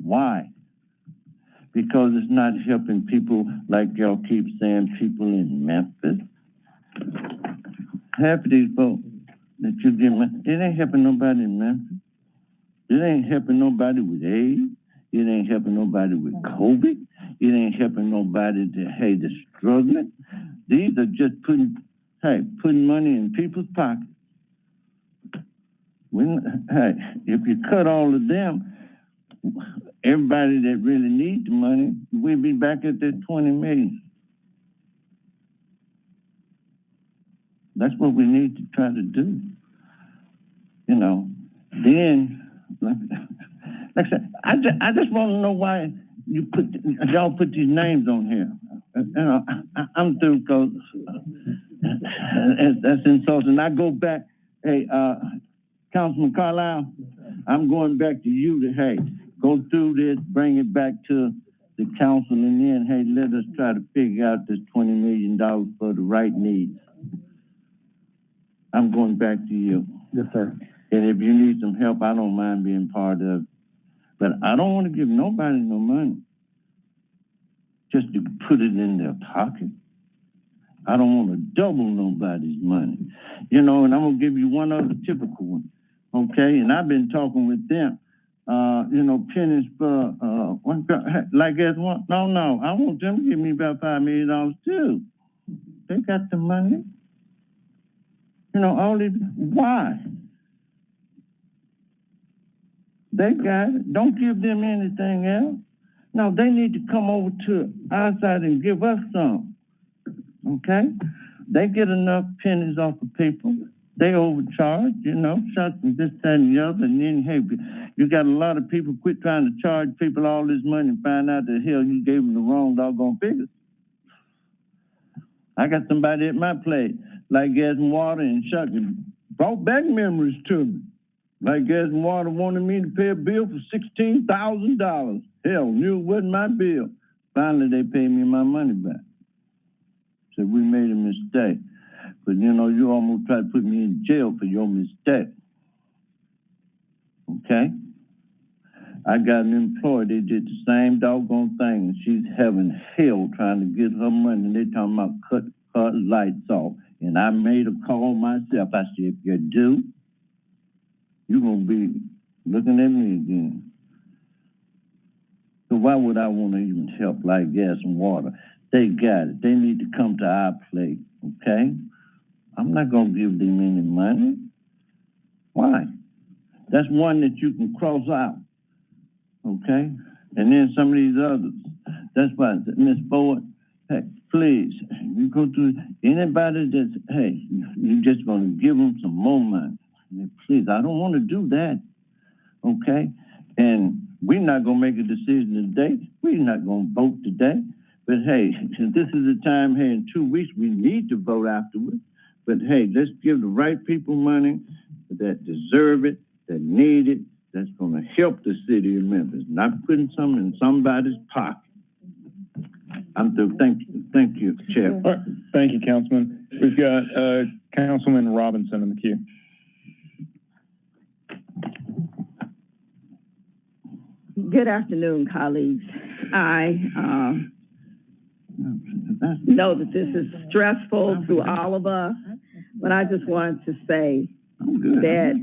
[SPEAKER 19] Why? Because it's not helping people like y'all keep saying, people in Memphis. Half of these folks that you get, it ain't helping nobody in Memphis. It ain't helping nobody with AIDS. It ain't helping nobody with COVID. It ain't helping nobody that's struggling. These are just putting money in people's pockets. If you cut all of them, everybody that really needs the money, we'll be back at that 20 million. That's what we need to try to do. You know, then, like I said, I just want to know why y'all put these names on here. You know, I'm through because that's insulting. I go back, hey, Councilman Carlisle, I'm going back to you to, go through this, bring it back to the council, and then, let us try to figure out this $20 million for the right needs. I'm going back to you.
[SPEAKER 18] Yes, sir.
[SPEAKER 19] And if you need some help, I don't mind being part of it. But I don't want to give nobody no money just to put it in their pocket. I don't want to double nobody's money. You know, and I'm going to give you one other typical one. Okay? And I've been talking with them. You know, pennies for, like as one. No, I want them to give me about $5 million too. They got the money. You know, all this, why? They got it. Don't give them anything else. No, they need to come over to our side and give us some. Okay? They get enough pennies off of people. They overcharge, you know, something this, that, and the other. And then, you got a lot of people quit trying to charge people all this money and find out that, hell, you gave them the wrong doggone figures. I got somebody at my place, like Gas and Water and Shucking, brought back memories to me. Like Gas and Water wanted me to pay a bill for $16,000. Hell, knew it wasn't my bill. Finally, they paid me my money back. Said, we made a mistake. But, you know, you almost tried to put me in jail for your mistake. Okay? I got an employee, they did the same doggone thing, and she's having hell trying to get her money, and they talking about cut lights off. And I made a call myself. I said, if you do, you're going to be looking at me again. So why would I want to even help like Gas and Water? They got it. They need to come to our place, okay? I'm not going to give them any money. Why? That's one that you can cross out, okay? And then some of these others. That's why, Miss Ford, hey, please, you go to anybody that's, hey, you're just going to give them some more money. Please, I don't want to do that, okay? And we're not going to make a decision today. We're not going to vote today. But, hey, this is the time, hey, in 2 weeks, we need to vote afterwards. But, hey, let's give the right people money that deserve it, that need it, that's going to help the city of Memphis, not putting something in somebody's pocket. I'm through. Thank you, Chair.
[SPEAKER 12] All right. Thank you, Councilman. We've got Councilman Robinson in the queue.
[SPEAKER 16] Good afternoon, colleagues. I know that this is stressful to all of us, but I just wanted to say that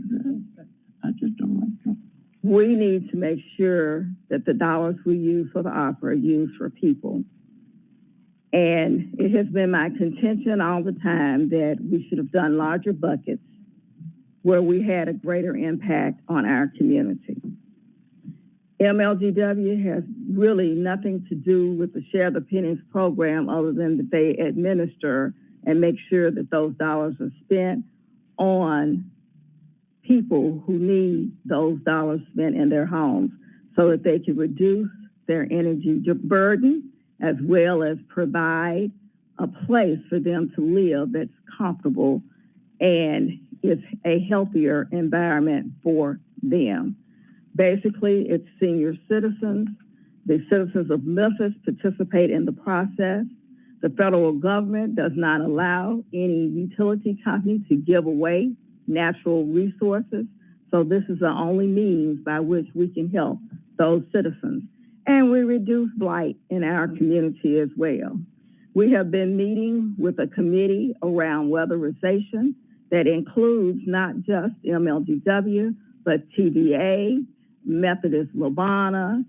[SPEAKER 16] we need to make sure that the dollars we use for the opera are used for people. And it has been my contention all the time that we should have done larger buckets where we had a greater impact on our community. MLGW has really nothing to do with the Share the Pennies program other than that they administer and make sure that those dollars are spent on people who need those dollars spent in their homes so that they can reduce their energy burden as well as provide a place for them to live that's comfortable and is a healthier environment for them. Basically, it's senior citizens. The citizens of Memphis participate in the process. The federal government does not allow any utility company to give away natural resources. So this is the only means by which we can help those citizens. And we reduce blight in our community as well. We have been meeting with a committee around weatherization that includes not just MLGW, but TVA, Methodist Lubana,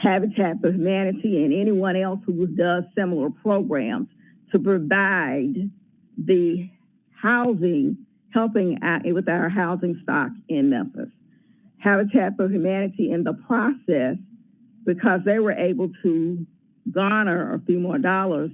[SPEAKER 16] Habitat for Humanity, and anyone else who does similar programs to provide the housing, helping out with our housing stock in Memphis. Habitat for Humanity in the process, because they were able to garner a few more dollars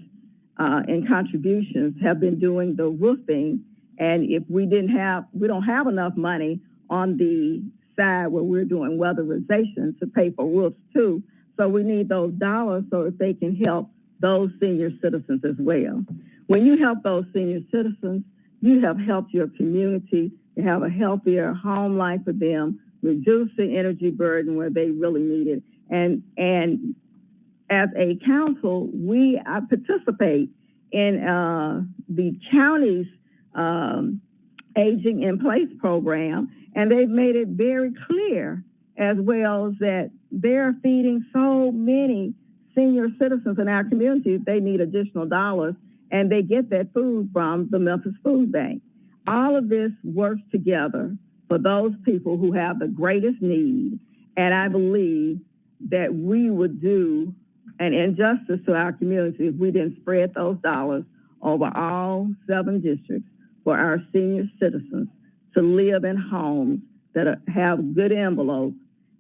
[SPEAKER 16] in contributions, have been doing the roofing. And if we don't have enough money on the side where we're doing weatherization to pay for roofs too. So we need those dollars so that they can help those senior citizens as well. When you help those senior citizens, you have helped your community to have a healthier home life for them, reduce the energy burden where they really need it. And as a council, we participate in the county's Aging in Place program, and they've made it very clear as well that they're feeding so many senior citizens in our community. They need additional dollars, and they get that food from the Memphis Food Bank. All of this works together for those people who have the greatest need, and I believe that we would do an injustice to our community if we didn't spread those dollars over all 7 districts for our senior citizens to live in homes that have good envelopes,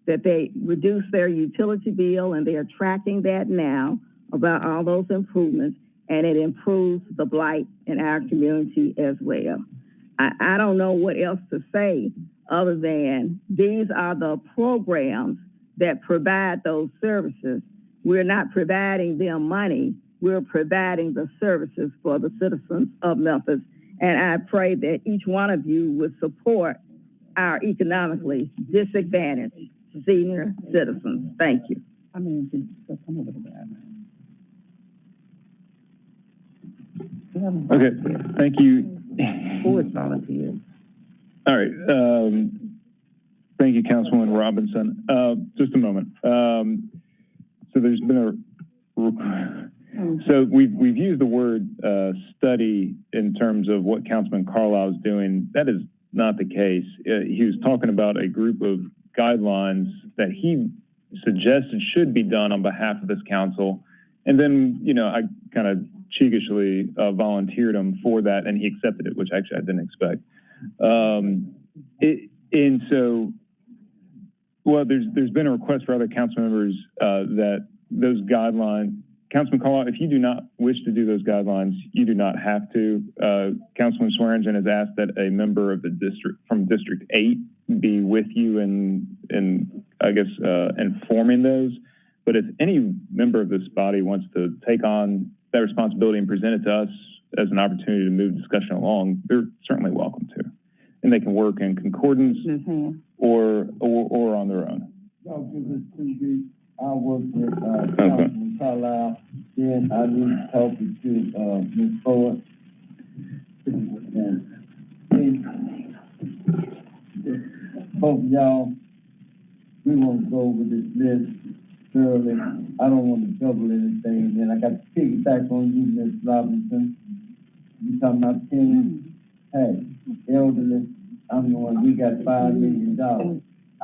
[SPEAKER 16] that they reduce their utility bill, and they are tracking that now about all those improvements, and it improves the blight in our community as well. I don't know what else to say other than these are the programs that provide those services. We're not providing them money. We're providing the services for the citizens of Memphis. And I pray that each one of you would support our economically disadvantaged senior citizens. Thank you.
[SPEAKER 12] Okay, thank you.
[SPEAKER 15] Board volunteers.
[SPEAKER 12] All right. Thank you, Councilwoman Robinson. Just a moment. So there's been so we've used the word study in terms of what Councilman Carlisle is doing. That is not the case. He was talking about a group of guidelines that he suggested should be done on behalf of this council. And then, I kind of cheekishly volunteered him for that, and he accepted it, which actually I didn't expect. And so, well, there's been a request for other council members that those guidelines, Councilman Carlisle, if you do not wish to do those guidelines, you do not have to. Councilman Swearingen has asked that a member of the district from District 8 be with you in I guess, informing those. But if any member of this body wants to take on that responsibility and present it to us as an opportunity to move discussion along, they're certainly welcome to. And they can work in concordance or on their own.
[SPEAKER 19] Y'all give us 2 weeks. I'll work with Councilman Carlisle. Then I need to talk to Ms. Ford. And both of y'all, we want to go over this list thoroughly. I don't want to double anything. And I got to piggyback on you, Ms. Robinson. You talking about pennies? Hey, elderly, I'm the one, we got $5 million.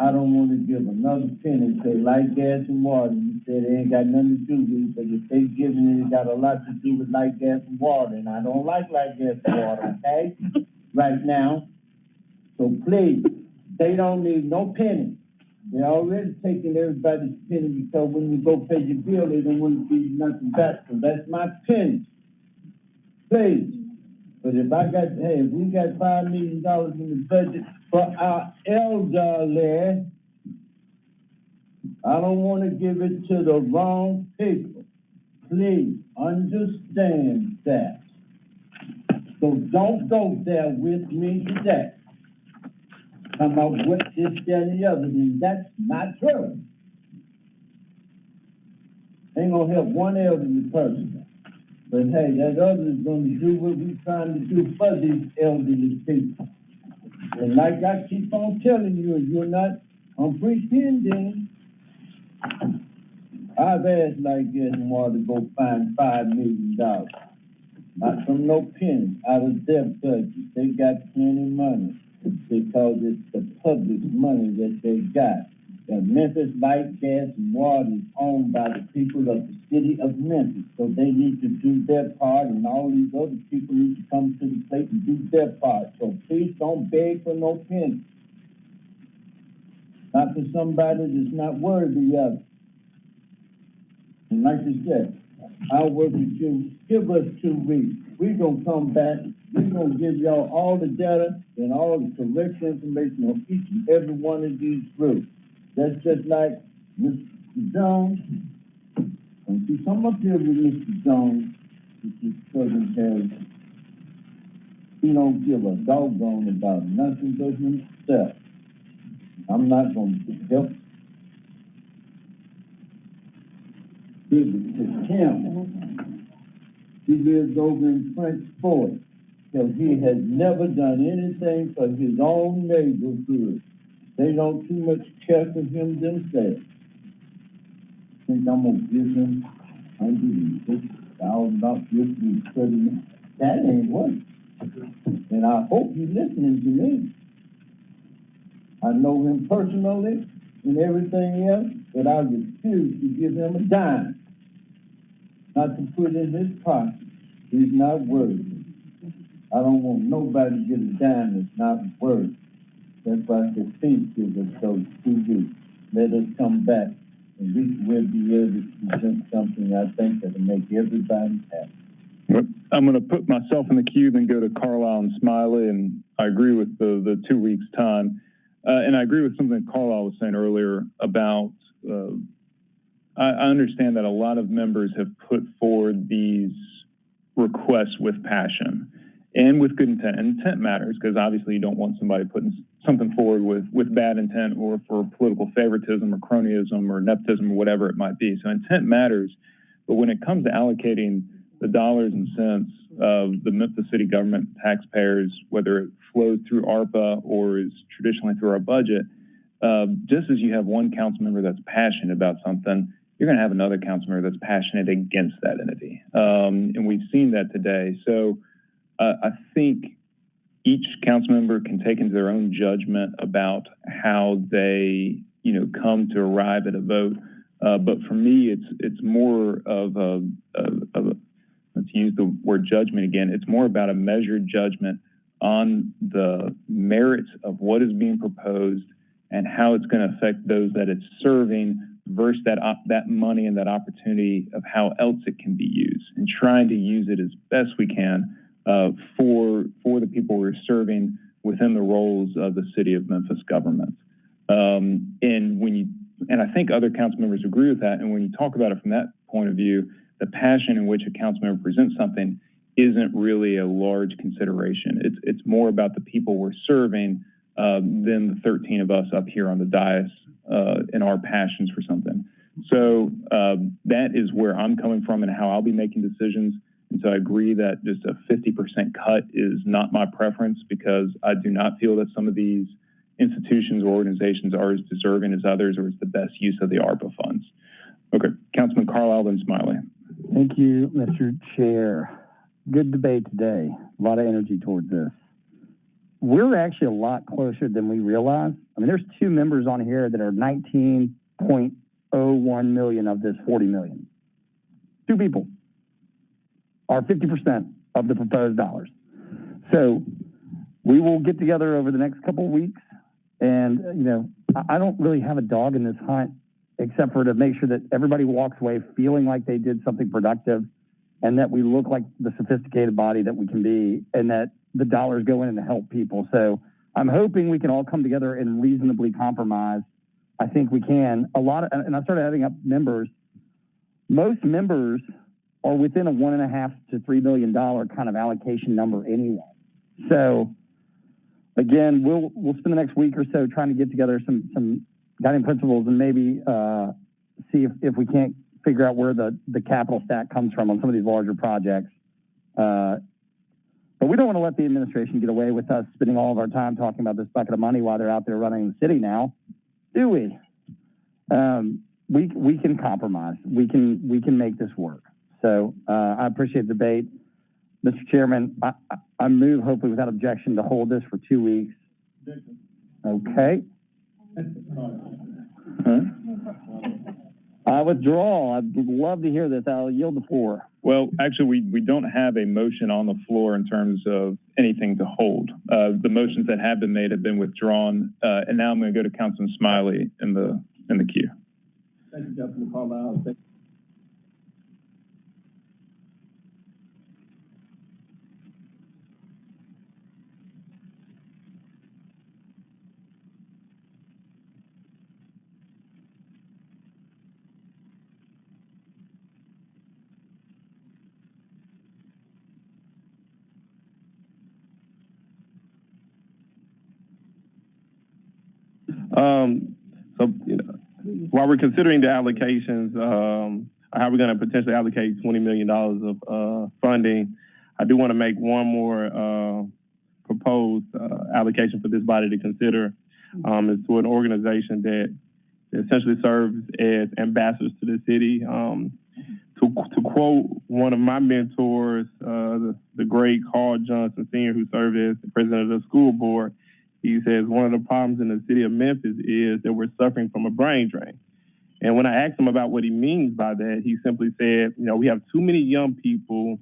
[SPEAKER 19] I don't want to give another penny, say light, gas, and water. You said it ain't got nothing to do with it, but if they giving it, it got a lot to do with light, gas, and water. And I don't like light, gas, and water, okay? Right now. So please, they don't need no penny. They're already taking everybody's penny because when you go pay your bill, they don't want to give you nothing back. So that's my penny. crazy. But if we got $5 million in the budget for our elderly, I don't want to give it to the wrong people. Please understand that. So don't go there with me today. Come up with this, that, and the other, and that's not true. Ain't gonna help one elderly person. But hey, that other is gonna do what we're trying to do for these elderly people. And like I keep on telling you, you're not, I'm pretending. I've asked like this and wanted to go find $5 million. Not from no penny out of their budget. They got plenty of money because it's the public money that they got. The Memphis Light, Gas, and Water is owned by the people of the city of Memphis. So they need to do their part, and all these other people need to come to the plate and do their part. So please don't beg for no penny. Not for somebody that's not worthy of it. And like I said, I'll work with you. Give us 2 weeks. We're going to come back. We're going to give y'all all the data and all the correct information on each and every one of these groups. That's just like Mr. Jones. Don't you come up here with Mr. Jones, Mr. Cousin Terry. He don't give a doggone about nothing but himself. I'm not going to help. Give it to him. He lives over in French Fort. So he has never done anything for his own neighborhood. They don't too much care for him themselves. Think I'm gonna give him $150,000 just to put him. That ain't working. And I hope he's listening to me. I know him personally and everything else, but I refuse to give him a dime. Not to put in his pocket. He's not worthy. I don't want nobody to get a dime that's not worthy. That's why I said, please give us those 2 weeks. Let us come back, and we will be able to present something I think that'll make everybody happy.
[SPEAKER 12] I'm going to put myself in the queue, then go to Carlisle and Smiley, and I agree with the 2 weeks' time. And I agree with something Carlisle was saying earlier about, I understand that a lot of members have put forward these requests with passion and with good intent. And intent matters because obviously you don't want somebody putting something forward with bad intent or for political favoritism or cronyism or nepotism or whatever it might be. So intent matters. But when it comes to allocating the dollars and cents of the Memphis city government taxpayers, whether it flows through ARPA or is traditionally through our budget, just as you have one council member that's passionate about something, you're going to have another council member that's passionate against that entity. And we've seen that today. So I think each council member can take into their own judgment about how they, come to arrive at a vote. But for me, it's more of a let's use the word judgment again. It's more about a measured judgment on the merits of what is being proposed and how it's going to affect those that it's serving versus that money and that opportunity of how else it can be used, and trying to use it as best we can for the people we're serving within the roles of the city of Memphis government. And I think other council members agree with that. And when you talk about it from that point of view, the passion in which a council member presents something isn't really a large consideration. It's more about the people we're serving than the 13 of us up here on the dais and our passions for something. So that is where I'm coming from and how I'll be making decisions. And so I agree that just a 50% cut is not my preference, because I do not feel that some of these institutions or organizations are as deserving as others, or it's the best use of the ARPA funds. Okay, Councilman Carlisle, then Smiley.
[SPEAKER 18] Thank you, Mr. Chair. Good debate today. A lot of energy towards this. We're actually a lot closer than we realize. I mean, there's 2 members on here that are 19.01 million of this 40 million. 2 people are 50% of the proposed dollars. So we will get together over the next couple of weeks. And, I don't really have a dog in this hunt, except for to make sure that everybody walks away feeling like they did something productive
[SPEAKER 1] and that we look like the sophisticated body that we can be, and that the dollars go in to help people. So I'm hoping we can all come together and reasonably compromise. I think we can. And I started adding up members. Most members are within a $1.5 to $3 million kind of allocation number anyway. So again, we'll spend the next week or so trying to get together some guiding principles and maybe see if we can't figure out where the capital stack comes from on some of these larger projects. But we don't want to let the administration get away with us spending all of our time talking about this bucket of money while they're out there running the city now, do we? We can compromise. We can make this work. So I appreciate the debate. Mr. Chairman, I move, hopefully without objection, to hold this for 2 weeks. Okay. I withdraw. I'd love to hear this. I'll yield the floor.
[SPEAKER 12] Well, actually, we don't have a motion on the floor in terms of anything to hold. The motions that have been made have been withdrawn, and now I'm going to go to Councilman Smiley in the queue.
[SPEAKER 10] Thank you, Councilman Carlisle.
[SPEAKER 5] While we're considering the allocations, how we're going to potentially allocate $20 million of funding, I do want to make one more proposed allocation for this body to consider. It's to an organization that essentially serves as ambassadors to the city. To quote one of my mentors, the great Carl Johnson Sr., who served as the president of the school board, he says one of the problems in the city of Memphis is that we're suffering from a brain drain. And when I asked him about what he means by that, he simply said, we have too many young people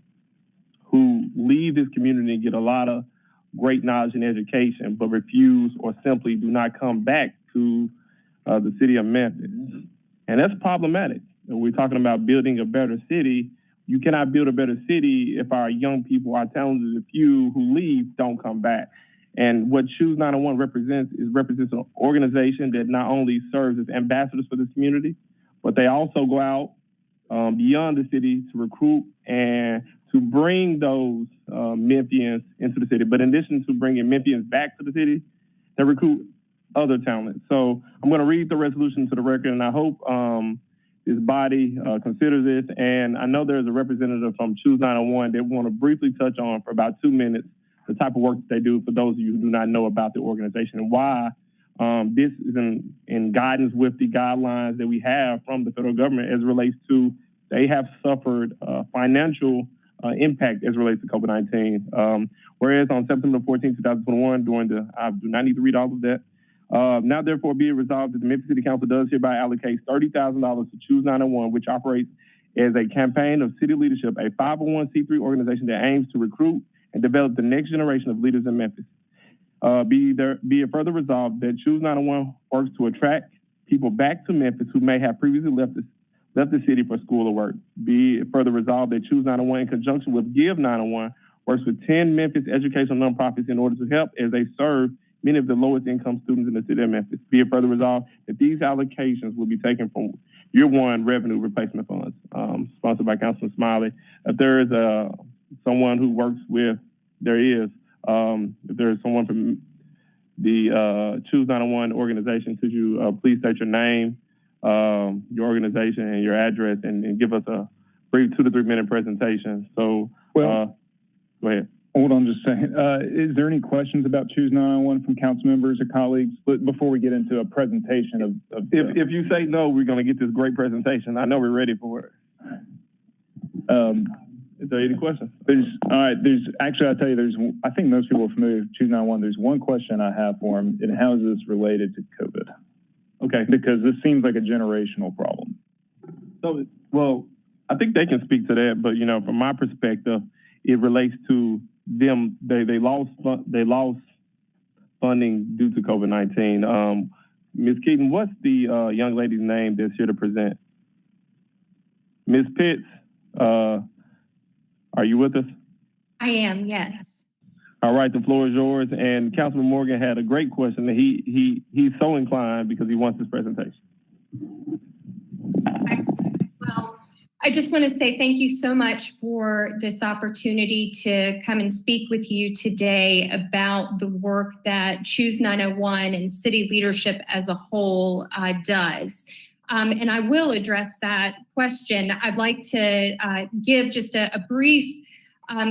[SPEAKER 5] who leave this community and get a lot of great knowledge and education, but refuse or simply do not come back to the city of Memphis. And that's problematic. We're talking about building a better city. You cannot build a better city if our young people, our talented few who leave, don't come back. And what Choose 901 represents an organization that not only serves as ambassadors for this community, but they also go out beyond the city to recruit and to bring those Memphians into the city. But in addition to bringing Memphians back to the city, they recruit other talent. So I'm going to read the resolution to the record, and I hope this body considers this. And I know there's a representative from Choose 901 that want to briefly touch on for about 2 minutes the type of work that they do for those of you who do not know about the organization and why this is in guidance with the guidelines that we have from the federal government as it relates to they have suffered financial impact as it relates to COVID-19. Whereas on September 14, 2021, I do not need to read all of that. Now, therefore, be it resolved that the Memphis City Council does hereby allocate $30,000 to Choose 901, which operates as a campaign of city leadership, a 501c3 organization that aims to recruit and develop the next generation of leaders in Memphis. Be it further resolved that Choose 901 works to attract people back to Memphis who may have previously left the city for school or work. Be it further resolved that Choose 901 in conjunction with Give 901 works with 10 Memphis educational nonprofits in order to help as they serve many of the lowest income students in the city of Memphis. Be it further resolved that these allocations will be taken from year one revenue replacement funds, sponsored by Councilman Smiley. If there is someone who works with, if there's someone from the Choose 901 organization, could you please state your name, your organization, and your address, and give us a brief 2 to 3 minute presentation. So, go ahead.
[SPEAKER 12] Hold on just a second. Is there any questions about Choose 901 from council members or colleagues before we get into a presentation of
[SPEAKER 5] if you say no, we're going to get this great presentation. I know we're ready for it. Is there any questions?
[SPEAKER 12] I'll tell you, I think most people are familiar with Choose 901. There's one question I have for them, and how is this related to COVID?
[SPEAKER 5] Okay.
[SPEAKER 12] Because this seems like a generational problem.
[SPEAKER 5] So, well, I think they can speak to that, but, from my perspective, it relates to them. They lost funding due to COVID-19. Ms. Keaton, what's the young lady's name that's here to present? Ms. Pitts, Are you with us?
[SPEAKER 7] I am, yes.
[SPEAKER 5] All right, the floor is yours. And Councilman Morgan had a great question. He's so inclined because he wants this presentation.
[SPEAKER 7] Excellent. Well, I just want to say thank you so much for this opportunity to come and speak with you today about the work that Choose 901 and city leadership as a whole does. And I will address that question. I'd like to give just a brief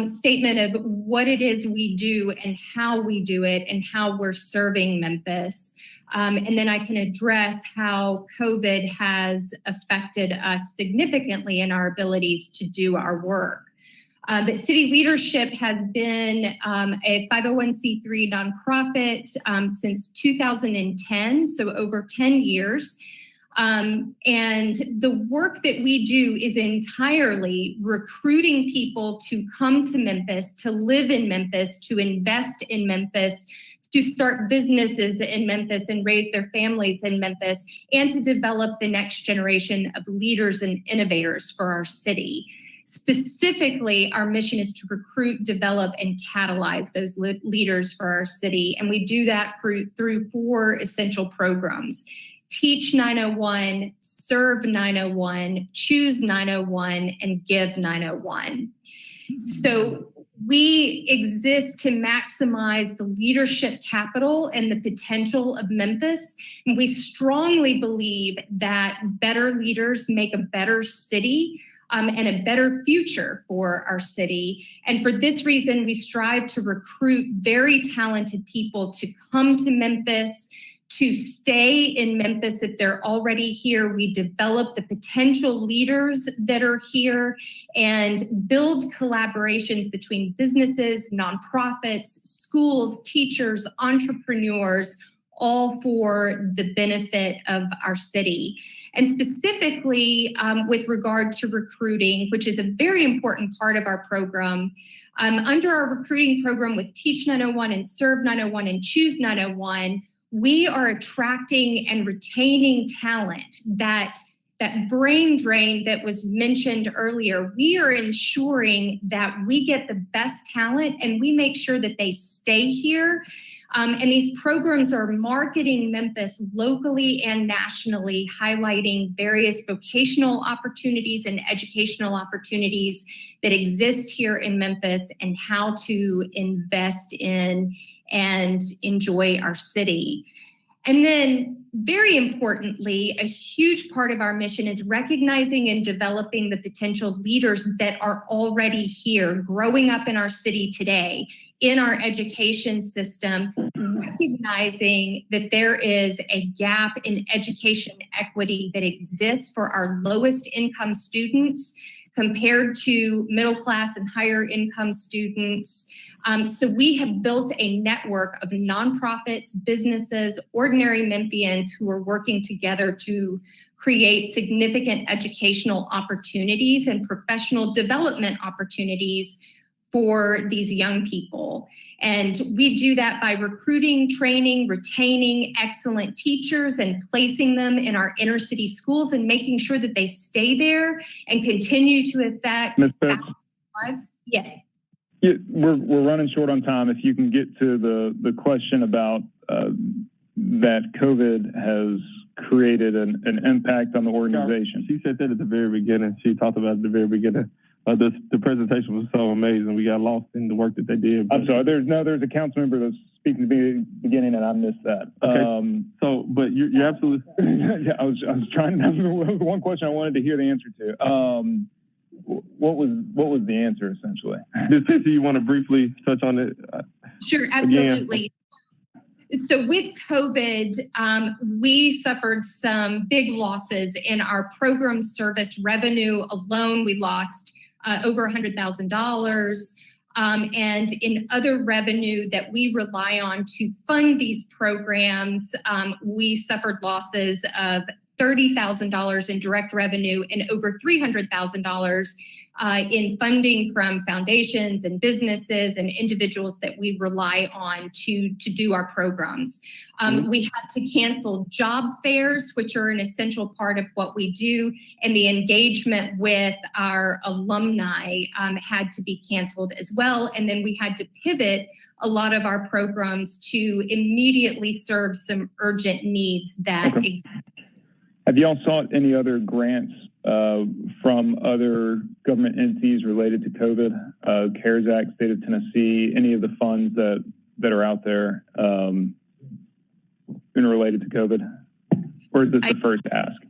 [SPEAKER 7] statement of what it is we do and how we do it and how we're serving Memphis. And then I can address how COVID has affected us significantly in our abilities to do our work. But city leadership has been a 501c3 nonprofit since 2010, so over 10 years. And the work that we do is entirely recruiting people to come to Memphis, to live in Memphis, to invest in Memphis, to start businesses in Memphis and raise their families in Memphis, and to develop the next generation of leaders and innovators for our city. Specifically, our mission is to recruit, develop, and catalyze those leaders for our city. And we do that through 4 essential programs: Teach 901, Serve 901, Choose 901, and Give 901. So we exist to maximize the leadership capital and the potential of Memphis. And we strongly believe that better leaders make a better city and a better future for our city. And for this reason, we strive to recruit very talented people to come to Memphis, to stay in Memphis if they're already here. We develop the potential leaders that are here and build collaborations between businesses, nonprofits, schools, teachers, entrepreneurs, all for the benefit of our city. And specifically with regard to recruiting, which is a very important part of our program, under our recruiting program with Teach 901 and Serve 901 and Choose 901, we are attracting and retaining talent. That brain drain that was mentioned earlier, we are ensuring that we get the best talent and we make sure that they stay here. And these programs are marketing Memphis locally and nationally, highlighting various vocational opportunities and educational opportunities that exist here in Memphis and how to invest in and enjoy our city. And then, very importantly, a huge part of our mission is recognizing and developing the potential leaders that are already here, growing up in our city today, in our education system, recognizing that there is a gap in education equity that exists for our lowest income students compared to middle class and higher income students. So we have built a network of nonprofits, businesses, ordinary Memphians who are working together to create significant educational opportunities and professional development opportunities for these young people. And we do that by recruiting, training, retaining excellent teachers and placing them in our inner city schools and making sure that they stay there and continue to affect lives. Yes.
[SPEAKER 12] Yeah, we're running short on time. If you can get to the question about that COVID has created an impact on the organization.
[SPEAKER 5] She said that at the very beginning. She talked about it at the very beginning. The presentation was so amazing. We got lost in the work that they did.
[SPEAKER 12] I'm sorry. There's a council member that's speaking to me at the beginning, and I missed that.
[SPEAKER 5] Okay. But you're absolutely.
[SPEAKER 12] Yeah, I was trying to. That was the one question I wanted to hear the answer to. What was the answer essentially?
[SPEAKER 5] Cissy, you want to briefly touch on it?
[SPEAKER 7] Sure, absolutely. So with COVID, we suffered some big losses in our program service revenue alone. We lost over $100,000. And in other revenue that we rely on to fund these programs, we suffered losses of $30,000 in direct revenue and over $300,000 in funding from foundations and businesses and individuals that we rely on to do our programs. We had to cancel job fairs, which are an essential part of what we do, and the engagement with our alumni had to be canceled as well. And then we had to pivot a lot of our programs to immediately serve some urgent needs that exist.
[SPEAKER 12] Have y'all sought any other grants from other government entities related to COVID? CARES Act, State of Tennessee, any of the funds that are out there related to COVID? Or is this the first ask?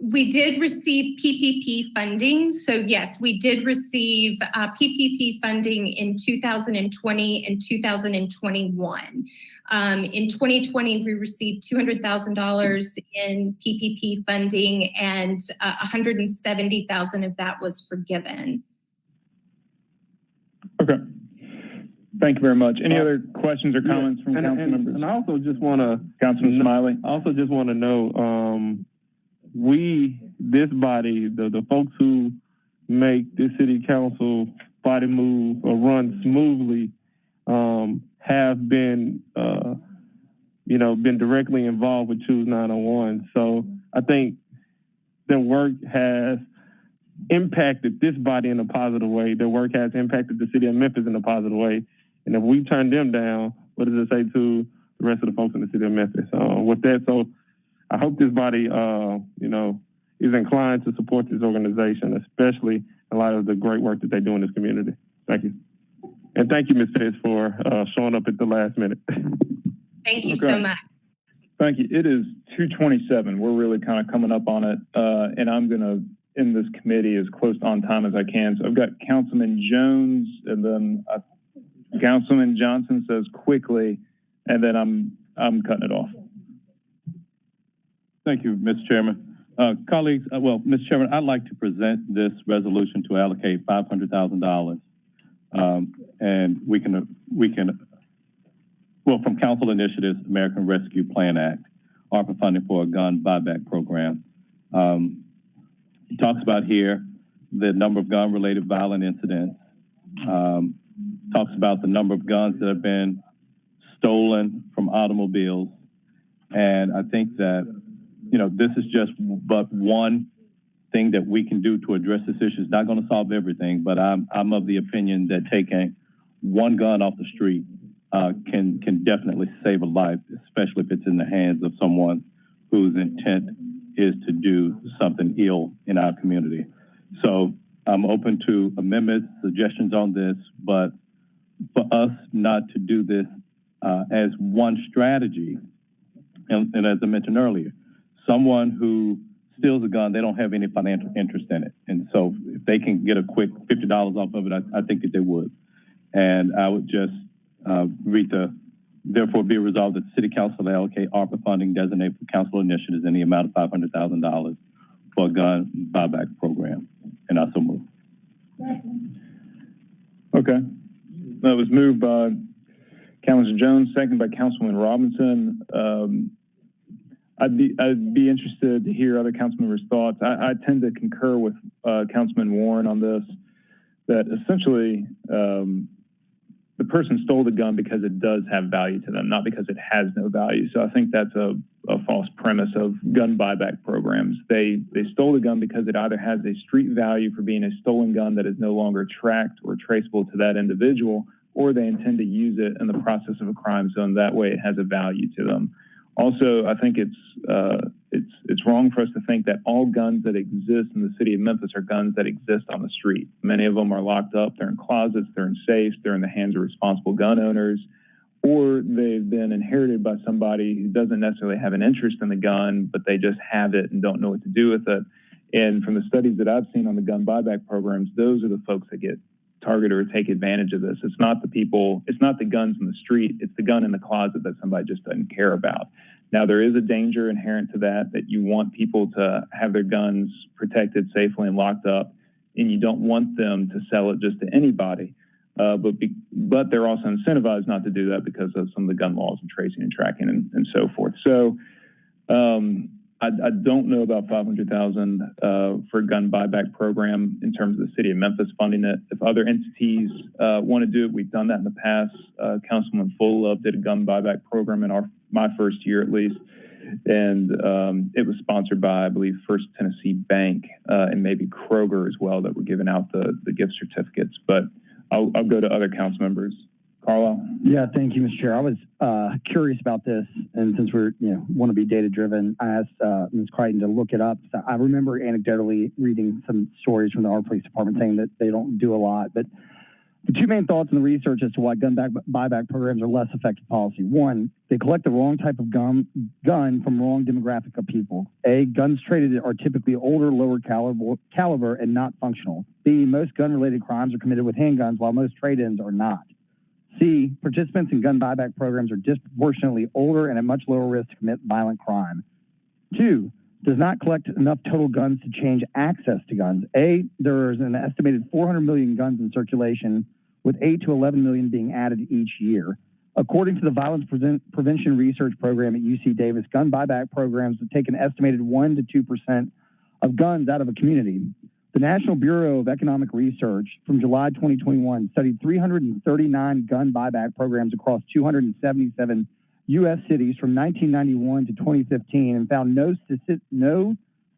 [SPEAKER 7] We did receive PPP funding. So yes, we did receive PPP funding in 2020 and 2021. In 2020, we received $200,000 in PPP funding, and $170,000 of that was forgiven.
[SPEAKER 12] Okay. Thank you very much. Any other questions or comments from council members?
[SPEAKER 5] And I also just want to,
[SPEAKER 12] Councilman Smiley.
[SPEAKER 5] I also just want to know, this body, the folks who make this city council body move or run smoothly, have been, been directly involved with Choose 901. So I think their work has impacted this body in a positive way. Their work has impacted the city of Memphis in a positive way. And if we turn them down, what does it say to the rest of the folks in the city of Memphis? With that, so I hope this body, is inclined to support this organization, especially in light of the great work that they do in this community. Thank you. And thank you, Ms. Fitz, for showing up at the last minute.
[SPEAKER 7] Thank you so much.
[SPEAKER 12] Thank you. It is 2:27. We're really kind of coming up on it. And I'm going to end this committee as close on time as I can. So I've got Councilman Jones, and then Councilman Johnson says quickly, and then I'm cutting it off.
[SPEAKER 14] Thank you, Mr. Chairman. Colleagues, Mr. Chairman, I'd like to present this resolution to allocate $500,000. And we can, from Council Initiatives, American Rescue Plan Act, ARPA funding for a gun buyback program. It talks about here the number of gun-related violent incidents, talks about the number of guns that have been stolen from automobiles. And I think that, this is just but one thing that we can do to address this issue. It's not going to solve everything, but I'm of the opinion that taking one gun off the street can definitely save a life, especially if it's in the hands of someone whose intent is to do something ill in our community. So I'm open to amendments, suggestions on this, but for us not to do this as one strategy, and as I mentioned earlier, someone who steals a gun, they don't have any financial interest in it. And so if they can get a quick $50 off of it, I think that they would. And I would just read therefore be resolved that the City Council allocate ARPA funding designated for council initiatives in the amount of $500,000 for a gun buyback program. And I so move.
[SPEAKER 12] Okay. That was moved by Councilman Jones, second by Councilman Robinson. I'd be interested to hear other council members' thoughts. I tend to concur with Councilman Warren on this, that essentially the person stole the gun because it does have value to them, not because it has no value. So I think that's a false premise of gun buyback programs. They stole the gun because it either has a street value for being a stolen gun that is no longer tracked or traceable to that individual, or they intend to use it in the process of a crime, so in that way it has a value to them. Also, I think it's wrong for us to think that all guns that exist in the city of Memphis are guns that exist on the street. Many of them are locked up, they're in closets, they're in safes, they're in the hands of responsible gun owners, or they've been inherited by somebody who doesn't necessarily have an interest in the gun, but they just have it and don't know what to do with it. And from the studies that I've seen on the gun buyback programs, those are the folks that get targeted or take advantage of this. It's not the guns in the street, it's the gun in the closet that somebody just doesn't care about. Now, there is a danger inherent to that you want people to have their guns protected safely and locked up, and you don't want them to sell it just to anybody. But they're also incentivized not to do that because of some of the gun laws and tracing and tracking and so forth. So I don't know about 500,000 for a gun buyback program in terms of the city of Memphis funding it. If other entities want to do it, we've done that in the past. Councilman Full did a gun buyback program in my first year at least, and it was sponsored by, I believe, First Tennessee Bank and maybe Kroger as well that were giving out the gift certificates. But I'll go to other council members. Carlisle?
[SPEAKER 18] Yeah, thank you, Mr. Chair. I was curious about this, and since we're want to be data driven, I asked Ms. Crichton to look it up. So I remember anecdotally reading some stories from our police department saying that they don't do a lot, but the two main thoughts in the research as to why gun buyback programs are less effective policy. One, they collect the wrong type of gun from wrong demographic of people. A, guns traded are typically older, lower caliber, and not functional. B, most gun-related crimes are committed with handguns, while most trade-ins are not. C, participants in gun buyback programs are disproportionately older and at much lower risk to commit violent crime. 2, does not collect enough total guns to change access to guns. A, there is an estimated 400 million guns in circulation, with 8 to 11 million being added each year. According to the Violence Prevention Research Program at UC Davis, gun buyback programs would take an estimated 1 to 2% of guns out of a community. The National Bureau of Economic Research from July 2021 studied 339 gun buyback programs across 277 U.S. cities from 1991 to 2015 and found no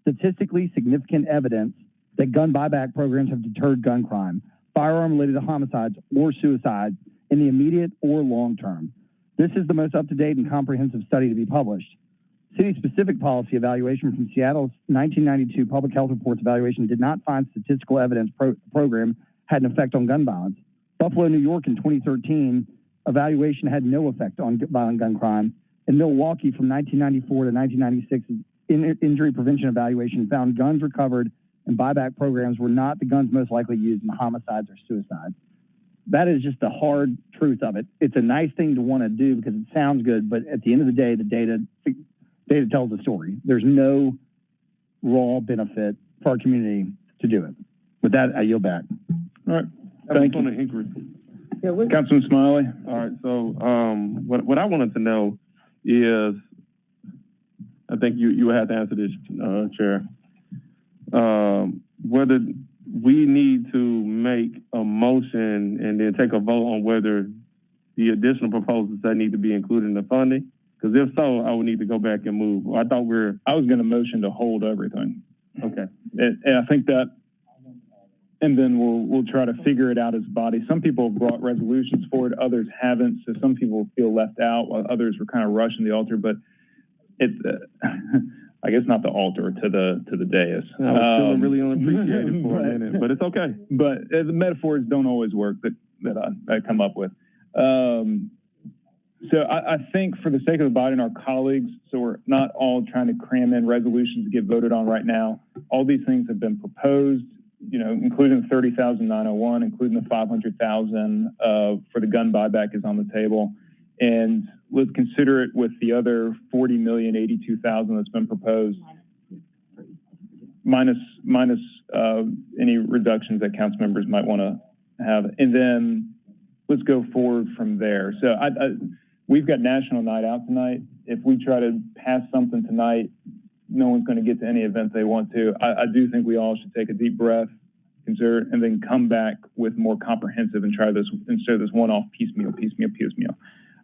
[SPEAKER 18] statistically significant evidence that gun buyback programs have deterred gun crime, firearm-related homicides, or suicides in the immediate or long term. This is the most up-to-date and comprehensive study to be published. City-specific policy evaluation from Seattle's 1992 Public Health Reports evaluation did not find statistical evidence the program had an effect on gun violence. Buffalo, New York in 2013 evaluation had no effect on violent gun crime. And Milwaukee from 1994 to 1996 injury prevention evaluation found guns recovered in buyback programs were not the guns most likely used in homicides or suicides. That is just the hard truth of it. It's a nice thing to want to do because it sounds good, but at the end of the day, the data tells the story. There's no raw benefit for our community to do it. With that, I yield back.
[SPEAKER 12] All right. Thank you. Councilman Smiley.
[SPEAKER 5] All right. So what I wanted to know is, I think you would have to answer this, Chair, whether we need to make a motion and then take a vote on whether the additional proposals that need to be included in the funding. Because if so, I would need to go back and move. I
[SPEAKER 12] was going to motion to hold everything.
[SPEAKER 5] Okay.
[SPEAKER 12] And I think that, and then we'll try to figure it out as a body. Some people have brought resolutions forward, others haven't. So some people feel left out while others were kind of rushing the altar. But it's, I guess not the altar, to the dais.
[SPEAKER 5] I was feeling really unappreciated for a minute, but it's okay.
[SPEAKER 12] But the metaphors don't always work that I come up with. So I think for the sake of the body and our colleagues, so we're not all trying to cram in resolutions to get voted on right now. All these things have been proposed, including the 30,901, including the 500,000 for the gun buyback is on the table. And let's consider it with the other 40,082,000 that's been proposed, minus any reductions that council members might want to have. And then let's go forward from there. So we've got National Night Out tonight. If we try to pass something tonight, no one's going to get to any event they want to. I do think we all should take a deep breath, consider, and then come back with more comprehensive and try this instead of this one-off piecemeal.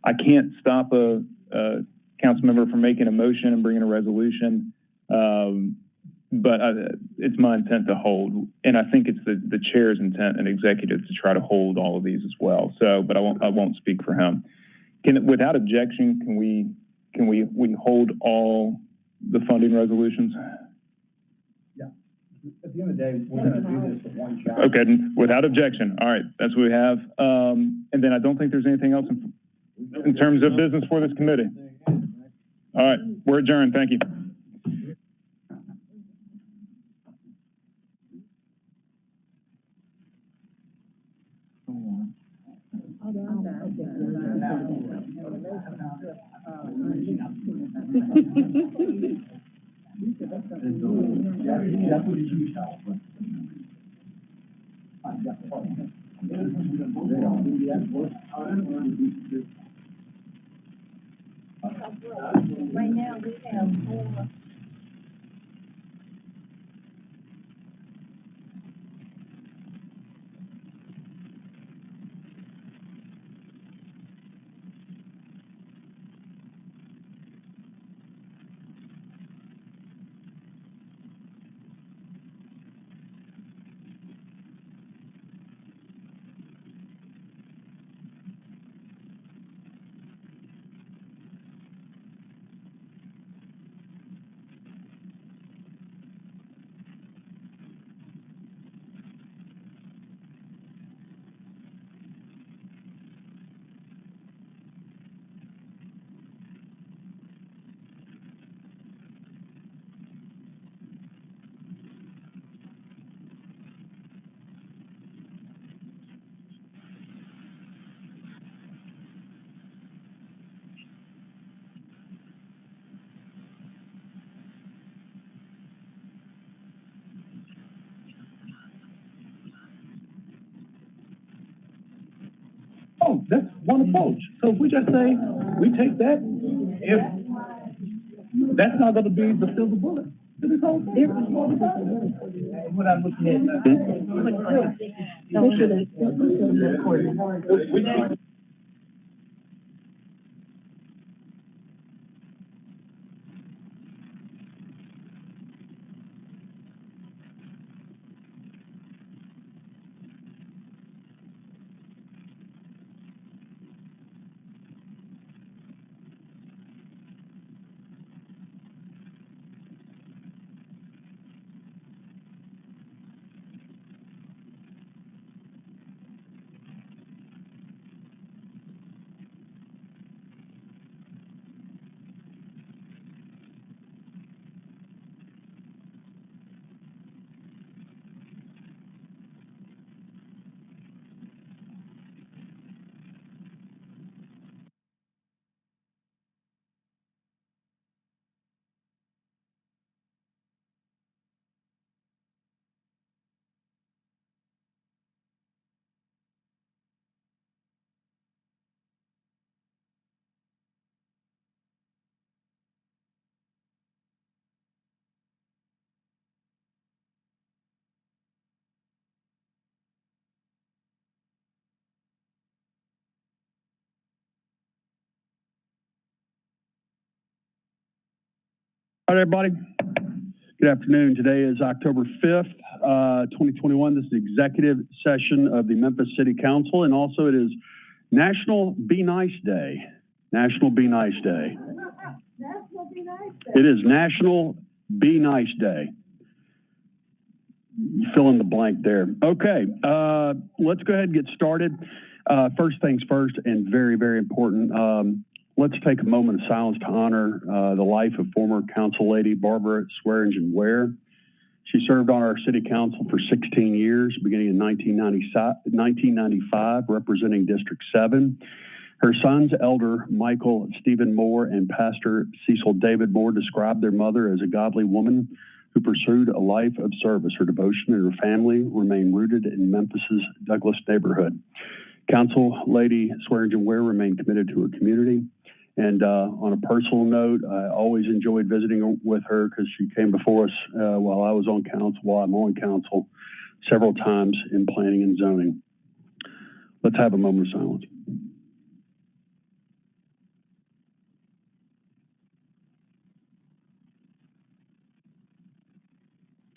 [SPEAKER 12] I can't stop a council member from making a motion and bringing a resolution, but it's my intent to hold, and I think it's the chair's intent and executive to try to hold all of these as well. So, but I won't speak for him. Without objection, can we hold all the funding resolutions?
[SPEAKER 18] Yeah. At the end of the day, we're going to do this with one shot.
[SPEAKER 12] Okay, without objection. All right, that's what we have. And then I don't think there's anything else in terms of business for this committee. All right, we're adjourned. Thank you.
[SPEAKER 2] Right now, we have 4
[SPEAKER 9] Oh, that's one approach. So if we just say, we take that, if that's not gonna be the silver bullet to this whole thing. What I'm looking at now.
[SPEAKER 11] All right, everybody. Good afternoon. Today is October 5th, 2021. This is the executive session of the Memphis City Council, and also it is National Be Nice Day. National Be Nice Day.
[SPEAKER 16] National Be Nice Day.
[SPEAKER 11] It is National Be Nice Day. You fill in the blank there. Okay, let's go ahead and get started. First things first, and very, very important. Let's take a moment of silence to honor the life of former Council Lady Barbara Swearingen Ware. She served on our City Council for 16 years, beginning in 1995, representing District 7. Her sons, Elder Michael Stephen Moore and Pastor Cecil David Moore, described their mother as a godly woman who pursued a life of service. Her devotion and her family remain rooted in Memphis's Douglas neighborhood. Council Lady Swearingen Ware remained committed to her community. And on a personal note, I always enjoyed visiting with her because she came before us while I was on council, while I'm on council, several times in planning and zoning. Let's have a moment of silence.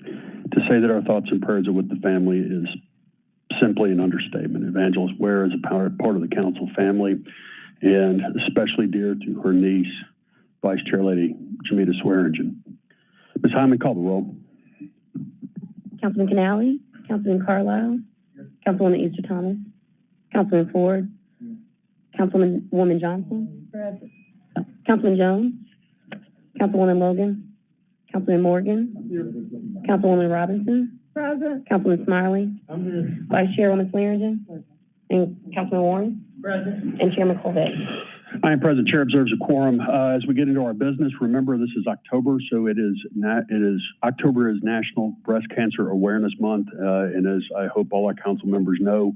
[SPEAKER 11] To say that our thoughts and prayers are with the family is simply an understatement. Evangelist Ware is a part of the council family, and especially dear to her niece, Vice Chair Lady Jamita Swearingen. Ms. Hyman, call the roll.
[SPEAKER 2] Councilman Canale, Councilman Carlisle, Councilwoman Easter Thomas, Councilman Ford, Councilwoman Johnson, Councilman Jones, Councilwoman Logan, Councilman Morgan, Councilwoman Robinson,
[SPEAKER 16] Present.
[SPEAKER 2] Councilman Smiley, Vice Chairwoman Swearingen, and Councilman Warren, and Chairman Colvett.
[SPEAKER 11] I am present. Chair observes a quorum. As we get into our business, remember this is October, so October is National Breast Cancer Awareness Month, and as I hope all our council members know,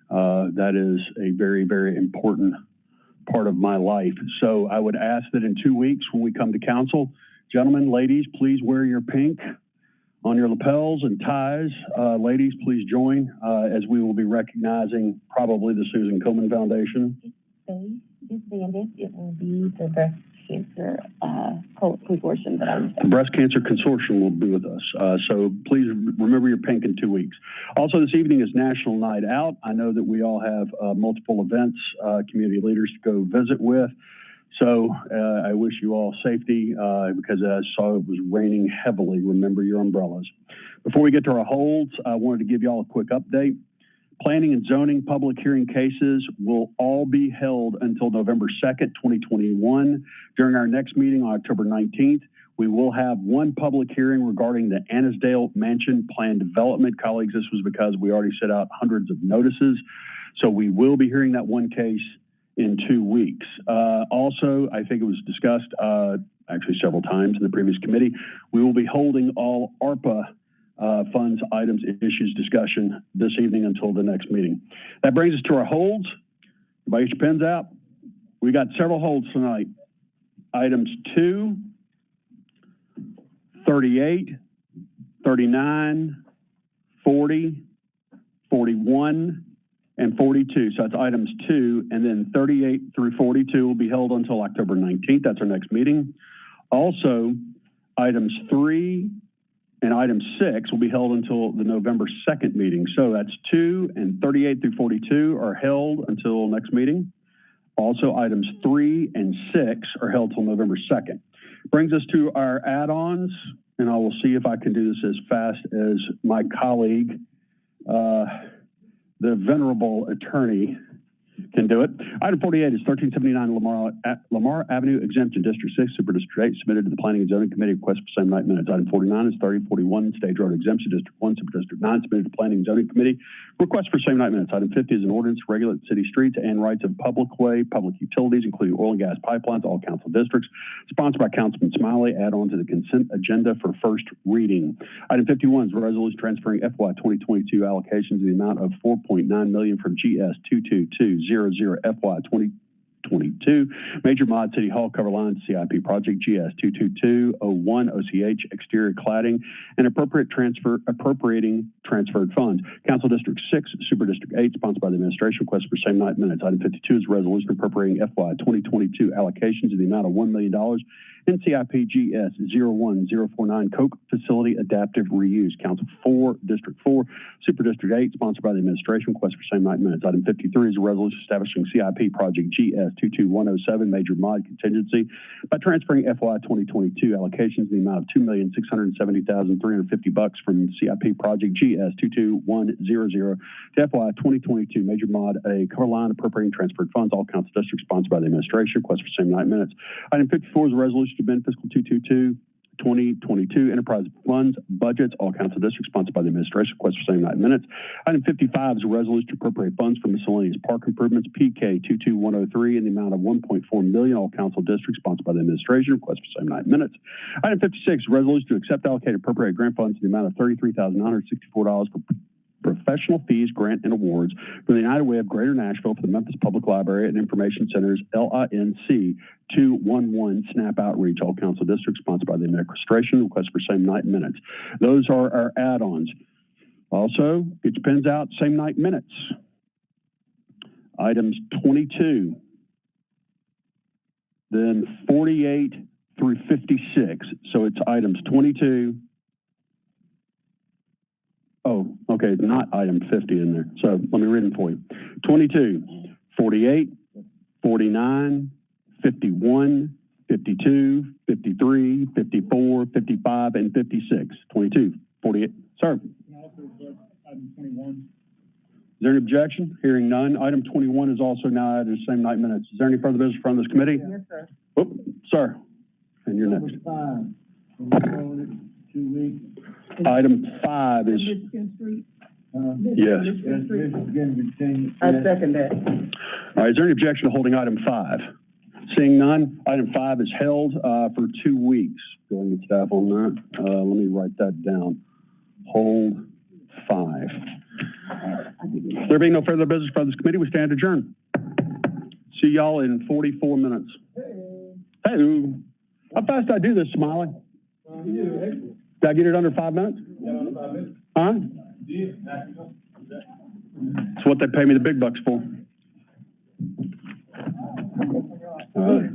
[SPEAKER 11] that is a very, very important part of my life. So I would ask that in 2 weeks when we come to council, gentlemen, ladies, please wear your pink on your lapels and ties. Ladies, please join as we will be recognizing probably the Susan Komen Foundation.
[SPEAKER 2] It will be the Breast Cancer Consortium that I'm.
[SPEAKER 11] The Breast Cancer Consortium will be with us. So please remember your pink in 2 weeks. Also, this evening is National Night Out. I know that we all have multiple events, community leaders to go visit with. So I wish you all safety because I saw it was raining heavily. Remember your umbrellas. Before we get to our holds, I wanted to give you all a quick update. Planning and zoning public hearing cases will all be held until November 2nd, 2021. During our next meeting on October 19th, we will have one public hearing regarding the Annisdale Mansion Plan Development. Colleagues, this was because we already set out hundreds of notices. So we will be hearing that one case in 2 weeks. Also, I think it was discussed actually several times in the previous committee, we will be holding all ARPA funds, items, issues discussion this evening until the next meeting. That brings us to our holds. Everybody get your pens out. We got several holds tonight. Items 2, 38, 39, 40, 41, and 42. So that's items 2, and then 38 through 42 will be held until October 19th. That's our next meeting. Also, items 3 and item 6 will be held until the November 2nd meeting. So that's 2 and 38 through 42 are held until next meeting. Also, items 3 and 6 are held till November 2nd. Brings us to our add-ons, and I will see if I can do this as fast as my colleague, the venerable attorney, can do it. Item 48 is 1379 Lamar Avenue Exemption, District 6, Super District 8, submitted to the Planning and Zoning Committee, request for same night minutes. Item 49 is 3041 Stage Road Exemption, District 1, Super District 9, submitted to the Planning and Zoning Committee, request for same night minutes. Item 50 is an ordinance to regulate city streets and rights of public way, public utilities, including oil and gas pipelines, all council districts, sponsored by Councilman Smiley, add on to the consent agenda for first reading. Item 51 is a resolution transferring FY 2022 allocations in the amount of $4.9 million from GS 22200 FY 2022 Major Mod City Hall Cover Line CIP Project GS 22201 OCH exterior cladding and appropriating transferred funds. Council District 6, Super District 8, sponsored by the administration, request for same night minutes. Item 52 is a resolution appropriating FY 2022 allocations in the amount of $1 million in CIP GS 01049 Coke Facility Adaptive Reuse. Council 4, District 4, Super District 8, sponsored by the administration, request for same night minutes. Item 53 is a resolution establishing CIP Project GS 22107 Major Mod Contingency by transferring FY 2022 allocations in the amount of $2,670,350 from CIP Project GS 22100 to FY 2022 Major Mod A Cover Line appropriating transferred funds, all council districts, sponsored by the administration, request for same night minutes. Item 54 is a resolution to amend fiscal 2022 enterprise funds budgets, all council districts, sponsored by the administration, request for same night minutes. Item 55 is a resolution to appropriate funds for miscellaneous park improvements, PK 22103, in the amount of $1.4 million, all council districts, sponsored by the administration, request for same night minutes. Item 56, resolution to accept allocated appropriate grant funds in the amount of $33,964 for professional fees, grant, and awards for the United Way of Greater Nashville for the Memphis Public Library and Information Center's LINC 211 SNAP Outreach, all council districts, sponsored by the administration, request for same night minutes. Those are our add-ons. Also, get your pens out, same night minutes. Items 22, then 48 through 56. So it's items 22. Oh, okay, not item 50 in there. So let me read them for you. 22, 48, 49, 51, 52, 53, 54, 55, and 56. 22, 48. Sir.
[SPEAKER 8] Item 21.
[SPEAKER 11] Is there any objection? Hearing none. Item 21 is also now added to the same night minutes. Is there any further business from this committee?
[SPEAKER 15] Yes, sir.
[SPEAKER 11] Oh, sir. And you're next.
[SPEAKER 19] Number 5, 2 weeks.
[SPEAKER 11] Item 5 is,
[SPEAKER 15] Michigan Street.
[SPEAKER 11] yes.
[SPEAKER 15] I second that.
[SPEAKER 11] All right, is there any objection to holding item 5? Seeing none, item 5 is held for 2 weeks. Go ahead and get staff on that. Let me write that down. Hold 5. There being no further business from this committee, we stand adjourned. See y'all in 44 minutes. Hey, how fast I do this, Smiley? Did I get it under 5 minutes? Huh? It's what they pay me the big bucks for. All right.